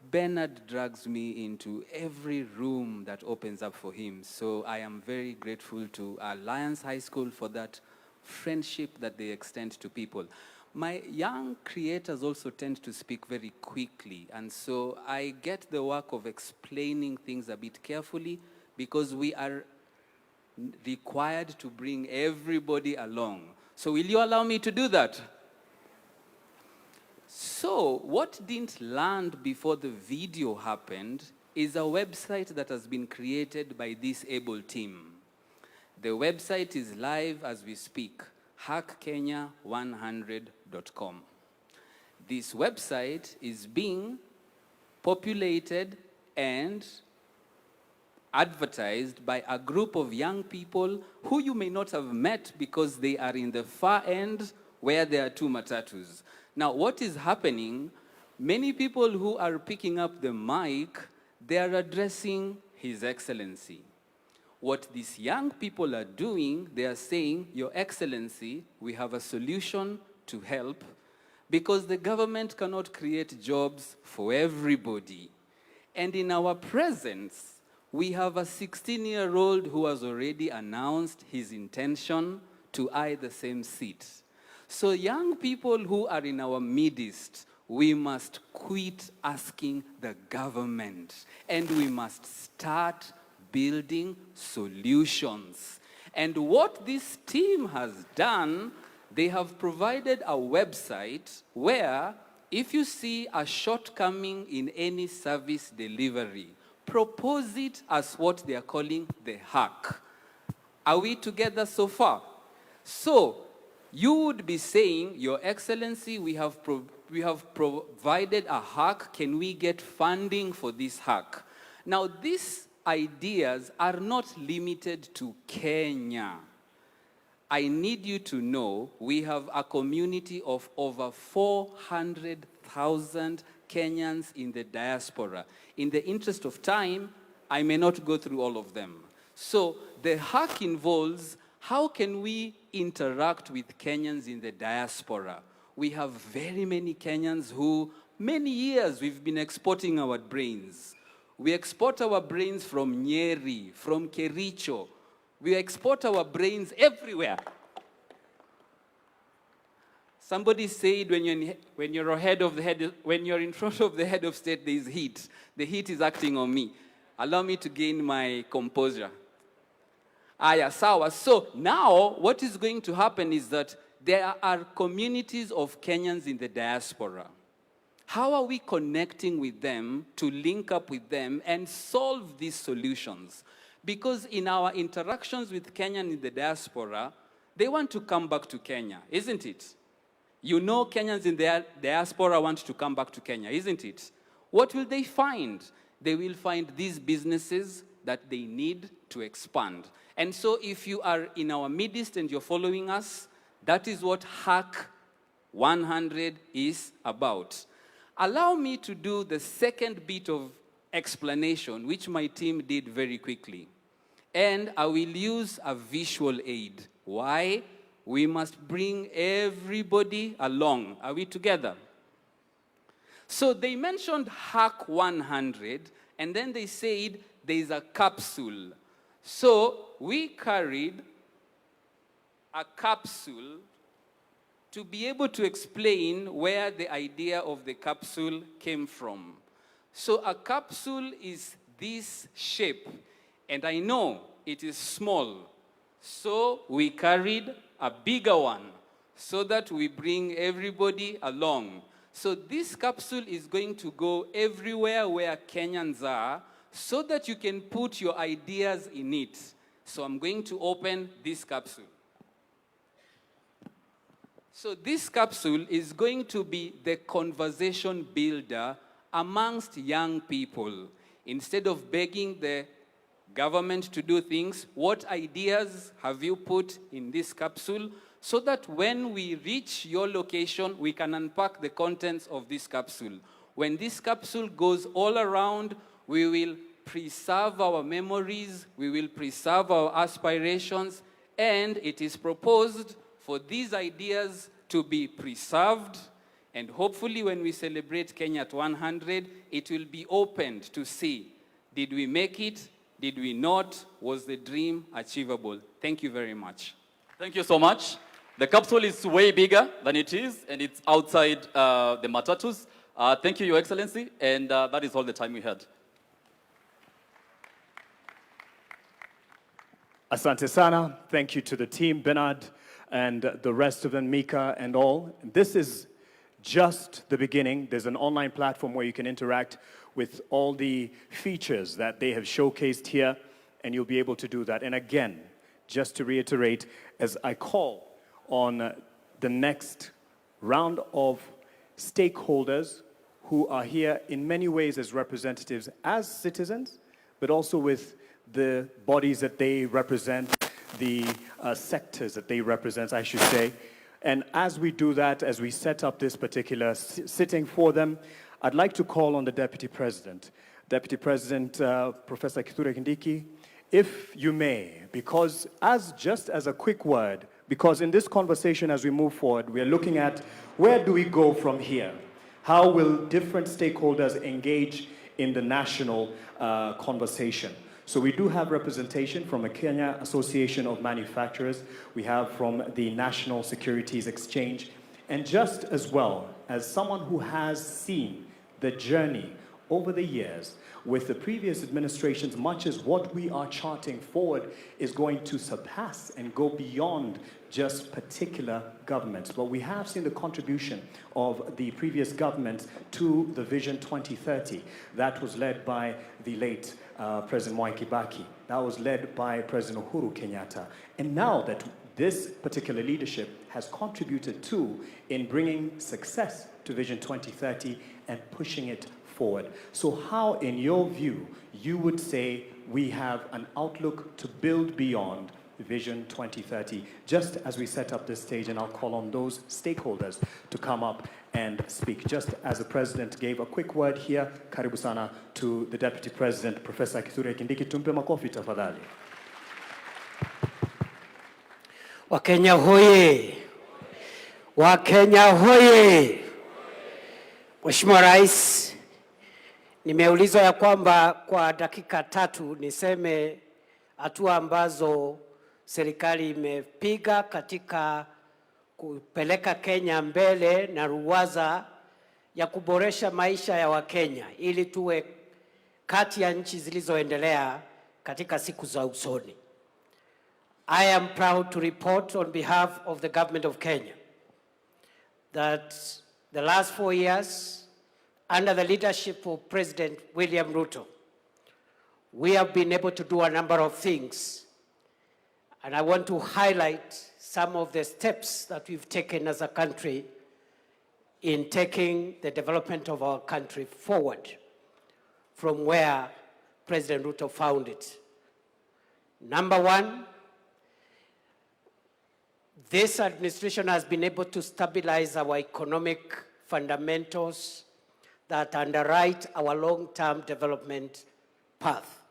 Bernard drags me into every room that opens up for him. So I am very grateful to Alliance High School for that friendship that they extend to people. My young creators also tend to speak very quickly, and so I get the work of explaining things a bit carefully because we are required to bring everybody along. So will you allow me to do that? So what didn't land before the video happened is a website that has been created by this able team. The website is live as we speak, hackkenya100.com. This website is being populated and advertised by a group of young people who you may not have met because they are in the far end where there are two matatus. Now, what is happening, many people who are picking up the mic, they are addressing His Excellency. What these young people are doing, they are saying, Your Excellency, we have a solution to help because the government cannot create jobs for everybody. And in our presence, we have a 16-year-old who has already announced his intention to eye the same seat. So young people who are in our midst, we must quit asking the government and we must start building solutions. And what this team has done, they have provided a website where if you see a shortcoming in any service delivery, propose it as what they are calling the hack. Are we together so far? So, you would be saying, Your Excellency, we have provided a hack. Can we get funding for this hack? Now, these ideas are not limited to Kenya. I need you to know we have a community of over 400,000 Kenyans in the diaspora. In the interest of time, I may not go through all of them. So the hack involves how can we interact with Kenyans in the diaspora? We have very many Kenyans who, many years, we've been exporting our brains. We export our brains from Nyeri, from Kericho. We export our brains everywhere. Somebody said when you're in front of the head of state, there is heat. The heat is acting on me. Allow me to gain my composure. Aya, sawa. So now what is going to happen is that there are communities of Kenyans in the diaspora. How are we connecting with them to link up with them and solve these solutions? Because in our interactions with Kenyans in the diaspora, they want to come back to Kenya, isn't it? You know Kenyans in the diaspora want to come back to Kenya, isn't it? What will they find? They will find these businesses that they need to expand. And so if you are in our midst and you're following us, that is what Hack 100 is about. Allow me to do the second bit of explanation, which my team did very quickly. And I will use a visual aid. Why? We must bring everybody along. Are we together? So they mentioned Hack 100, and then they said there's a capsule. So we carried a capsule to be able to explain where the idea of the capsule came from. So a capsule is this shape, and I know it is small. So we carried a bigger one so that we bring everybody along. So this capsule is going to go everywhere where Kenyans are so that you can put your ideas in it. So I'm going to open this capsule. So this capsule is going to be the conversation builder amongst young people. Instead of begging the government to do things, what ideas have you put in this capsule so that when we reach your location, we can unpack the contents of this capsule. When this capsule goes all around, we will preserve our memories, we will preserve our aspirations, and it is proposed for these ideas to be preserved, and hopefully when we celebrate Kenya at 100, it will be opened to see, did we make it? Did we not? Was the dream achievable? Thank you very much. Thank you so much. The capsule is way bigger than it is, and it's outside the matatus. Thank you, Your Excellency, and that is all the time we had. Asante sana. Thank you to the team, Bernard, and the rest of them, Mika and all. This is just the beginning. There's an online platform where you can interact with all the features that they have showcased here, and you'll be able to do that. And again, just to reiterate, as I call on the next round of stakeholders who are here in many ways as representatives, as citizens, but also with the bodies that they represent, the sectors that they represent, I should say. And as we do that, as we set up this particular sitting for them, I'd like to call on the Deputy President. Deputy President, Professor Kithure Kindiki, if you may, because just as a quick word, because in this conversation as we move forward, we are looking at where do we go from here? How will different stakeholders engage in the national conversation? So we do have representation from the Kenya Association of Manufacturers. We have from the National Securities Exchange. And just as well as someone who has seen the journey over the years with the previous administrations, much as what we are charting forward is going to surpass and go beyond just particular governments. But we have seen the contribution of the previous government to the Vision 2030. That was led by the late President Mwai Kibaki. That was led by President Uhuru Kenyatta. And now that this particular leadership has contributed to in bringing success to Vision 2030 and pushing it forward. So how, in your view, you would say we have an outlook to build beyond Vision 2030, just as we set up this stage, and I'll call on those stakeholders to come up and speak. Just as the President gave a quick word here, karibu sana to the Deputy President, Professor Kithure Kindiki. Tumpe makofi tafadhali. Wakenya hoye! Wakenya hoye! Mheshimiwa Rais, nimeulizwa ya kwamba kwa dakika 3 niseme hatua ambazo serikali imepiga katika kupeleka Kenya mbele na ruwaza ya kuboresha maisha ya Wakenya ili tuwe kati ya nchi zilizoendelea katika siku za usoni. I am proud to report on behalf of the government of Kenya that the last 4 years, under the leadership of President William Ruto, we have been able to do a number of things. And I want to highlight some of the steps that we've taken as a country in taking the development of our country forward from where President Ruto found it. Number 1, this administration has been able to stabilize our economic fundamentals that underwrite our long-term development path.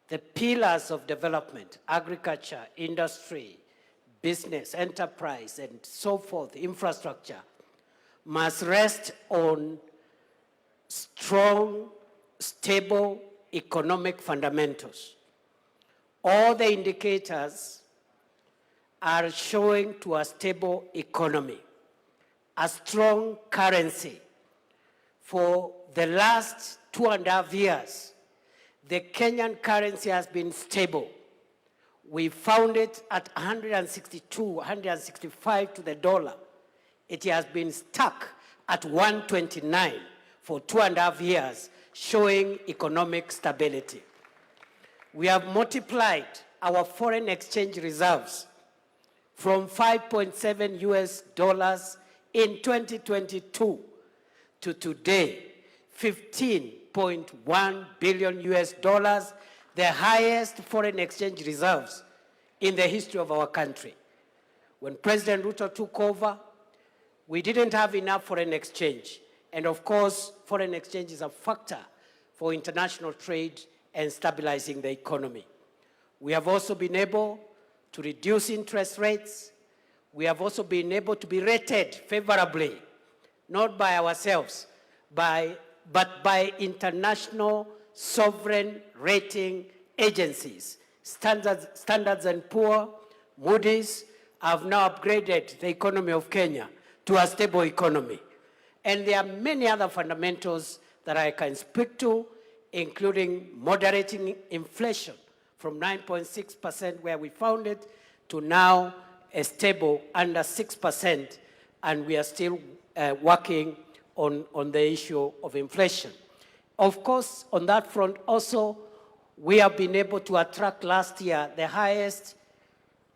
The pillars of development, agriculture, industry, business, enterprise, and so forth, infrastructure, must rest on strong, stable economic fundamentals. All the indicators are showing to a stable economy, a strong currency. For the last 2.5 years, the Kenyan currency has been stable. We found it at 162, 165 to the dollar. It has been stuck at 129 for 2.5 years, showing economic stability. We have multiplied our foreign exchange reserves from $5.7 US in 2022 to today, $15.1 billion US, the highest foreign exchange reserves in the history of our country. When President Ruto took over, we didn't have enough foreign exchange. And of course, foreign exchange is a factor for international trade and stabilizing the economy. We have also been able to reduce interest rates. We have also been able to be rated favorably, not by ourselves, but by international sovereign rating agencies, Standards and Poor's, Moody's, have now upgraded the economy of Kenya to a stable economy. And there are many other fundamentals that I can speak to, including moderating inflation from 9.6% where we found it to now a stable under 6%, and we are still working on the issue of inflation. Of course, on that front also, we have been able to attract last year the highest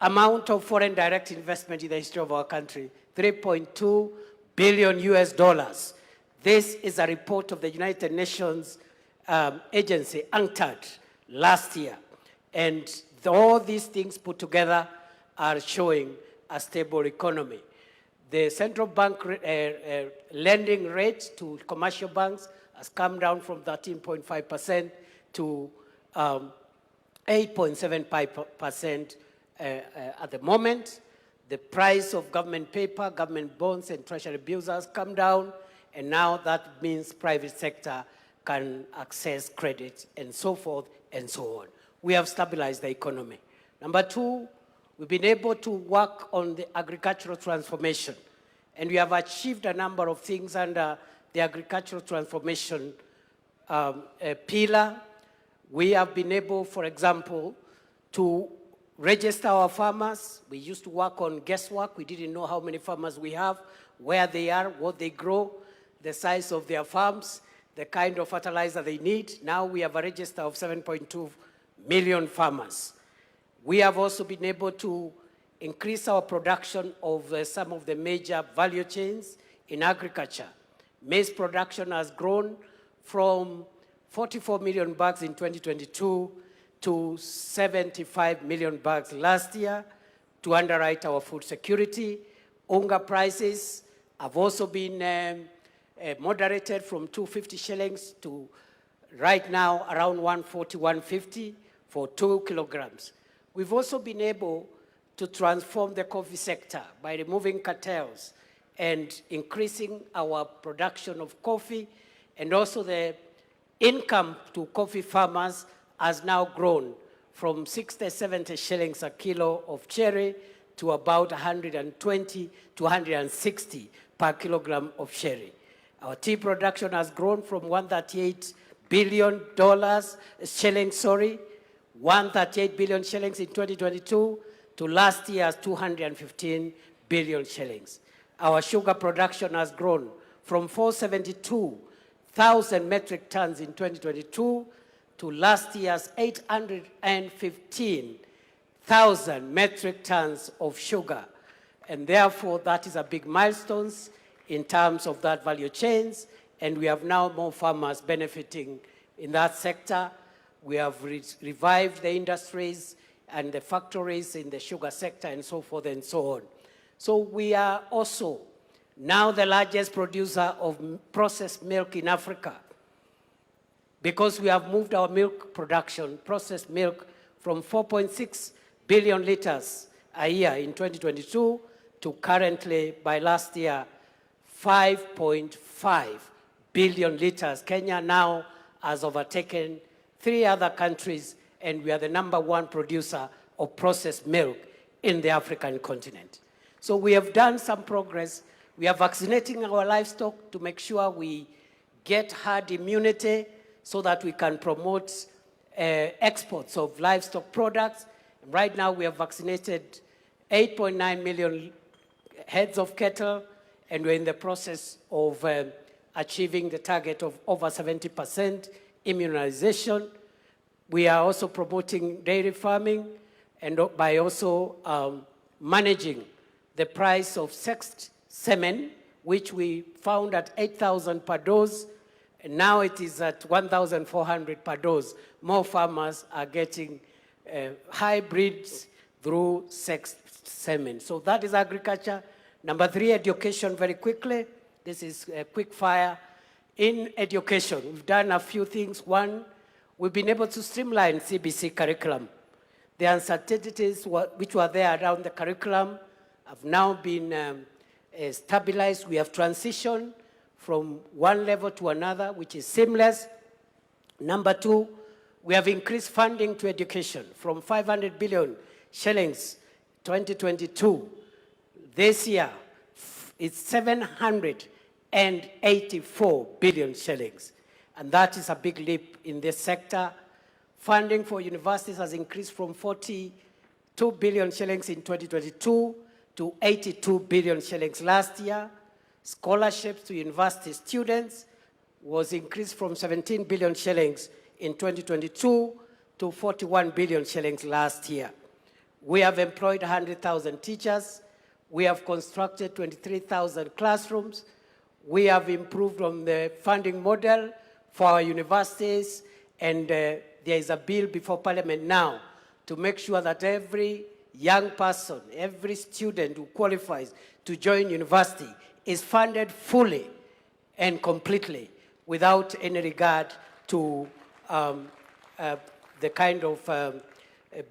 amount of foreign direct investment in the history of our country, $3.2 billion US. This is a report of the United Nations agency, UNCTAD, last year. And all these things put together are showing a stable economy. The central bank lending rate to commercial banks has come down from 13.5% to 8.75% at the moment. The price of government paper, government bonds, and treasury bills has come down, and now that means private sector can access credit and so forth and so on. We have stabilized the economy. Number two, we've been able to work on the agricultural transformation, and we have achieved a number of things under the agricultural transformation pillar. We have been able, for example, to register our farmers. We used to work on guesswork. We didn't know how many farmers we have, where they are, what they grow, the size of their farms, the kind of fertilizer they need. Now we have a register of 7.2 million farmers. We have also been able to increase our production of some of the major value chains in agriculture. Maize production has grown from 44 million bags in 2022 to 75 million bags last year to underwrite our food security. Unga prices have also been moderated from 250 shillings to right now around 140, 150 for 2 kilograms. We've also been able to transform the coffee sector by removing cartels and increasing our production of coffee, and also the income to coffee farmers has now grown from 60, 70 shillings a kilo of cherry to about 120 to 160 per kilogram of cherry. Our tea production has grown from $138 billion shillings, 138 billion shillings in 2022 to last year's 215 billion shillings. Our sugar production has grown from 472,000 metric tons in 2022 to last year's 815,000 metric tons of sugar. And therefore, that is a big milestone in terms of that value chains, and we have now more farmers benefiting in that sector. We have revived the industries and the factories in the sugar sector and so forth and so on. So we are also now the largest producer of processed milk in Africa, because we have moved our milk production, processed milk, from 4.6 billion liters a year in 2022 to currently, by last year, 5.5 billion liters. Kenya now has overtaken 3 other countries, and we are the #1 producer of processed milk in the African continent. So we have done some progress. We are vaccinating our livestock to make sure we get herd immunity so that we can promote exports of livestock products. Right now we have vaccinated 8.9 million heads of cattle, and we're in the process of achieving the target of over 70% immunization. We are also promoting dairy farming, and by also managing the price of sexed semen, which we found at 8,000 per dose, and now it is at 1,400 per dose. More farmers are getting hybrids through sexed semen. So that is agriculture. Number 3, education, very quickly. This is a quick fire. In education, we've done a few things. One, we've been able to streamline CBC curriculum. The uncertainties which were there around the curriculum have now been stabilized. We have transitioned from one level to another, which is seamless. Number 2, we have increased funding to education from 500 billion shillings 2022 This year, it's 784 billion shillings. And that is a big leap in this sector. Funding for universities has increased from 42 billion shillings in 2022 to 82 billion shillings last year. Scholarships to university students was increased from 17 billion shillings in 2022 to 41 billion shillings last year. We have employed 100,000 teachers. We have constructed 23,000 classrooms. We have improved on the funding model for our universities, and there is a bill before Parliament now to make sure that every young person, every student who qualifies to join university is funded fully and completely without any regard to the kind of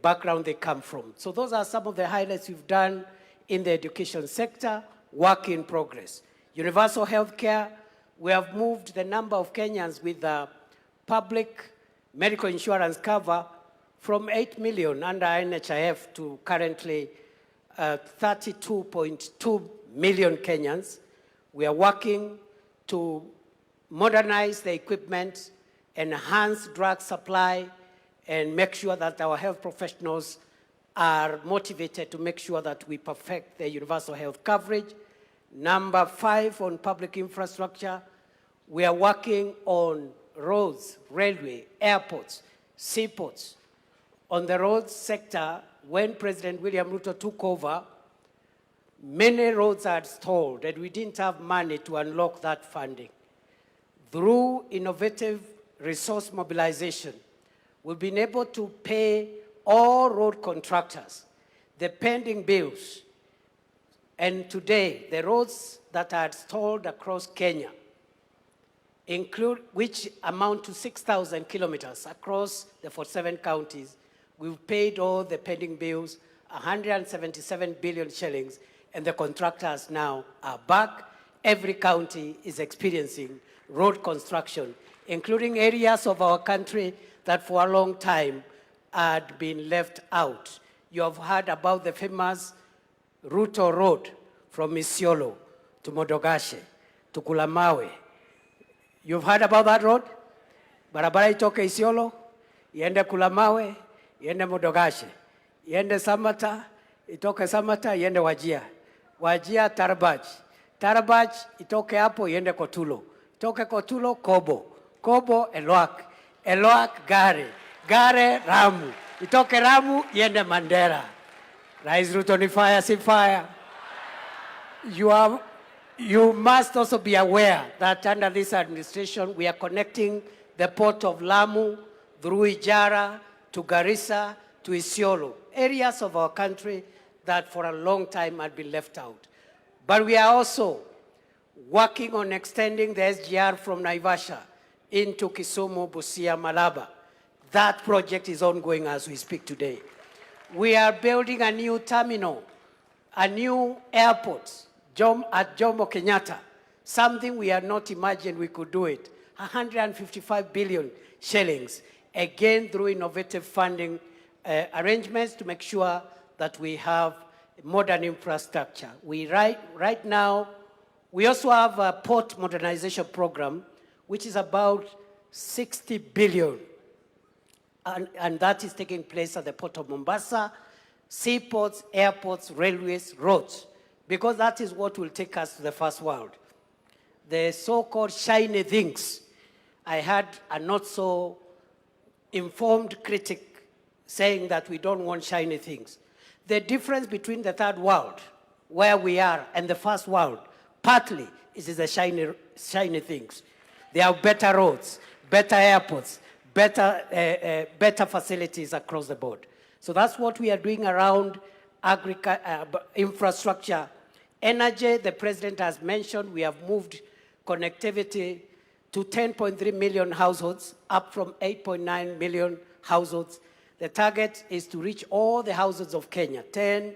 background they come from. So those are some of the highlights we've done in the education sector, work in progress. Universal health care, we have moved the number of Kenyans with public medical insurance cover from 8 million under NHIF to currently 32.2 million Kenyans. We are working to modernize the equipment, enhance drug supply, and make sure that our health professionals are motivated to make sure that we perfect the universal health coverage. Number 5, on public infrastructure, we are working on roads, railway, airports, seaports. On the roads sector, when President William Ruto took over, many roads are stalled, and we didn't have money to unlock that funding. Through innovative resource mobilization, we've been able to pay all road contractors the pending bills. And today, the roads that are stalled across Kenya, which amount to 6,000 kilometers across the 47 counties, we've paid all the pending bills, 177 billion shillings, and the contractors now are back. Every county is experiencing road construction, including areas of our country that for a long time had been left out. You have heard about the famous Ruto Road from Isiolo to Modogashe to Kulamawe. You've heard about that road? Barabara itoke Isiolo, iende Kulamawe, iende Modogashe, iende Samata, itoke Samata, iende Wajia. Wajia Tarbaj. Tarbaj itoke hapo, iende Kotulo. Itoke Kotulo, Kobo. Kobo, Elwak. Elwak, Gare. Gare, Ramu. Itoke Ramu, iende Mandera. Rais Ruto ni fire, si fire. You must also be aware that under this administration, we are connecting the port of Lamu through Ijara to Garissa to Isiolo, areas of our country that for a long time had been left out. But we are also working on extending the SGR from Naivasha into Kisumu, Busia, Malaba. That project is ongoing as we speak today. We are building a new terminal, a new airport at Jomo Kenyatta, something we had not imagined we could do it. 155 billion shillings, again through innovative funding arrangements to make sure that we have modern infrastructure. Right now, we also have a port modernization program, which is about 60 billion. And that is taking place at the port of Mombasa, seaports, airports, railways, roads, because that is what will take us to the first world. The so-called shiny things. I had a not so informed critic saying that we don't want shiny things. The difference between the third world, where we are, and the first world, partly is the shiny things. There are better roads, better airports, better facilities across the board. So that's what we are doing around infrastructure. Energy, the president has mentioned, we have moved connectivity to 10.3 million households, up from 8.9 million households. The target is to reach all the households of Kenya, the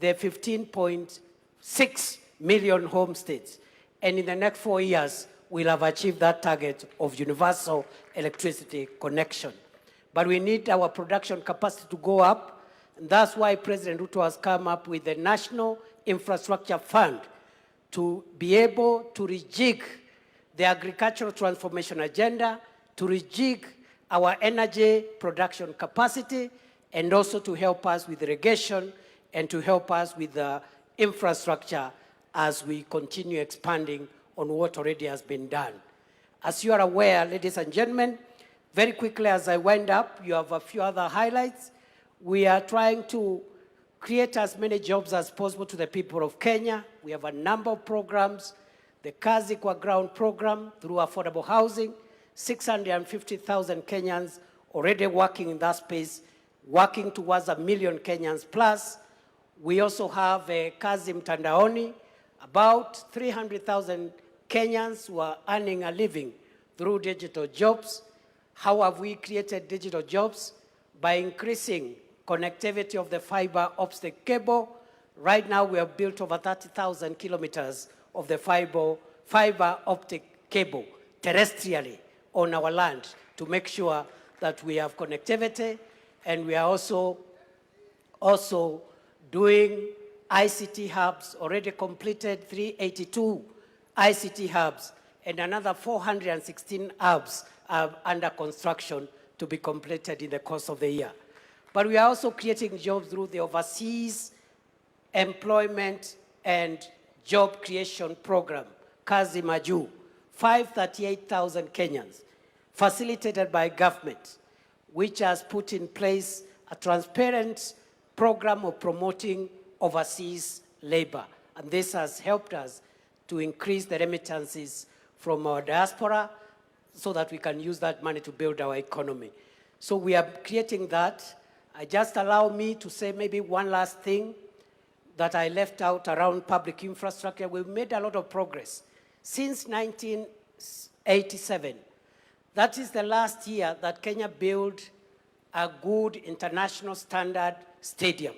15.6 million homesteads. And in the next 4 years, we'll have achieved that target of universal electricity connection. But we need our production capacity to go up, and that's why President Ruto has come up with the National Infrastructure Fund to be able to rejig the agricultural transformation agenda, to rejig our energy production capacity, and also to help us with irrigation and to help us with the infrastructure as we continue expanding on what already has been done. As you are aware, ladies and gentlemen, very quickly as I wind up, you have a few other highlights. We are trying to create as many jobs as possible to the people of Kenya. We have a number of programs. The KICC ground program through affordable housing, 650,000 Kenyans already working in that space, working towards 1 million Kenyans plus. We also have Kazi Mtandaoni, about 300,000 Kenyans who are earning a living through digital jobs. How have we created digital jobs? By increasing connectivity of the fiber optic cable. Right now we have built over 30,000 kilometers of the fiber optic cable terrestrially on our land to make sure that we have connectivity, and we are also doing ICT hubs, already completed 382 ICT hubs, and another 416 hubs are under construction to be completed in the course of the year. But we are also creating jobs through the Overseas Employment and Job Creation Program, Kazi Maju, 538,000 Kenyans, facilitated by government, which has put in place a transparent program of promoting overseas labor. And this has helped us to increase the remittances from our diaspora so that we can use that money to build our economy. So we are creating that. Just allow me to say maybe one last thing that I left out around public infrastructure. We've made a lot of progress. Since 1987, that is the last year that Kenya built a good international standard stadium,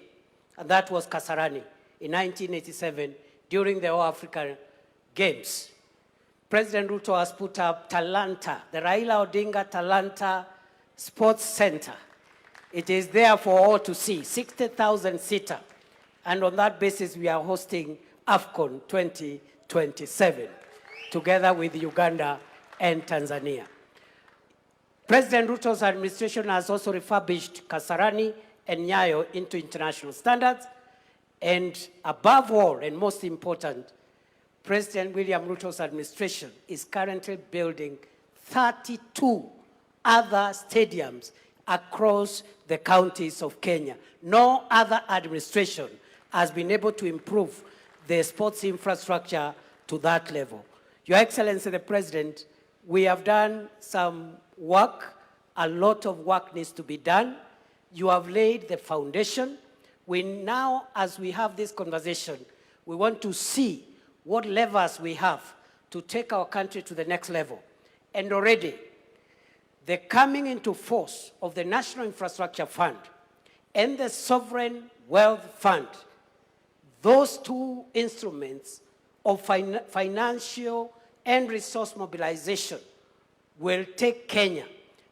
and that was Kasarani in 1987 during the All-African Games. President Ruto has put up Talanta, the Raila Odinga Talanta Sports Center. It is there for all to see, 60,000 seater. And on that basis, we are hosting AFCON 2027, together with Uganda and Tanzania. President Ruto's administration has also refurbished Kasarani and Nyayo into international standards. And above all, and most important, President William Ruto's administration is currently building 32 other stadiums across the counties of Kenya. No other administration has been able to improve the sports infrastructure to that level. Your Excellency, the President, we have done some work. A lot of work needs to be done. You have laid the foundation. We now, as we have this conversation, we want to see what levers we have to take our country to the next level. And already, the coming into force of the National Infrastructure Fund and the Sovereign Wealth Fund, those two instruments of financial and resource mobilization will take Kenya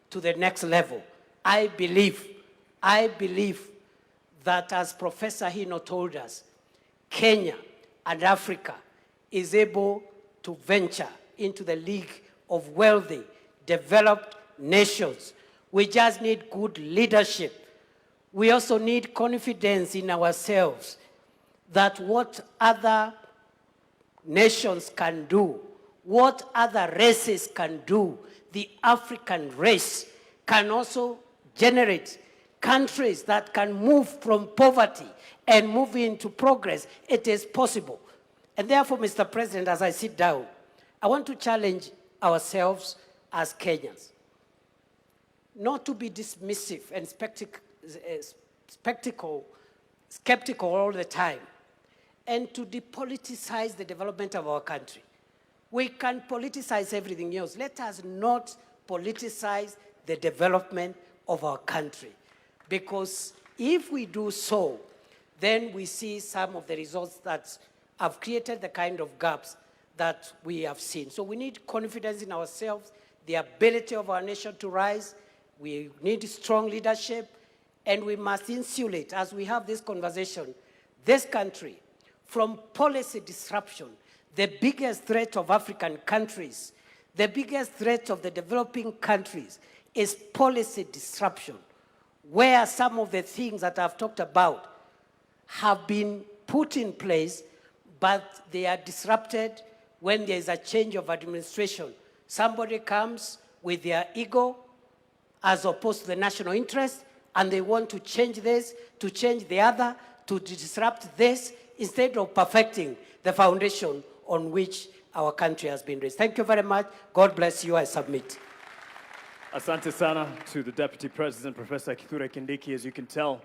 to the next level. I believe that, as Professor Hino told us, Kenya and Africa is able to venture into the league of wealthy, developed nations. We just need good leadership. We also need confidence in ourselves that what other nations can do, what other races can do, the African race can also generate countries that can move from poverty and move into progress. It is possible. And therefore, Mr. President, as I sit down, I want to challenge ourselves as Kenyans not to be dismissive and skeptical all the time, and to depoliticize the development of our country. We can politicize everything else. Let us not politicize the development of our country, because if we do so, then we see some of the results that have created the kind of gaps that we have seen. So we need confidence in ourselves, the ability of our nation to rise. We need strong leadership, and we must insulate, as we have this conversation, this country from policy disruption. The biggest threat of African countries, the biggest threat of the developing countries is policy disruption, where some of the things that I've talked about have been put in place, but they are disrupted when there is a change of administration. Somebody comes with their ego as opposed to the national interest, and they want to change this, to change the other, to disrupt this, instead of perfecting the foundation on which our country has been raised. Thank you very much. God bless you. I submit. Asante sana to the Deputy President, Professor Kithure Kindiki. As you can tell,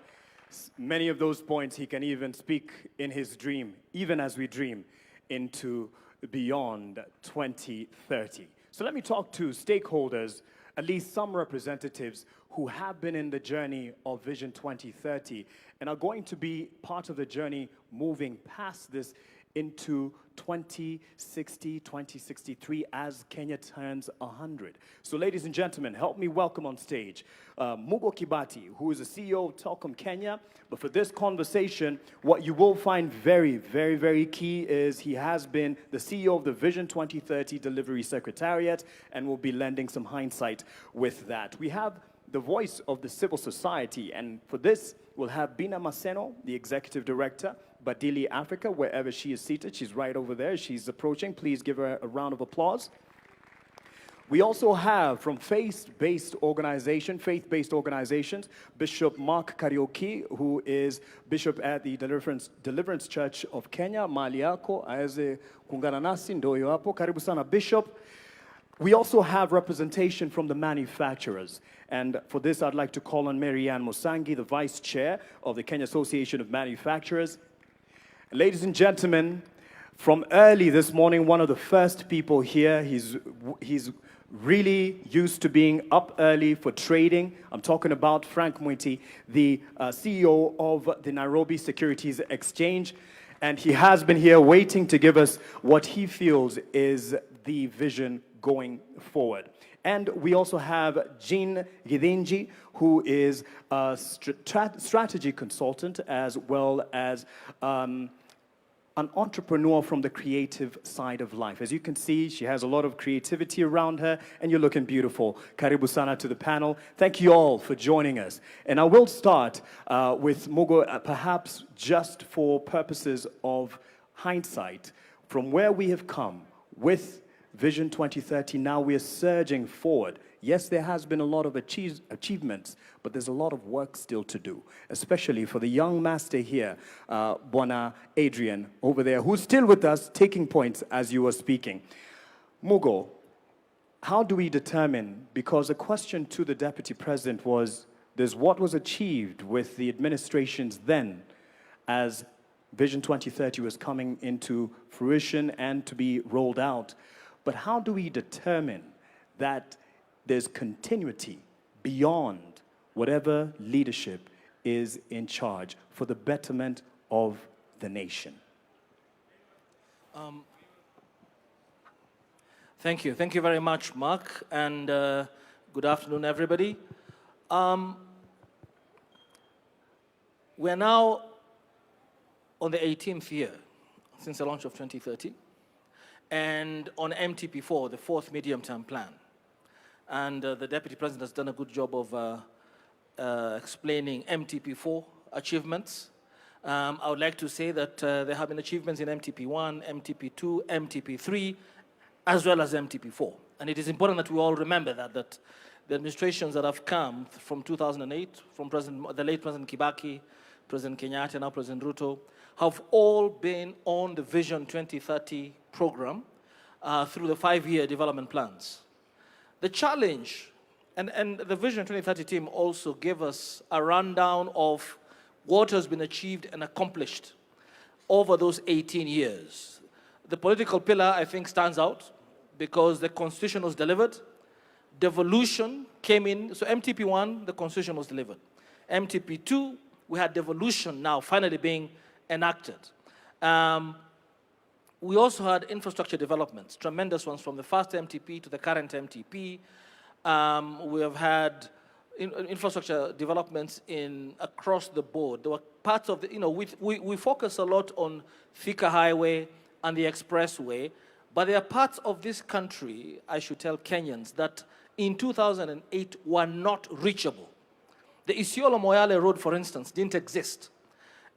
many of those points he can even speak in his dream, even as we dream into beyond 2030. So let me talk to stakeholders, at least some representatives who have been in the journey of Vision 2030 and are going to be part of the journey moving past this into 2060, 2063 as Kenya turns 100. So ladies and gentlemen, help me welcome on stage Mugo Kibati, who is the CEO of Telkom Kenya. But for this conversation, what you will find very, very, very key is he has been the CEO of the Vision 2030 Delivery Secretariat and will be lending some hindsight with that. We have the voice of the civil society, and for this, we'll have Bina Maseno, the Executive Director, Badili Africa, wherever she is seated. She's right over there. She's approaching. Please give her a round of applause. We also have from faith-based organizations, Bishop Mark Kariuki, who is Bishop at the Deliverance Church of Kenya, mahali yako, aweze kuungana nasi, ndio hapo. Karibu sana, Bishop. We also have representation from the manufacturers. And for this, I'd like to call on Marianne Musangi, the Vice Chair of the Kenya Association of Manufacturers. Ladies and gentlemen, from early this morning, one of the first people here, he's really used to being up early for trading. I'm talking about Frank Mwiti, the CEO of the Nairobi Securities Exchange. And he has been here waiting to give us what he feels is the vision going forward. And we also have Jean Gidinji, who is a strategy consultant as well as an entrepreneur from the creative side of life. As you can see, she has a lot of creativity around her, and you're looking beautiful. Karibu sana to the panel. Thank you all for joining us. And I will start with Mugo, perhaps just for purposes of hindsight, from where we have come with Vision 2030, now we are surging forward. Yes, there has been a lot of achievements, but there's a lot of work still to do, especially for the young master here, Bwana Adrian, over there, who's still with us, taking points as you were speaking. Mugo, how do we determine, because the question to the Deputy President was, there's what was achieved with the administrations then as Vision 2030 was coming into fruition and to be rolled out. But how do we determine that there's continuity beyond whatever leadership is in charge for the betterment of the nation? Thank you. Thank you very much, Mark, and good afternoon, everybody. We're now on the 18th year since the launch of 2030. And on MTP4, the fourth medium-term plan. And the Deputy President has done a good job of explaining MTP4 achievements. I would like to say that there have been achievements in MTP1, MTP2, MTP3, as well as MTP4. And it is important that we all remember that the administrations that have come from 2008, from the late President Kibaki, President Kenyatta, now President Ruto, have all been on the Vision 2030 program through the 5-year development plans. The challenge, and the Vision 2030 team also gave us a rundown of what has been achieved and accomplished over those 18 years. The political pillar, I think, stands out because the Constitution was delivered. Devolution came in, so MTP1, the Constitution was delivered. MTP2, we had devolution now finally being enacted. We also had infrastructure developments, tremendous ones from the first MTP to the current MTP. We have had infrastructure developments across the board. There were parts of the, we focus a lot on Thika Highway and the expressway, but there are parts of this country, I should tell Kenyans, that in 2008 were not reachable. The Isiolo-Moyale Road, for instance, didn't exist.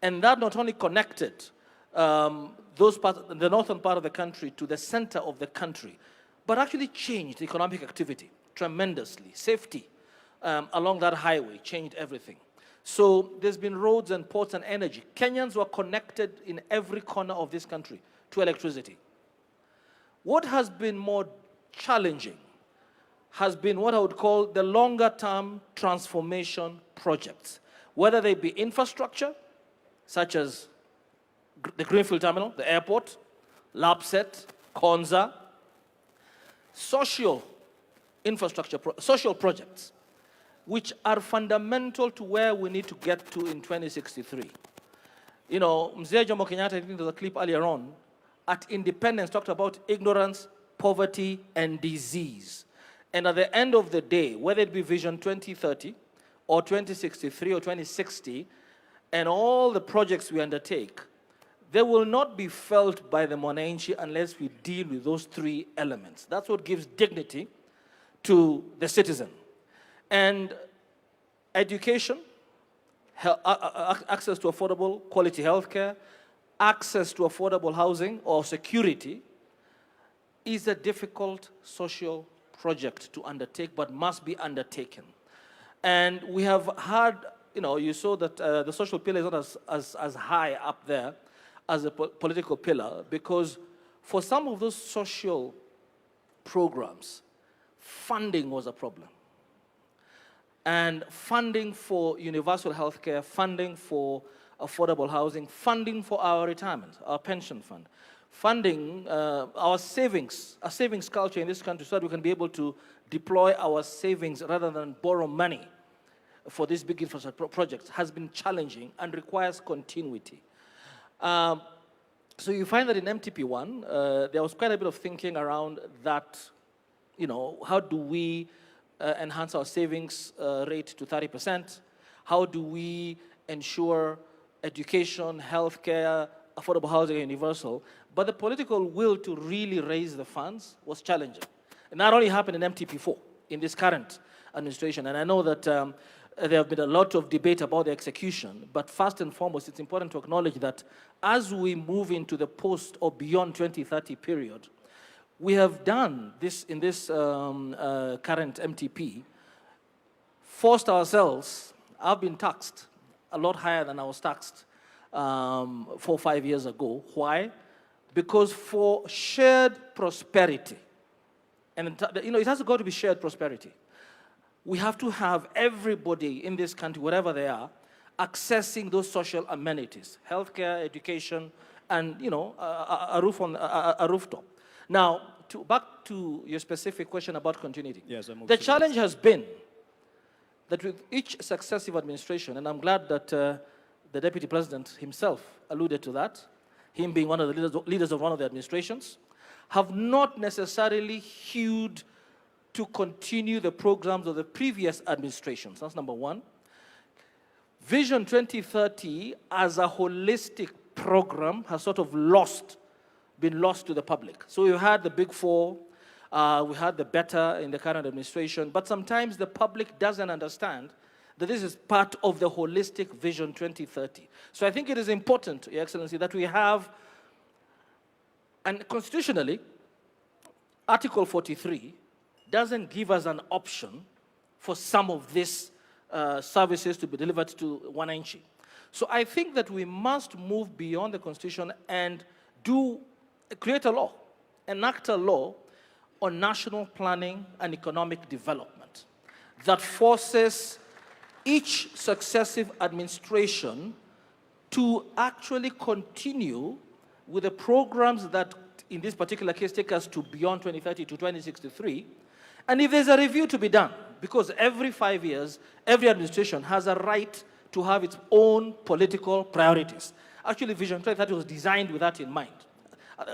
And that not only connected those parts, the northern part of the country to the center of the country, but actually changed economic activity tremendously. Safety along that highway changed everything. So there's been roads and ports and energy. Kenyans were connected in every corner of this country to electricity. What has been more challenging has been what I would call the longer-term transformation projects, whether they be infrastructure, such as the Greenfield Terminal, the airport, LAPSET, Konza, social infrastructure, social projects, which are fundamental to where we need to get to in 2063. You know, Mzee Jomo Kenyatta, I think there was a clip earlier on, at independence talked about ignorance, poverty, and disease. And at the end of the day, whether it be Vision 2030 or 2063 or 2060, and all the projects we undertake, they will not be felt by the Mwananchi unless we deal with those three elements. That's what gives dignity to the citizen. And education, access to affordable quality healthcare, access to affordable housing or security is a difficult social project to undertake, but must be undertaken. And we have had, you saw that the social pillar is not as high up there as a political pillar, because for some of those social programs, funding was a problem. And funding for universal health care, funding for affordable housing, funding for our retirement, our pension fund, funding our savings culture in this country so that we can be able to deploy our savings rather than borrow money for these big infrastructure projects has been challenging and requires continuity. So you find that in MTP1, there was quite a bit of thinking around that, how do we enhance our savings rate to 30%? How do we ensure education, healthcare, affordable housing, and universal? But the political will to really raise the funds was challenging. And that only happened in MTP4, in this current administration. And I know that there have been a lot of debate about the execution, but first and foremost, it's important to acknowledge that as we move into the post or beyond 2030 period, we have done this in this current MTP, forced ourselves. I've been taxed a lot higher than I was taxed 4 or 5 years ago. Why? Because for shared prosperity, and it has got to be shared prosperity, we have to have everybody in this country, wherever they are, accessing those social amenities, healthcare, education, and a rooftop. Now, back to your specific question about continuity. Yes, the challenge has been that with each successive administration, and I'm glad that the Deputy President himself alluded to that, him being one of the leaders of one of the administrations, have not necessarily hewed to continue the programs of the previous administrations. That's number one. Vision 2030 as a holistic program has sort of been lost to the public. So we had the big four, we had the better in the current administration, but sometimes the public doesn't understand that this is part of the holistic Vision 2030. So I think it is important, Your Excellency, that we have, and constitutionally, Article 43 doesn't give us an option for some of these services to be delivered to Wananchi. So I think that we must move beyond the Constitution and create a law, enact a law on national planning and economic development that forces each successive administration to actually continue with the programs that, in this particular case, take us to beyond 2030 to 2063. And if there's a review to be done, because every 5 years, every administration has a right to have its own political priorities. Actually, Vision 2030 was designed with that in mind.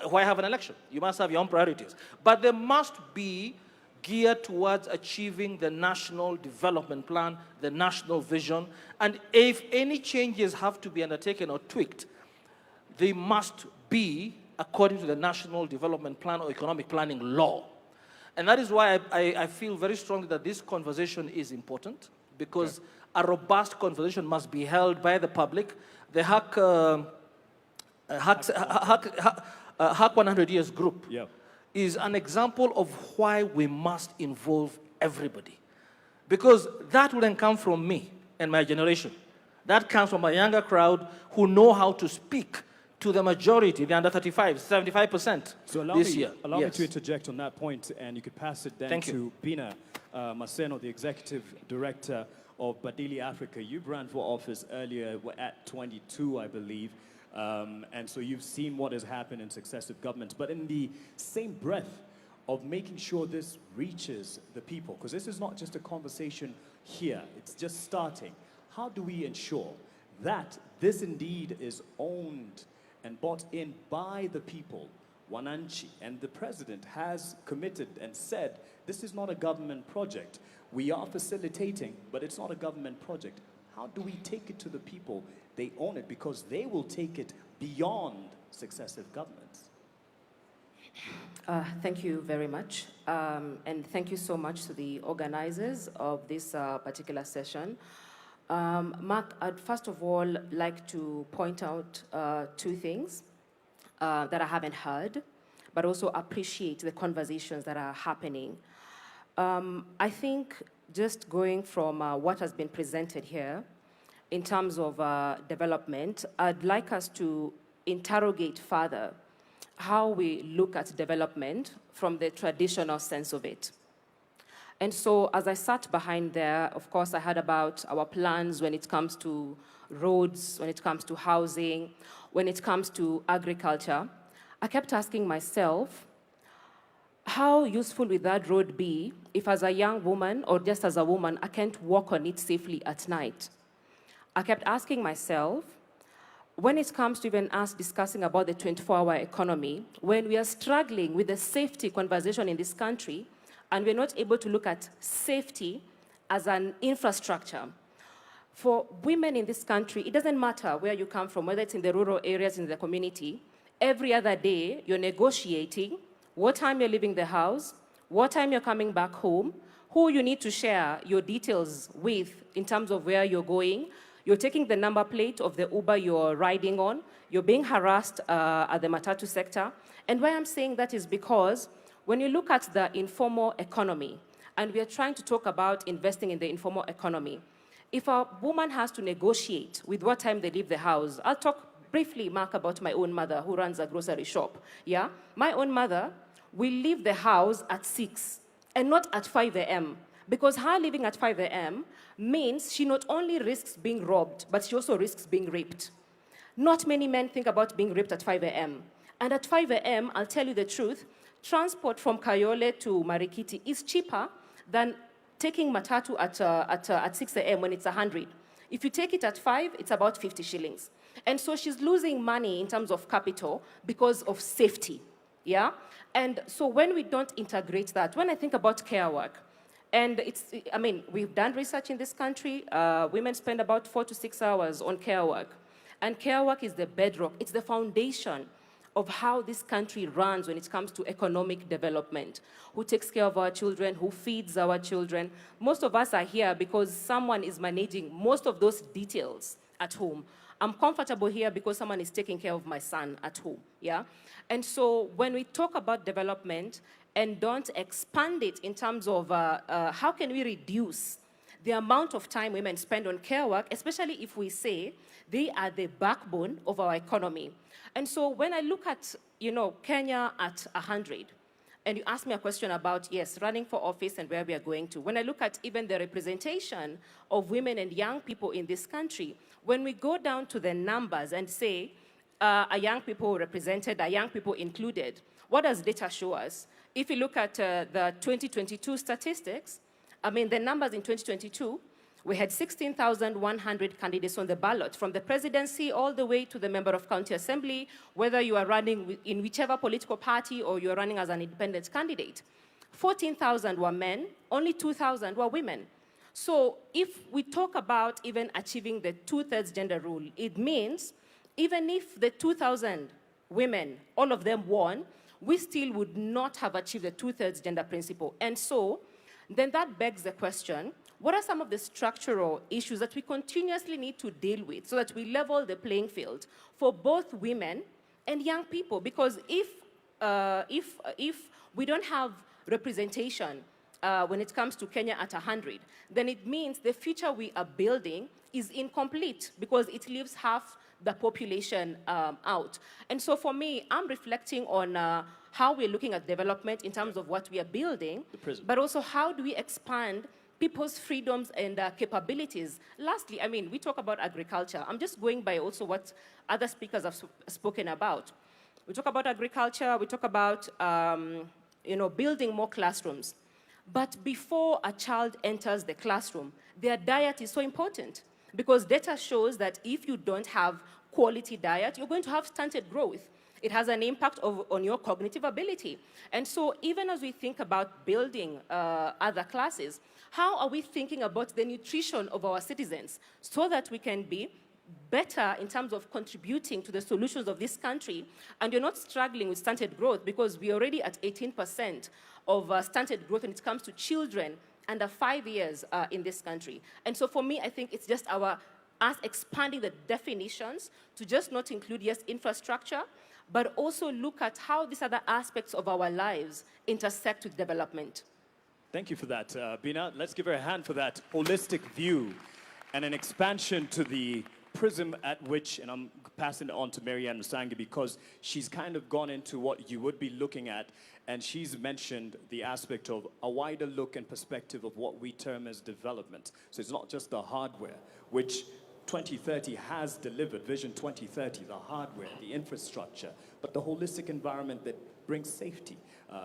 Why have an election? You must have your own priorities. But there must be geared towards achieving the national development plan, the national vision. And if any changes have to be undertaken or tweaked, they must be according to the national development plan or economic planning law. And that is why I feel very strongly that this conversation is important, because a robust conversation must be held by the public. The HAC 100 Years group is an example of why we must involve everybody. Because that wouldn't come from me and my generation. That comes from a younger crowd who know how to speak to the majority, the under 35, 75% so this year. Allow me to interject on that point, and you could pass it then to Bina Maseno, the Executive Director of Badili Africa. You ran for office earlier at 22, I believe. And so you've seen what has happened in successive governments. But in the same breath of making sure this reaches the people, because this is not just a conversation here, it's just starting. How do we ensure that this indeed is owned and bought in by the people, Wananchi? And the president has committed and said, this is not a government project. We are facilitating, but it's not a government project. How do we take it to the people? They own it because they will take it beyond successive governments. Thank you very much. And thank you so much to the organizers of this particular session. Mark, I'd first of all like to point out two things that I haven't heard, but also appreciate the conversations that are happening. I think just going from what has been presented here in terms of development, I'd like us to interrogate further how we look at development from the traditional sense of it. And so as I sat behind there, of course, I heard about our plans when it comes to roads, when it comes to housing, when it comes to agriculture. I kept asking myself, how useful will that road be if as a young woman or just as a woman, I can't walk on it safely at night? I kept asking myself, when it comes to even us discussing about the 24-hour economy, when we are struggling with the safety conversation in this country, and we're not able to look at safety as an infrastructure. For women in this country, it doesn't matter where you come from, whether it's in the rural areas, in the community, every other day you're negotiating what time you're leaving the house, what time you're coming back home, who you need to share your details with in terms of where you're going. You're taking the number plate of the Uber you're riding on. You're being harassed at the matatu sector. And why I'm saying that is because when you look at the informal economy, and we are trying to talk about investing in the informal economy, if a woman has to negotiate with what time they leave the house, I'll talk briefly, Mark, about my own mother who runs a grocery shop. Yeah? My own mother will leave the house at 6 and not at 5 a.m. because her leaving at 5 a.m. means she not only risks being robbed, but she also risks being raped. Not many men think about being raped at 5 a.m. And at 5 a.m., I'll tell you the truth, transport from Kayole to Marikiti is cheaper than taking matatu at 6 a.m. when it's 100. If you take it at 5, it's about 50 shillings. And so she's losing money in terms of capital because of safety, yeah? And so when we don't integrate that, when I think about care work, and we've done research in this country, women spend about 4 to 6 hours on care work. And care work is the bedrock, it's the foundation of how this country runs when it comes to economic development. Who takes care of our children, who feeds our children. Most of us are here because someone is managing most of those details at home. I'm comfortable here because someone is taking care of my son at home, yeah? And so when we talk about development and don't expand it in terms of how can we reduce the amount of time women spend on care work, especially if we say they are the backbone of our economy. And so when I look at, Kenya at 100, and you ask me a question about, yes, running for office and where we are going to. When I look at even the representation of women and young people in this country, when we go down to the numbers and say, are young people represented, are young people included, what does data show us? If you look at the 2022 statistics, the numbers in 2022, we had 16,100 candidates on the ballot, from the presidency all the way to the member of county assembly, whether you are running in whichever political party or you are running as an independent candidate. 14,000 were men, only 2,000 were women. So if we talk about even achieving the 2/3 gender rule, it means even if the 2,000 women, all of them won, we still would not have achieved the 2/3 gender principle. And so then that begs the question, what are some of the structural issues that we continuously need to deal with so that we level the playing field for both women and young people? Because if we don't have representation when it comes to Kenya at 100, then it means the future we are building is incomplete because it leaves half the population out. And so for me, I'm reflecting on how we're looking at development in terms of what we are building, but also how do we expand people's freedoms and capabilities. Lastly, I mean, we talk about agriculture. I'm just going by also what other speakers have spoken about. We talk about agriculture, we talk about building more classrooms. But before a child enters the classroom, their diet is so important because data shows that if you don't have quality diet, you're going to have stunted growth. It has an impact on your cognitive ability. And so even as we think about building other classes, how are we thinking about the nutrition of our citizens so that we can be better in terms of contributing to the solutions of this country, and you're not struggling with stunted growth because we're already at 18% of stunted growth when it comes to children under 5 years in this country. And so for me, I think it's just us expanding the definitions to just not include, yes, infrastructure, but also look at how these other aspects of our lives intersect with development. Thank you for that, Bina. Let's give her a hand for that holistic view and an expansion to the prism at which, and I'm passing it on to Marianne Musangi because she's kind of gone into what you would be looking at, and she's mentioned the aspect of a wider look and perspective of what we term as development. So it's not just the hardware, which 2030 has delivered, Vision 2030, the hardware, the infrastructure, but the holistic environment that brings safety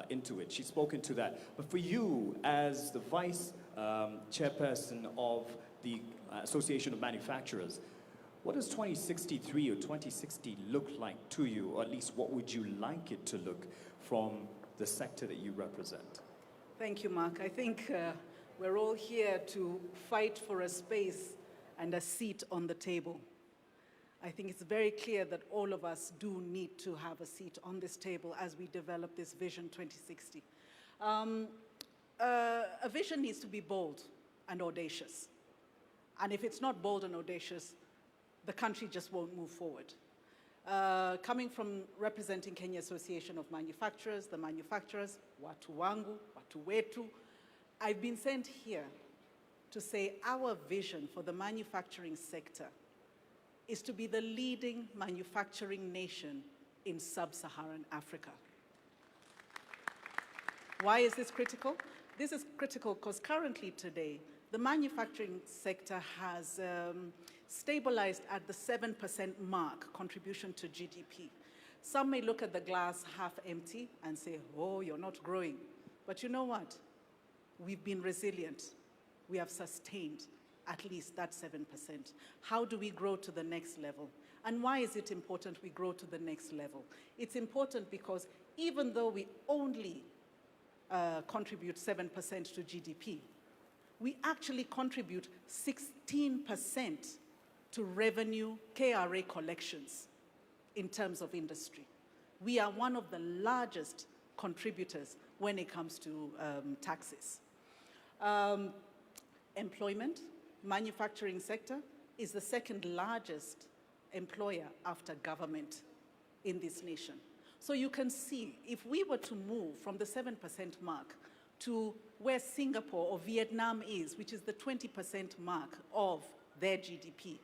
into it. She's spoken to that. But for you, as the vice chairperson of the Association of Manufacturers, what does 2063 or 2060 look like to you, or at least what would you like it to look from the sector that you represent? Thank you, Mark. I think we're all here to fight for a space and a seat on the table. I think it's very clear that all of us do need to have a seat on this table as we develop this Vision 2060. A vision needs to be bold and audacious. And if it's not bold and audacious, the country just won't move forward. Coming from representing Kenya Association of Manufacturers, the manufacturers, watu wangu, watu wetu, I've been sent here to say our vision for the manufacturing sector is to be the leading manufacturing nation in sub-Saharan Africa. Why is this critical? This is critical because currently today, the manufacturing sector has stabilized at the 7% mark contribution to GDP. Some may look at the glass half empty and say, oh, you're not growing. But you know what? We've been resilient. We have sustained at least that 7%. How do we grow to the next level? And why is it important we grow to the next level? It's important because even though we only contribute 7% to GDP, we actually contribute 16% to revenue KRA collections in terms of industry. We are one of the largest contributors when it comes to taxes. Employment, manufacturing sector is the second largest employer after government in this nation. So you can see, if we were to move from the 7% mark to where Singapore or Vietnam is, which is the 20% mark of their GDP,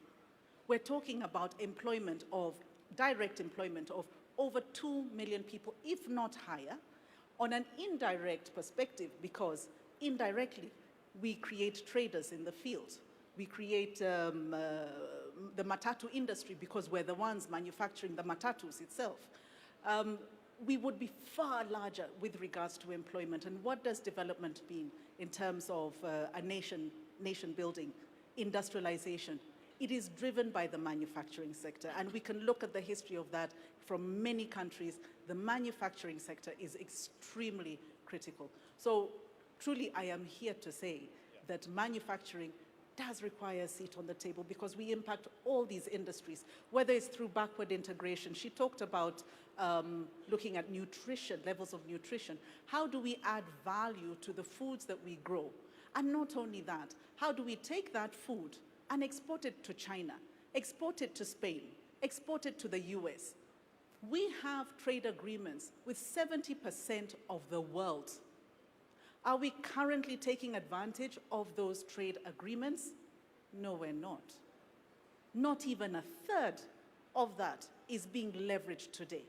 we're talking about employment of, direct employment of over 2 million people, if not higher, on an indirect perspective, because indirectly, we create traders in the field. We create the matatu industry because we're the ones manufacturing the matatus itself. We would be far larger with regards to employment. And what does development mean in terms of a nation building, industrialization? It is driven by the manufacturing sector. And we can look at the history of that from many countries. The manufacturing sector is extremely critical. So truly, I am here to say that manufacturing does require a seat on the table because we impact all these industries, whether it's through backward integration. She talked about looking at nutrition, levels of nutrition. How do we add value to the foods that we grow? And not only that, how do we take that food and export it to China, export it to Spain, export it to the US? We have trade agreements with 70% of the world. Are we currently taking advantage of those trade agreements? No, we're not. Not even a third of that is being leveraged today.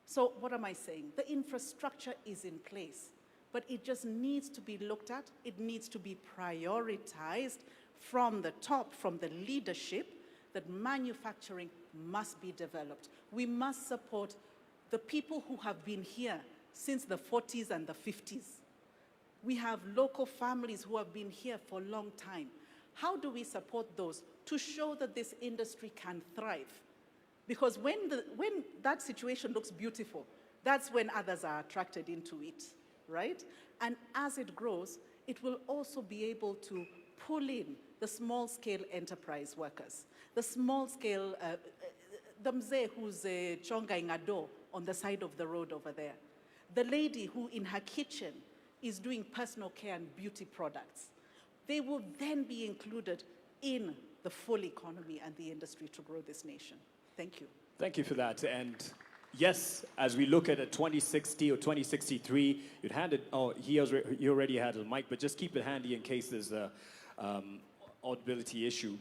So what am I saying? The infrastructure is in place, but it just needs to be looked at. It needs to be prioritized from the top, from the leadership, that manufacturing must be developed. We must support the people who have been here since the 40s and the 50s. We have local families who have been here for a long time. How do we support those to show that this industry can thrive? Because when that situation looks beautiful, that's when others are attracted into it, right? And as it grows, it will also be able to pull in the small-scale enterprise workers, the small-scale, the mzee who's chonga ingado on the side of the road over there, the lady who in her kitchen is doing personal care and beauty products. They will then be included in the full economy and the industry to grow this nation. Thank you. Thank you for that. And yes, as we look at a 2060 or 2063, you'd hand it, oh, he already had a mic, but just keep it handy in case there's a audibility issue.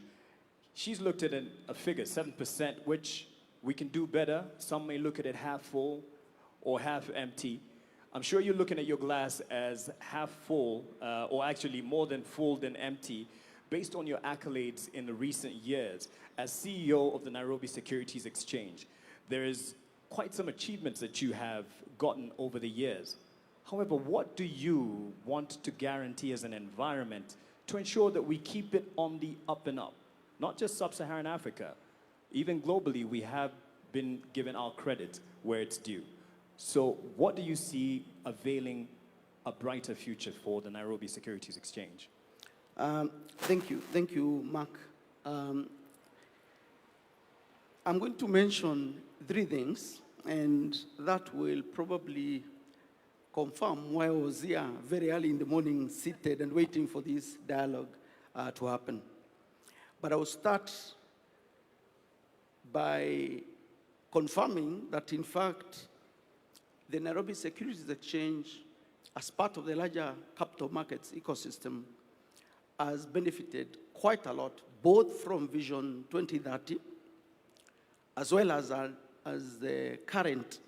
She's looked at a figure, 7%, which we can do better. Some may look at it half full or half empty. I'm sure you're looking at your glass as half full, or actually more than full than empty, based on your accolades in the recent years. As CEO of the Nairobi Securities Exchange, there is quite some achievements that you have gotten over the years. However, what do you want to guarantee as an environment to ensure that we keep it on the up and up? Not just sub-Saharan Africa. Even globally, we have been given our credit where it's due. So what do you see availing a brighter future for the Nairobi Securities Exchange? Thank you, Mark. I'm going to mention 3 things, and that will probably confirm why I was here very early in the morning, seated and waiting for this dialogue to happen. But I will start by confirming that, in fact, the Nairobi Securities Exchange, as part of the larger capital markets ecosystem, has benefited quite a lot, both from Vision 2030, as well as the current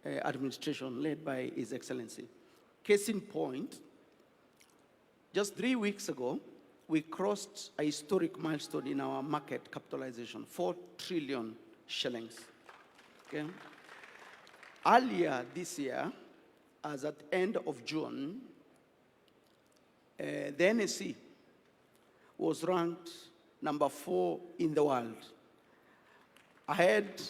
administration led by His Excellency. Case in point, just 3 weeks ago, we crossed a historic milestone in our market capitalization, 4 trillion shillings. Okay? Earlier this year, as at the end of June, the NSE was ranked number 4 in the world, ahead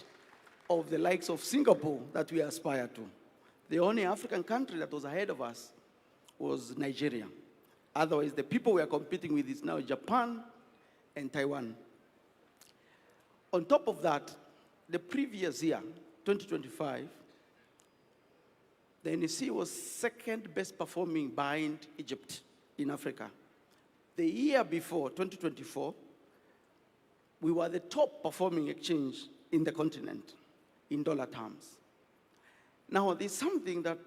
of the likes of Singapore that we aspire to. The only African country that was ahead of us was Nigeria. Otherwise, the people we are competing with is now Japan and Taiwan. On top of that, the previous year, 2025, the NSE was second best performing behind Egypt in Africa. The year before, 2024, we were the top performing exchange in the continent in dollar terms. Now, there's something that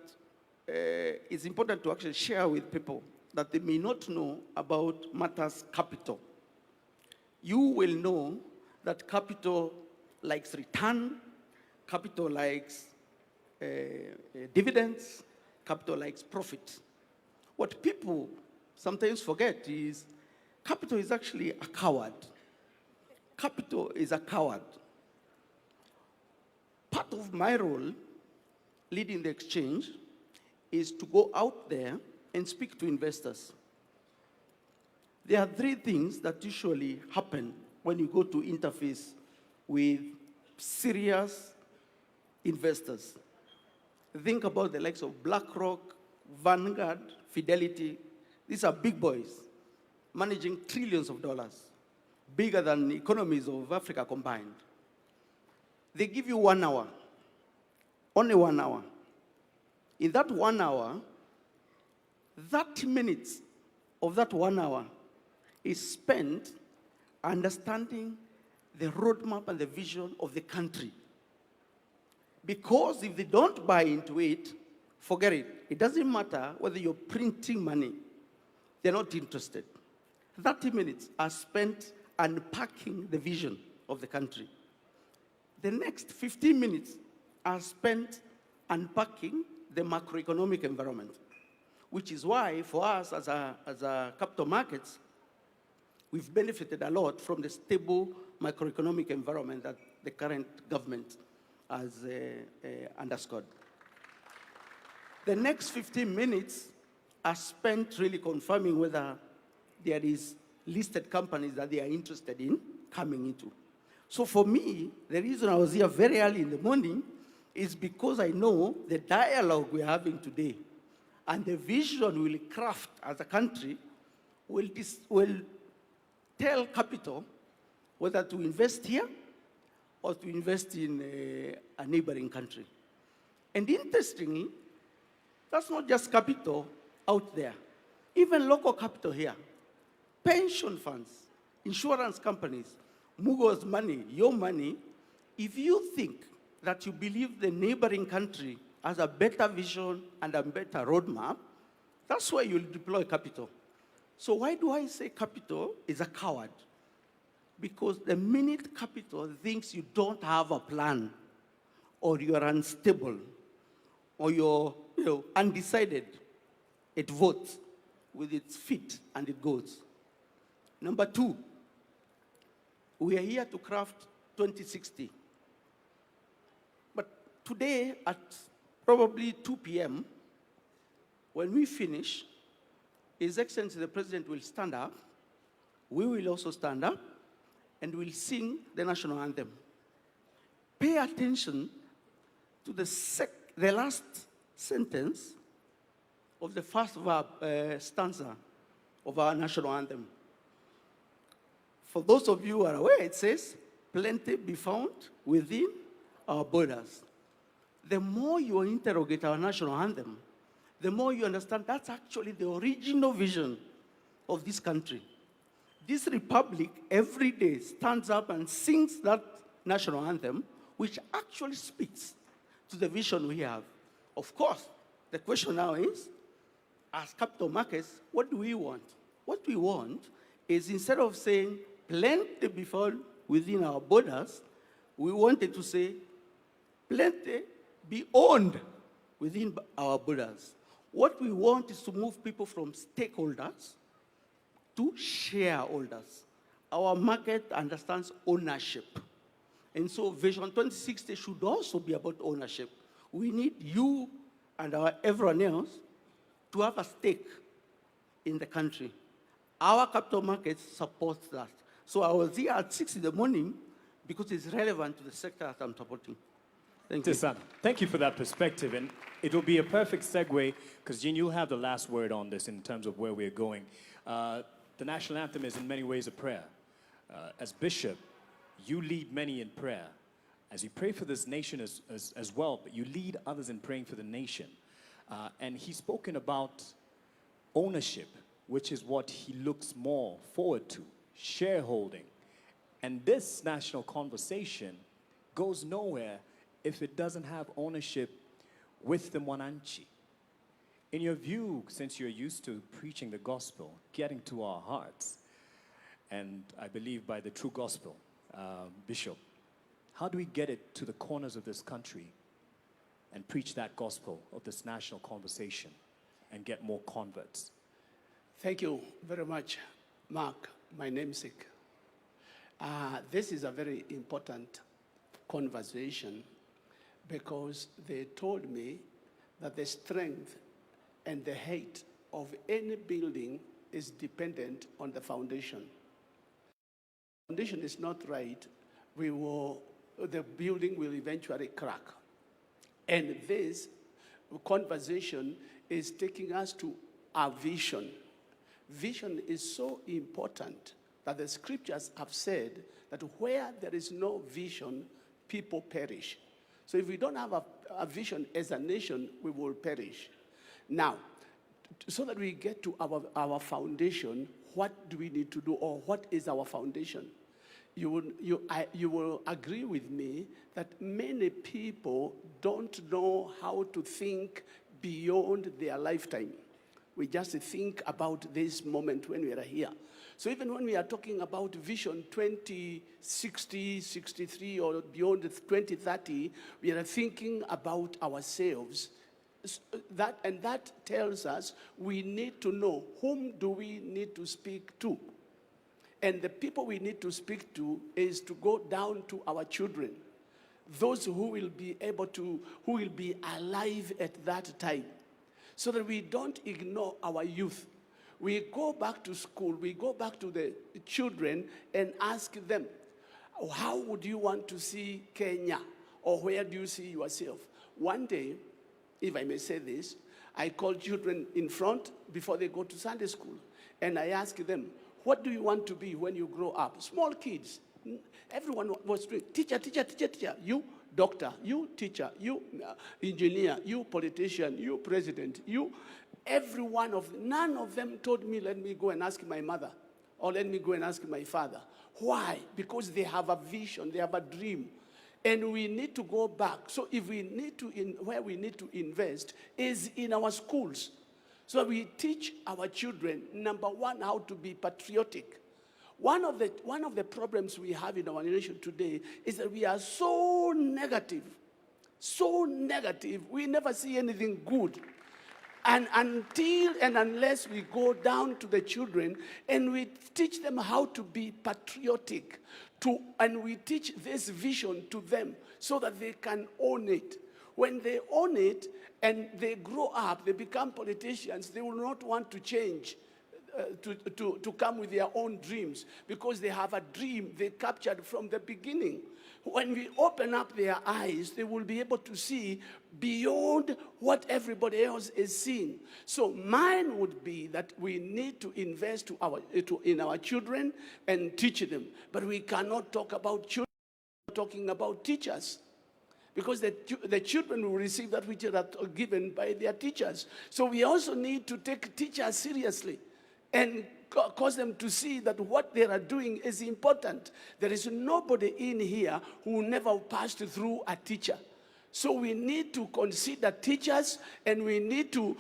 is important to actually share with people that they may not know about matters capital. You will know that capital likes return, capital likes dividends, capital likes profit. What people sometimes forget is capital is actually a coward. Capital is a coward. Part of my role leading the exchange is to go out there and speak to investors. There are 3 things that usually happen when you go to interface with serious investors. Think about the likes of BlackRock, Vanguard, Fidelity, these are big boys managing trillions of dollars, bigger than economies of Africa combined. They give you 1 hour, only 1 hour. In that 1 hour, 30 minutes of that 1 hour is spent understanding the roadmap and the vision of the country. Because if they don't buy into it, forget it. It doesn't matter whether you're printing money. They're not interested. 30 minutes are spent unpacking the vision of the country. The next 15 minutes are spent unpacking the macroeconomic environment, which is why for us as a capital markets, we've benefited a lot from the stable macroeconomic environment that the current government has underscored. The next 15 minutes are spent really confirming whether there is listed companies that they are interested in coming into. So for me, the reason I was here very early in the morning is because I know the dialogue we're having today and the vision we'll craft as a country will tell capital whether to invest here or to invest in a neighboring country. And interestingly, that's not just capital out there. Even local capital here, pension funds, insurance companies, Mugo's money, your money, if you think that you believe the neighboring country has a better vision and a better roadmap, that's where you'll deploy capital. So why do I say capital is a coward? Because the minute capital thinks you don't have a plan, or you're unstable, or you're undecided, it votes with its feet and it goes. Number two, we are here to craft 2060. But today at probably 2 p.m., when we finish, His Excellency the President will stand up, we will also stand up, and we'll sing the national anthem. Pay attention to the last sentence of the first stanza of our national anthem. For those of you who are aware, it says, plenty be found within our borders. The more you interrogate our national anthem, the more you understand that's actually the original vision of this country. This republic every day stands up and sings that national anthem, which actually speaks to the vision we have. Of course, the question now is, as capital markets, what do we want? What we want is, instead of saying plenty be found within our borders, we wanted to say plenty be owned within our borders. What we want is to move people from stakeholders to shareholders. Our market understands ownership. And so Vision 2060 should also be about ownership. We need you and everyone else to have a stake in the country. Our capital markets support that. So I was here at 6 in the morning because it's relevant to the sector that I'm supporting. Thank you. Thank you for that perspective. And it will be a perfect segue, because Jean, you'll have the last word on this in terms of where we're going. The national anthem is in many ways a prayer. As bishop, you lead many in prayer. As you pray for this nation as well, but you lead others in praying for the nation. And he's spoken about ownership, which is what he looks more forward to, shareholding. And this national conversation goes nowhere if it doesn't have ownership with the Mwananchi. In your view, since you're used to preaching the gospel, getting to our hearts, and I believe by the true gospel, Bishop, how do we get it to the corners of this country and preach that gospel of this national conversation and get more converts? Thank you very much, Mark, my namesake. This is a very important conversation because they told me that the strength and the height of any building is dependent on the foundation. If the foundation is not right, the building will eventually crack. And this conversation is taking us to our vision. Vision is so important that the scriptures have said that where there is no vision, people perish. So if we don't have a vision as a nation, we will perish. Now, so that we get to our foundation, what do we need to do, or what is our foundation? You will agree with me that many people don't know how to think beyond their lifetime. We just think about this moment when we are here. So even when we are talking about Vision 2060, 63, or beyond 2030, we are thinking about ourselves. That tells us we need to know whom do we need to speak to. And the people we need to speak to is to go down to our children, those who will be who will be alive at that time, so that we don't ignore our youth. We go back to school, we go back to the children and ask them, how would you want to see Kenya? Or where do you see yourself? One day, if I may say this, I call children in front before they go to Sunday school, and I ask them, what do you want to be when you grow up? Small kids. Everyone was doing, teacher, teacher, teacher, teacher. You, doctor. You, teacher. You, engineer. You, politician. You, president. You, every one of them. None of them told me, let me go and ask my mother, or let me go and ask my father. Why? Because they have a vision. They have a dream. And we need to go back. So if we need to, where we need to invest is in our schools. So we teach our children, number one, how to be patriotic. One of the problems we have in our nation today is that we are so negative, we never see anything good. And until and unless we go down to the children and we teach them how to be patriotic, and we teach this vision to them so that they can own it. When they own it and they grow up, they become politicians, they will not want to change, to come with their own dreams, because they have a dream they captured from the beginning. When we open up their eyes, they will be able to see beyond what everybody else is seeing. So mine would be that we need to invest in our children and teach them. But we cannot talk about children without talking about teachers. Because the children will receive that which are given by their teachers. So we also need to take teachers seriously and cause them to see that what they are doing is important. There is nobody in here who never passed through a teacher. So we need to consider teachers, and we need to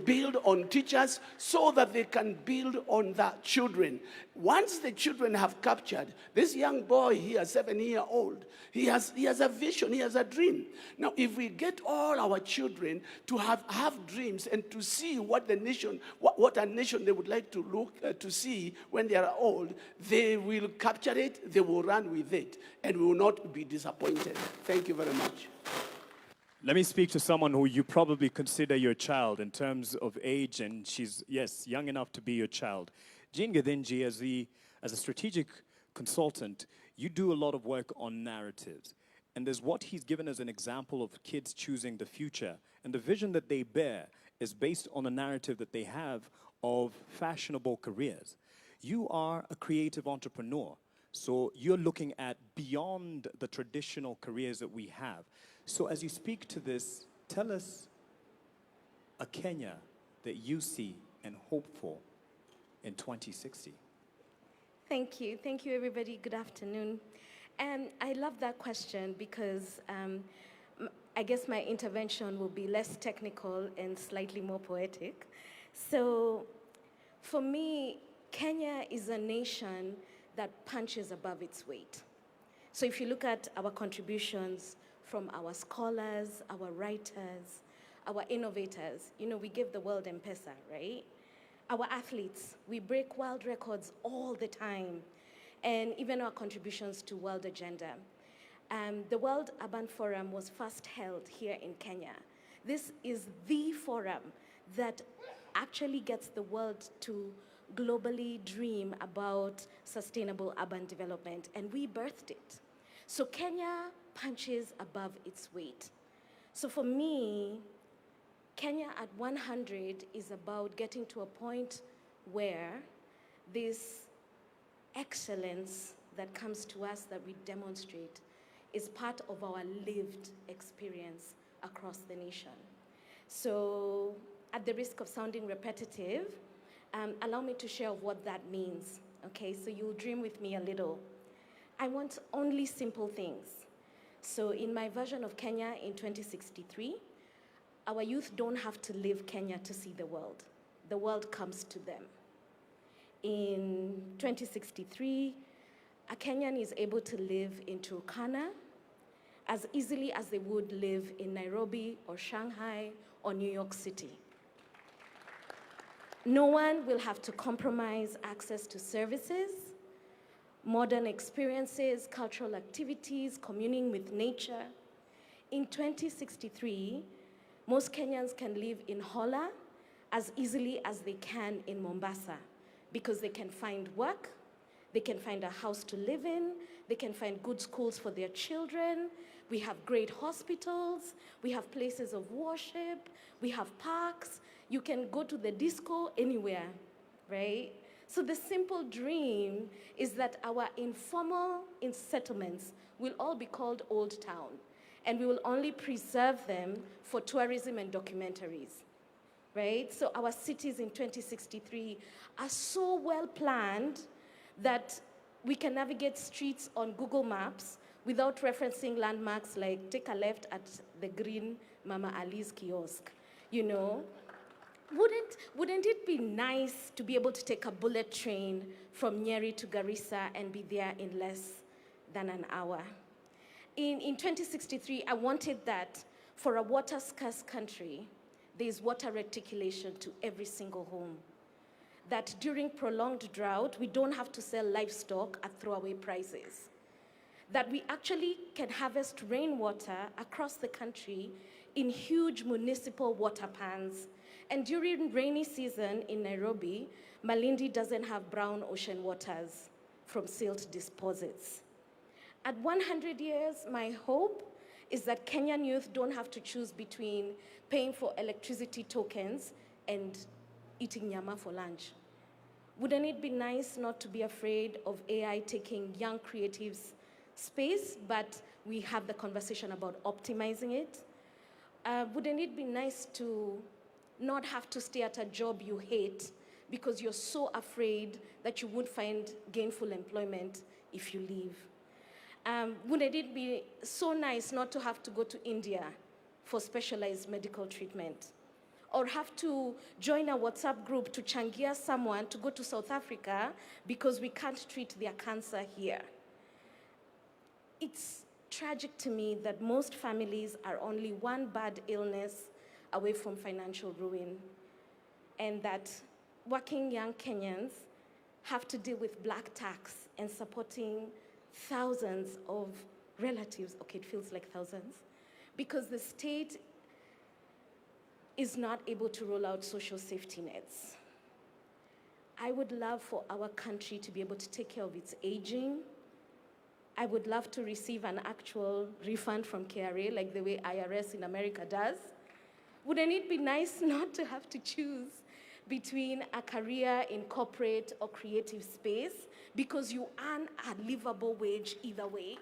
build on teachers so that they can build on the children. Once the children have captured, this young boy here, 7-year-old, he has a vision, he has a dream. Now, if we get all our children to have dreams and to see what the nation, what a nation they would like to look to see when they are old, they will capture it, they will run with it, and will not be disappointed. Thank you very much. Let me speak to someone who you probably consider your child in terms of age, and she's, yes, young enough to be your child. Jean Gadinji, as a strategic consultant, you do a lot of work on narratives. And there's what he's given as an example of kids choosing the future. And the vision that they bear is based on a narrative that they have of fashionable careers. You are a creative entrepreneur. So you're looking at beyond the traditional careers that we have. So as you speak to this, tell us a Kenya that you see and hope for in 2060. Thank you. Thank you, everybody. Good afternoon. And I love that question because I guess my intervention will be less technical and slightly more poetic. So for me, Kenya is a nation that punches above its weight. So if you look at our contributions from our scholars, our writers, our innovators, you know, we give the world M-Pesa, right? Our athletes, we break world records all the time, and even our contributions to World Agenda. The World Urban Forum was first held here in Kenya. This is the forum that actually gets the world to globally dream about sustainable urban development, and we birthed it. So Kenya punches above its weight. So for me, Kenya at 100 is about getting to a point where this excellence that comes to us that we demonstrate is part of our lived experience across the nation. So at the risk of sounding repetitive, allow me to share what that means, okay? So you'll dream with me a little. I want only simple things. So in my version of Kenya in 2063, our youth don't have to leave Kenya to see the world. The world comes to them. In 2063, a Kenyan is able to live in Turkana as easily as they would live in Nairobi or Shanghai or New York City. No one will have to compromise access to services, modern experiences, cultural activities, communing with nature. In 2063, most Kenyans can live in Hola as easily as they can in Mombasa because they can find work, they can find a house to live in, they can find good schools for their children, we have great hospitals, we have places of worship, we have parks, you can go to the disco anywhere, right? So the simple dream is that our informal settlements will all be called Old Town, and we will only preserve them for tourism and documentaries, right? So our cities in 2063 are so well planned that we can navigate streets on Google Maps without referencing landmarks like take a left at the green Mama Ali's kiosk, you know? Wouldn't it be nice to be able to take a bullet train from Nyeri to Garissa and be there in less than an hour? In 2063, I wanted that for a water-scarce country, there's water reticulation to every single home. That during prolonged drought, we don't have to sell livestock at throwaway prices. That we actually can harvest rainwater across the country in huge municipal water pans. And during rainy season in Nairobi, Malindi doesn't have brown ocean waters from silt deposits. At 100 years, my hope is that Kenyan youth don't have to choose between paying for electricity tokens and eating nyama for lunch. Wouldn't it be nice not to be afraid of AI taking young creatives' space, but we have the conversation about optimizing it? Wouldn't it be nice to not have to stay at a job you hate because you're so afraid that you won't find gainful employment if you leave? Wouldn't it be so nice not to have to go to India for specialized medical treatment? Or have to join a WhatsApp group to changia someone to go to South Africa because we can't treat their cancer here? It's tragic to me that most families are only one bad illness away from financial ruin, and that working young Kenyans have to deal with black tax and supporting thousands of relatives, okay, it feels like thousands, because the state is not able to roll out social safety nets. I would love for our country to be able to take care of its aging. I would love to receive an actual refund from KRA, like the way IRS in America does. Wouldn't it be nice not to have to choose between a career in corporate or creative space because you earn a livable wage either way?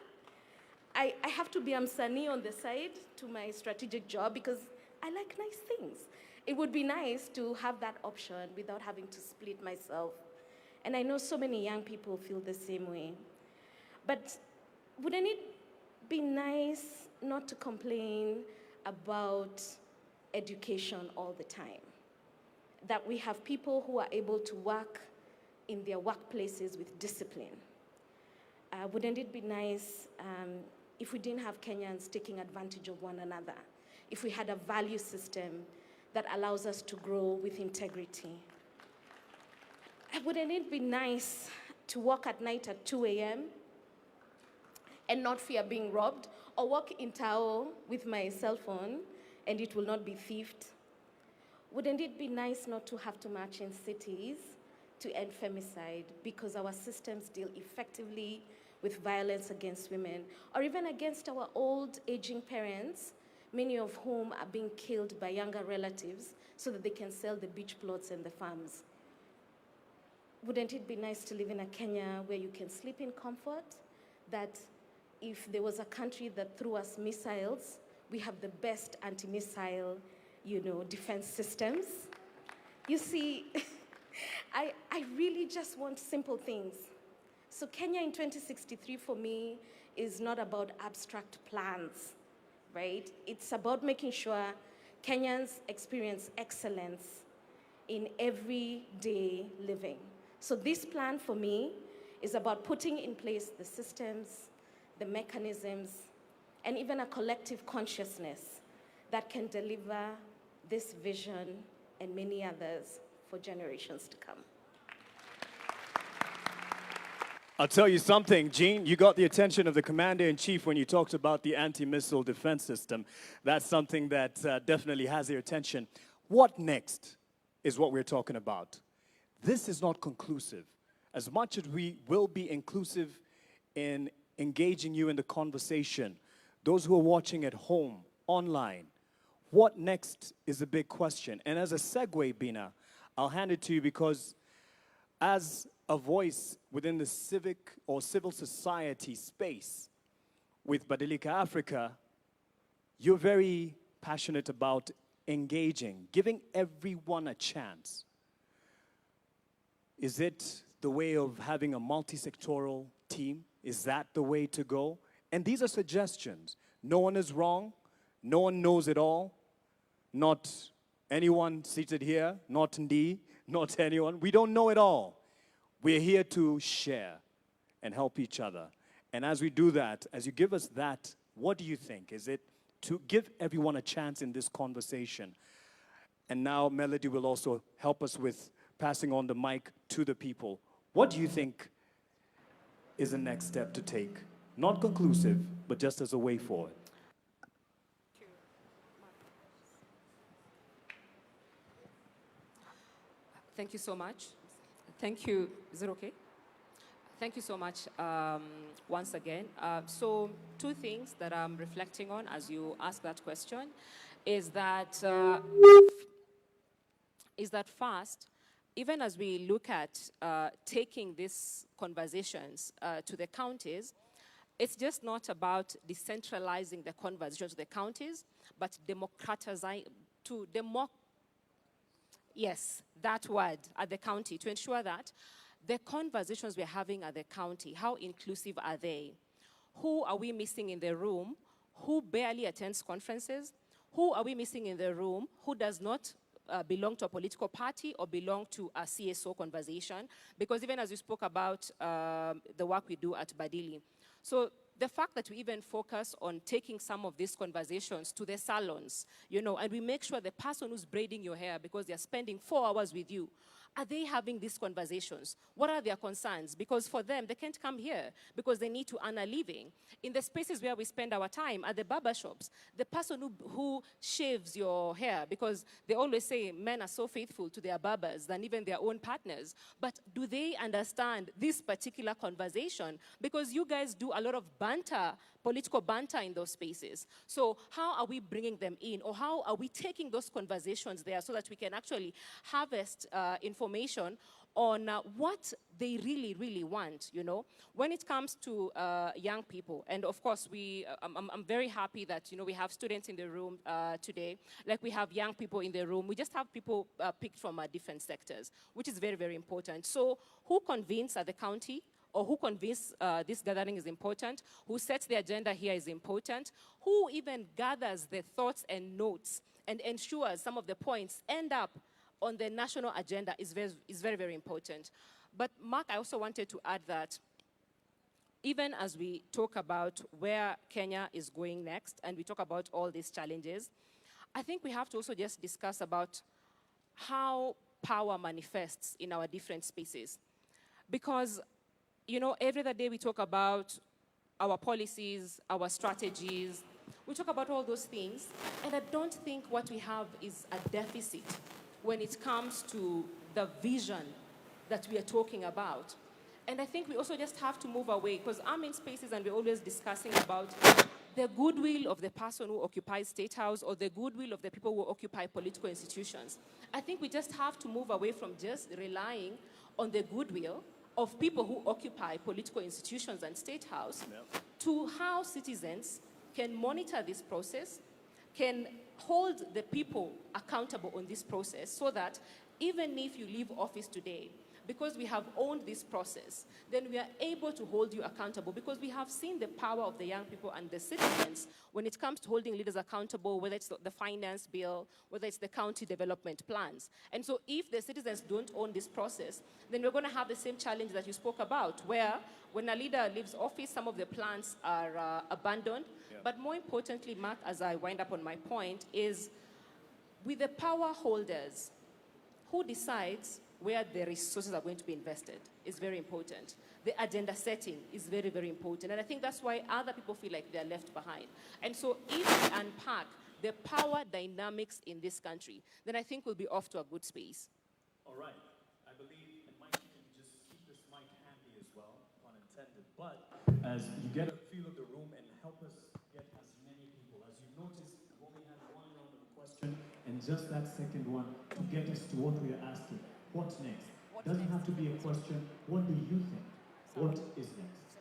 I have to be a msanii on the side to my strategic job because I like nice things. It would be nice to have that option without having to split myself. And I know so many young people feel the same way. But wouldn't it be nice not to complain about education all the time? That we have people who are able to work in their workplaces with discipline. Wouldn't it be nice if we didn't have Kenyans taking advantage of one another? If we had a value system that allows us to grow with integrity? Wouldn't it be nice to walk at night at 2 a.m. and not fear being robbed, or walk in Tao with my cell phone and it will not be thieved? Wouldn't it be nice not to have to march in cities to end femicide because our systems deal effectively with violence against women, or even against our old aging parents many of whom are being killed by younger relatives so that they can sell the beach plots and the farms. Wouldn't it be nice to live in a Kenya where you can sleep in comfort? That if there was a country that threw us missiles, we have the best anti-missile, defense systems. You see, I really just want simple things. So Kenya in 2063 for me is not about abstract plans, right? It's about making sure Kenyans experience excellence in everyday living. So this plan for me is about putting in place the systems, the mechanisms, and even a collective consciousness that can deliver this vision and many others for generations to come. I'll tell you something, Jean, you got the attention of the Commander-in-Chief when you talked about the anti-missile defense system. That's something that definitely has their attention. What next is what we're talking about. This is not conclusive. As much as we will be inclusive in engaging you in the conversation, those who are watching at home, online, what next is a big question. And as a segue, Bina, I'll hand it to you because as a voice within the civic or civil society space with Badilika Africa, you're very passionate about engaging, giving everyone a chance. Is it the way of having a multi-sectoral team? Is that the way to go? And these are suggestions. No one is wrong. No one knows it all. Not anyone seated here, not Ndi, not anyone. We don't know it all. We're here to share and help each other. And as we do that, as you give us that, what do you think? Is it to give everyone a chance in this conversation? And now Melody will also help us with passing on the mic to the people. What do you think is the next step to take? Not conclusive, but just as a way forward. Thank you so much. Thank you. Is it okay? Thank you so much once again. So 2 things that I'm reflecting on as you ask that question is that first, even as we look at taking these conversations to the counties, it's just not about decentralizing the conversation to the counties, but yes, that word at the county, to ensure that the conversations we're having at the county, how inclusive are they? Who are we missing in the room? Who barely attends conferences? Who are we missing in the room who does not belong to a political party or belong to a CSO conversation? Because even as we spoke about the work we do at Badili. So the fact that we even focus on taking some of these conversations to the salons, and we make sure the person who's braiding your hair, because they're spending 4 hours with you, are they having these conversations? What are their concerns? Because for them, they can't come here because they need to earn a living. In the spaces where we spend our time, at the barber shops, the person who shaves your hair, because they always say men are so faithful to their barbers than even their own partners. But do they understand this particular conversation? Because you guys do a lot of banter, political banter in those spaces. So how are we bringing them in? Or how are we taking those conversations there so that we can actually harvest information on what they really, really want, When it comes to young people, and of course, I'm very happy that, we have students in the room today, like we have young people in the room. We just have people picked from different sectors, which is very, very important. So who convenes at the county? Or who convince this gathering is important, who sets the agenda here is important, who even gathers the thoughts and notes and ensures some of the points end up on the national agenda is very, very important. But Mark, I also wanted to add that even as we talk about where Kenya is going next and we talk about all these challenges, I think we have to also just discuss about how power manifests in our different spaces. Because every other day we talk about our policies, our strategies. We talk about all those things. And I don't think what we have is a deficit when it comes to the vision that we are talking about. And I think we also just have to move away, because I'm in spaces and we're always discussing about the goodwill of the person who occupies State House or the goodwill of the people who occupy political institutions. I think we just have to move away from just relying on the goodwill of people who occupy political institutions and State House to how citizens can monitor this process, can hold the people accountable on this process so that even if you leave office today, because we have owned this process, then we are able to hold you accountable because we have seen the power of the young people and the citizens when it comes to holding leaders accountable, whether it's the finance bill, whether it's the county development plans. And so if the citizens don't own this process, then we're going to have the same challenge that you spoke about, where when a leader leaves office, some of the plans are abandoned. Yeah. But more importantly, Mark, as I wind up on my point, is with the power holders, who decides where the resources are going to be invested is very important. The agenda setting is very, very important. And I think that's why other people feel like they're left behind. And so if we unpack the power dynamics in this country, then I think we'll be off to a good space. All right. I believe, and Mike, you can just keep this mic handy as well, pun intended. But as you get a feel of the room and help us get as many people. As you noticed, we only had one round of question, and just that second one to get us to what we are asking. What's next? Doesn't have to be a question. What do you think? What is next?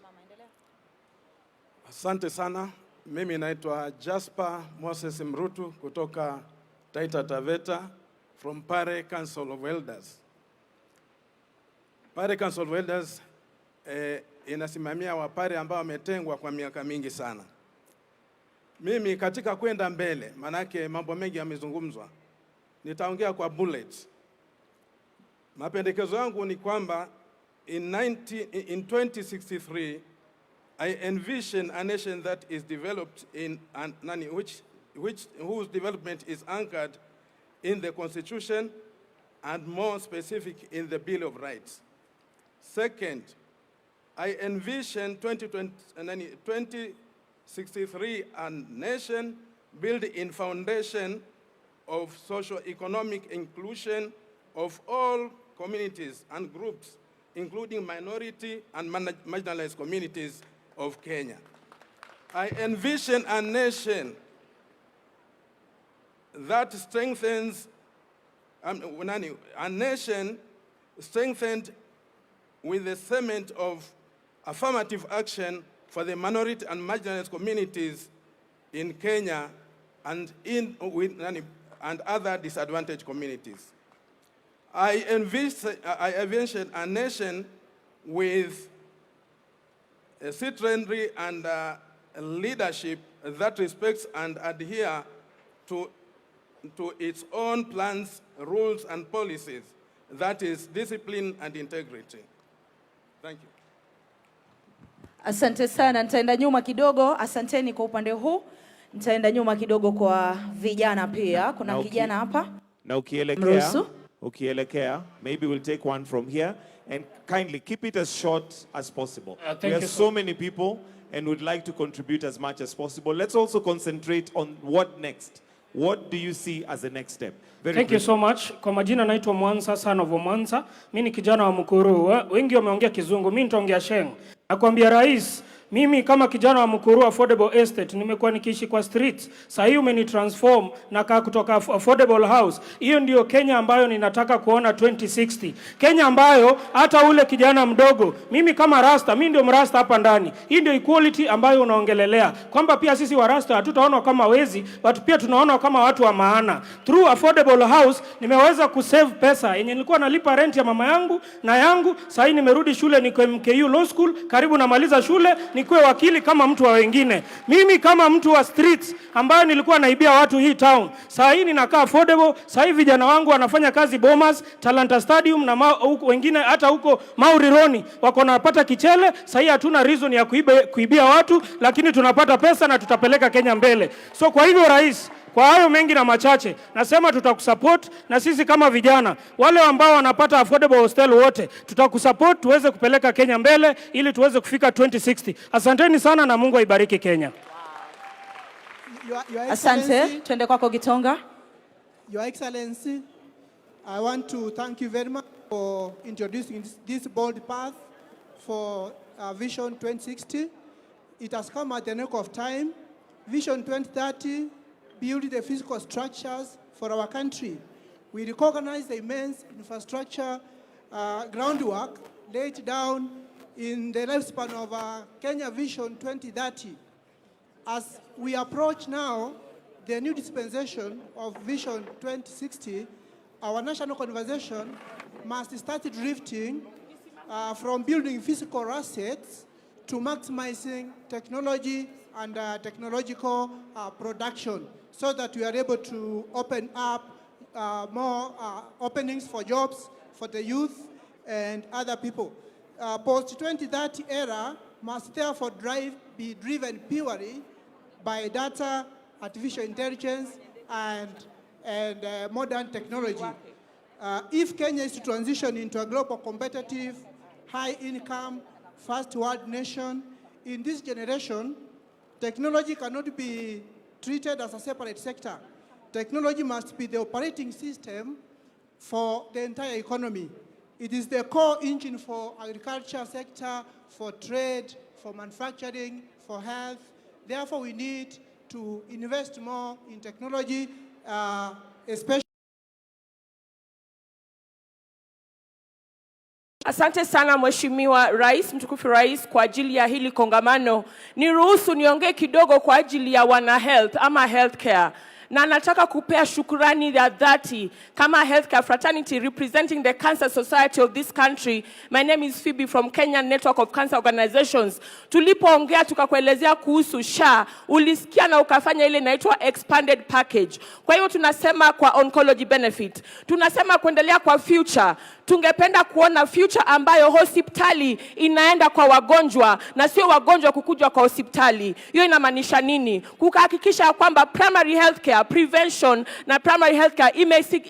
Asante sana. Mimi naitwa Jasper Moses Mrutu kutoka Taita Taveta from Pare Council of Elders. Pare Council of Elders inasimamia wapare ambao wametengwa kwa miaka mingi sana. Mimi katika kwenda mbele, manake mambo mengi yamezungumzwa, nitaongea kwa bullets. Mapendekezo yangu ni kwamba in 2063 I envision a nation that is developed in whose development is anchored in the Constitution and more specific in the Bill of Rights. Second, I envision 2063 a nation built in foundation of socio-economic inclusion of all communities and groups, including minority and marginalized communities of Kenya. I envision a nation that strengthens, a nation strengthened with the cement of affirmative action for the minority and marginalized communities in Kenya and other disadvantaged communities. I envision a nation with a citizenry and leadership that respects and adhere to its own plans, rules, and policies. That is discipline and integrity. Thank you. Asante sana, nitaenda nyuma kidogo. Asanteni kwa upande huu. Nitaenda nyuma kidogo kwa vijana pia. Kuna kijana hapa. Na ukielekea, maybe we'll take one from here and kindly keep it as short as possible. We have so many people and would like to contribute as much as possible. Let's also concentrate on what next. What do you see as the next step? Thank you so much. Kwa majina naitwa Mwanza, son of Mwanza. Mimi ni kijana wa Mukuru. Wengi wameongea Kizungu, mimi nitaongea Sheng. Nakwambia rais, mimi kama kijana wa Mukuru Affordable Estate nimekuwa nikiishi kwa streets. Sasa hii umenitransform na kaa kutoka affordable house. Hiyo ndio Kenya ambayo ninataka kuona 2060. Kenya ambayo hata ule kijana mdogo, mimi kama rasta, mimi ndio mrasta hapa ndani. Hii ndio equality ambayo unaongelelea. Kwamba pia sisi wa rasta hatutaona kama wezi, but pia tunaona kama watu wa maana. Through affordable house nimeweza kusave pesa. Yenye nilikuwa nalipa rent ya mama yangu na yangu, sasa hii nimerudi shule niko MKU Law School, karibu namaliza shule. Nikuwe wakili kama mtu wa wengine. Mimi kama mtu wa streets ambaye nilikuwa naibia watu hii town. Sasa hii ninakaa affordable. Sasa hii vijana wangu wanafanya kazi Bomas, Talanta Stadium na wengine hata huko Maurironi wako napata kichele. Sasa hii hatuna reason ya kuibia watu, lakini tunapata pesa na tutapeleka Kenya mbele. So kwa hivyo rais, kwa hayo mengi na machache, nasema tutakusupport na sisi kama vijana, wale ambao wanapata affordable hostel wote, tutakusupport tuweze kupeleka Kenya mbele ili tuweze kufika 2060. Asanteni sana na Mungu aibariki Kenya. Asante, tuende kwako Gitonga. Your Excellency, I want to thank you very much for introducing this bold path for Vision 2060. It has come at the nick of time Vision 2030, build the physical structures for our country. We recognize the immense infrastructure groundwork laid down in the lifespan of Kenya Vision 2030. As we approach now the new dispensation of Vision 2060, our national conversation must start drifting from building physical assets to maximizing technology and technological production, so that we are able to open up more openings for jobs for the youth and other people. Post-2030 era must therefore be driven purely by data, artificial intelligence, and modern technology. If Kenya is to transition into a global competitive, high-income, first-world nation, in this generation, technology cannot be treated as a separate sector. Technology must be the operating system for the entire economy. It is the core engine for agriculture sector, for trade, for manufacturing, for health. Therefore, we need to invest more in technology, especially. Asante sana Mheshimiwa Rais, mtukufu Rais, kwa ajili ya hili kongamano. Niruhusu niongee kidogo kwa ajili ya wana health ama healthcare. Na nataka kupea shukrani ya dhati kama healthcare fraternity representing the Cancer Society of this country. My name is Phoebe from Kenyan Network of Cancer Organizations. Tulipoongea tukakuelezea kuhusu SHA, ulisikia na ukafanya ile inaitwa expanded package. Kwa hiyo tunasema kwa oncology benefit, tunasema kuendelea kwa future. Tungependa kuona future ambayo hospitali inaenda kwa wagonjwa na sio wagonjwa kukuja kwa hospitali. Hiyo inamaanisha nini? Kuhakikisha kwamba primary healthcare, prevention na primary healthcare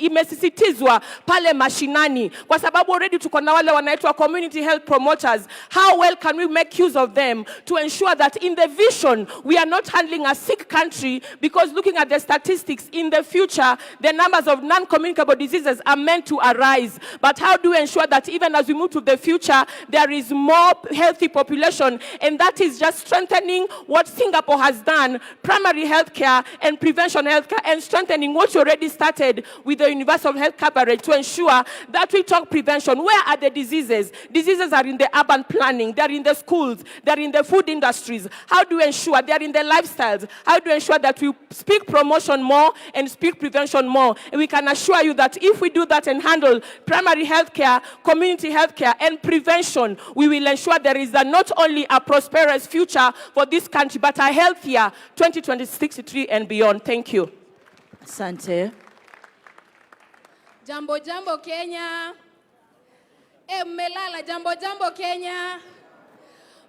imesisitizwa pale mashinani, kwa sababu already tuko na wale wanaitwa community health promoters. How well can we make use of them to ensure that in the vision we are not handling a sick country, because looking at the statistics in the future, the numbers of non-communicable diseases are meant to arise. But how do we ensure that even as we move to the future, there is more healthy population? And that is just strengthening what Singapore has done, primary healthcare and prevention healthcare, and strengthening what you already started with the universal health coverage to ensure that we talk prevention. Where are the diseases? Diseases are in the urban planning, they're in the schools, they're in the food industries. How do we ensure they're in the lifestyles? How do we ensure that we speak promotion more and speak prevention more? And we can assure you that if we do that and handle primary healthcare, community healthcare, and prevention, we will ensure there is not only a prosperous future for this country, but a healthier 2063 and beyond. Thank you. Asante. Jambo jambo Kenya. Mmelala jambo jambo Kenya.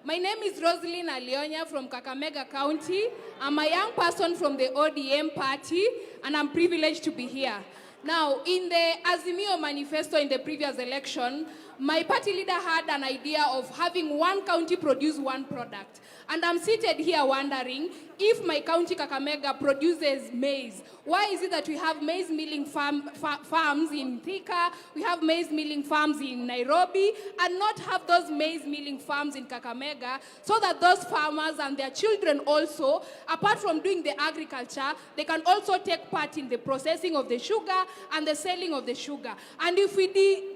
My name is Rosalyn Alionya from Kakamega County. I'm a young person from the ODM party, and I'm privileged to be here. Now, in the Azimio manifesto in the previous election, my party leader had an idea of having one county produce one product. And I'm seated here wondering, if my county Kakamega produces maize, why is it that we have maize milling farms in Thika, we have maize milling farms in Nairobi, and not have those maize milling farms in Kakamega, so that those farmers and their children also, apart from doing the agriculture, they can also take part in the processing of the sugar and the selling of the sugar. And if we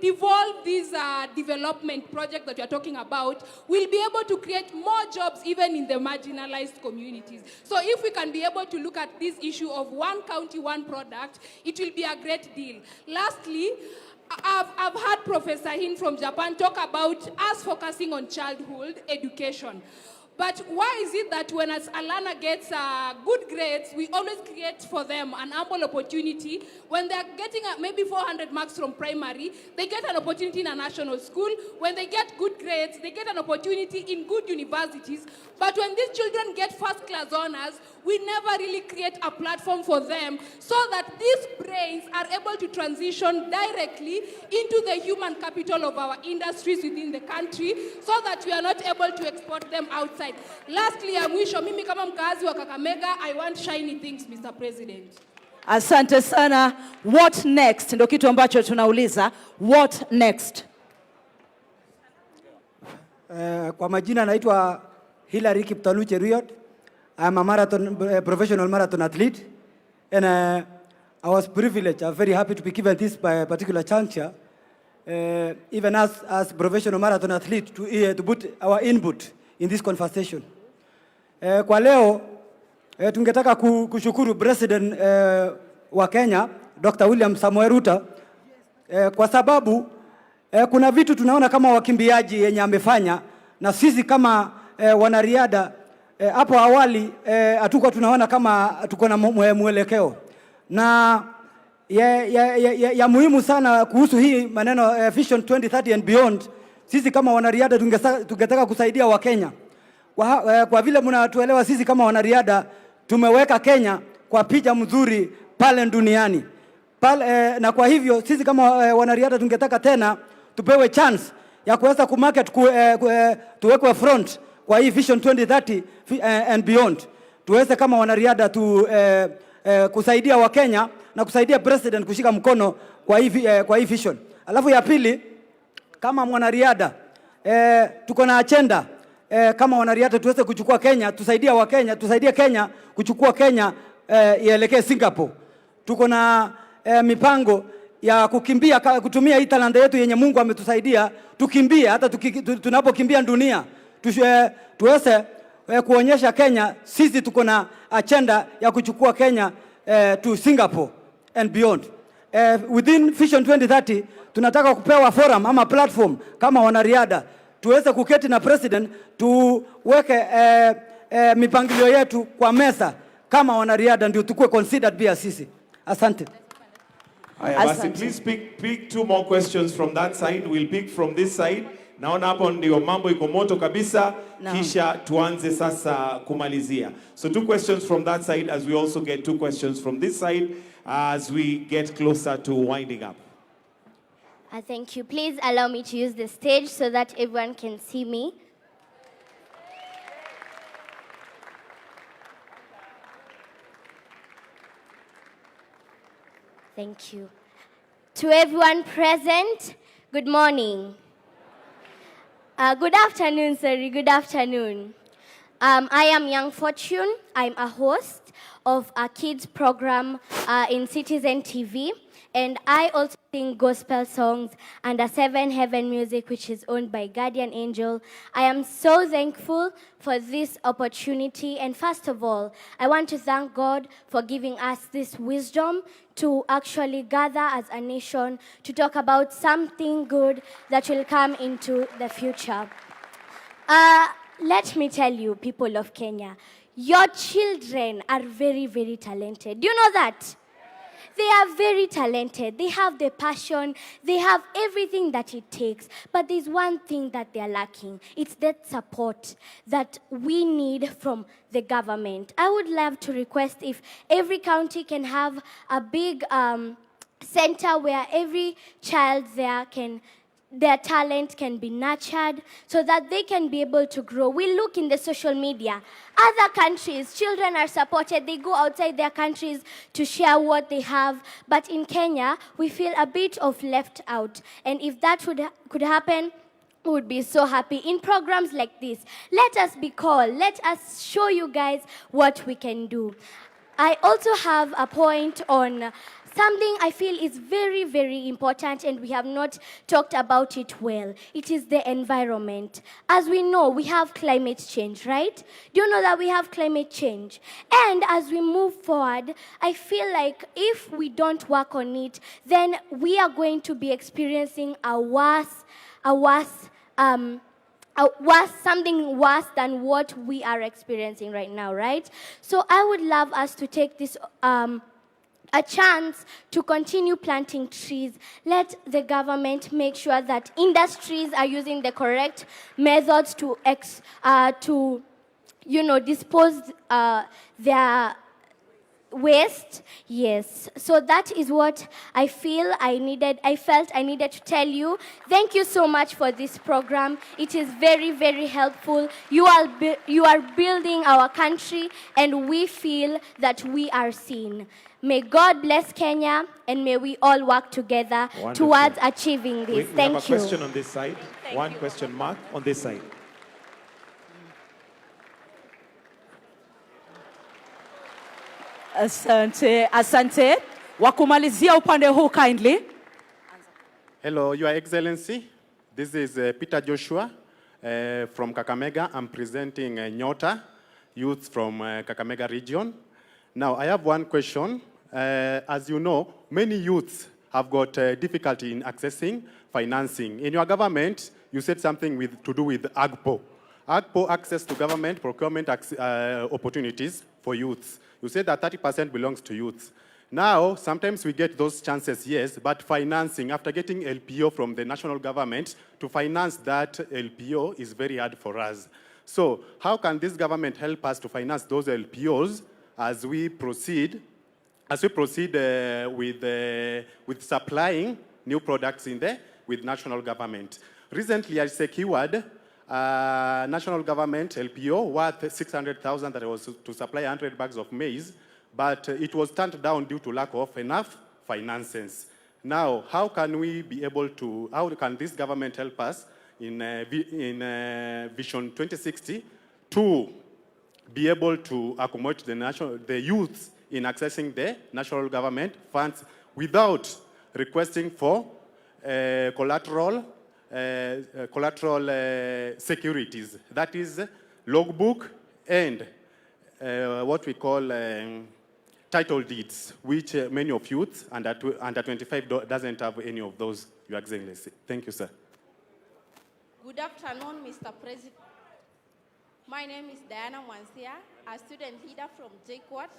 devolve this development project that we are talking about, we'll be able to create more jobs even in the marginalized communities. So if we can be able to look at this issue of one county, one product, it will be a great deal. Lastly, I've heard Professor Hin from Japan talk about us focusing on childhood education. But why is it that when a learner gets good grades, we always create for them an ample opportunity? When they're getting maybe 400 marks from primary, they get an opportunity in a national school. When they get good grades, they get an opportunity in good universities. But when these children get first-class honors, we never really create a platform for them so that these brains are able to transition directly into the human capital of our industries within the country, so that we are not able to export them outside. Lastly, ya mwisho, mimi kama mkazi wa Kakamega, I want shiny things, Mr. President. Asante sana. What next? Ndio kitu ambacho tunauliza. What next? Kwa majina naitwa Hilary Kiptalu Cheruiyot. I'm a professional marathon athlete, and I was privileged. I'm very happy to be given this by a particular juncture, even as professional marathon athlete, to put our input in this conversation. Kwa leo, tungetaka kushukuru President wa Kenya, Dr. William Ruto, kwa sababu kuna vitu tunaona kama wakimbiaji yenye amefanya, na sisi kama wanariadha hapo awali hatukuwa tunaona kama tuko na mwelekeo. Na ya muhimu sana kuhusu hii maneno Vision 2030 and beyond, sisi kama wanariadha tungetaka kusaidia wa Kenya. Kwa vile mnatuelewa, sisi kama wanariadha tumeweka Kenya kwa picha mzuri pale duniani. Na kwa hivyo sisi kama wanariadha tungetaka tena tupewe chance ya kuweza kumarket, tuwekwe front kwa hii Vision 2030 and beyond. Tuweze kama wanariadha kusaidia wa Kenya na kusaidia president kushika mkono kwa hii vision. Alafu ya pili, kama mwanariadha tuko na agenda kama wanariadha tuweze kuchukua Kenya, tusaidia wa Kenya, tusaidie Kenya kuchukua Kenya ielekee Singapore. Tuko na mipango ya kukimbia, kutumia hii talanta yetu yenye Mungu ametusaidia, tukimbie hata tunapokimbia dunia. Tuweze kuonyesha Kenya sisi tuko na agenda ya kuchukua Kenya to Singapore and beyond. Within Vision 2030 tunataka kupewa forum ama platform kama wanariadha, tuweze kuketi na president, tuweke mipangilio yetu kwa meza kama wanariadha, ndio tukue considered pia sisi. Asante. Please pick two more questions from that side. We'll pick from this side. Naona hapo ndio mambo iko moto kabisa. Kisha tuanze sasa kumalizia. So 2 questions from that side, as we also get 2 questions from this side as we get closer to winding up. Thank you. Please allow me to use the stage so that everyone can see me. Thank you. To everyone present, good morning. Good afternoon, sorry, good afternoon. I am Young Fortune. I'm a host of a kids program in Citizen TV, and I also sing gospel songs under 7 Heaven Music, which is owned by Guardian Angel. I am so thankful for this opportunity, and first of all, I want to thank God for giving us this wisdom to actually gather as a nation to talk about something good that will come into the future. Let me tell you, people of Kenya, your children are very, very talented. Do you know that? They are very talented. They have the passion. They have everything that it takes. But there's one thing that they are lacking. It's that support that we need from the government. I would love to request if every county can have a big center where every child there their talent can be nurtured so that they can be able to grow. We look in the social media. Other countries, children are supported. They go outside their countries to share what they have. But in Kenya, we feel a bit of left out. And if that could happen, we would be so happy. In programs like this, let us be called. Let us show you guys what we can do. I also have a point on something I feel is very, very important, and we have not talked about it well. It is the environment. As we know, we have climate change, right? Do you know that we have climate change? And as we move forward, I feel like if we don't work on it, then we are going to be experiencing something worse than what we are experiencing right now, right? So I would love us to take this a chance to continue planting trees. Let the government make sure that industries are using the correct methods to dispose their waste. Yes. So that is what I felt I needed to tell you. Thank you so much for this program. It is very, very helpful. You are building our country, and we feel that we are seen. May God bless Kenya, and may we all work together towards achieving this. Thank you. We have a question on this side. One question, Mark, on this side. Asante, asante. Wa kumalizia upande huu kindly. Hello, Your Excellency. This is Peter Joshua from Kakamega. I'm presenting Nyota, youth from Kakamega region. Now, I have one question. As you know, many youths have got difficulty in accessing financing. In your government, you said something to do with AGPO. AGPO, access to government procurement opportunities for youths. You said that 30% belongs to youths. Now, sometimes we get those chances, yes, but financing, after getting LPO from the national government, to finance that LPO is very hard for us. So how can this government help us to finance those LPOs as we proceed with supplying new products with national government? Recently, I secured national government LPO worth 600,000 that was to supply 100 bags of maize, but it was turned down due to lack of enough finances. Now, how can this government help us in Vision 2060 to be able to accommodate the youth in accessing the national government funds without requesting for collateral securities? That is logbook and what we call title deeds, which many of youth under 25 doesn't have any of those, Your Excellency. Thank you, sir. Good afternoon, Mr. President. My name is Diana Mwansia, a student leader from JKUAT,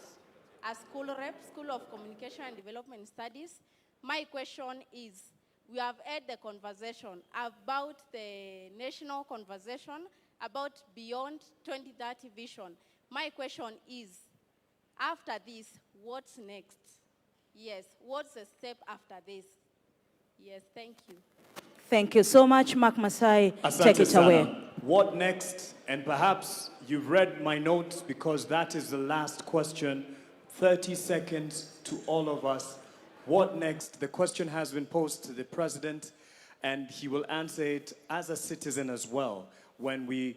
a school rep, School of Communication and Development Studies. My question is, we have had the conversation about the national conversation about beyond 2030 vision. My question is, after this, what's next? Yes, what's the step after this? Yes, thank you. Thank you so much, Mark Masai. Asante Take it sana. away. What next? And perhaps you've read my notes because that is the last question. 30 seconds to all of us. What next? The question has been posed to the president, and he will answer it as a citizen as well when we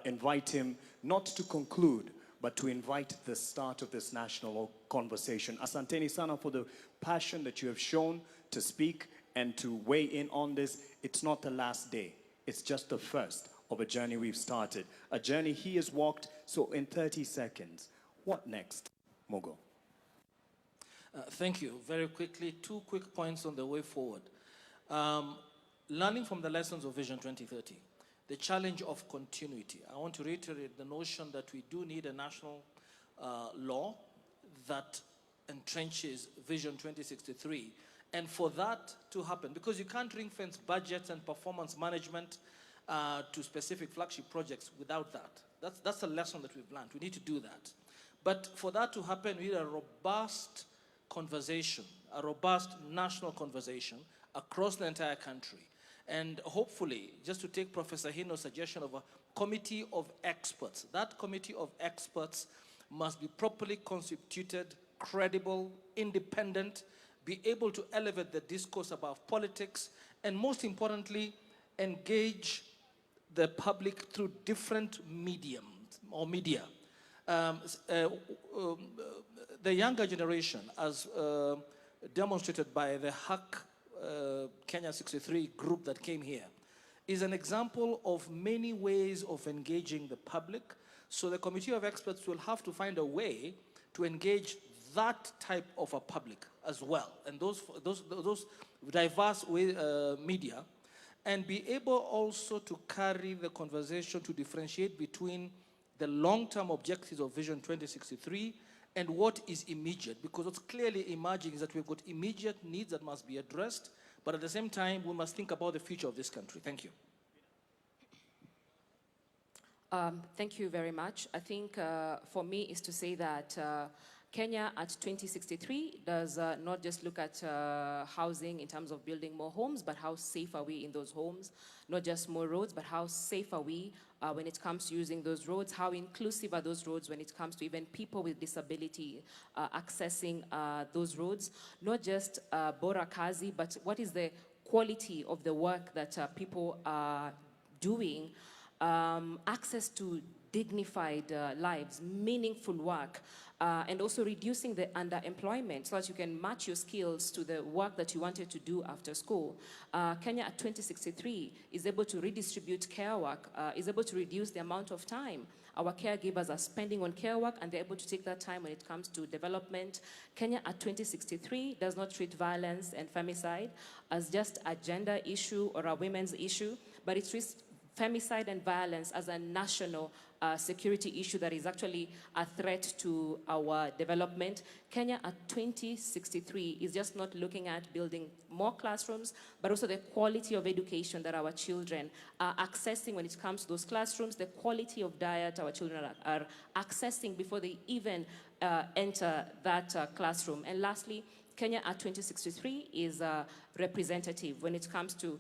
invite him not to conclude, but to invite the start of this national conversation. Asanteni sana for the passion that you have shown to speak and to weigh in on this. It's not the last day. It's just the first of a journey we've started. A journey he has walked. So in 30 seconds, what next? Mogo. Thank you. Very quickly, 2 quick points on the way forward. Learning from the lessons of Vision 2030, the challenge of continuity. I want to reiterate the notion that we do need a national law that entrenches Vision 2063. And for that to happen, because you can't ring-fence budgets and performance management to specific flagship projects without that. That's a lesson that we've learned. We need to do that. But for that to happen, we need a robust conversation, a robust national conversation across the entire country. And hopefully, just to take Professor Hino's suggestion of a committee of experts, that committee of experts must be properly constituted, credible, independent, be able to elevate the discourse about politics, and most importantly, engage the public through different mediums or media. The younger generation, as demonstrated by the Hack Kenya 63 group that came here, is an example of many ways of engaging the public. So the committee of experts will have to find a way to engage that type of a public as well, and those diverse media, and be able also to carry the conversation to differentiate between the long-term objectives of Vision 2063 and what is immediate, because what's clearly emerging is that we've got immediate needs that must be addressed, but at the same time, we must think about the future of this country. Thank you. Thank you very much. I think for me is to say that Kenya at 2063 does not just look at housing in terms of building more homes, but how safe are we in those homes? Not just more roads, but how safe are we when it comes to using those roads? How inclusive are those roads when it comes to even people with disability accessing those roads? Not just bora kazi, but what is the quality of the work that people are doing? Access to dignified lives, meaningful work, and also reducing the underemployment so that you can match your skills to the work that you wanted to do after school. Kenya at 2063 is able to redistribute care work, is able to reduce the amount of time our caregivers are spending on care work, and they're able to take that time when it comes to development. Kenya at 2063 does not treat violence and femicide as just a gender issue or a women's issue, but it treats femicide and violence as a national security issue that is actually a threat to our development. Kenya at 2063 is just not looking at building more classrooms, but also the quality of education that our children are accessing when it comes to those classrooms, the quality of diet our children are accessing before they even enter that classroom. And lastly, Kenya at 2063 is representative when it comes to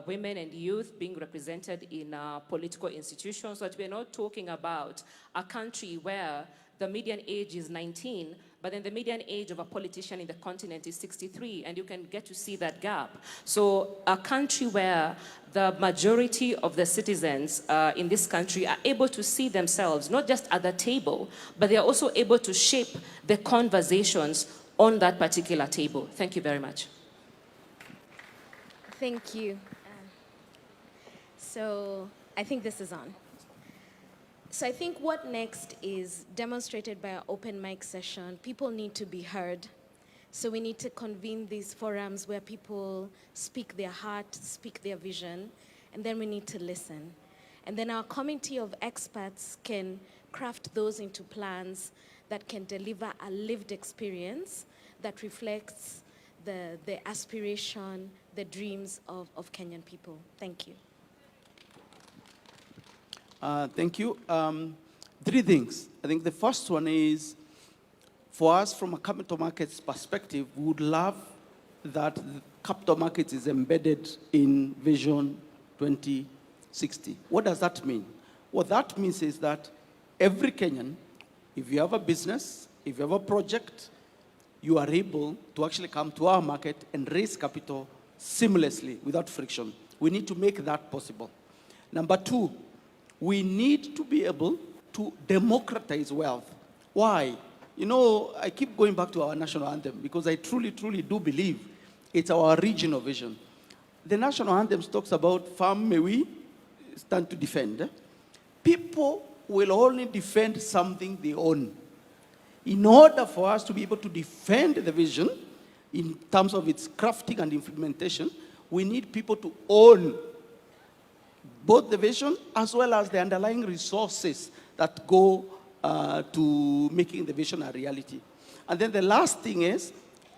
women and youth being represented in political institutions, so that we're not talking about a country where the median age is 19, but then the median age of a politician in the continent is 63, and you can get to see that gap. So a country where the majority of the citizens in this country are able to see themselves, not just at the table, but they are also able to shape the conversations on that particular table. Thank you very much. Thank you. So I think this is on. So I think what next is demonstrated by our open mic session. People need to be heard. So we need to convene these forums where people speak their heart, speak their vision, and then we need to listen. And then our committee of experts can craft those into plans that can deliver a lived experience that reflects the aspiration, the dreams of Kenyan people. Thank you. Thank you. 3 things. I think the first one is, for us from a capital markets perspective, we would love that the capital markets is embedded in Vision 2060. What does that mean? What that means is that every Kenyan, if you have a business, if you have a project, you are able to actually come to our market and raise capital seamlessly without friction. We need to make that possible. Number 2, we need to be able to democratize wealth. Why? You know, I keep going back to our national anthem because I truly, truly do believe it's our regional vision. The national anthem talks about farm may we stand to defend. People will only defend something they own. In order for us to be able to defend the vision in terms of its crafting and implementation, we need people to own both the vision as well as the underlying resources that go to making the vision a reality. And then the last thing is,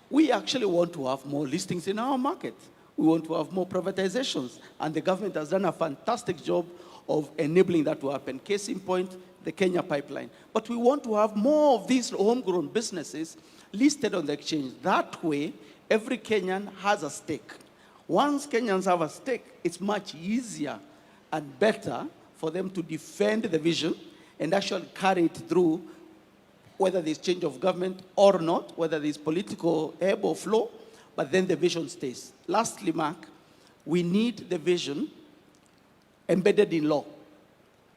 we actually want to have more listings in our market. We want to have more privatizations. And the government has done a fantastic job of enabling that to happen. Case in point, the Kenya pipeline. But we want to have more of these homegrown businesses listed on the exchange. That way, every Kenyan has a stake. Once Kenyans have a stake, it's much easier and better for them to defend the vision and actually carry it through, whether there's change of government or not, whether there's political ebb or flow, but then the vision stays. Lastly, Mark, we need the vision embedded in law.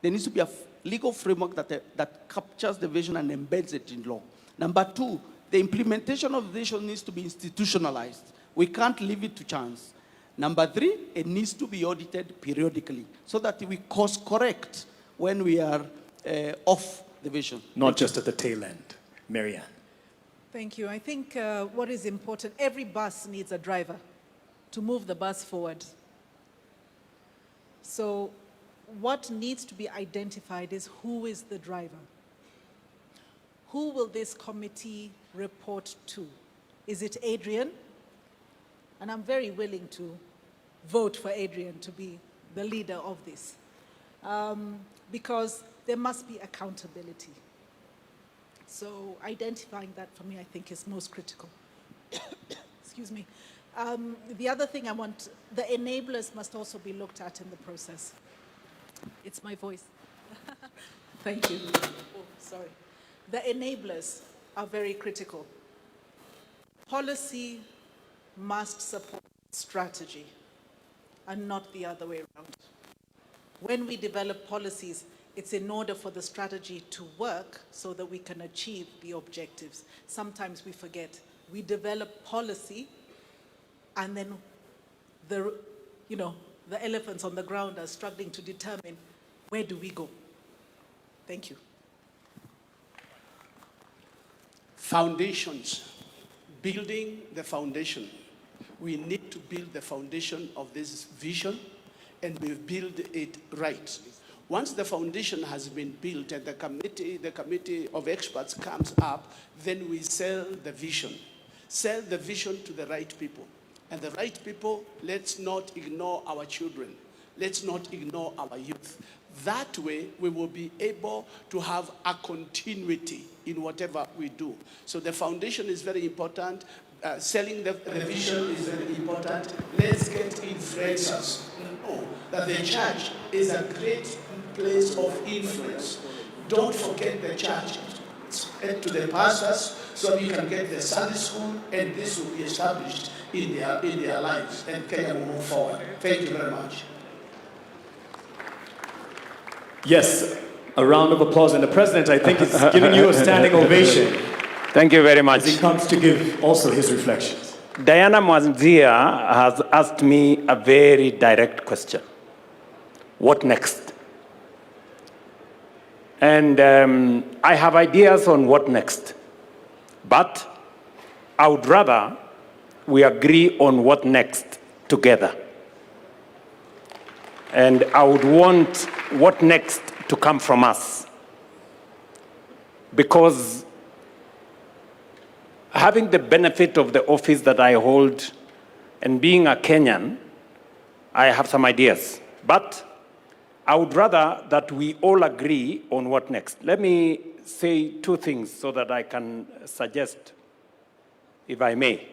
There needs to be a legal framework that captures the vision and embeds it in law. Number 2, the implementation of the vision needs to be institutionalized. We can't leave it to chance. Number 3, it needs to be audited periodically so that we course correct when we are off the vision. Not just at the tail end. Marianne. Thank you. I think what is important, every bus needs a driver to move the bus forward. So what needs to be identified is who is the driver. Who will this committee report to? Is it Adrian? And I'm very willing to vote for Adrian to be the leader of this. Because there must be accountability. So identifying that for me, I think, is most critical. Excuse me. The other thing I want, the enablers must also be looked at in the process. It's my voice. Thank you. Oh, sorry. The enablers are very critical. Policy must support strategy and not the other way around. When we develop policies, It's in order for the strategy to work so that we can achieve the objectives. Sometimes we forget. We develop policy and then the elephants on the ground are struggling to determine where do we go. Thank you. Foundations. Building the foundation. We need to build the foundation of this vision, and we build it right. Once the foundation has been built and the committee of experts comes up, then we sell the vision. Sell the vision to the right people. And the right people, let's not ignore our children. Let's not ignore our youth. That way, we will be able to have a continuity in whatever we do. So the foundation is very important. Selling the vision is very important. Let's get influencers to know that the church is a great place of influence. Don't forget the church. Spread to the pastors so we can get the Sunday school, and this will be established in their lives, and Kenya will move forward. Thank you very much. Yes, a round of applause, and the president, I think, is giving you a standing ovation. Thank you very much. As he comes to give also his reflections. Diana Mwanzia has asked me a very direct question. What next? And I have ideas on what next. But I would rather we agree on what next together. And I would want what next to come from us. Because having the benefit of the office that I hold and being a Kenyan, I have some ideas. But I would rather that we all agree on what next. Let me say two things so that I can suggest, if I may.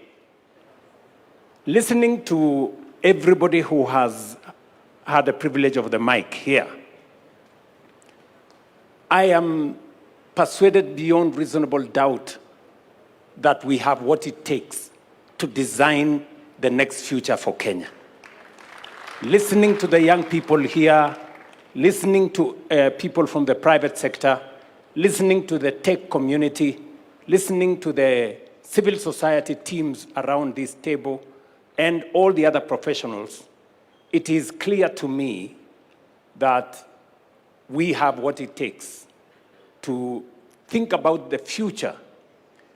Listening to everybody who has had the privilege of the mic here, I am persuaded beyond reasonable doubt that we have what it takes to design the next future for Kenya. Listening to the young people here, listening to people from the private sector, listening to the tech community, listening to the civil society teams around this table, and all the other professionals, it is clear to me that we have what it takes to think about the future,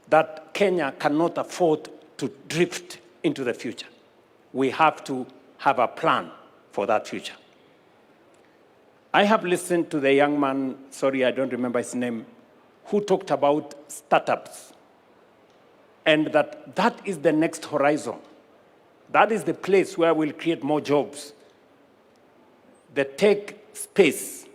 that Kenya cannot afford to drift into the future. We have to have a plan for that future. I have listened to the young man, sorry, I don't remember his name, who talked about startups, and that is the next horizon. That is the place where we'll create more jobs. The tech space.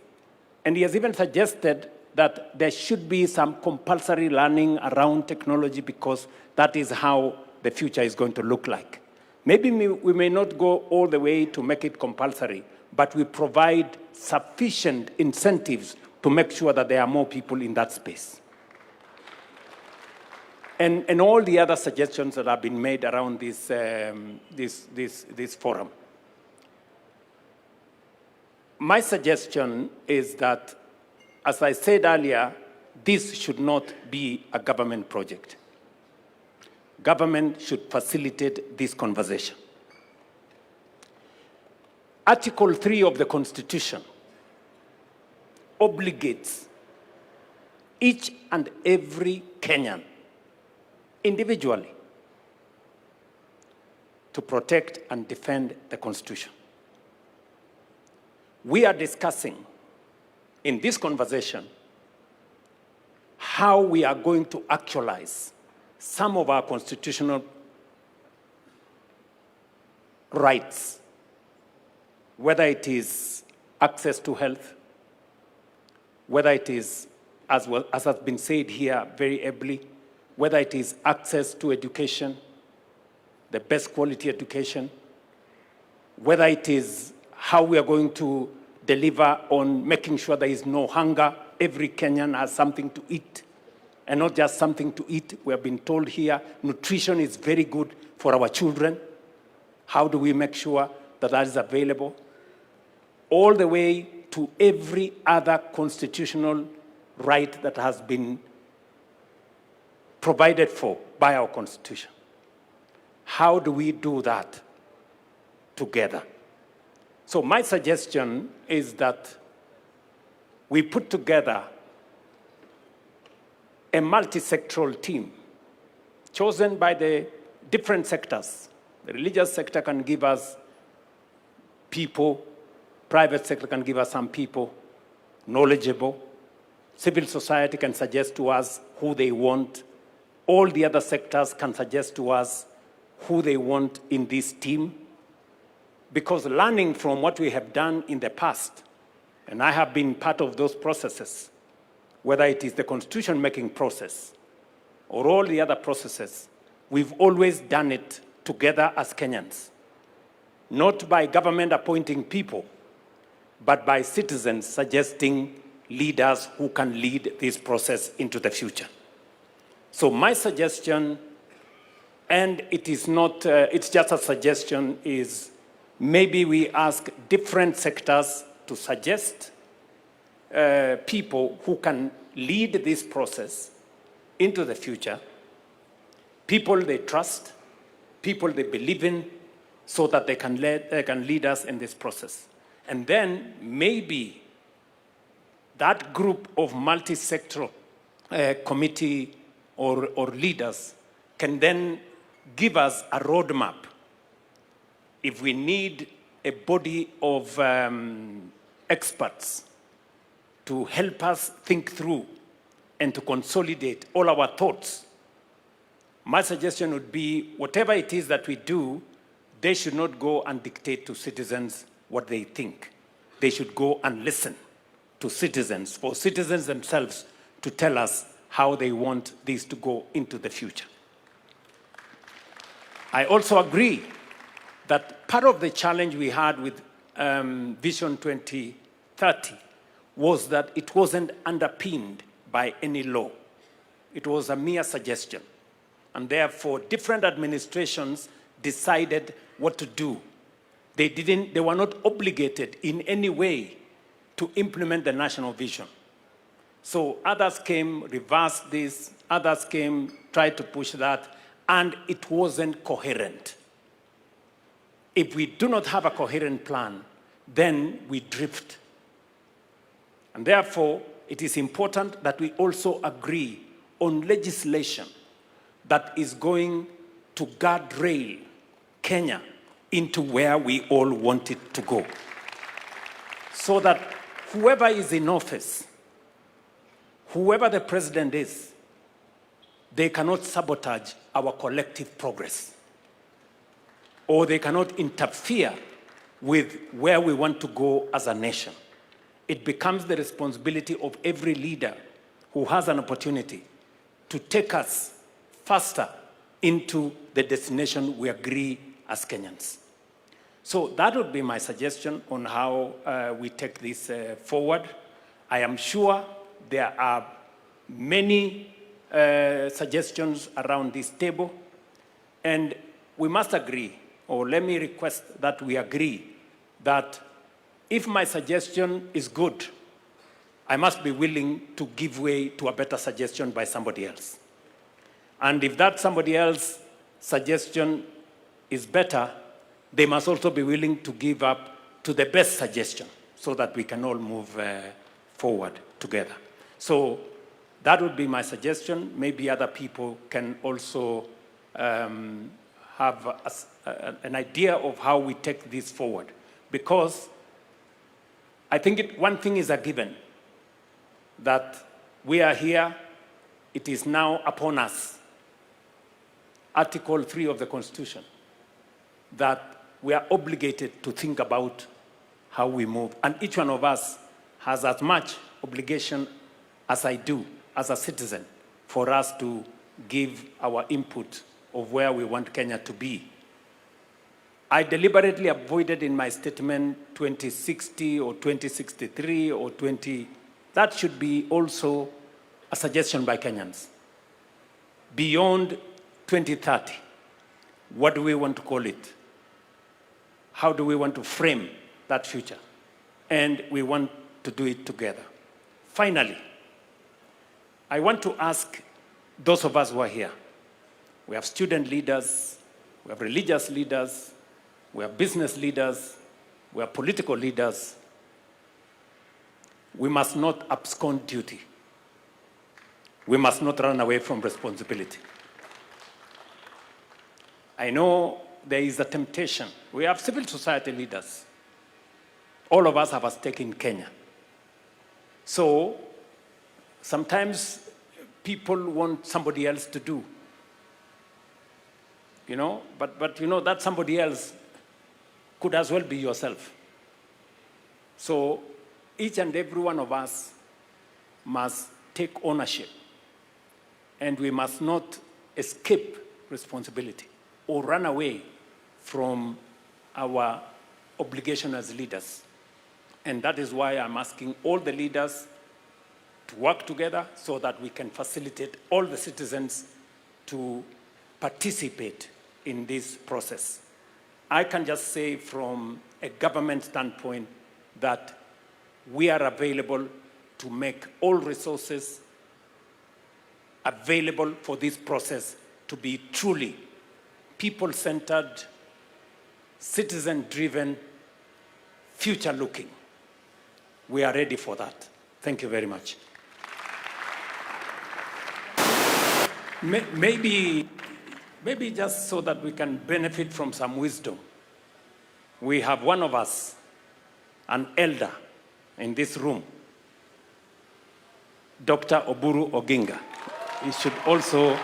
And he has even suggested that there should be some compulsory learning around technology because that is how the future is going to look like. Maybe we may not go all the way to make it compulsory, but we provide sufficient incentives to make sure that there are more people in that space. And all the other suggestions that have been made around this forum. My suggestion is that, as I said earlier, this should not be a government project. Government should facilitate this conversation. Article 3 of the Constitution obligates each and every Kenyan individually to protect and defend the Constitution. We are discussing in this conversation how we are going to actualize some of our constitutional rights, whether it is access to health, whether it is, as well as has been said here very ably, whether it is access to education, the best quality education, whether it is how we are going to deliver on making sure there is no hunger. Every Kenyan has something to eat, and not just something to eat. We have been told here nutrition is very good for our children. How do we make sure that that is available? All the way to every other constitutional right that has been provided for by our Constitution. How do we do that together? So my suggestion is that we put together a multi-sectoral team chosen by the different sectors. The religious sector can give us people, private sector can give us some people, knowledgeable. Civil society can suggest to us who they want. All the other sectors can suggest to us who they want in this team. Because learning from what we have done in the past, and I have been part of those processes, whether it is the constitution-making process or all the other processes, we've always done it together as Kenyans. Not by government appointing people, but by citizens suggesting leaders who can lead this process into the future. So my suggestion, and it is not, it's just a suggestion, is maybe we ask different sectors to suggest people who can lead this process into the future, people they trust, people they believe in, so that they can lead us in this process. And then maybe that group of multi-sectoral committee or leaders can then give us a roadmap. If we need a body of experts to help us think through and to consolidate all our thoughts, my suggestion would be whatever it is that we do, they should not go and dictate to citizens what they think. They should go and listen to citizens, for citizens themselves to tell us how they want this to go into the future. I also agree that part of the challenge we had with Vision 2030 was that it wasn't underpinned by any law. It was a mere suggestion. And therefore, different administrations decided what to do. They were not obligated in any way to implement the national vision. So others came, reversed this, others came, tried to push that, and it wasn't coherent. If we do not have a coherent plan, then we drift. And therefore, it is important that we also agree on legislation that is going to guardrail Kenya into where we all want it to go. So that whoever is in office, whoever the president is, they cannot sabotage our collective progress, or they cannot interfere with where we want to go as a nation. It becomes the responsibility of every leader who has an opportunity to take us faster into the destination we agree as Kenyans. So that would be my suggestion on how we take this forward. I am sure there are many suggestions around this table, and we must agree, or let me request that we agree, that if my suggestion is good, I must be willing to give way to a better suggestion by somebody else. And if that somebody else's suggestion is better, they must also be willing to give up to the best suggestion so that we can all move forward together. So that would be my suggestion. Maybe other people can also have an idea of how we take this forward. Because I think one thing is a given, that we are here, it is now upon us, Article 3 of the Constitution, that we are obligated to think about how we move. And each one of us has as much obligation as I do as a citizen for us to give our input of where we want Kenya to be. I deliberately avoided in my statement 2060 or 2063 or 20. That should be also a suggestion by Kenyans. Beyond 2030, what do we want to call it? How do we want to frame that future? And we want to do it together. Finally, I want to ask those of us who are here. We have student leaders, we have religious leaders, we have business leaders, we have political leaders. We must not abscond duty. We must not run away from responsibility. I know there is a temptation. We have civil society leaders. All of us have a stake in Kenya. So sometimes people want somebody else to do. But that somebody else could as well be yourself. So each and every one of us must take ownership, and we must not escape responsibility or run away from our obligation as leaders. And that is why I'm asking all the leaders to work together so that we can facilitate all the citizens to participate in this process. I can just say from a government standpoint that we are available to make all resources available for this process to be truly people-centered, citizen-driven, future-looking. We are ready for that. Thank you very much. Maybe just so that we can benefit from some wisdom, we have one of us, an elder in this room, Dr. Oburu Oginga. He should also...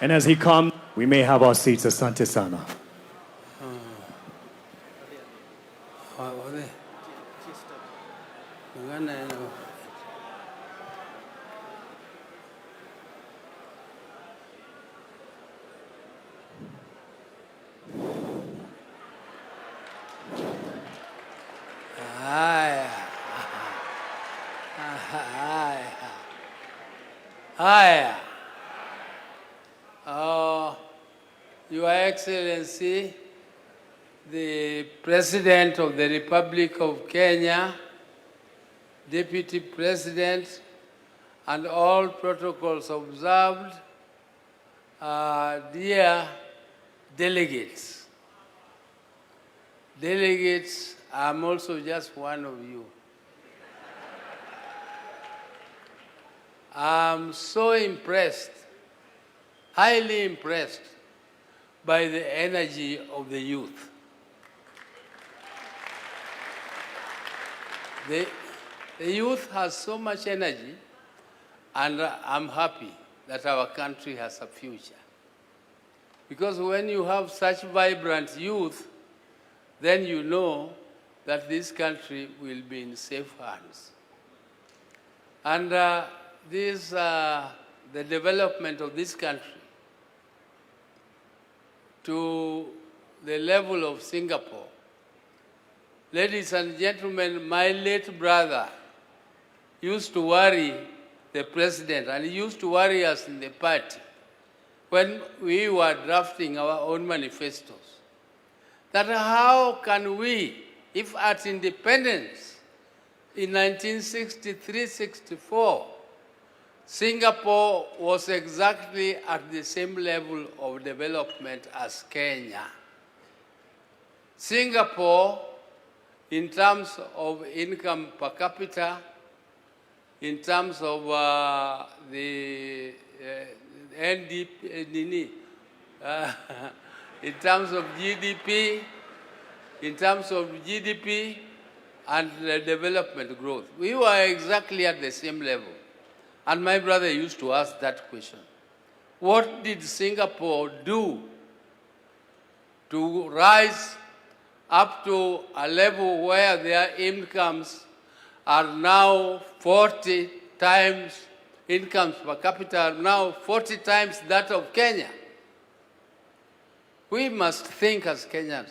And as he comes, we may have our seats. Asante sana. Hi. Your Excellency, the President of the Republic of Kenya, Deputy President, and all protocols observed, dear delegates. Delegates, I'm also just one of you. I'm so impressed, highly impressed by the energy of the youth. The youth has so much energy, and I'm happy that our country has a future. Because when you have such vibrant youth, then you know that this country will be in safe hands. And the development of this country to the level of Singapore. Ladies and gentlemen, my late brother used to worry the president, and he used to worry us in the party when we were drafting our own manifestos, that how can we, if at independence in 1963-64, Singapore was exactly at the same level of development as Kenya. Singapore, in terms of income per capita, in terms of the NDP, in terms of GDP, and the development growth, we were exactly at the same level. And my brother used to ask that question. What did Singapore do to rise up to a level where their incomes are now 40 times, incomes per capita are now 40 times that of Kenya? We must think as Kenyans.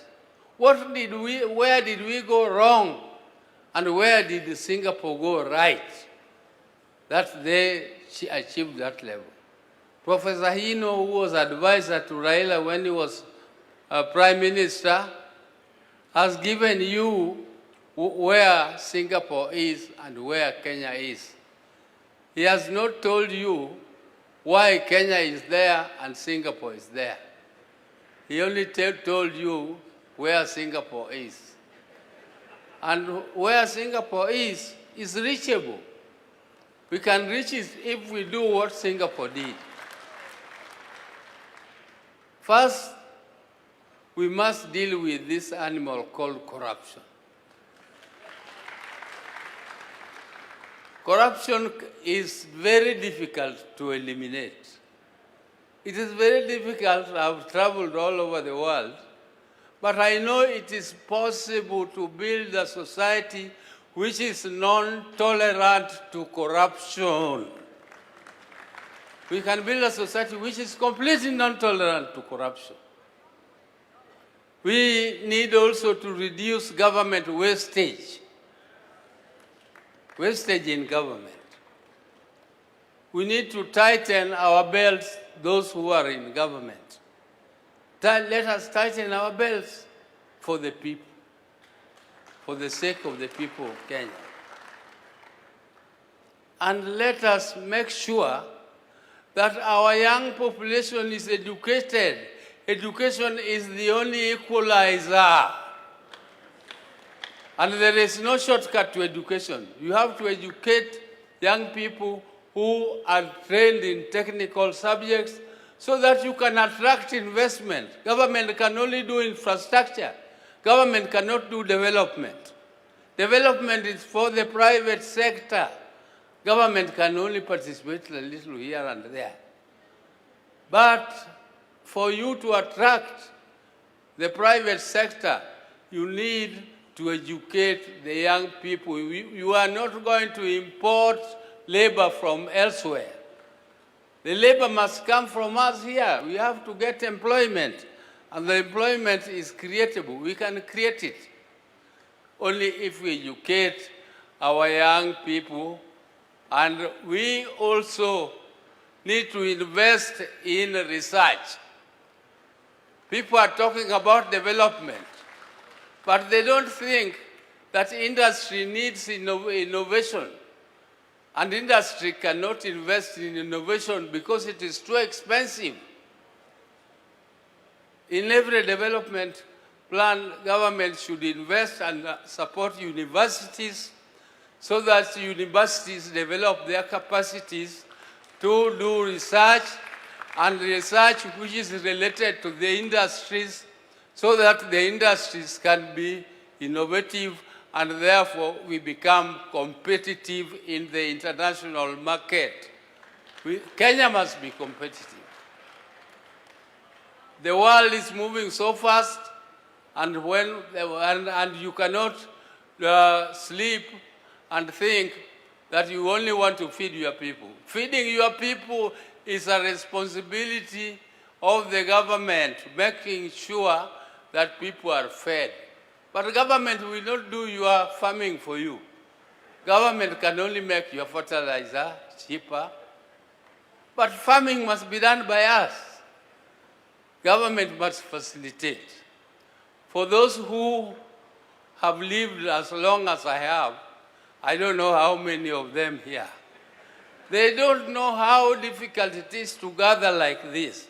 Where did we go wrong? And where did Singapore go right? That they achieved that level. Professor Hino, who was advisor to Raila when he was Prime Minister, has given you where Singapore is and where Kenya is. He has not told you why Kenya is there and Singapore is there. He only told you where Singapore is. And where Singapore is reachable. We can reach it if we do what Singapore did. First, we must deal with this animal called corruption. Corruption is very difficult to eliminate. It is very difficult. I've traveled all over the world, but I know it is possible to build a society which is non-tolerant to corruption. We can build a society which is completely non-tolerant to corruption. We need also to reduce government wastage. Wastage in government. We need to tighten our belts, those who are in government. Let us tighten our belts for the people, for the sake of the people of Kenya. And let us make sure that our young population is educated. Education is the only equalizer. And there is no shortcut to education. You have to educate young people who are trained in technical subjects so that you can attract investment. Government can only do infrastructure. Government cannot do development. Development is for the private sector. Government can only participate a little here and there. But for you to attract the private sector, you need to educate the young people. You are not going to import labor from elsewhere. The labor must come from us here. We have to get employment, and the employment is creatable. We can create it only if we educate our young people, and we also need to invest in research. People are talking about development, but they don't think that industry needs innovation. And industry cannot invest in innovation because it is too expensive. In every development plan, government should invest and support universities so that universities develop their capacities to do research, and research which is related to the industries, so that the industries can be innovative and therefore we become competitive in the international market. Kenya must be competitive. The world is moving so fast, and you cannot sleep and think that you only want to feed your people. Feeding your people is a responsibility of the government, making sure that people are fed. But the government will not do your farming for you. Government can only make your fertilizer cheaper. But farming must be done by us. Government must facilitate. For those who have lived as long as I have, I don't know how many of them here, they don't know how difficult it is to gather like this.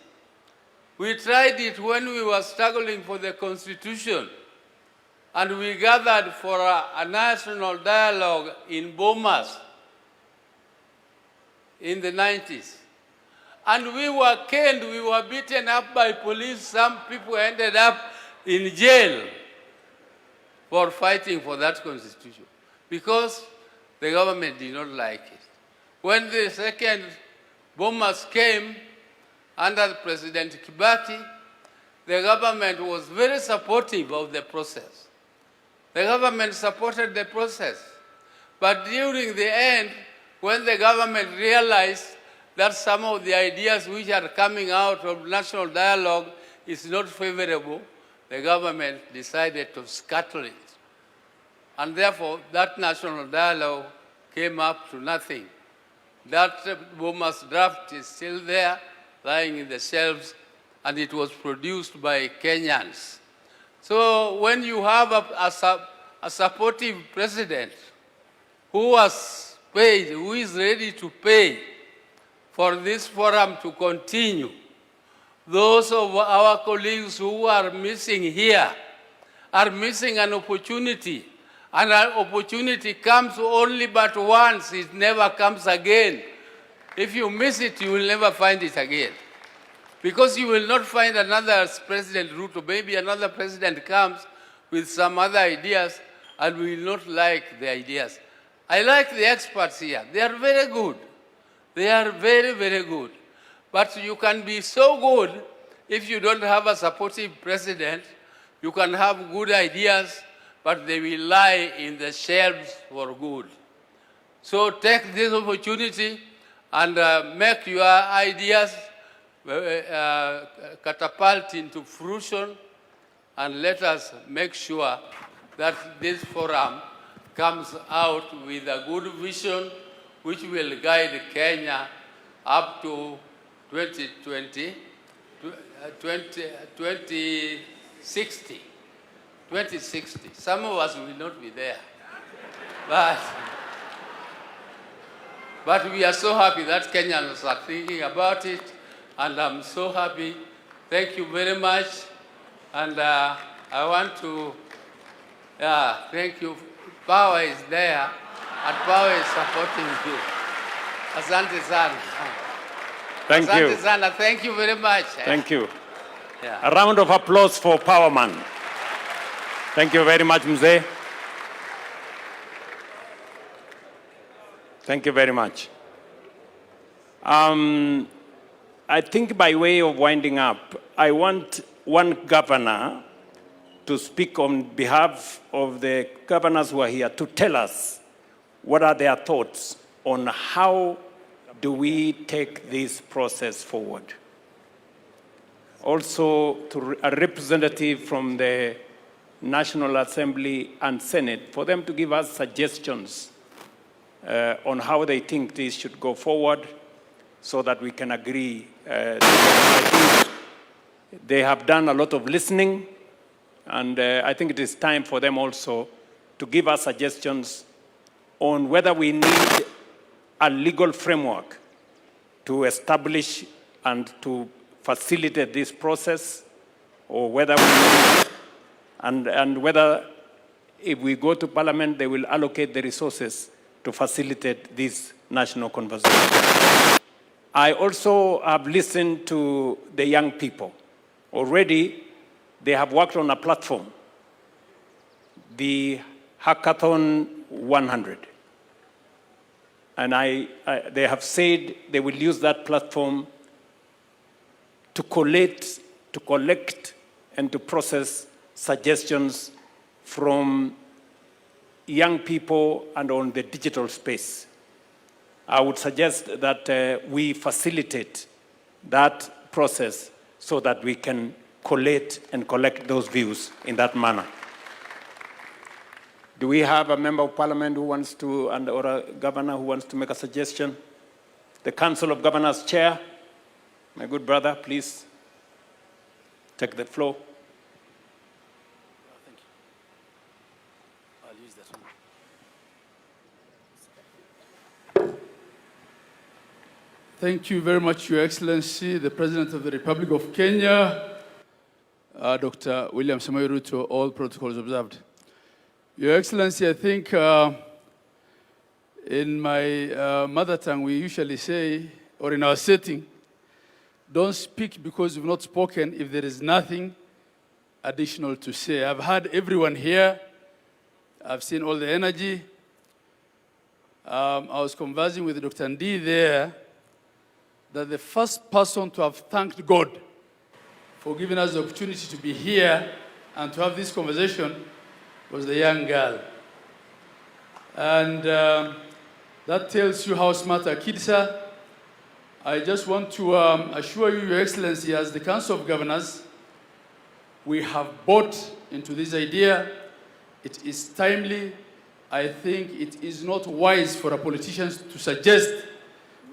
We tried it when we were struggling for the Constitution, and we gathered for a national dialogue in Bomas in the 90s. And we were caned, we were beaten up by police. Some people ended up in jail for fighting for that Constitution because the government did not like it. When the second bombers came under President Kibaki, the government was very supportive of the process. The government supported the process. But during the end, when the government realized that some of the ideas which are coming out of national dialogue is not favorable, the government decided to scuttle it. And therefore, that national dialogue came up to nothing. That Bomas draft is still there, lying in the shelves, and it was produced by Kenyans. So when you have a a supportive president who has paid, who is ready to pay for this forum to continue. Those of our colleagues who are missing here are missing an opportunity. And an opportunity comes only but once, it never comes again. If you miss it, you will never find it again. Because you will not find another President Ruto. Maybe another president comes with some other ideas and we will not like the ideas. I like the experts here. They are very good. They are very, very good. But you can be so good if you don't have a supportive president. You can have good ideas, but they will lie in the shelves for good. So take this opportunity and make your ideas catapult into fruition, and let us make sure that this forum comes out with a good vision which will guide Kenya up to 2060. 2060. Some of us will not be there. But we are so happy that Kenyans are thinking about it, and I'm so happy. Thank you very much. And I want to thank you. Power is there, and power is supporting you. Asante sana. Thank you. Asante sana. Thank you very much. Thank you. Yeah. A round of applause for Powerman. Thank you very much, Mzee. Thank you very much. I think by way of winding up, I want one governor to speak on behalf of the governors who are here to tell us what are their thoughts on how do we take this process forward. Also, to a representative from the National Assembly and Senate, for them to give us suggestions on how they think this should go forward so that we can agree. I think they have done a lot of listening, and I think it is time for them also to give us suggestions on whether we need a legal framework to establish and to facilitate this process, or whether we need, and whether if we go to Parliament, they will allocate the resources to facilitate this national conversation. I also have listened to the young people. Already, they have worked on a platform, the Hackathon 100. And they have said they will use that platform to collect and to process suggestions from young people and on the digital space. I would suggest that we facilitate that process so that we can collect those views in that manner. Do we have a member of parliament who wants to, or a governor who wants to make a suggestion? The Council of Governors Chair, my good brother, please take the floor. Thank you. I'll use that one. Thank you very much, Your Excellency, the President of the Republic of Kenya, Dr. William Ruto, all protocols observed. Your Excellency, I think in my mother tongue we usually say, or in our setting, don't speak because you've not spoken if there is nothing additional to say. I've heard everyone here. I've seen all the energy. I was conversing with Dr. Ndi there that the first person to have thanked God for giving us the opportunity to be here and to have this conversation was the young girl. And that tells you how smart our kids are. I just want to assure you, Your Excellency, as the Council of Governors, we have bought into this idea. It is timely. I think it is not wise for our politicians to suggest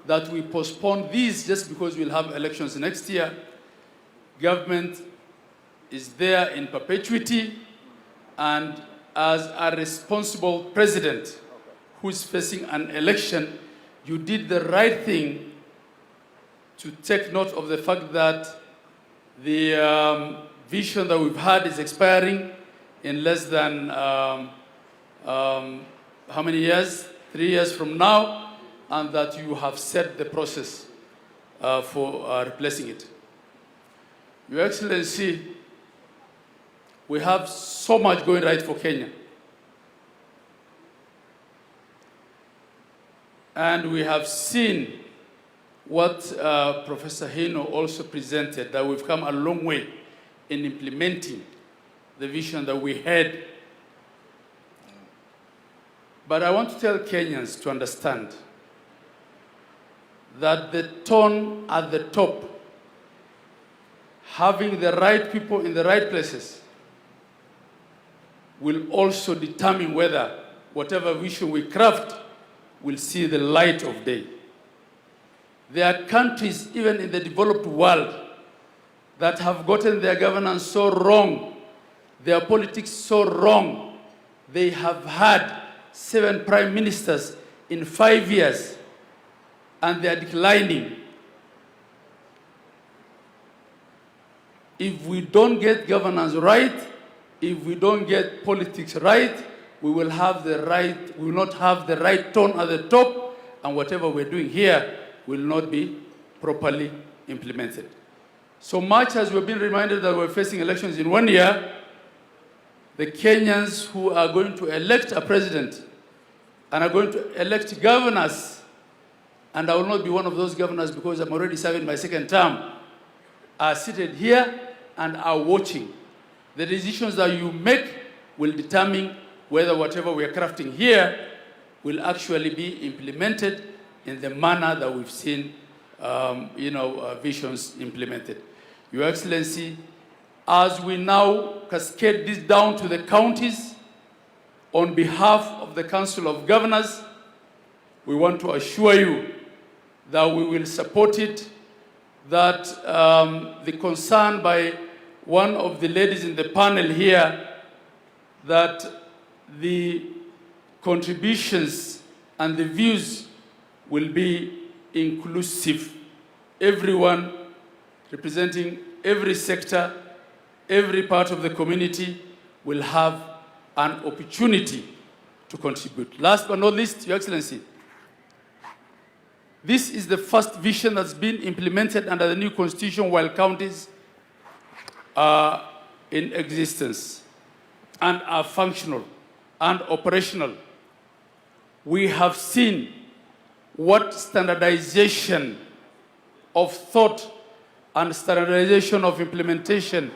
that we postpone this just because we'll have elections next year. Government is there in perpetuity, and as a responsible president who is facing an election, you did the right thing to take note of the fact that the vision that we've had is expiring in less than how many years? 3 years from now, and that you have set the process for replacing it. Your Excellency, we have so much going right for Kenya. And we have seen what Professor Hino also presented, that we've come a long way in implementing the vision that we had. But I want to tell Kenyans to understand that the tone at the top, having the right people in the right places, will also determine whether whatever vision we craft will see the light of day. There are countries, even in the developed world, that have gotten their governance so wrong, their politics so wrong. They have had 7 prime ministers in 5 years, and they are declining. If we don't get governance right, if we don't get politics right, we will not have the right tone at the top, and whatever we're doing here will not be properly implemented. So much as we've been reminded that we're facing elections in 1 year, the Kenyans who are going to elect a president and are going to elect governors, and I will not be one of those governors because I'm already serving my 2nd term, are seated here and are watching. The decisions that you make will determine whether whatever we are crafting here will actually be implemented in the manner that we've seen visions implemented. Your Excellency, as we now cascade this down to the counties, on behalf of the Council of Governors, we want to assure you that we will support it, that the concern by one of the ladies in the panel here, that the contributions and the views will be inclusive. Everyone representing every sector, every part of the community will have an opportunity to contribute. Last but not least, Your Excellency, this is the first vision that's been implemented under the new constitution while counties are in existence and are functional and operational. We have seen what standardization of thought and standardization of implementation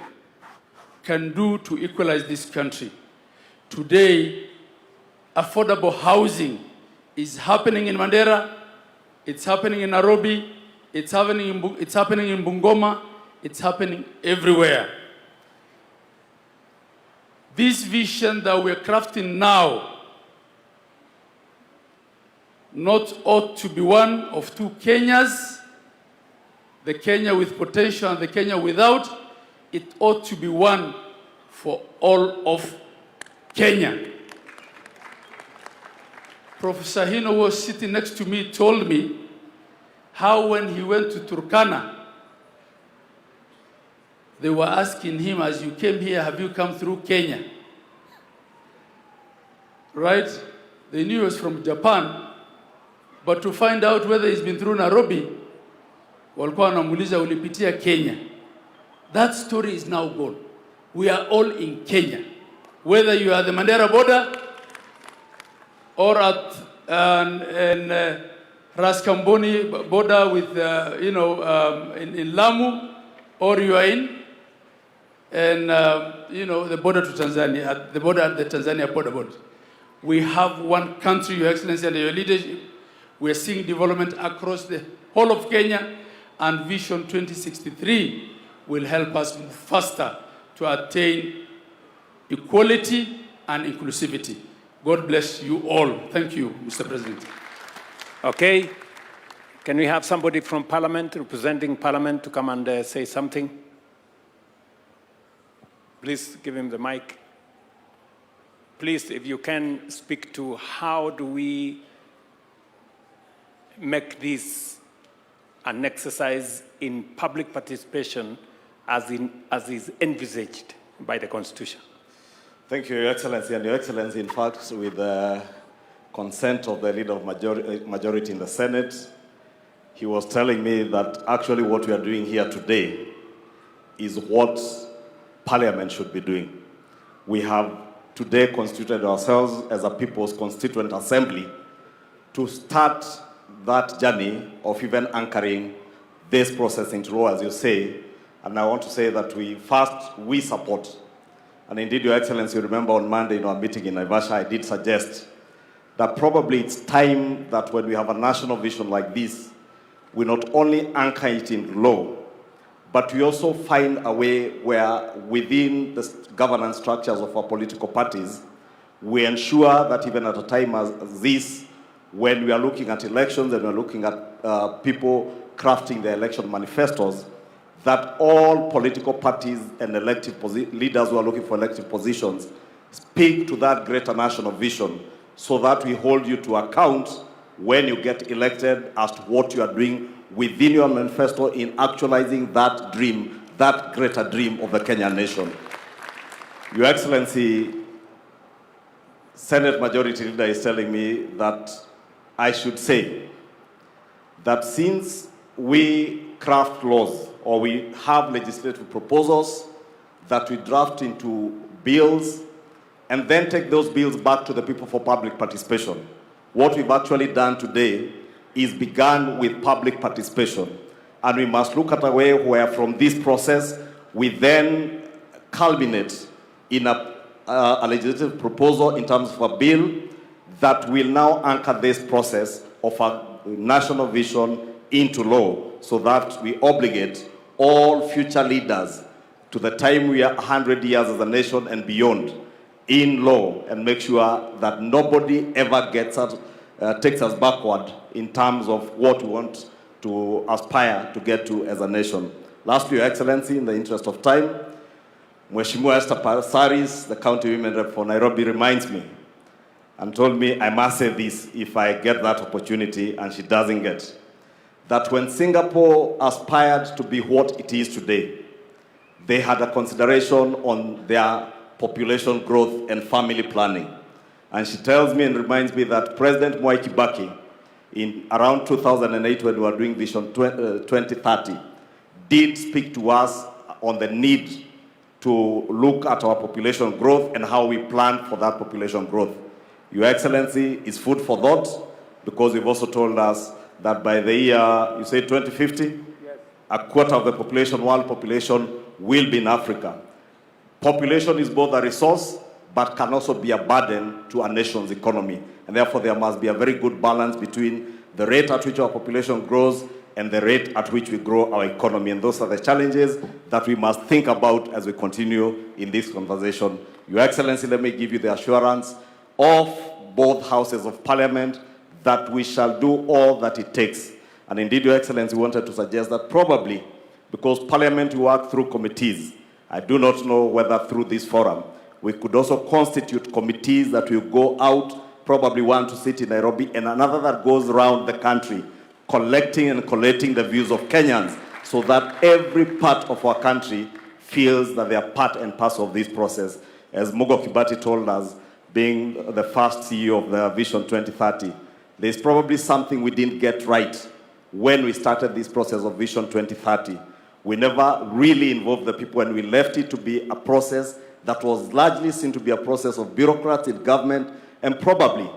can do to equalize this country. Today, affordable housing is happening in Mandera, it's happening in Nairobi, it's happening in Bungoma, it's happening everywhere. This vision that we're crafting now not ought to be one of two Kenyas, the Kenya with potential and the Kenya without. It ought to be one for all of Kenya. Professor Hino, who was sitting next to me, told me how when he went to Turkana, they were asking him, as you came here, have you come through Kenya? Right? They knew he was from Japan, but to find out whether he's been through Nairobi, walikuwa wanamuuliza ulipitia Kenya. That story is now gone. We are all in Kenya. Whether you are at the Mandera border or at Raskamboni border with, in Lamu, or you are in the border to Tanzania, at the border at the Tanzania border. We have one country, Your Excellency, under your leadership. We are seeing development across the whole of Kenya, and Vision 2063 will help us move faster to attain equality and inclusivity. God bless you all. Thank you, Mr. President. Okay. Can we have somebody from Parliament, representing Parliament, to come and say something? Please give him the mic. please, if you can speak to how do we make this an exercise in public participation as is envisaged by the Constitution. Thank you, Your Excellency. And Your Excellency, in fact, with the consent of the leader of majority in the Senate, he was telling me that actually what we are doing here today is what Parliament should be doing. We have today constituted ourselves as a People's Constituent Assembly to start that journey of even anchoring this process into law, as you say. And I want to say that we support. And indeed, Your Excellency, you remember on Monday in our meeting in Naivasha, I did suggest that probably it's time that when we have a national vision like this, we not only anchor it in law, but we also find a way where within the governance structures of our political parties, we ensure that even at a time as this, when we are looking at elections and we're looking at people crafting their election manifestos, that all political parties and elective leaders who are looking for elective positions speak to that greater national vision so that we hold you to account when you get elected as to what you are doing within your manifesto in actualizing that dream, that greater dream of the Kenyan nation. Your Excellency, Senate Majority Leader is telling me that I should say that since we craft laws or we have legislative proposals that we draft into bills and then take those bills back to the people for public participation, what we've actually done today is begun with public participation. And we must look at a way where from this process, we then culminate in a legislative proposal in terms of a bill that will now anchor this process of a national vision into law so that we obligate all future leaders to the time we are 100 years as a nation and beyond in law and make sure that nobody ever takes us backward in terms of what we want to aspire to get to as a nation. Lastly, Your Excellency, in the interest of time, Mheshimiwa Esther Pasaris, the county women rep for Nairobi, reminds me and told me I must say this if I get that opportunity, and she doesn't get, that when Singapore aspired to be what it is today, they had a consideration on their population growth and family planning. And she tells me and reminds me that President Mwai Kibaki, in around 2008 when we were doing Vision 2030, did speak to us on the need to look at our population growth and how we plan for that population growth. Your Excellency is food for thought, because you've also told us that by the year, you say 2050, yes, a quarter of the population, world population, will be in Africa. Population is both a resource, but can also be a burden to a nation's economy. And therefore, there must be a very good balance between the rate at which our population grows and the rate at which we grow our economy. And those are the challenges that we must think about as we continue in this conversation. Your Excellency, let me give you the assurance of both houses of Parliament that we shall do all that it takes. And indeed, Your Excellency wanted to suggest that probably, because Parliament works through committees, I do not know whether through this forum, we could also constitute committees that will go out, probably one to sit in Nairobi and another that goes around the country, collecting and collating the views of Kenyans so that every part of our country feels that they are part and parcel of this process. As Mugo Kibati told us, being the first CEO of the Vision 2030, there's probably something we didn't get right when we started this process of Vision 2030. We never really involved the people, and we left it to be a process that was largely seen to be a process of bureaucrats in government, and probably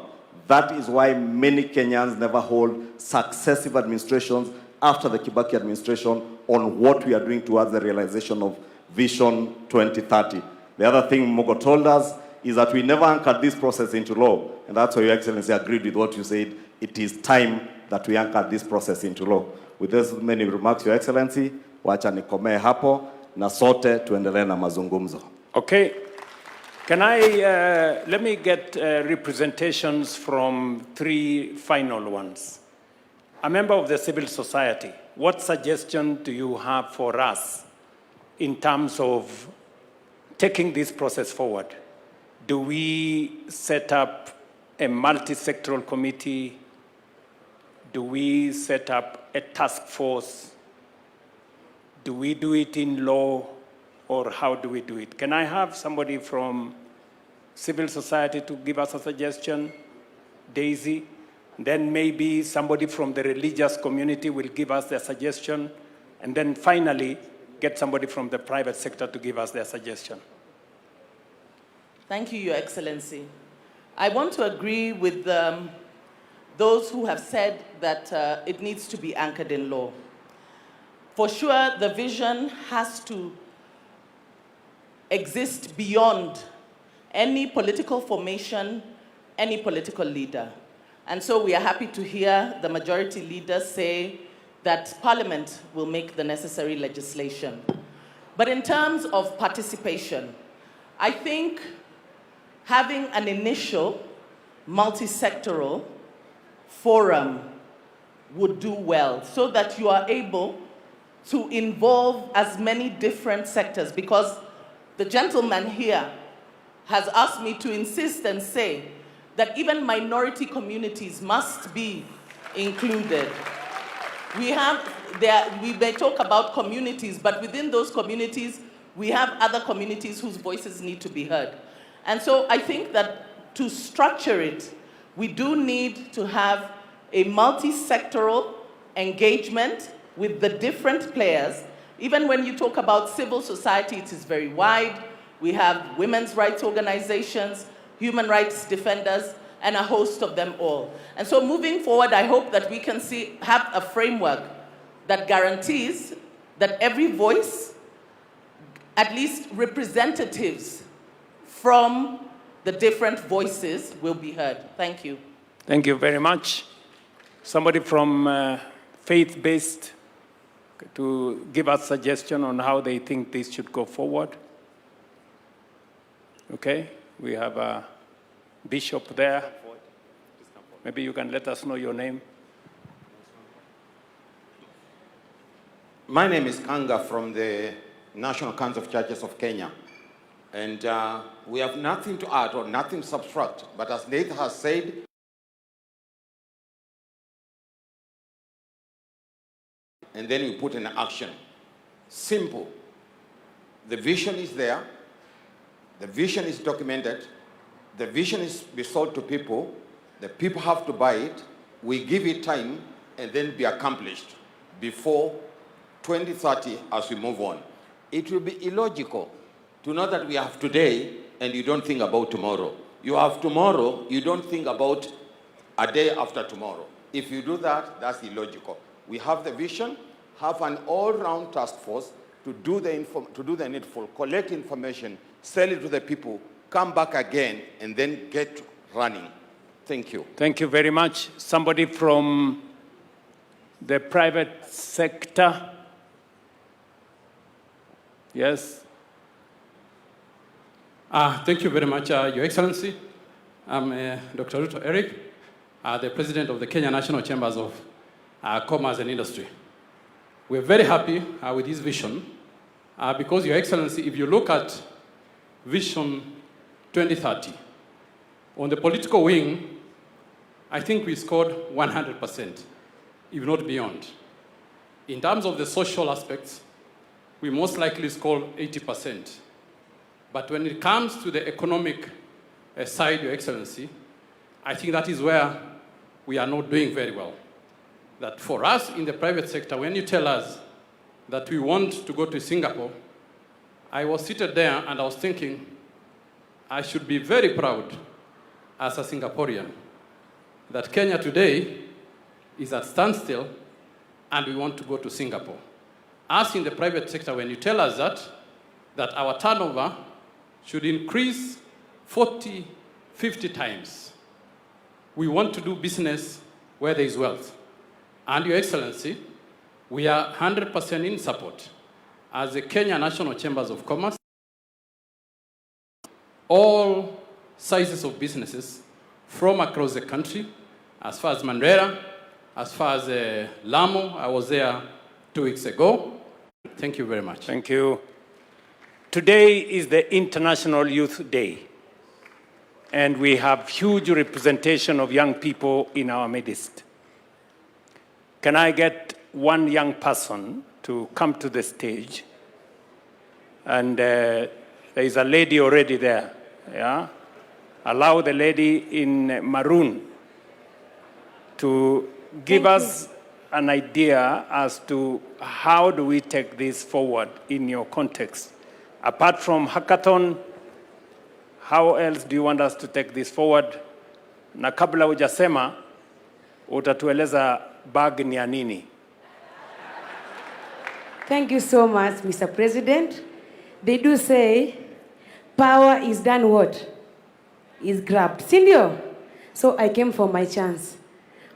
that is why many Kenyans never hold successive administrations after the Kibaki administration on what we are doing towards the realization of Vision 2030. The other thing Mugo told us is that we never anchored this process into law, and that's why Your Excellency agreed with what you said. It is time that we anchor this process into law. With those many remarks, Your Excellency, wacha nikomee hapo na sote tuendelee na mazungumzo. Okay. Can I, let me get representations from three final ones. A member of the civil society, what suggestion do you have for us in terms of taking this process forward? Do we set up a multi-sectoral committee? Do we set up a task force? Do we do it in law, or how do we do it? Can I have somebody from civil society to give us a suggestion? Daisy? Then maybe somebody from the religious community will give us their suggestion, and then finally get somebody from the private sector to give us their suggestion. Thank you, Your Excellency. I want to agree with those who have said that it needs to be anchored in law. For sure, the vision has to exist beyond any political formation, any political leader. And so we are happy to hear the majority leader say that Parliament will make the necessary legislation. But in terms of participation, I think having an initial multi-sectoral forum would do well, so that you are able to involve as many different sectors, because the gentleman here has asked me to insist and say that even minority communities must be included. We may talk about communities, but within those communities, we have other communities whose voices need to be heard. And so I think that to structure it, we do need to have a multi-sectoral engagement with the different players. Even when you talk about civil society, it is very wide. We have women's rights organizations, human rights defenders, and a host of them all. And so moving forward, I hope that we can have a framework that guarantees that every voice, at least representatives from the different voices, will be heard. Thank you. Thank you very much. Somebody from faith-based to give us suggestion on how they think this should go forward. Okay, we have a bishop there. Maybe you can let us know your name. My name is Kanga from the National Council of Churches of Kenya. And we have nothing to add or nothing to subtract. But as Nate has said, and then we put in action. Simple. The vision is there. The vision is documented. The vision is be sold to people. The people have to buy it. We give it time and then be accomplished before 2030 as we move on. It will be illogical to know that we have today and you don't think about tomorrow. You have tomorrow, you don't think about a day after tomorrow. If you do that, that's illogical. We have the vision, have an all-round task force to do the needful, collect information, sell it to the people, come back again, and then get running. Thank you. Thank you very much. Somebody from the private sector? Yes. Thank you very much, Your Excellency. I'm Dr. Ruto Eric, the President of the Kenya National Chambers of Commerce and Industry. We're very happy with this vision because, Your Excellency, if you look at Vision 2030, on the political wing, I think we scored 100%, if not beyond. In terms of the social aspects, we most likely scored 80%. But when it comes to the economic side, Your Excellency, I think that is where we are not doing very well. That for us in the private sector, when you tell us that we want to go to Singapore, I was seated there and I was thinking, I should be very proud as a Singaporean that Kenya today is at standstill and we want to go to Singapore. Us in the private sector, when you tell us that our turnover should increase 40, 50 times, we want to do business where there is wealth. And Your Excellency, we are 100% in support as the Kenya National Chambers of Commerce. All sizes of businesses from across the country, as far as Mandera, as far as Lamu. I was there 2 weeks ago. Thank you very much. Thank you. Today is the International Youth Day. and we have huge representation of young people in our midst. Can I get one young person to come to the stage? And there is a lady already there, yeah? Allow the lady in maroon to give us an idea as to how do we take this forward in your context. Apart from hackathon, how else do you want us to take this forward? Na kabla hujasema, utatueleza bag ni ya nini? Thank you so much, Mr. President. They do say, power is done what? Is grabbed. Sindio? So I came for my chance.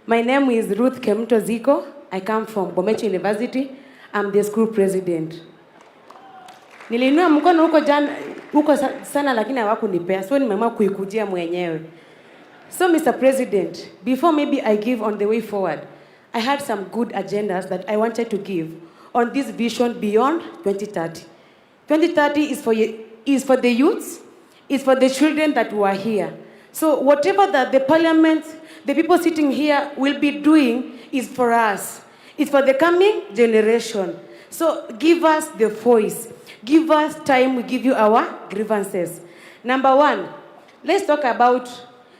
My name is Ruth Kemto Ziko. I come from Bomecho University. I'm the school president. Nilinua mkono huko sana lakini hawakunipea. So nimeamua kuikujia mwenyewe. So Mr. President, before maybe I give on the way forward, I had some good agendas that I wanted to give on this vision beyond 2030. 2030 is for the youths, is for the children that were here. So whatever that the parliament, the people sitting here will be doing is for us. It's for the coming generation. So give us the voice. Give us time, we give you our grievances. Number one, let's talk about,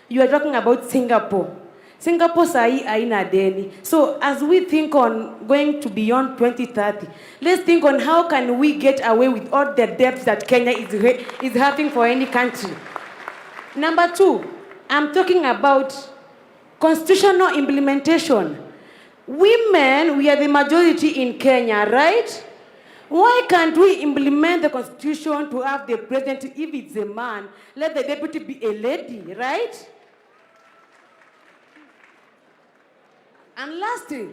you are talking about Singapore. Singapore sahi haina deni. So as we think on going to beyond 2030, let's think on how can we get away with all the debts that Kenya is having for any country. Number two, I'm talking about constitutional implementation. Women, we are the majority in Kenya, right? Why can't we implement the constitution to have the president, if it's a man, let the deputy be a lady, right? And lastly,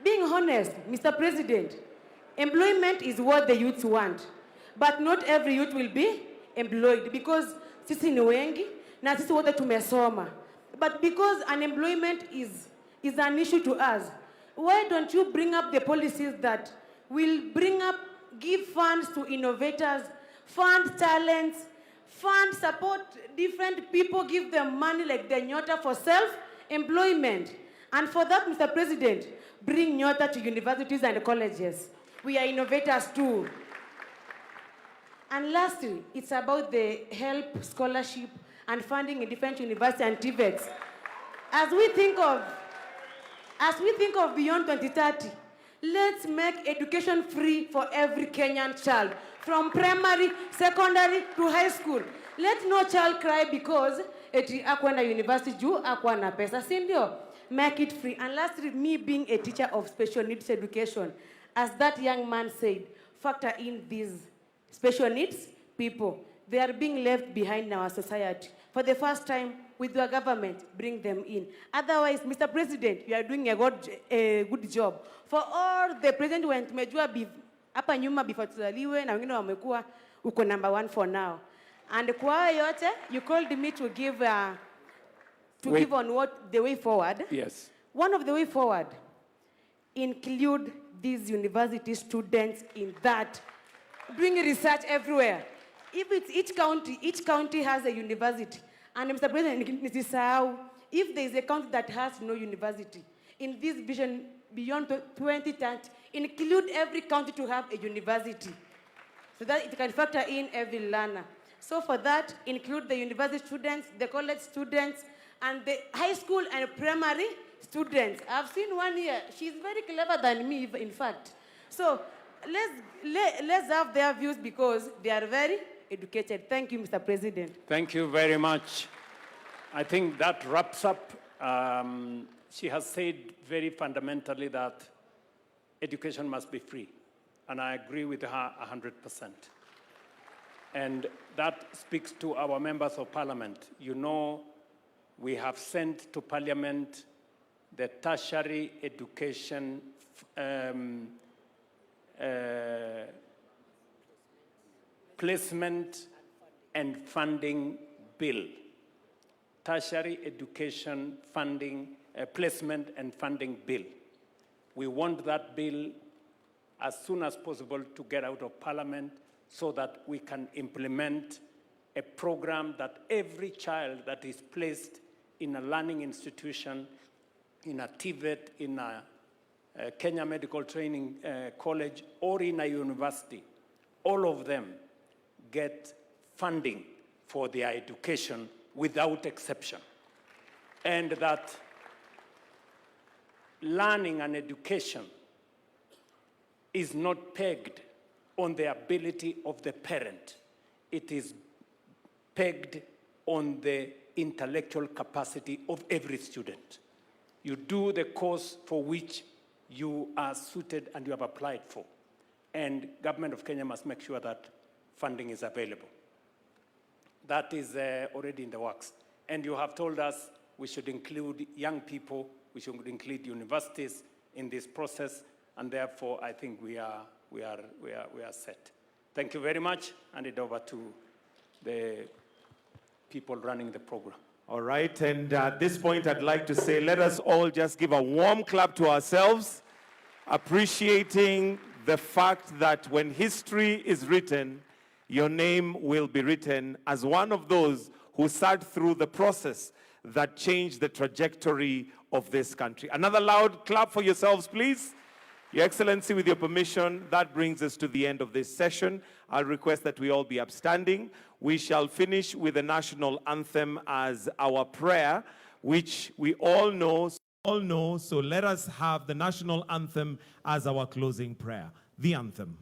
being honest, Mr. President, employment is what the youths want. But not every youth will be employed because sisi ni wengi na sisi wote tumesoma. But because unemployment is an issue to us, why don't you bring up the policies that will give funds to innovators, fund talents, fund support different people, give them money like the Nyota for self-employment. And for that, Mr. President, bring Nyota to universities and colleges. We are innovators too. And lastly, it's about the help, scholarship, and funding in different universities and TVETs. As we think of beyond 2030, let's make education free for every Kenyan child, from primary, secondary, to high school. Let no child cry because eti akwenda university juu akwana pesa, si ndio? Make it free. And lastly, me being a teacher of special needs education, as that young man said, factor in these special needs people. They are being left behind in our society. For the first time, with your government, bring them in. Otherwise, Mr. President, you are doing a good job. For all the president went tumejua hapa nyuma before tuzaliwe na wengine wamekuwa uko number 1 for now. And kwa yote, you called me to give give on what the way forward. Yes. One of the way forward, include these university students in that, doing research everywhere. If it's each county has a university. And Mr. President, if there is a county that has no university, in this vision beyond 2030, include every county to have a university, so that it can factor in every learner. So for that, include the university students, the college students, and the high school and primary students. I've seen one here. She's very clever than me, in fact. So let's have their views because they are very educated. Thank you, Mr. President. Thank you very much. I think that wraps up. She has said very fundamentally that education must be free. And I agree with her 100%. And that speaks to our members of parliament. You know, we have sent to parliament the tertiary education placement and funding bill. Tertiary education funding, placement and funding bill. We want that bill as soon as possible to get out of parliament so that we can implement a program that every child that is placed in a learning institution, in a TVET, in a Kenya Medical Training College, or in a university, all of them get funding for their education without exception. And that learning and education is not pegged on the ability of the parent. It is pegged on the intellectual capacity of every student. You do the course for which you are suited and you have applied for. And government of Kenya must make sure that funding is available. That is already in the works. And you have told us we should include young people, we should include universities in this process, and therefore I think we are set. Thank you very much. Hand it over to the people running the program. All right, and at this point I'd like to say, let us all just give a warm clap to ourselves, appreciating the fact that when history is written, your name will be written as one of those who sat through the process that changed the trajectory of this country. Another loud clap for yourselves, please. Your Excellency, with your permission, that brings us to the end of this session. I'll request that we all be upstanding. We shall finish with the national anthem as our prayer, which we all know. So let us have the national anthem as our closing prayer. The anthem.